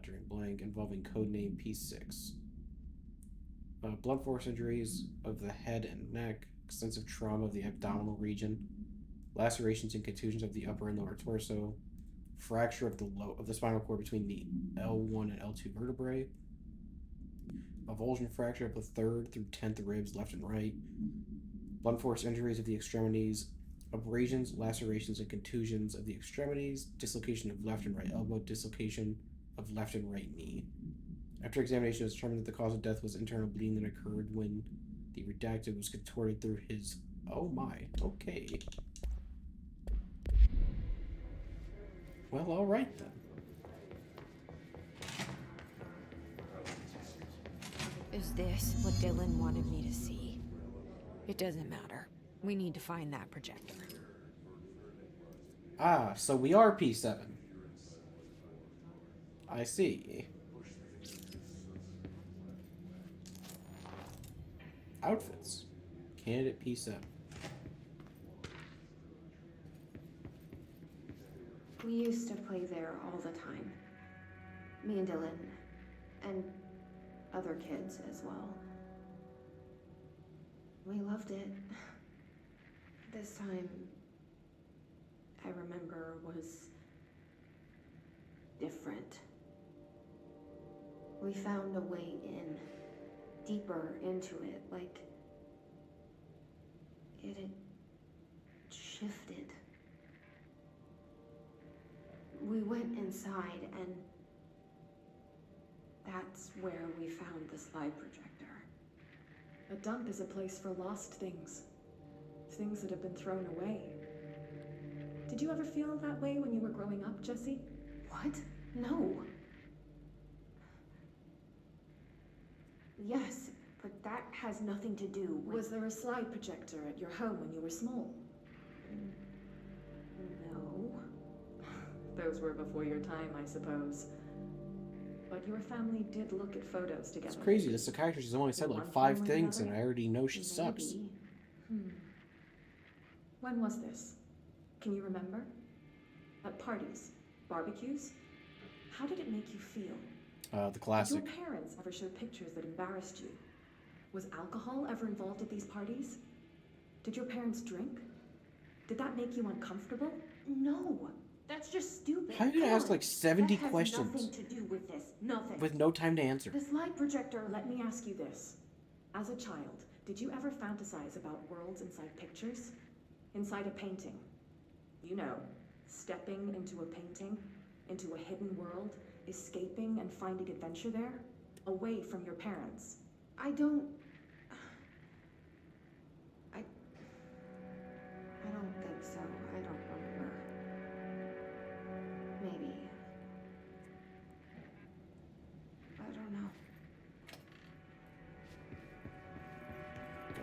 during blank involving codename P6. Blunt force injuries of the head and neck, extensive trauma of the abdominal region, lacerations and contusions of the upper and lower torso, fracture of the spinal cord between the L1 and L2 vertebrae, avulsion fracture of the 3rd through 10th ribs left and right, blunt force injuries of the extremities, abrasions, lacerations, and contusions of the extremities, dislocation of left and right elbow, dislocation of left and right knee. After examination, it was determined that the cause of death was internal bleeding that occurred when the redacted was contorted through his... Oh my, okay. Well, alright then. Is this what Dylan wanted me to see? It doesn't matter. We need to find that projector. Ah, so we are P7. I see. Outfits. Candidate P7. We used to play there all the time. Me and Dylan. And other kids as well. We loved it. This time, I remember, was different. We found a way in, deeper into it, like it had shifted. We went inside, and that's where we found the slide projector. A dump is a place for lost things. Things that have been thrown away. Did you ever feel that way when you were growing up, Jesse? What? No. Yes, but that has nothing to do with... Was there a slide projector at your home when you were small? No. Those were before your time, I suppose. But your family did look at photos together. It's crazy. The psychiatrist has only said like 5 things, and I already know she sucks. When was this? Can you remember? At parties? Barbecues? How did it make you feel? The classic. Did your parents ever show pictures that embarrassed you? Was alcohol ever involved at these parties? Did your parents drink? Did that make you uncomfortable? No. That's just stupid. How did I ask like 70 that questions? Has nothing to do with this. Nothing. With no time to answer. The slide projector, let me ask you this. As a child, did you ever fantasize about worlds inside pictures? inside a painting. You know, stepping into a painting, into a hidden world, escaping and finding adventure there, away from your parents. I don't think so. I don't remember. Maybe. I don't know.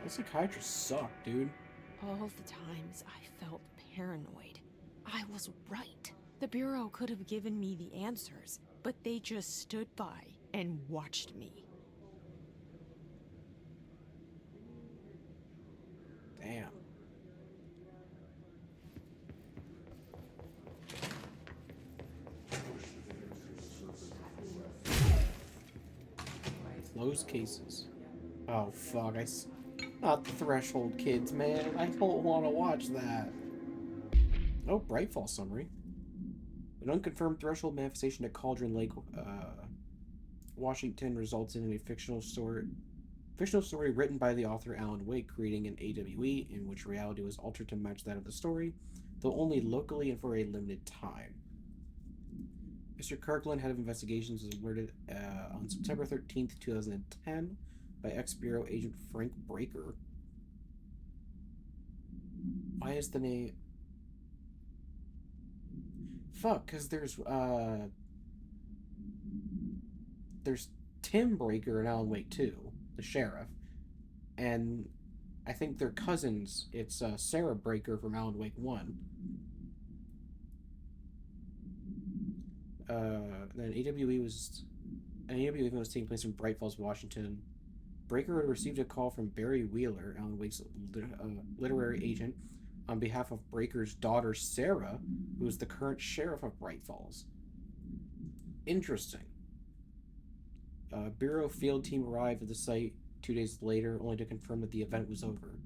The psychiatrists suck, dude. All the times I felt paranoid, I was right. The Bureau could have given me the answers, but they just stood by and watched me. Damn. Closed cases. Oh fuck, not the Threshold kids, man. I don't want to watch that. Oh, Brightfall summary. An unconfirmed Threshold manifestation at Cauldron Lake, Washington results in a fictional story written by the author Alan Wake, creating an AWE in which reality was altered to match that of the story, though only locally and for a limited time. Mr. Kirkland, head of investigations, was alerted on September 13th, 2010 by ex-Bureau agent Frank Breaker. Why is the name... Fuck, because there's Tim Breaker and Alan Wake too, the sheriff. And I think they're cousins. It's Sarah Breaker from Alan Wake 1. Then AWE was taking place in Bright Falls, Washington. Breaker had received a call from Barry Wheeler, Alan Wake's literary agent, on behalf of Breaker's daughter Sarah, who is the current sheriff of Bright Falls. Interesting. Bureau field team arrived at the site 2 days later, only to confirm that the event was over.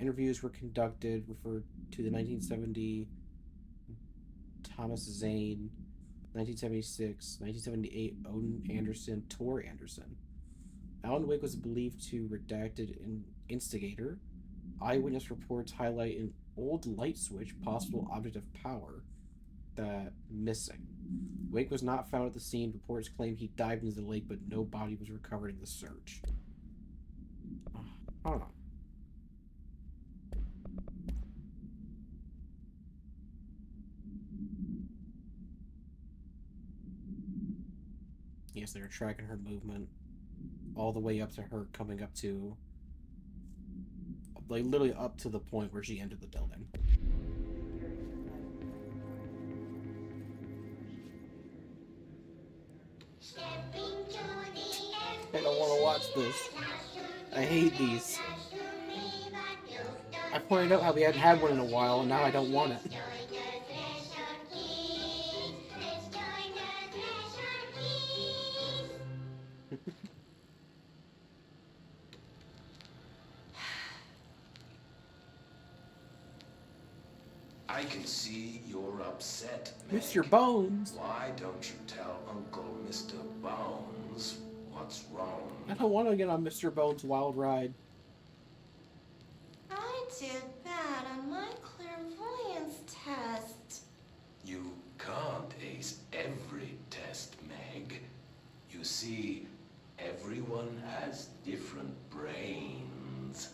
Interviews were conducted, referred to the 1970 Thomas Zane, 1976, 1978 Odin Anderson, Tor Anderson. Alan Wake was believed to redacted an instigator. Eyewitness reports highlight an old light switch, possible object of power, that missing. Wake was not found at the scene. Reports claim he dived into the lake, but no body was recovered in the search. Huh. Yes, they were tracking her movement all the way up to her coming up to, like, literally up to the point where she entered the building. I don't want to watch this. I hate these. I pointed out how we hadn't had one in a while, and now I don't want it. I can see you're upset, Mr. Bones. Why don't you tell Uncle Mr. Bones what's wrong? I don't want to get on Mr. Bones' wild ride. I did bad on my clairvoyance test. You can't ace every test, Meg. You see, everyone has different brains.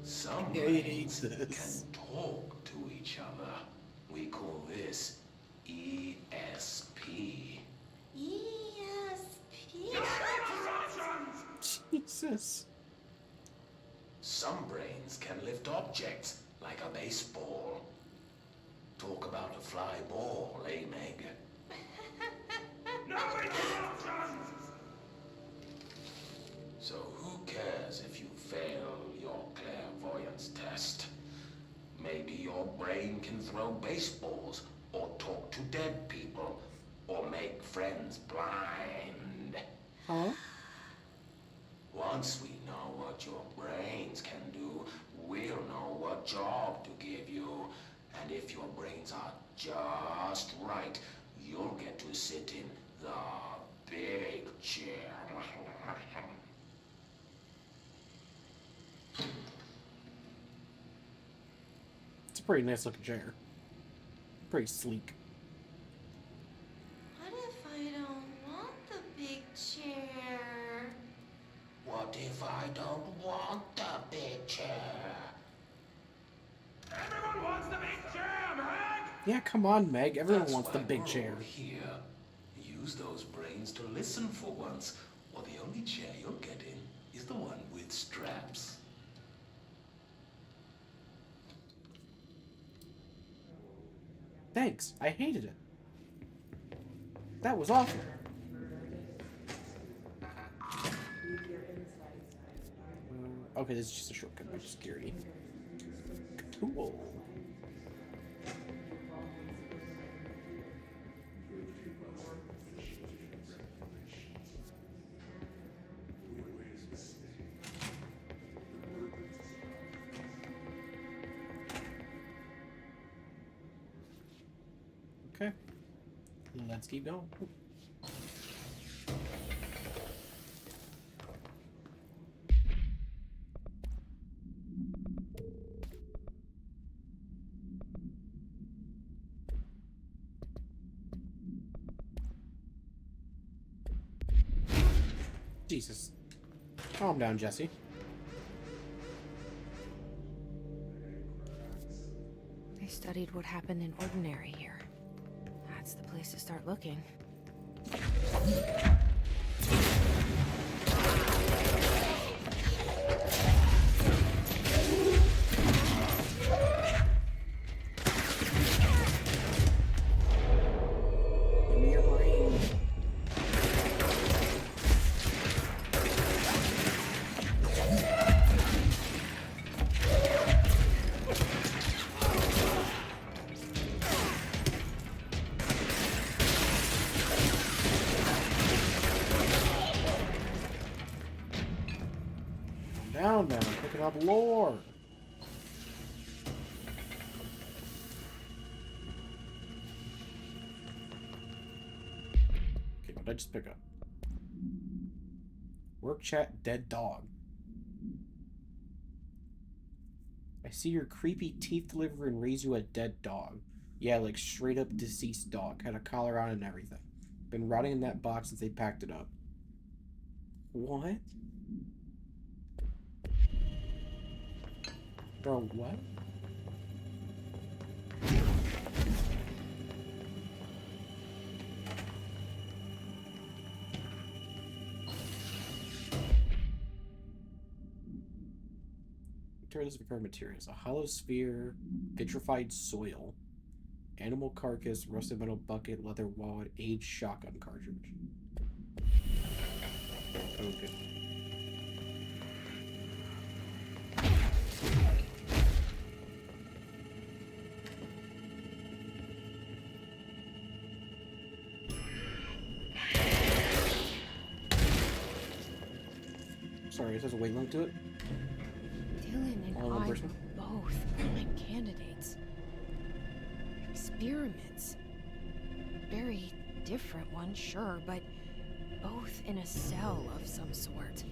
Some brains can talk to each other. We call this ESP. ESP? Jesus. Some brains can lift objects, like a baseball. Talk about a fly ball, eh, Meg? So who cares if you fail your clairvoyance test? Maybe your brain can throw baseballs, or talk to dead people, or make friends blind. Huh? Once we know what your brains can do, we'll know what job to give you. And if your brains are just right, you'll get to sit in the big chair. pretty nice looking chair. Pretty sleek. What if I don't want the big chair? What if I don't want the big chair? Everyone wants the big chair, Meg! Yeah, come on, Meg. Everyone That's wants the why big we're chair. all here. Use those brains to listen for once, or the only chair you're getting is the one with straps. Thanks. I hated it. That was awful. Okay, this is just a shortcut by security. Cool. Okay. Let's keep going. Jesus. Calm down, Jesse. They studied what happened in Ordinary here. That's the place to start looking. Give me your brain. Calm down, man. I'm picking up lore. Okay, what did I just pick up? Work chat, dead dog. I see your creepy teeth deliver and raise you a dead dog. Yeah, like straight up deceased dog. Had a collar on and everything. Been rotting in that box since they packed it up. What? Bro, what? Materials required materials. A hollow sphere, vitrified soil, animal carcass, rusted metal bucket, leather wallet, aged shotgun cartridge. Okay. Sorry, it has a weight limit to it. Dylan and All in one I person? were both prime candidates. Experiments. Very different ones, sure, but both in a cell of some sort.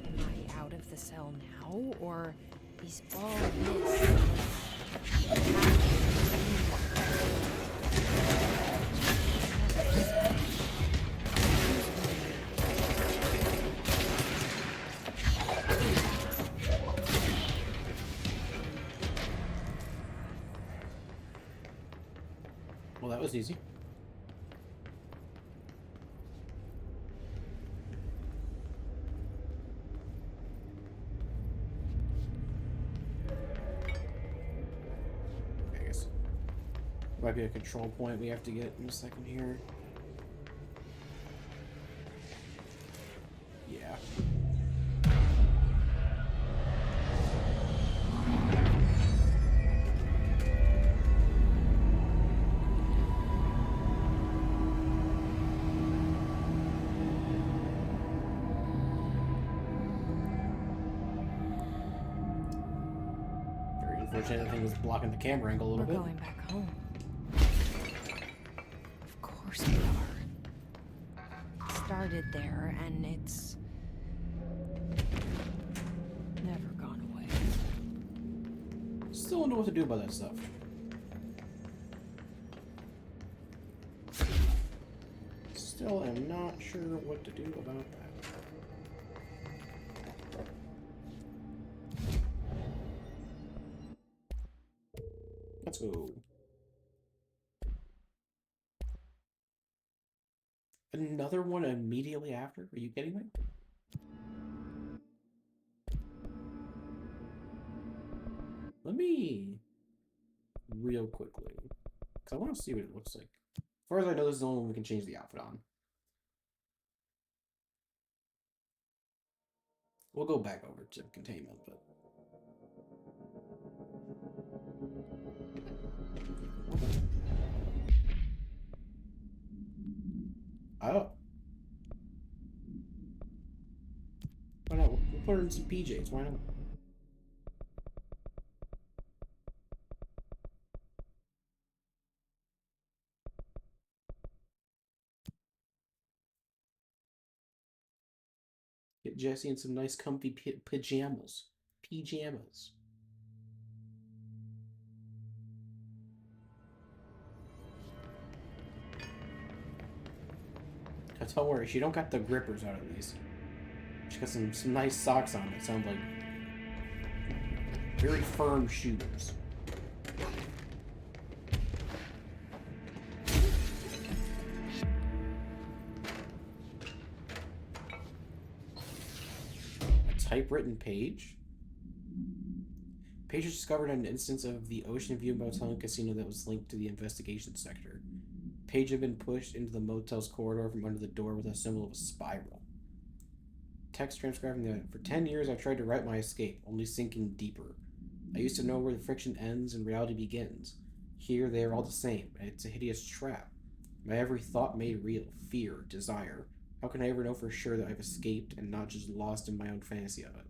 Am I out of the cell now, or is all this Well, that was easy. I guess might be a control point we have to get in a second here. Yeah. Very unfortunate the thing was blocking the camera angle a little We're bit. going back home. Of course we are. Started there, and it's never gone away. Still don't know what to do about that stuff. Still am not sure what to do about that. Let's go. Another one immediately after? Are you kidding me? Let me real quickly, because I want to see what it looks like. As far as I know, this is the only one we can change the outfit on. We'll go back over to containment, but... Oh. Why not? We'll put her in some PJs. Why not? Get Jesse in some nice comfy pajamas. Pajamas. Don't worry, she don't got the grippers out of these. She got some nice socks on that sound like very firm shoes. A typewritten page. Page discovered an instance of the Ocean View Motel and Casino that was linked to the investigation sector. Page had been pushed into the motel's corridor from under the door with a symbol of a spiral. Text transcribing that for 10 years I've tried to write my escape, only sinking deeper. I used to know where the friction ends and reality begins. Here they are all the same, and it's a hideous trap. My every thought made real, fear, desire. How can I ever know for sure that I've escaped and not just lost in my own fantasy of it?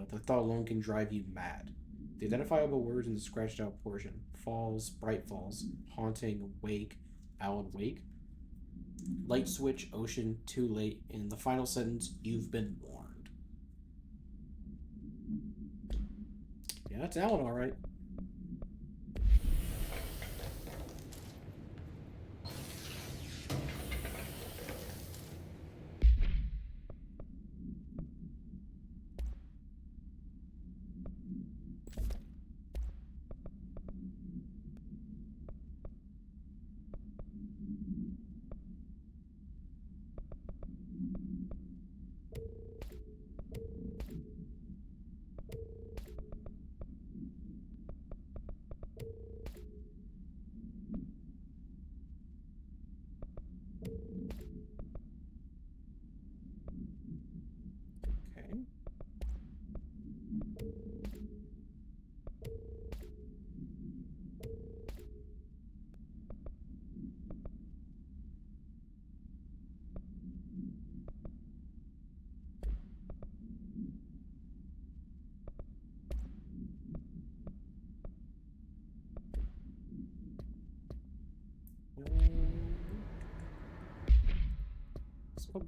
The thought alone can drive you mad. The identifiable words in the scratched out portion: falls, bright falls, haunting, wake, Alan Wake, light switch, ocean, too late, and in the final sentence, you've been warned. Yeah, that's Alan, all right.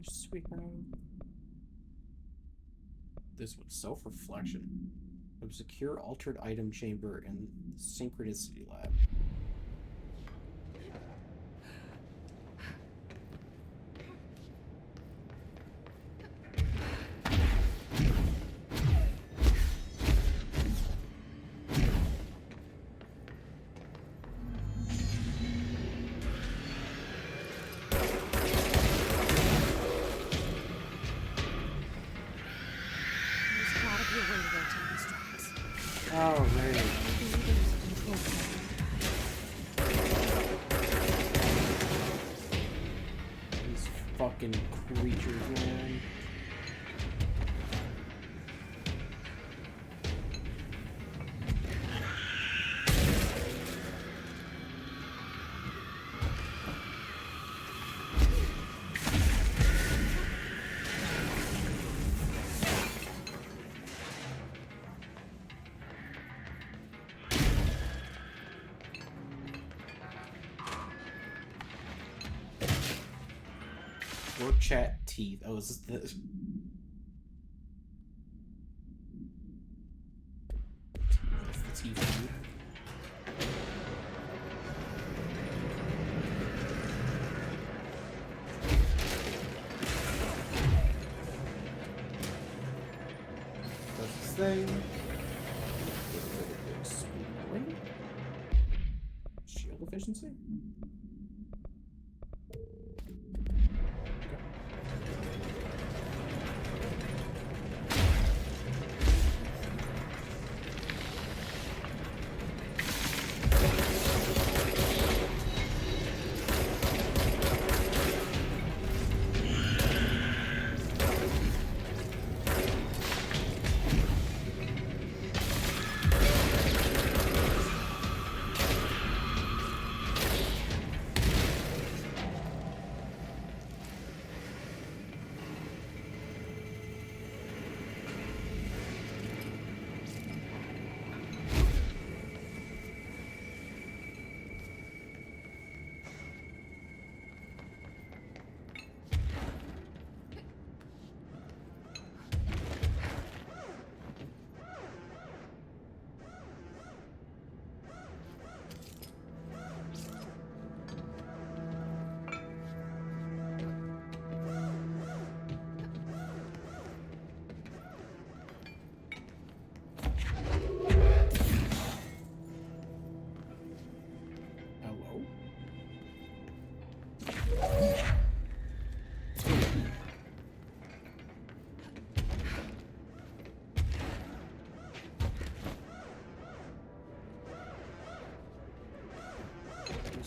Sweetheart. This one's self-reflection. A secure altered item chamber in the Synchronicity Lab. Creatures, man. Work chat teeth. Oh, is this the... thing. Exploding? Shield efficiency?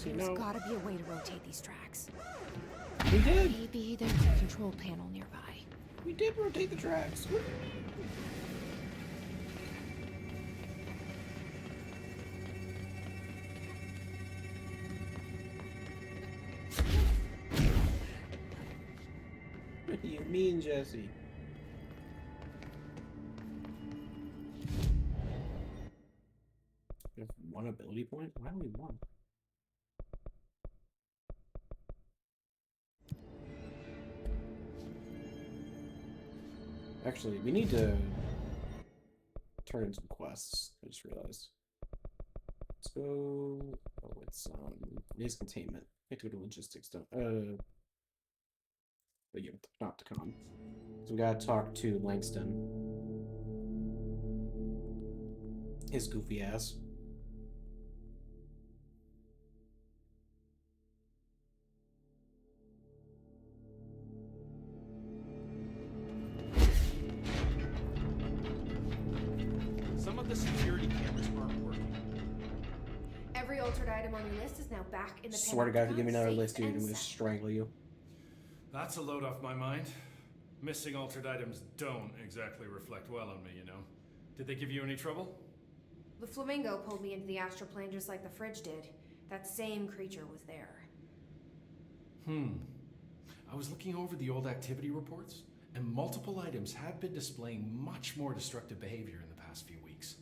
There's gotta be a way to rotate these tracks. We did. Maybe there's a control panel nearby. We did rotate the tracks. What do you mean, Jesse? We have one ability point? Why only one? Actually, we need to turn in some quests. I just realized. Let's go. Oh, it's it is containment. I have to go to logistics. But yeah, not to con. So we gotta talk to Langston. His goofy ass. Some of the security cameras aren't working. Every altered item on your list is now back in the Swear to God, if you give me another safe list, dude, I'm and gonna sound. strangle you. That's a load off my mind. Missing altered items don't exactly reflect well on me, you know. Did they give you any trouble? The flamingo pulled me into the astral plane just like the fridge did. That same creature was there. I was looking over the old activity reports, and multiple items have been displaying much more destructive behavior in the past few weeks.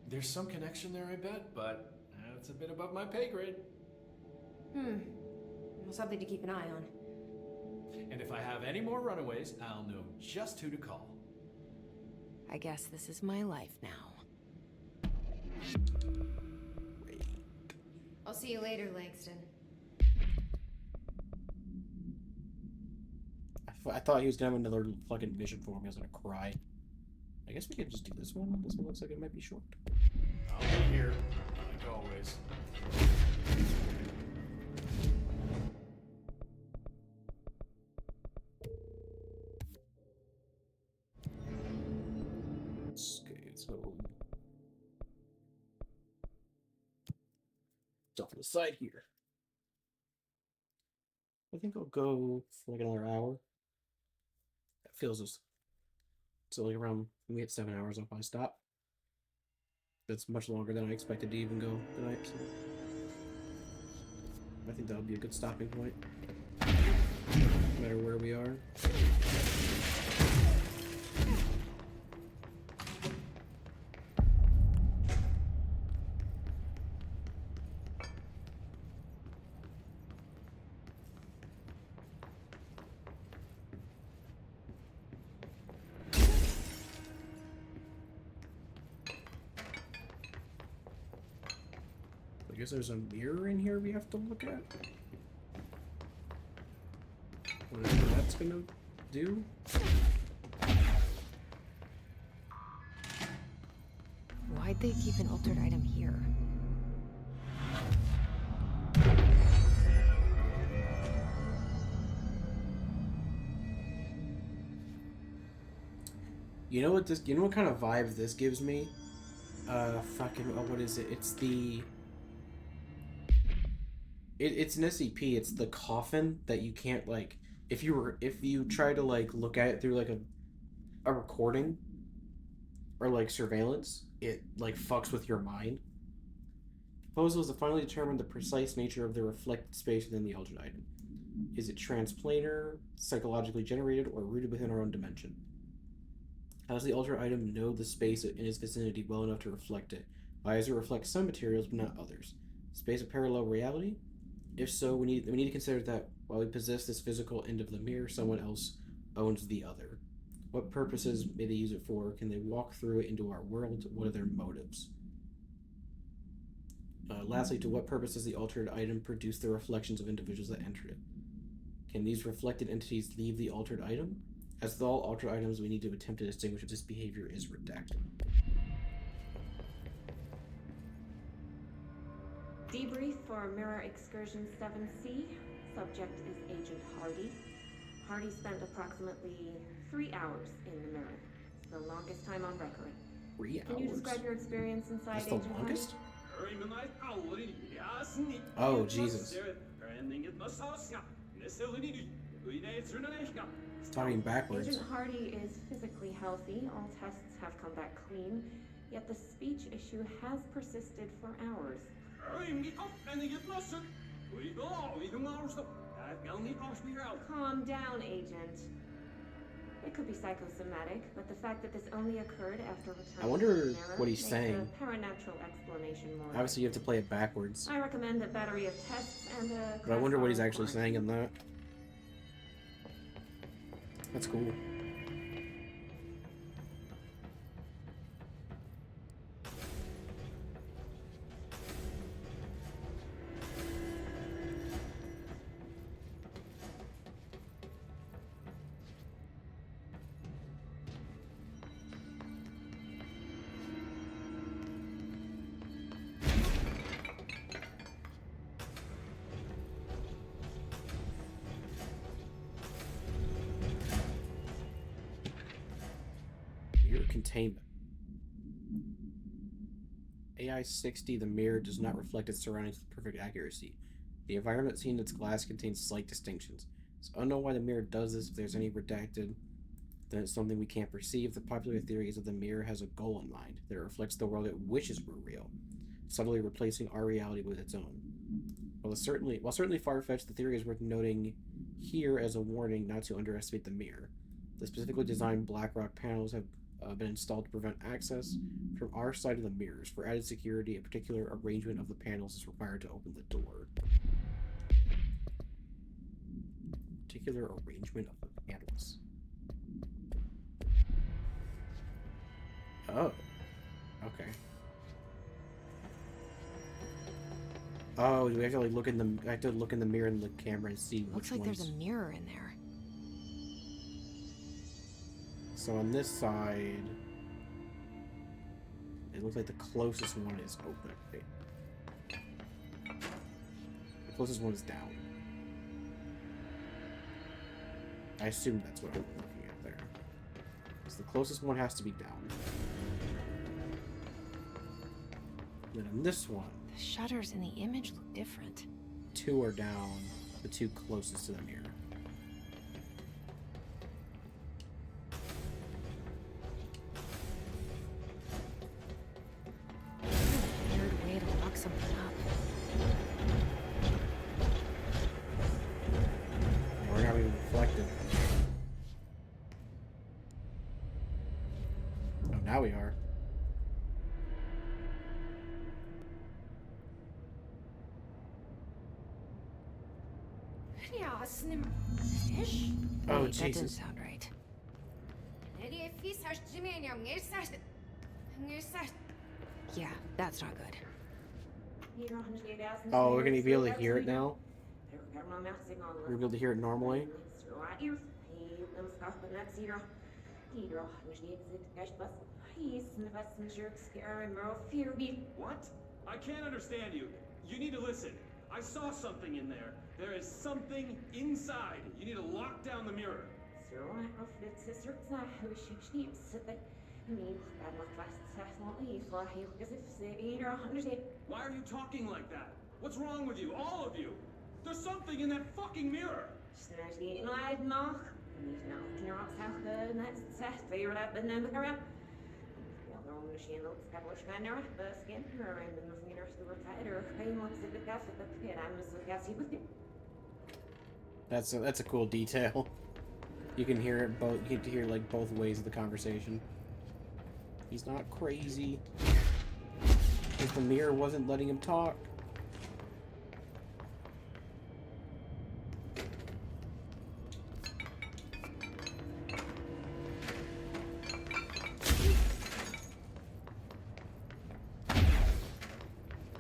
There's some connection there, I bet, but it's a bit above my pay grade. Well, something to keep an eye on. And if I have any more runaways, I'll know just who to call. I guess this is my life now. I'll see you later, Langston. I thought he was gonna have another fucking vision for me. I was gonna cry. I guess we could just do this one. This one looks like it might be short. I'll be here, like always. Okay, so it's off to the side here. I think I'll go for like another hour. That feels just so like around when we hit 7 hours, I'll probably stop. That's much longer than I expected to even go tonight. So I think that'll be a good stopping point, no matter where we are. I guess there's a mirror in here we have to look at. Whatever that's gonna do. they keep an altered item here? You know what kind of vibe this gives me? What is it? It's the... It's an SCP. It's the coffin that you can't, like... If you try to, like, look at it through, like, a recording or, like, surveillance, it, like, fucks with your mind. Proposal is to finally determine the precise nature of the reflected space within the altered item. Is it transplanar, psychologically generated, or rooted within our own dimension? How does the altered item know the space in its vicinity well enough to reflect it? Why does it reflect some materials but not others? Space of parallel reality? If so, we need to consider that while we possess this physical end of the mirror, someone else owns the other. What purposes may they use it for? Can they walk through it into our world? What are their motives? Lastly, to what purpose does the altered item produce the reflections of individuals that enter it? Can these reflected entities leave the altered item? As with all altered items, we need to attempt to distinguish if this behavior is redacted. Debrief for Mirror Excursion 7C. Subject is Agent Hardy. Hardy spent approximately 3 hours in the mirror. It's the longest time on record. 3 hours? Can you describe your experience inside That's the Agent longest? Hardy? Oh, Jesus. It's talking backwards. Agent Hardy is physically healthy. All tests have come back clean. Yet the speech issue has persisted for hours. Calm down, Agent. It could be psychosomatic, but the fact that this only occurred after returning I wonder to the mirror what he's makes saying. a paranatural explanation more. Obviously, you have to play it backwards. I recommend a battery of tests and a... But I wonder what he's actually saying in that. That's cool. Containment. AI-60, the mirror does not reflect its surroundings with perfect accuracy. The environment seen in its glass contains slight distinctions. It's unknown why the mirror does this. If there's any redacted, then it's something we can't perceive. The popular theory is that the mirror has a goal in mind, that it reflects the world it wishes were real, subtly replacing our reality with its own. While certainly far-fetched, the theory is worth noting here as a warning not to underestimate the mirror. The specifically designed BlackRock panels have been installed to prevent access from our side of the mirrors. For added security, a particular arrangement of the panels is required to open the door. Particular arrangement of the panels. Oh. Okay. Oh, do we have to like look in the? I have to look in the mirror in the camera and see which Looks like ones. there's a mirror in there. So on this side, it looks like the closest one is open. Wait. The closest one is down. I assume that's what I'm looking at there. So the closest one has to be down. Then on this one, The shutters in the image look different. 2 are down, the 2 closest to the mirror. Weird way to lock something up. We're not even reflected. Oh, now we are. Fish? Oh, Wait, that didn't Jesus. sound right. Yeah, that's not good. Oh, we're gonna be able to hear it now? We're able to hear it normally? What? I can't understand you. You need to listen. I saw something in there. There is something inside. You need to lock down the mirror. Why are you talking like that? What's wrong with you? All of you? There's something in that fucking mirror. That's a cool detail. You can hear it both. You get to hear like both ways of the conversation. He's not crazy. If the mirror wasn't letting him talk.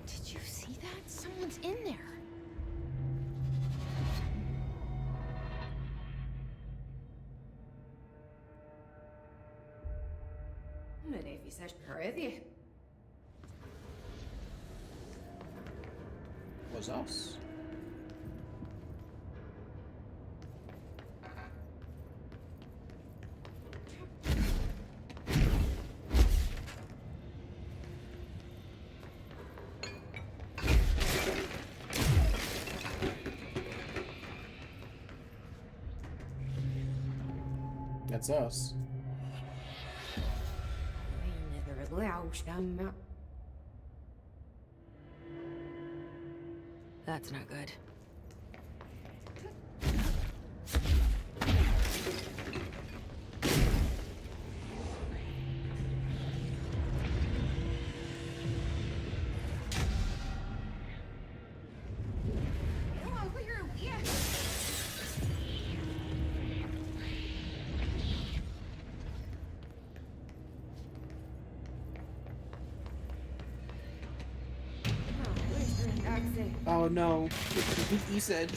Did you see that? Someone's in there. Was us. That's us. That's not good. Oh no, he said.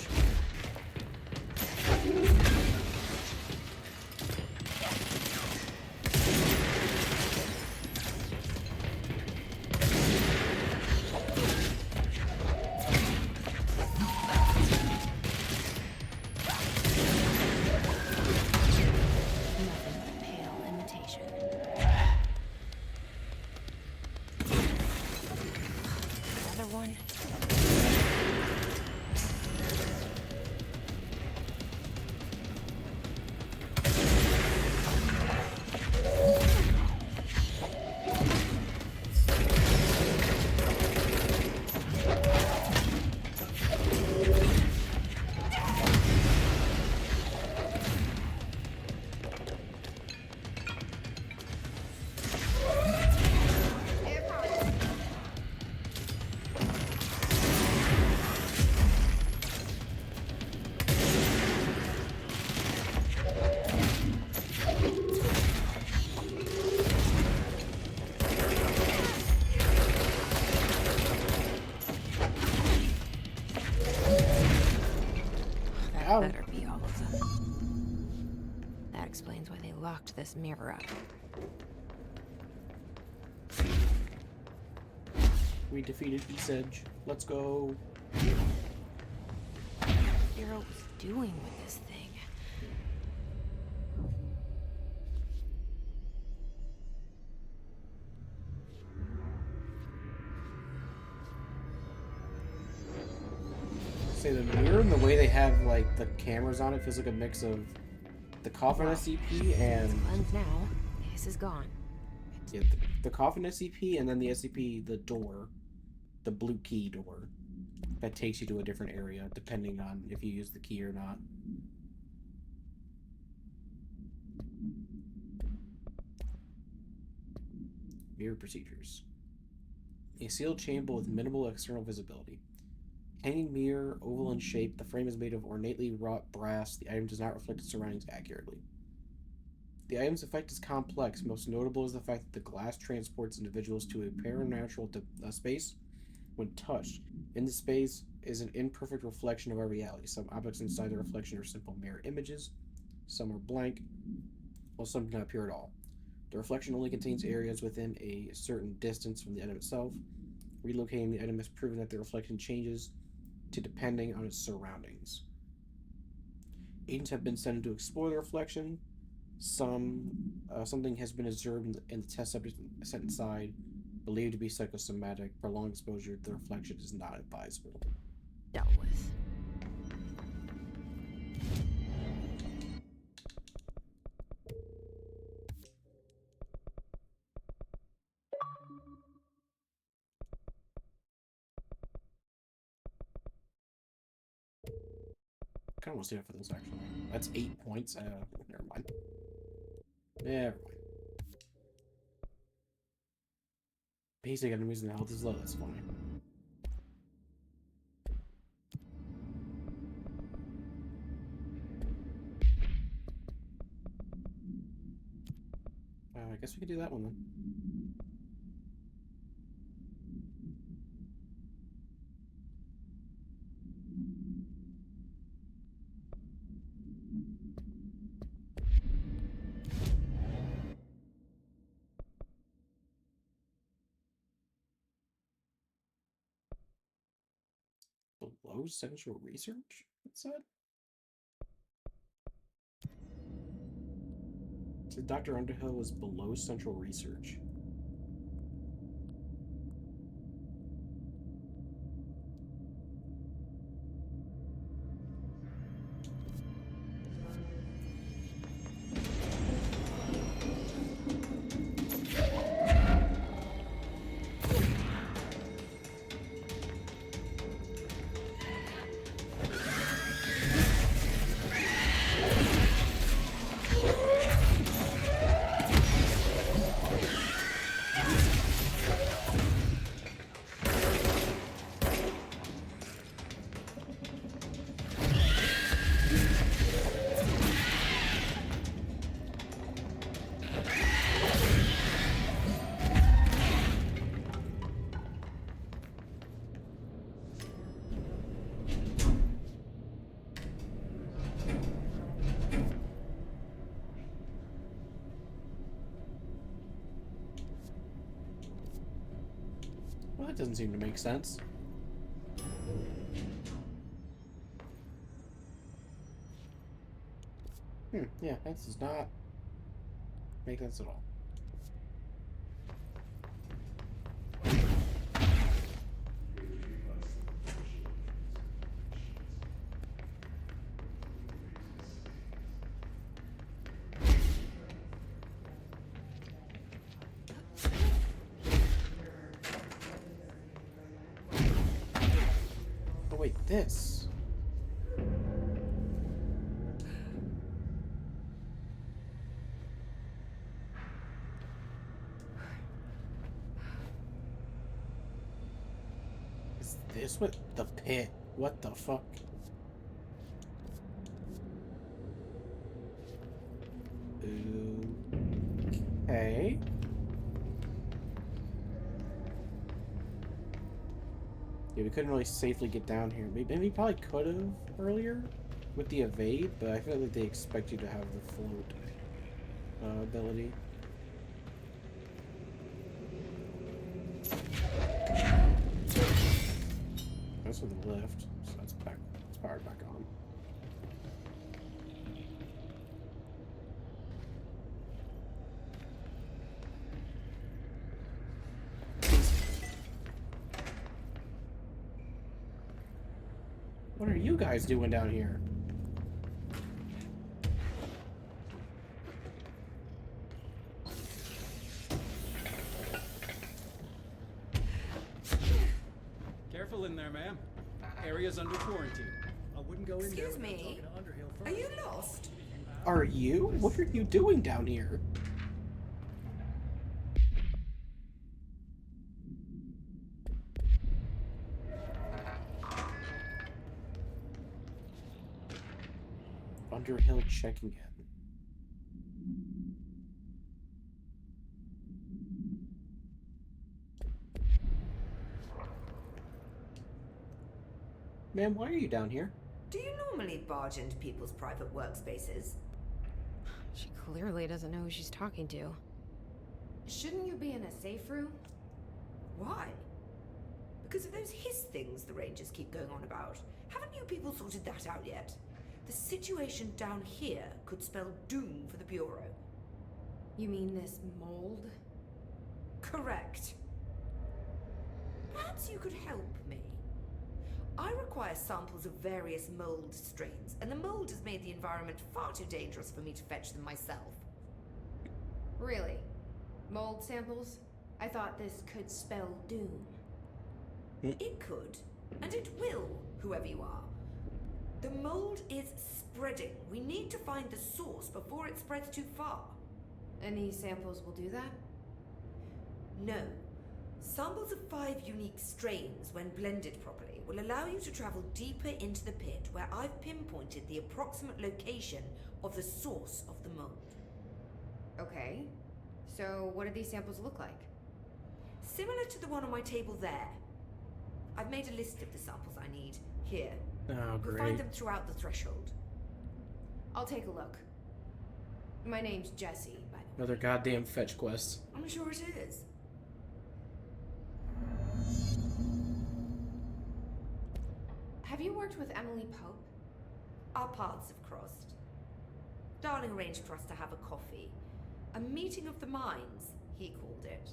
Better be all of them. That explains why they locked this mirror up. We defeated Esedge. Let's go. Hero was doing with this thing. Say the mirror and the way they have like the cameras on it feels like a mix of the Coffin SCP and Cleanse now. This is gone. yeah, the Coffin SCP and then the SCP, the door, the blue key door that takes you to a different area depending on if you use the key or not. Mirror procedures. A sealed chamber with minimal external visibility. Hanging mirror, oval in shape, the frame is made of ornately wrought brass. The item does not reflect its surroundings accurately. The item's effect is complex. Most notable is the fact that the glass transports individuals to a paranatural space when touched. In the space is an imperfect reflection of our reality. Some objects inside the reflection are simple mirror images. Some are blank, while some do not appear at all. The reflection only contains areas within a certain distance from the item itself. Relocating the item has proven that the reflection changes to depending on its surroundings. Agents have been sent to explore the reflection. Something has been observed in the test subject set inside, believed to be psychosomatic. Prolonged exposure to the reflection is not advisable. Dealt with. I kind of want to see it for this, actually. That's 8 points. Never mind. Never mind. Basic enemies and health is low. That's funny. I guess we could do that one then. Below Central Research? What's that? It said Dr. Underhill was below Central Research. Well, that doesn't seem to make sense. Yeah, that does not make sense at all. Oh wait, this. Is this what the pit? What the fuck? Okay. Yeah, we couldn't really safely get down here. Maybe we probably could have earlier with the evade, but I feel like they expect you to have the float ability. That's with the lift, so that's back. It's powered back on. What are you guys doing down here? Careful in there, ma'am. Area's under quarantine. I wouldn't go in there. Excuse me? Are you lost? Are you? What are you doing down here? Underhill checking in. Ma'am, why are you down here? Do you normally barge into people's private workspaces? She clearly doesn't know who she's talking to. Shouldn't you be in a safe room? Why? Because of those hiss things the Rangers keep going on about. Haven't you people sorted that out yet? The situation down here could spell doom for the Bureau. You mean this mold? Correct. Perhaps you could help me. I require samples of various mold strains, and the mold has made the environment far too dangerous for me to fetch them myself. Really? Mold samples? I thought this could spell doom. It could, and it will, whoever you are. The mold is spreading. We need to find the source before it spreads too far. And these samples will do that? No. Samples of 5 unique strains, when blended properly, will allow you to travel deeper into the pit, where I've pinpointed the approximate location of the source of the mold. Okay. So what do these samples look like? Similar to the one on my table there. I've made a list of the samples I need. Here. Oh, great. You'll find them throughout the threshold. I'll take a look. My name's Jessie, by the way. Another goddamn fetch quest. I'm sure it is. Have you worked with Emily Pope? Our paths have crossed. Darling arranged for us to have a coffee. A meeting of the minds, he called it.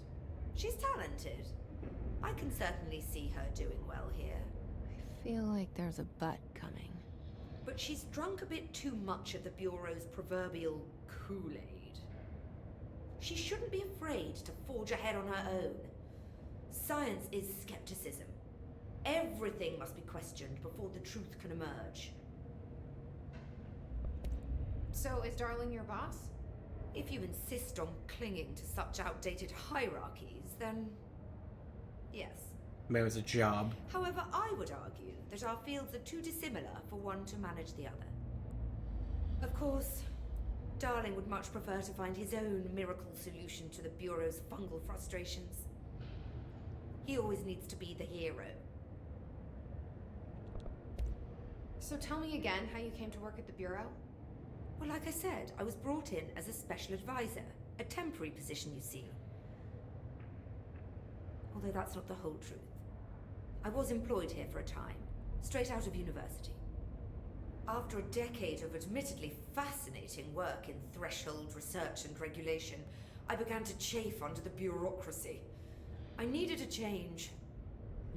She's talented. I can certainly see her doing well here. I feel like there's a but coming. But she's drunk a bit too much of the Bureau's proverbial Kool-Aid. She shouldn't be afraid to forge ahead on her own. Science is skepticism. Everything must be questioned before the truth can emerge. So is Darling your boss? If you insist on clinging to such outdated hierarchies, then yes. Maybe it's a job. However, I would argue that our fields are too dissimilar for one to manage the other. Of course, Darling would much prefer to find his own miracle solution to the Bureau's fungal frustrations. He always needs to be the hero. So tell me again how you came to work at the Bureau? Well, like I said, I was brought in as a special advisor. A temporary position, you see. Although that's not the whole truth. I was employed here for a time, straight out of university. After a decade of admittedly fascinating work in threshold research and regulation, I began to chafe under the bureaucracy. I needed a change.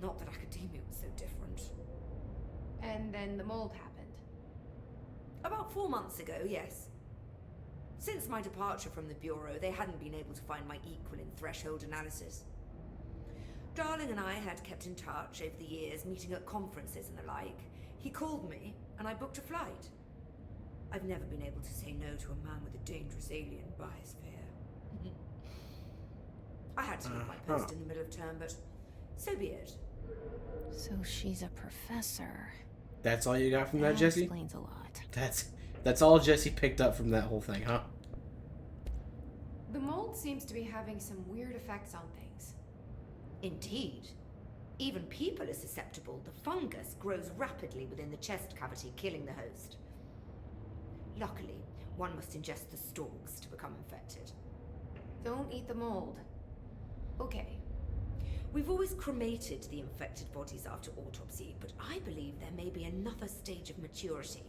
Not that academia was so different. And then the mold happened. About 4 months ago, yes. Since my departure from the Bureau, they hadn't been able to find my equal in threshold analysis. Darling and I had kept in touch over the years, meeting at conferences and the like. He called me, and I booked a flight. I've never been able to say no to a man with a dangerous alien biosphere. I had to leave my post in the middle of term, but so be it. So she's a professor. That's all you got from that, Jessie? Explains a lot. That's all Jessie picked up from that whole thing, huh? The mold seems to be having some weird effects on things. Indeed. Even people are susceptible. The fungus grows rapidly within the chest cavity, killing the host. Luckily, one must ingest the stalks to become infected. Don't eat the mold. Okay. We've always cremated the infected bodies after autopsy, but I believe there may be another stage of maturity.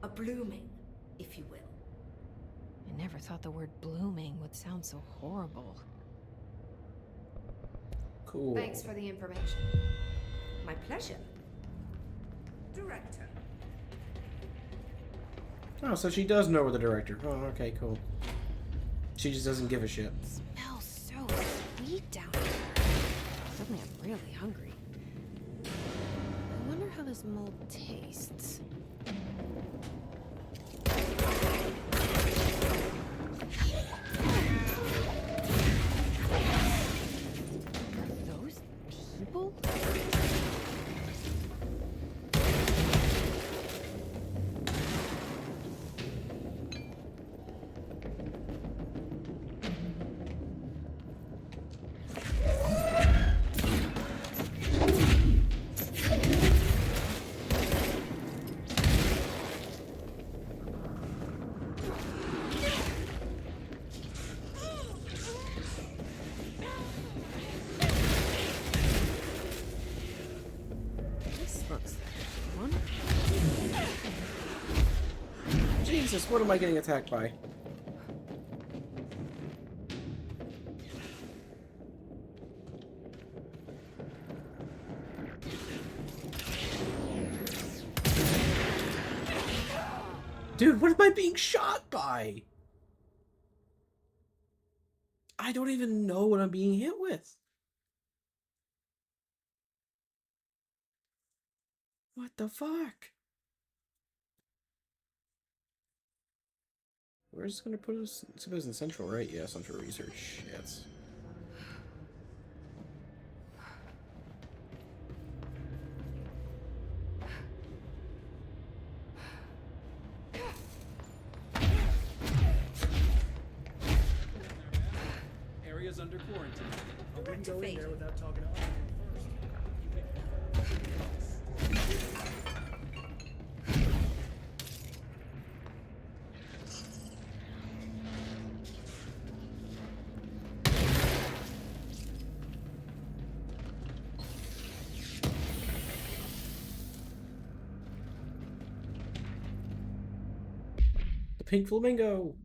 A blooming, if you will. I never thought the word blooming would sound so horrible. Cool. Thanks for the information. My pleasure. Director. Oh, so she does know we're the director. Oh, okay, cool. She just doesn't give a shit. Smells so sweet down here. Suddenly I'm really hungry. I wonder how this mold tastes. Are those people? Jesus, what am I getting attacked by? Dude, what am I being shot by? I don't even know what I'm being hit with. What the fuck? Where's it gonna put us? It's in Central, right? Yeah, Central Research. Shit. Area's under quarantine. I wouldn't go in there without talking to Arthur The pink flamingo.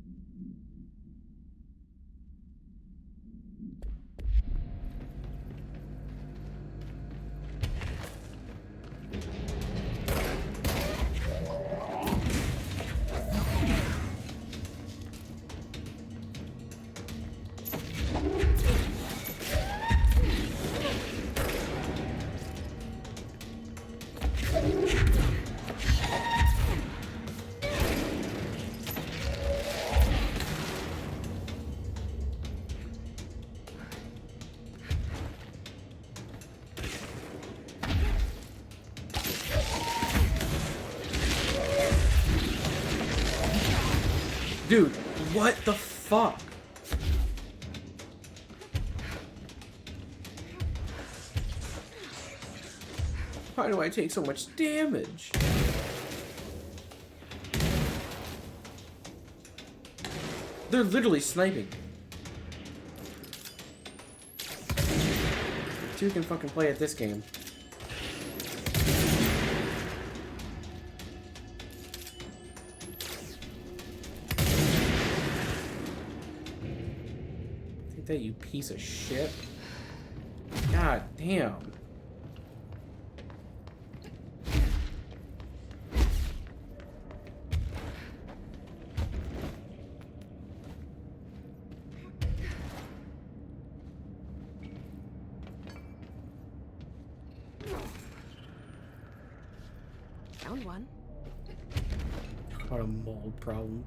Dude, what the fuck? Why do I take so much damage? They're literally sniping. Two can fucking play at this game. Take that, you piece of shit. God damn. Found one. What a mold problem.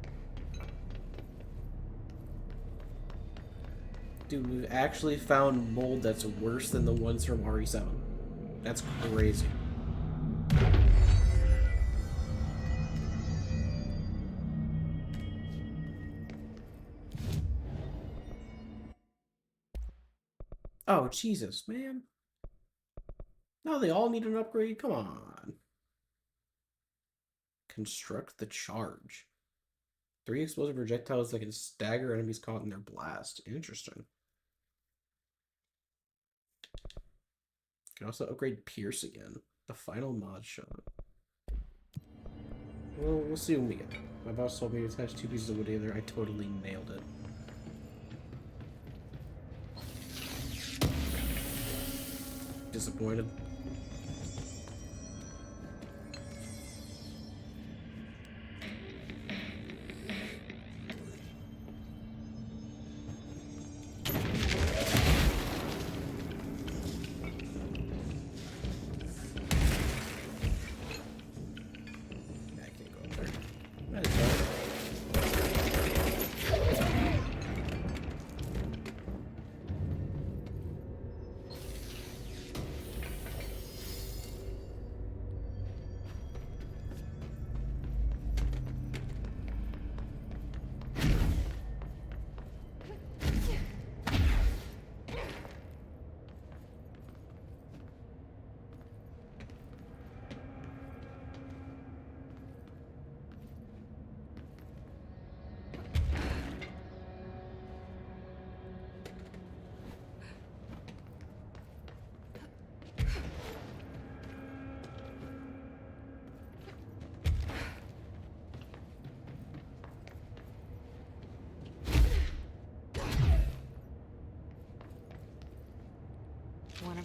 Dude, we've actually found mold that's worse than the ones from RE7. That's crazy. Oh, Jesus, man. No, they all need an upgrade? Come on. Construct the charge. 3 explosive projectiles that can stagger enemies caught in their blast. Interesting. Can also upgrade Pierce again. The final mod shot. Well, we'll see when we get there. My boss told me to attach 2 pieces of wood together. I totally nailed it. Disappointed.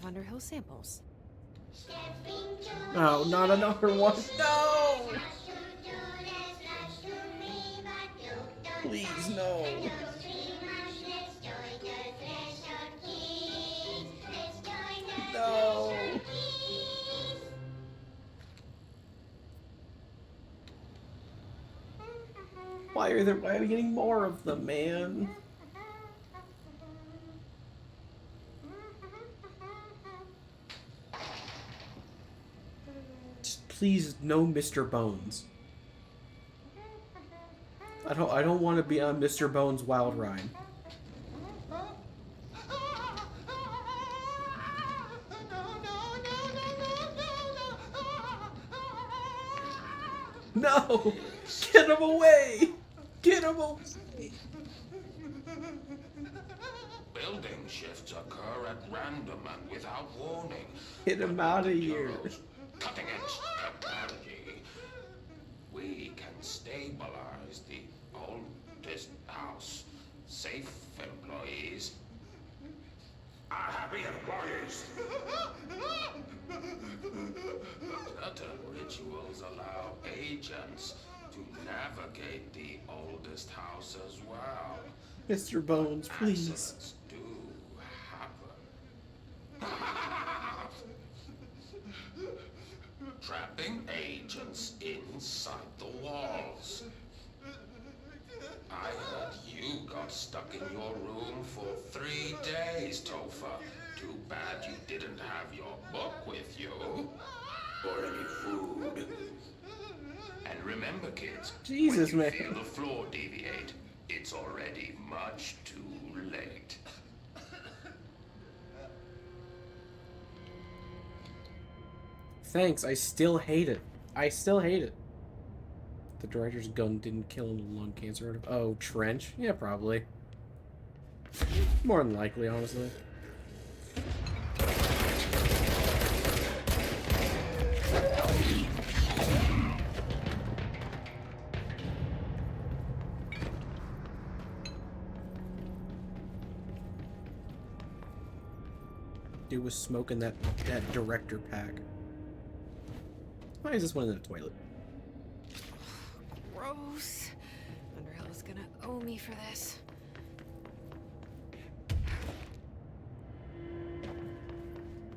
Thunderhill samples. Oh, not another one. No! Please, no. No. Why are we getting more of them, man? Just please, no Mr. Bones. I don't want to be on Mr. Bones' wild ride. No! Get him away! Get him away! Building shifts occur at random and without warning. Get him out of here. Cutting-edge technology. We can stabilize the oldest house. Safe employees. Happy employees. Certain rituals allow agents to navigate the oldest house as well. Mr. Bones, please. Accidents do happen. Trapping agents inside the walls. I heard you got stuck in your room for 3 days, Topher. Too bad you didn't have your book with you. Or any food. And remember, kids, Jesus, when you man. feel the floor deviate, it's already much too late. Thanks, I still hate it. I still hate it. The director's gun didn't kill him with lung cancer. Oh, Trench? Yeah, probably. More than likely, honestly. Dude was smoking that director pack. Why is this one in the toilet? Gross. Thunderhill is gonna owe me for this.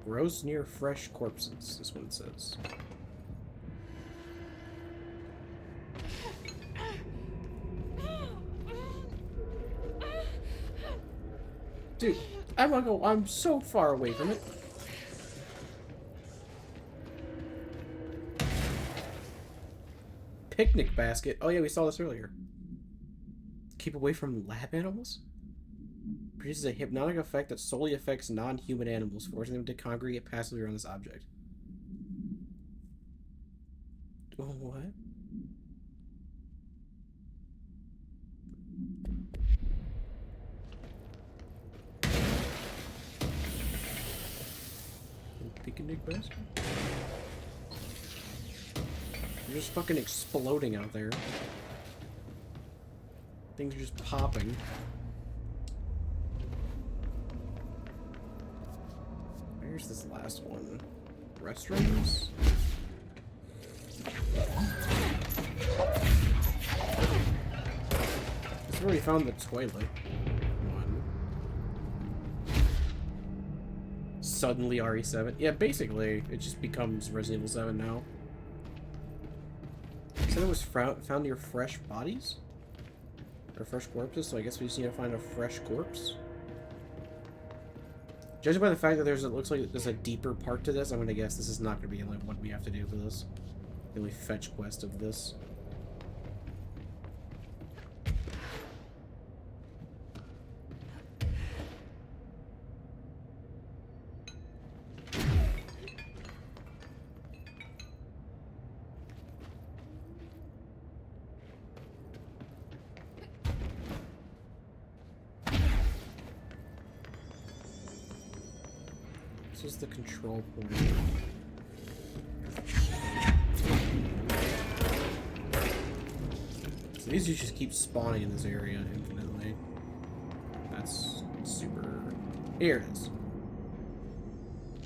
Grows near fresh corpses, this one says. Dude, I'm so far away from it. Picnic basket. Oh yeah, we saw this earlier. Keep away from lab animals? Produces a hypnotic effect that solely affects non-human animals, forcing them to congregate passively around this object. Oh, what? Picnic basket? They're just fucking exploding out there. Things are just popping. Where's this last one? Restrooms? That's where we found the toilet. One. Suddenly RE7. Yeah, basically, it just becomes Resident Evil 7 now. You said it was found near fresh bodies? Or fresh corpses, so I guess we just need to find a fresh corpse. Judging by the fact that it looks like there's a deeper part to this, I'm gonna guess this is not gonna be like what we have to do for this. The only fetch quest of this. This is the control point. So these just keep spawning in this area infinitely. That's super... Here it is.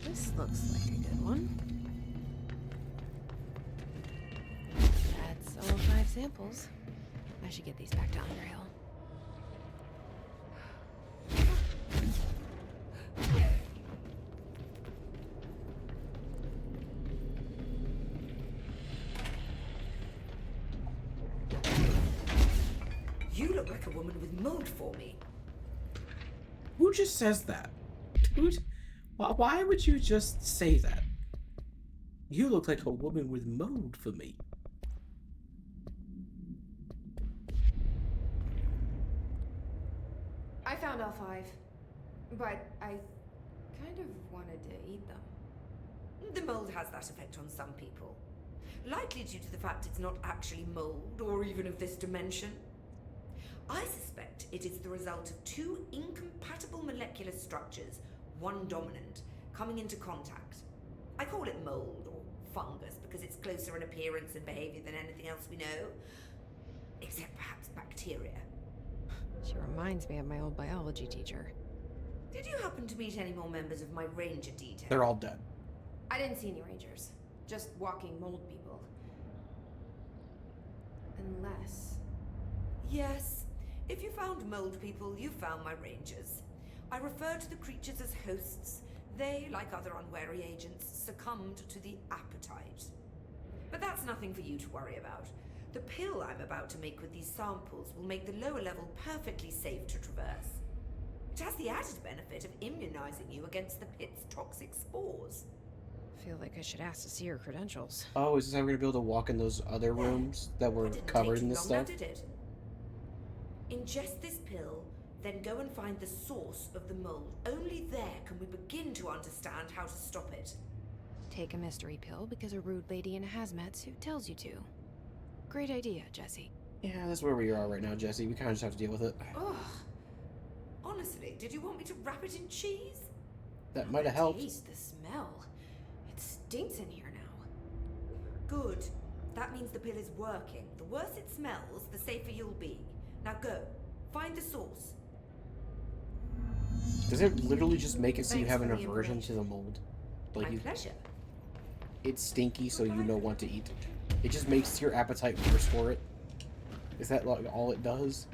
This looks like a good one. That's all 5 samples. I should get these back to Underhill. You look like a woman with mold for me. Who just says that? Why would you just say that? You look like a woman with mold for me. I found all 5, but I kind of wanted to eat them. The mold has that effect on some people. Likely due to the fact it's not actually mold, or even of this dimension. I suspect it is the result of 2 incompatible molecular structures, one dominant, coming into contact. I call it mold, or fungus, because it's closer in appearance and behavior than anything else we know. Except perhaps bacteria. She reminds me of my old biology teacher. Did you happen to meet any more members of my ranger detail? They're all dead. I didn't see any rangers. Just walking mold people. Unless... Yes. If you found mold people, you found my rangers. I refer to the creatures as hosts. They, like other unwary agents, succumbed to the appetite. But that's nothing for you to worry about. The pill I'm about to make with these samples will make the lower level perfectly safe to traverse. It has the added benefit of immunizing you against the pit's toxic spores. Feel like I should ask to see her credentials. Oh, is this how we're gonna be able to walk in those other rooms that were covered in this stuff? Did it? Ingest this pill, then go and find the source of the mold. Only there can we begin to understand how to stop it. Take a mystery pill because a rude lady in a hazmat suit tells you to. Great idea, Jesse. Yeah, that's where we are right now, Jesse. We kind of just have to deal with it. Ugh. Honestly, did you want me to wrap it in cheese? That might have helped. Taste the smell. It stinks in here now. Good. That means the pill is working. The worse it smells, the safer you'll be. Now go. Find the source. Does it literally just make it so you Thanks have an for the aversion to the mold? Like My pleasure. It's stinky, so you know what to eat. It just makes your appetite worse for it. Is that like all it does?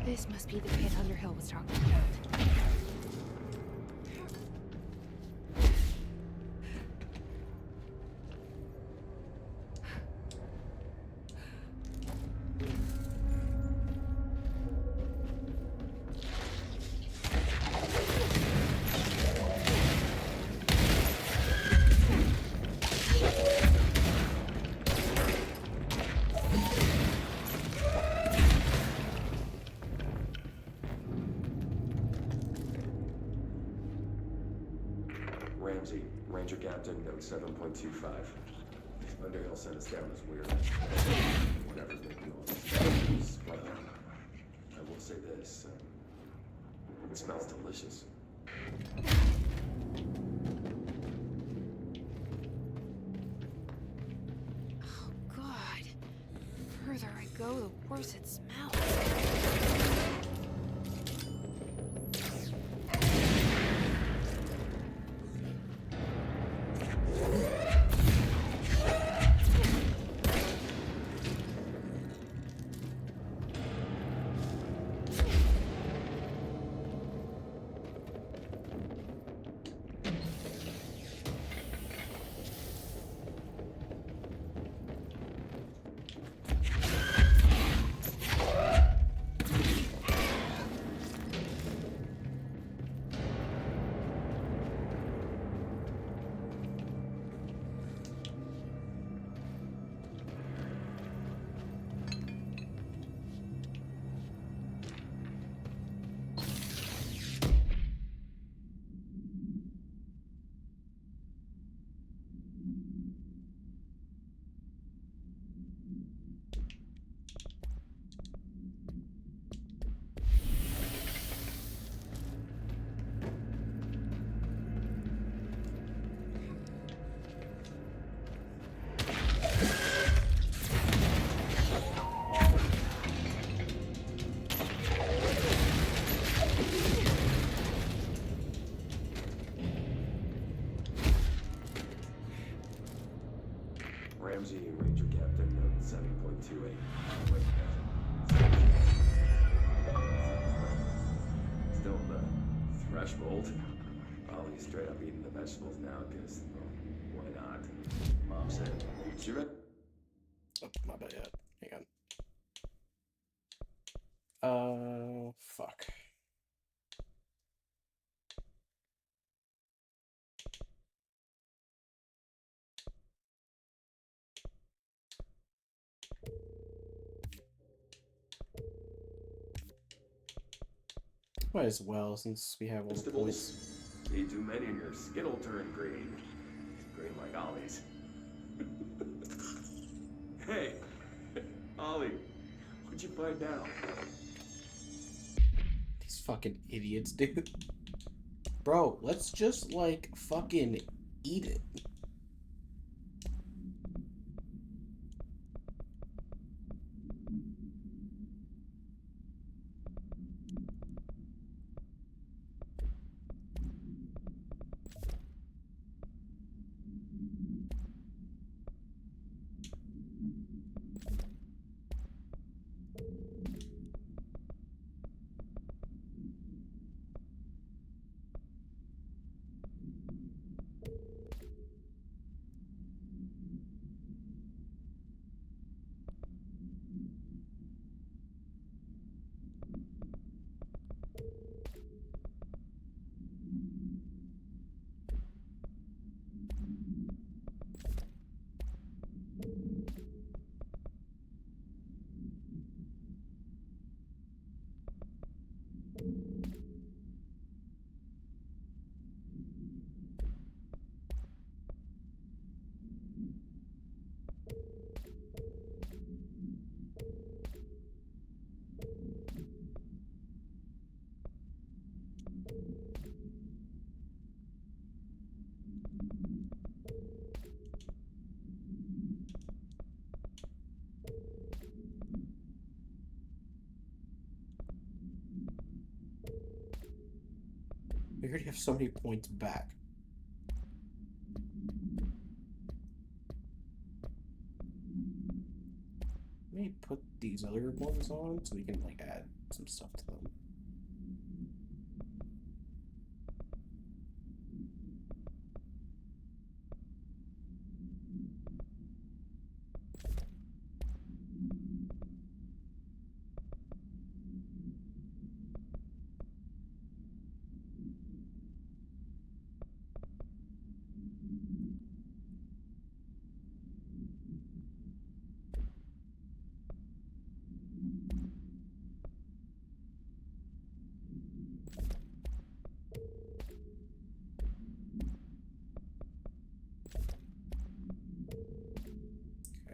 This must be the pit Underhill was talking about. Ramsey, Ranger Captain, note 7.25. Underhill sent us down as weird. Whatever's making all these noises. But I will say this. It smells delicious. Oh, God. The further I go, the worse it smells. Ramsey, Ranger Captain, note 7.28. Wait, still in the threshold. Ollie's straight up eating the vegetables now, because, well, why not? Mom said, shoot it? Oh, my bad. Hang on. Fuck. Might as well, since we have all the points. Ate too many and your Skittle turned green. Green like Ollie's. Hey, Ollie, what'd you find out? These fucking idiots, dude. Bro, let's just, like, fucking eat it. We already have so many points back. Let me put these other ones on so we can like add some stuff to them.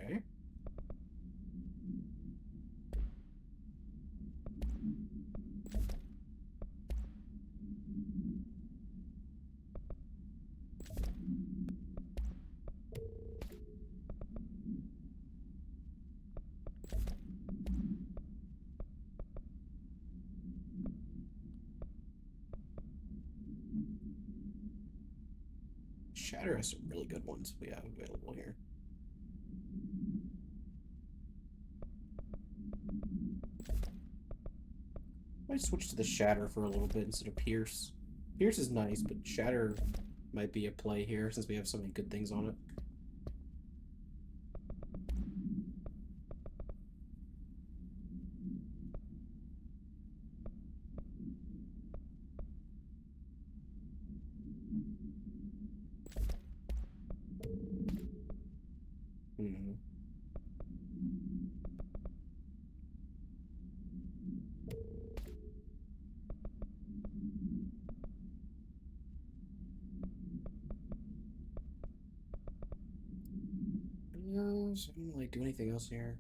Okay. Shatter has some really good ones we have available here. I might switch to the Shatter for a little bit instead of Pierce. Pierce is nice, but Shatter might be a play here since we have so many good things on it. Mm-hmm. No, so I don't really do anything else here.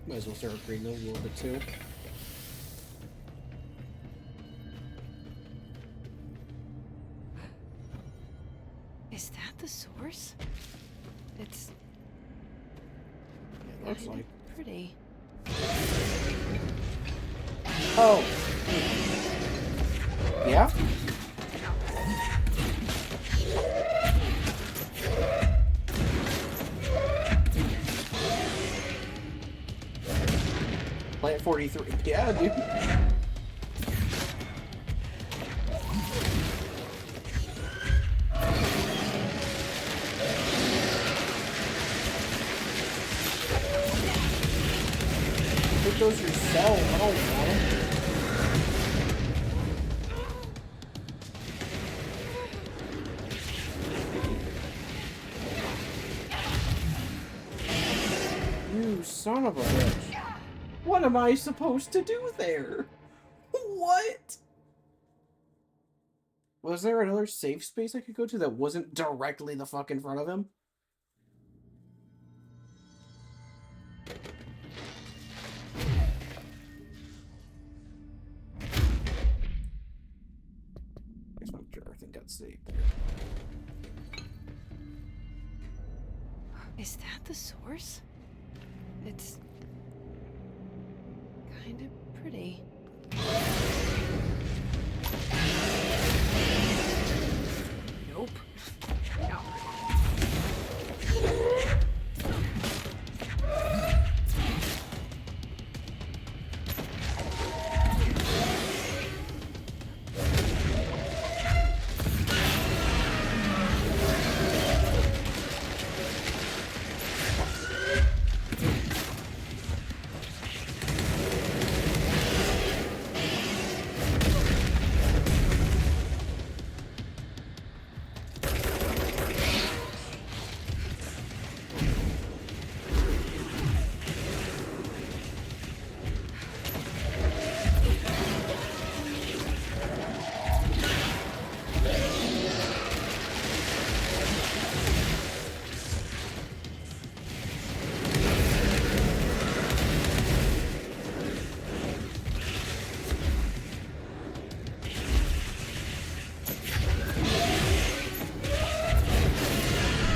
Might as well start upgrading those a little bit too. Is that the source? It's It looks kinda like. pretty. Oh. Yeah? Plant 43. Yeah, dude. Pick those yourself. I don't know. You son of a bitch. What am I supposed to do there? What? Was there another safe space I could go to that wasn't directly the fuck in front of him? Guess my jar thing got saved there. Is that the source? It's kind of pretty. Nope. No.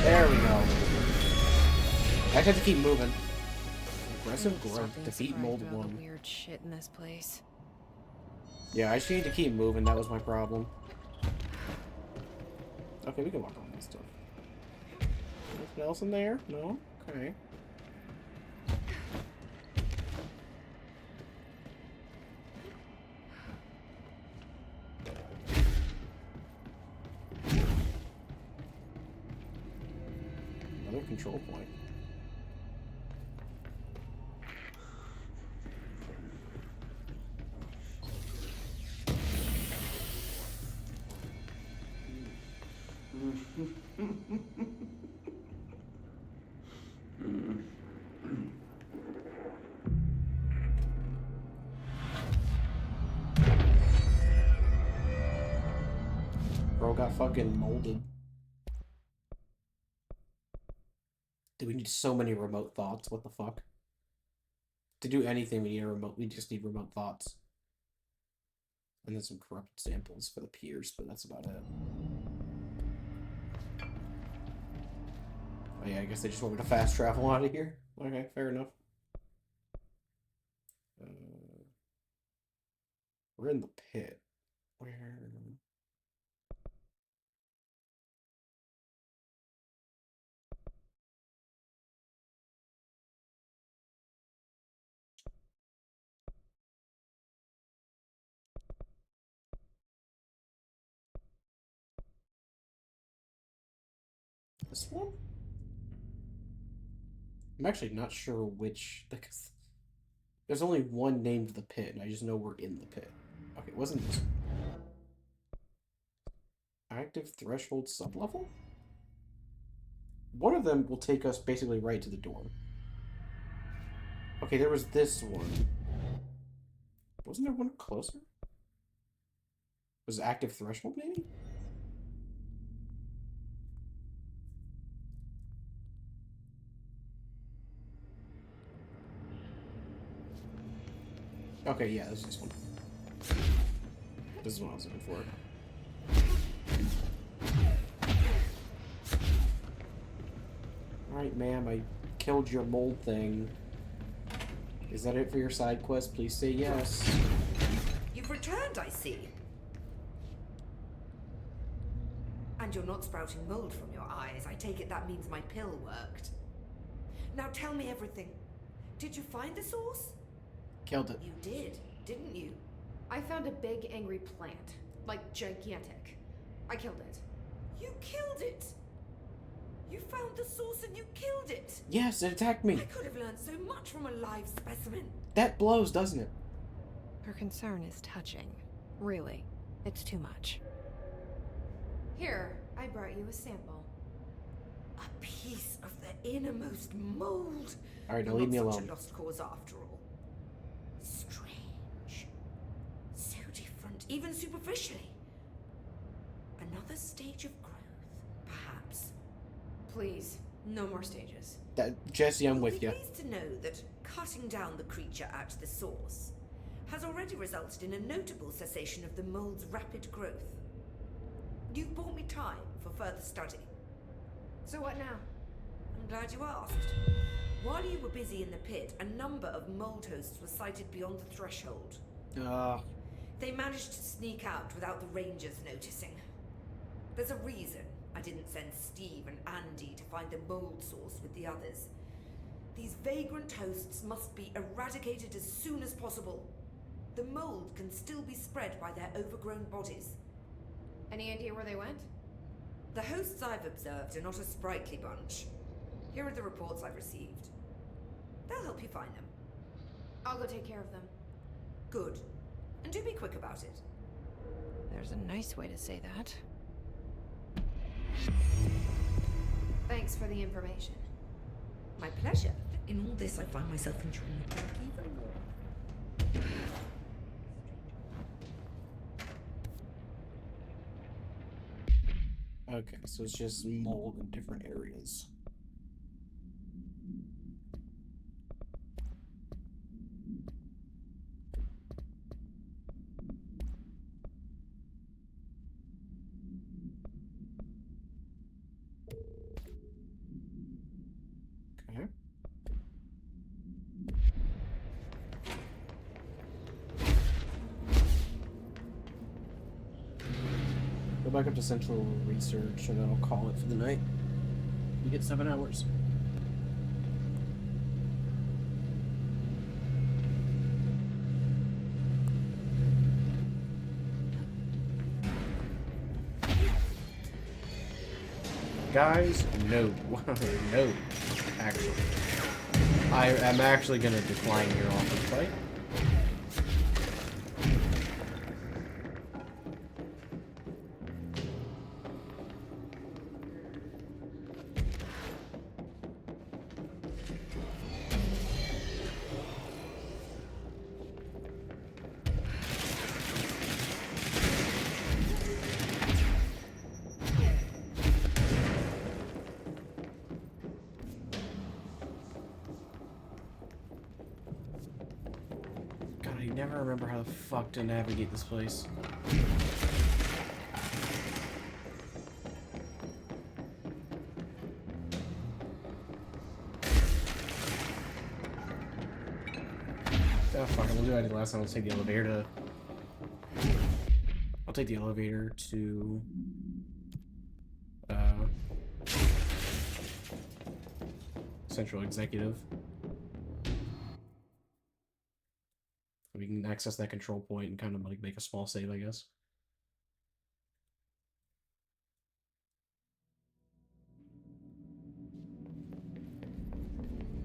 There we go. I just have to keep moving. Aggressive growth. Something's Defeat probably mold through all the 1. weird shit in this place. Yeah, I just need to keep moving. That was my problem. Okay, we can walk on this stuff. Anything else in there? No? Okay. Another control point. Bro got fucking molded. Dude, we need so many remote thoughts. What the fuck? To do anything, we need a remote. We just need remote thoughts. And then some corrupted samples for the peers, but that's about it. Oh yeah, I guess they just want me to fast travel out of here. Okay, fair enough. We're in the pit. Where? This one? I'm actually not sure which, because there's only one named the pit, and I just know we're in the pit. Okay, it wasn't this one. Active threshold sublevel? One of them will take us basically right to the door. Okay, there was this one. Wasn't there one closer? Was it active threshold, maybe? Okay, yeah, this is this one. This is what I was looking for. Alright, ma'am, I killed your mold thing. Is that it for your side quest? Please say yes. You've returned, I see. And you're not sprouting mold from your eyes. I take it that means my pill worked. Now tell me everything. Did you find the source? Killed it. You did, didn't you? I found a big angry plant. Like, gigantic. I killed it. You killed it! You found the source and you killed it! Yes, it attacked me. I could have learned so much from a live specimen. That blows, doesn't it? Her concern is touching. Really, it's too much. Here, I brought you a sample. A piece of the innermost mold. Alright, now You're leave me not alone. such a lost cause after all. Strange. So different, even superficially. Another stage of growth, perhaps. Please, no more stages. Jesse, I'm with you. You'll be pleased to know that cutting down the creature at the source has already resulted in a notable cessation of the mold's rapid growth. You've bought me time for further study. So what now? I'm glad you asked. While you were busy in the pit, a number of mold hosts were sighted beyond the threshold. They managed to sneak out without the rangers noticing. There's a reason I didn't send Steve and Andy to find the mold source with the others. These vagrant hosts must be eradicated as soon as possible. The mold can still be spread by their overgrown bodies. Any idea where they went? The hosts I've observed are not a sprightly bunch. Here are the reports I've received. They'll help you find them. I'll go take care of them. Good. And do be quick about it. There's a nice way to say that. Thanks for the information. My pleasure. In all this, I find myself enjoying the work even more. Okay, so it's just mold in different areas. Okay. Go back up to Central Research and I'll call it for the night. You get 7 hours. Guys, no. No. Actually. I am actually gonna decline your offer to fight. I never remember how the fuck to navigate this place. Oh fuck it, we'll do what I did last time. I'll take the elevator to... I'll take the elevator to... Central Executive. We can access that control point and kind of like make a small save, I guess.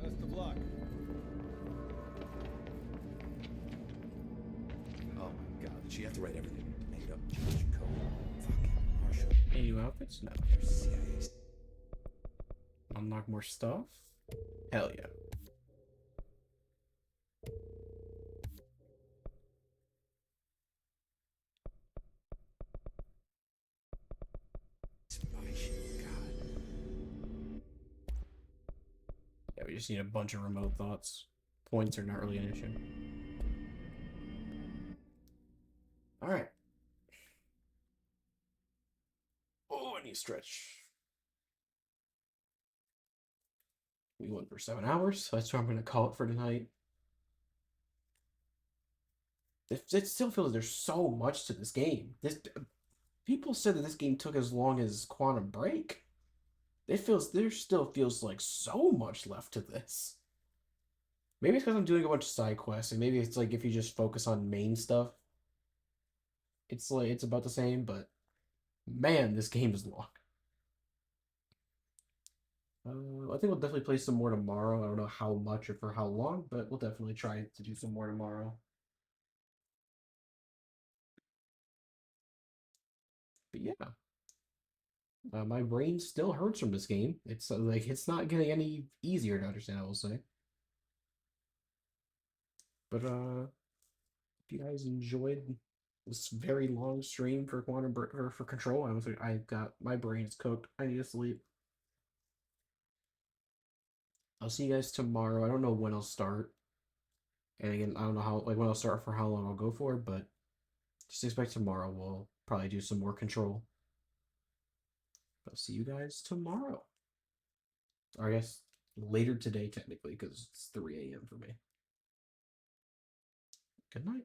That's the block. Oh my god, did she have to write everything made up Jewish code? Fucking Marshall. Any new outfits? No. CIA. Unlock more stuff? Hell yeah. Yeah, we just need a bunch of remote thoughts. Points are not really an issue. All right. Oh, I need to stretch. We went for 7 hours, so that's where I'm going to call it for tonight. It still feels like there's so much to this game. People said that this game took as long as Quantum Break. There still feels like so much left to this. Maybe it's because I'm doing a bunch of side quests, and maybe it's like if you just focus on main stuff, it's like it's about the same. But man, this game is long. I think we'll definitely play some more tomorrow. I don't know how much or for how long, but we'll definitely try to do some more tomorrow. But yeah, my brain still hurts from this game. It's like it's not getting any easier to understand, I will say. But if you guys enjoyed this very long stream for for Control, I got my brain is cooked. I need to sleep. I'll see you guys tomorrow. I don't know when I'll start. And again, I don't know how when I'll start for how long I'll go for, but just expect tomorrow we'll probably do some more Control. I'll see you guys tomorrow. Or I guess later today technically, because it's 3 a.m. for me. Good night.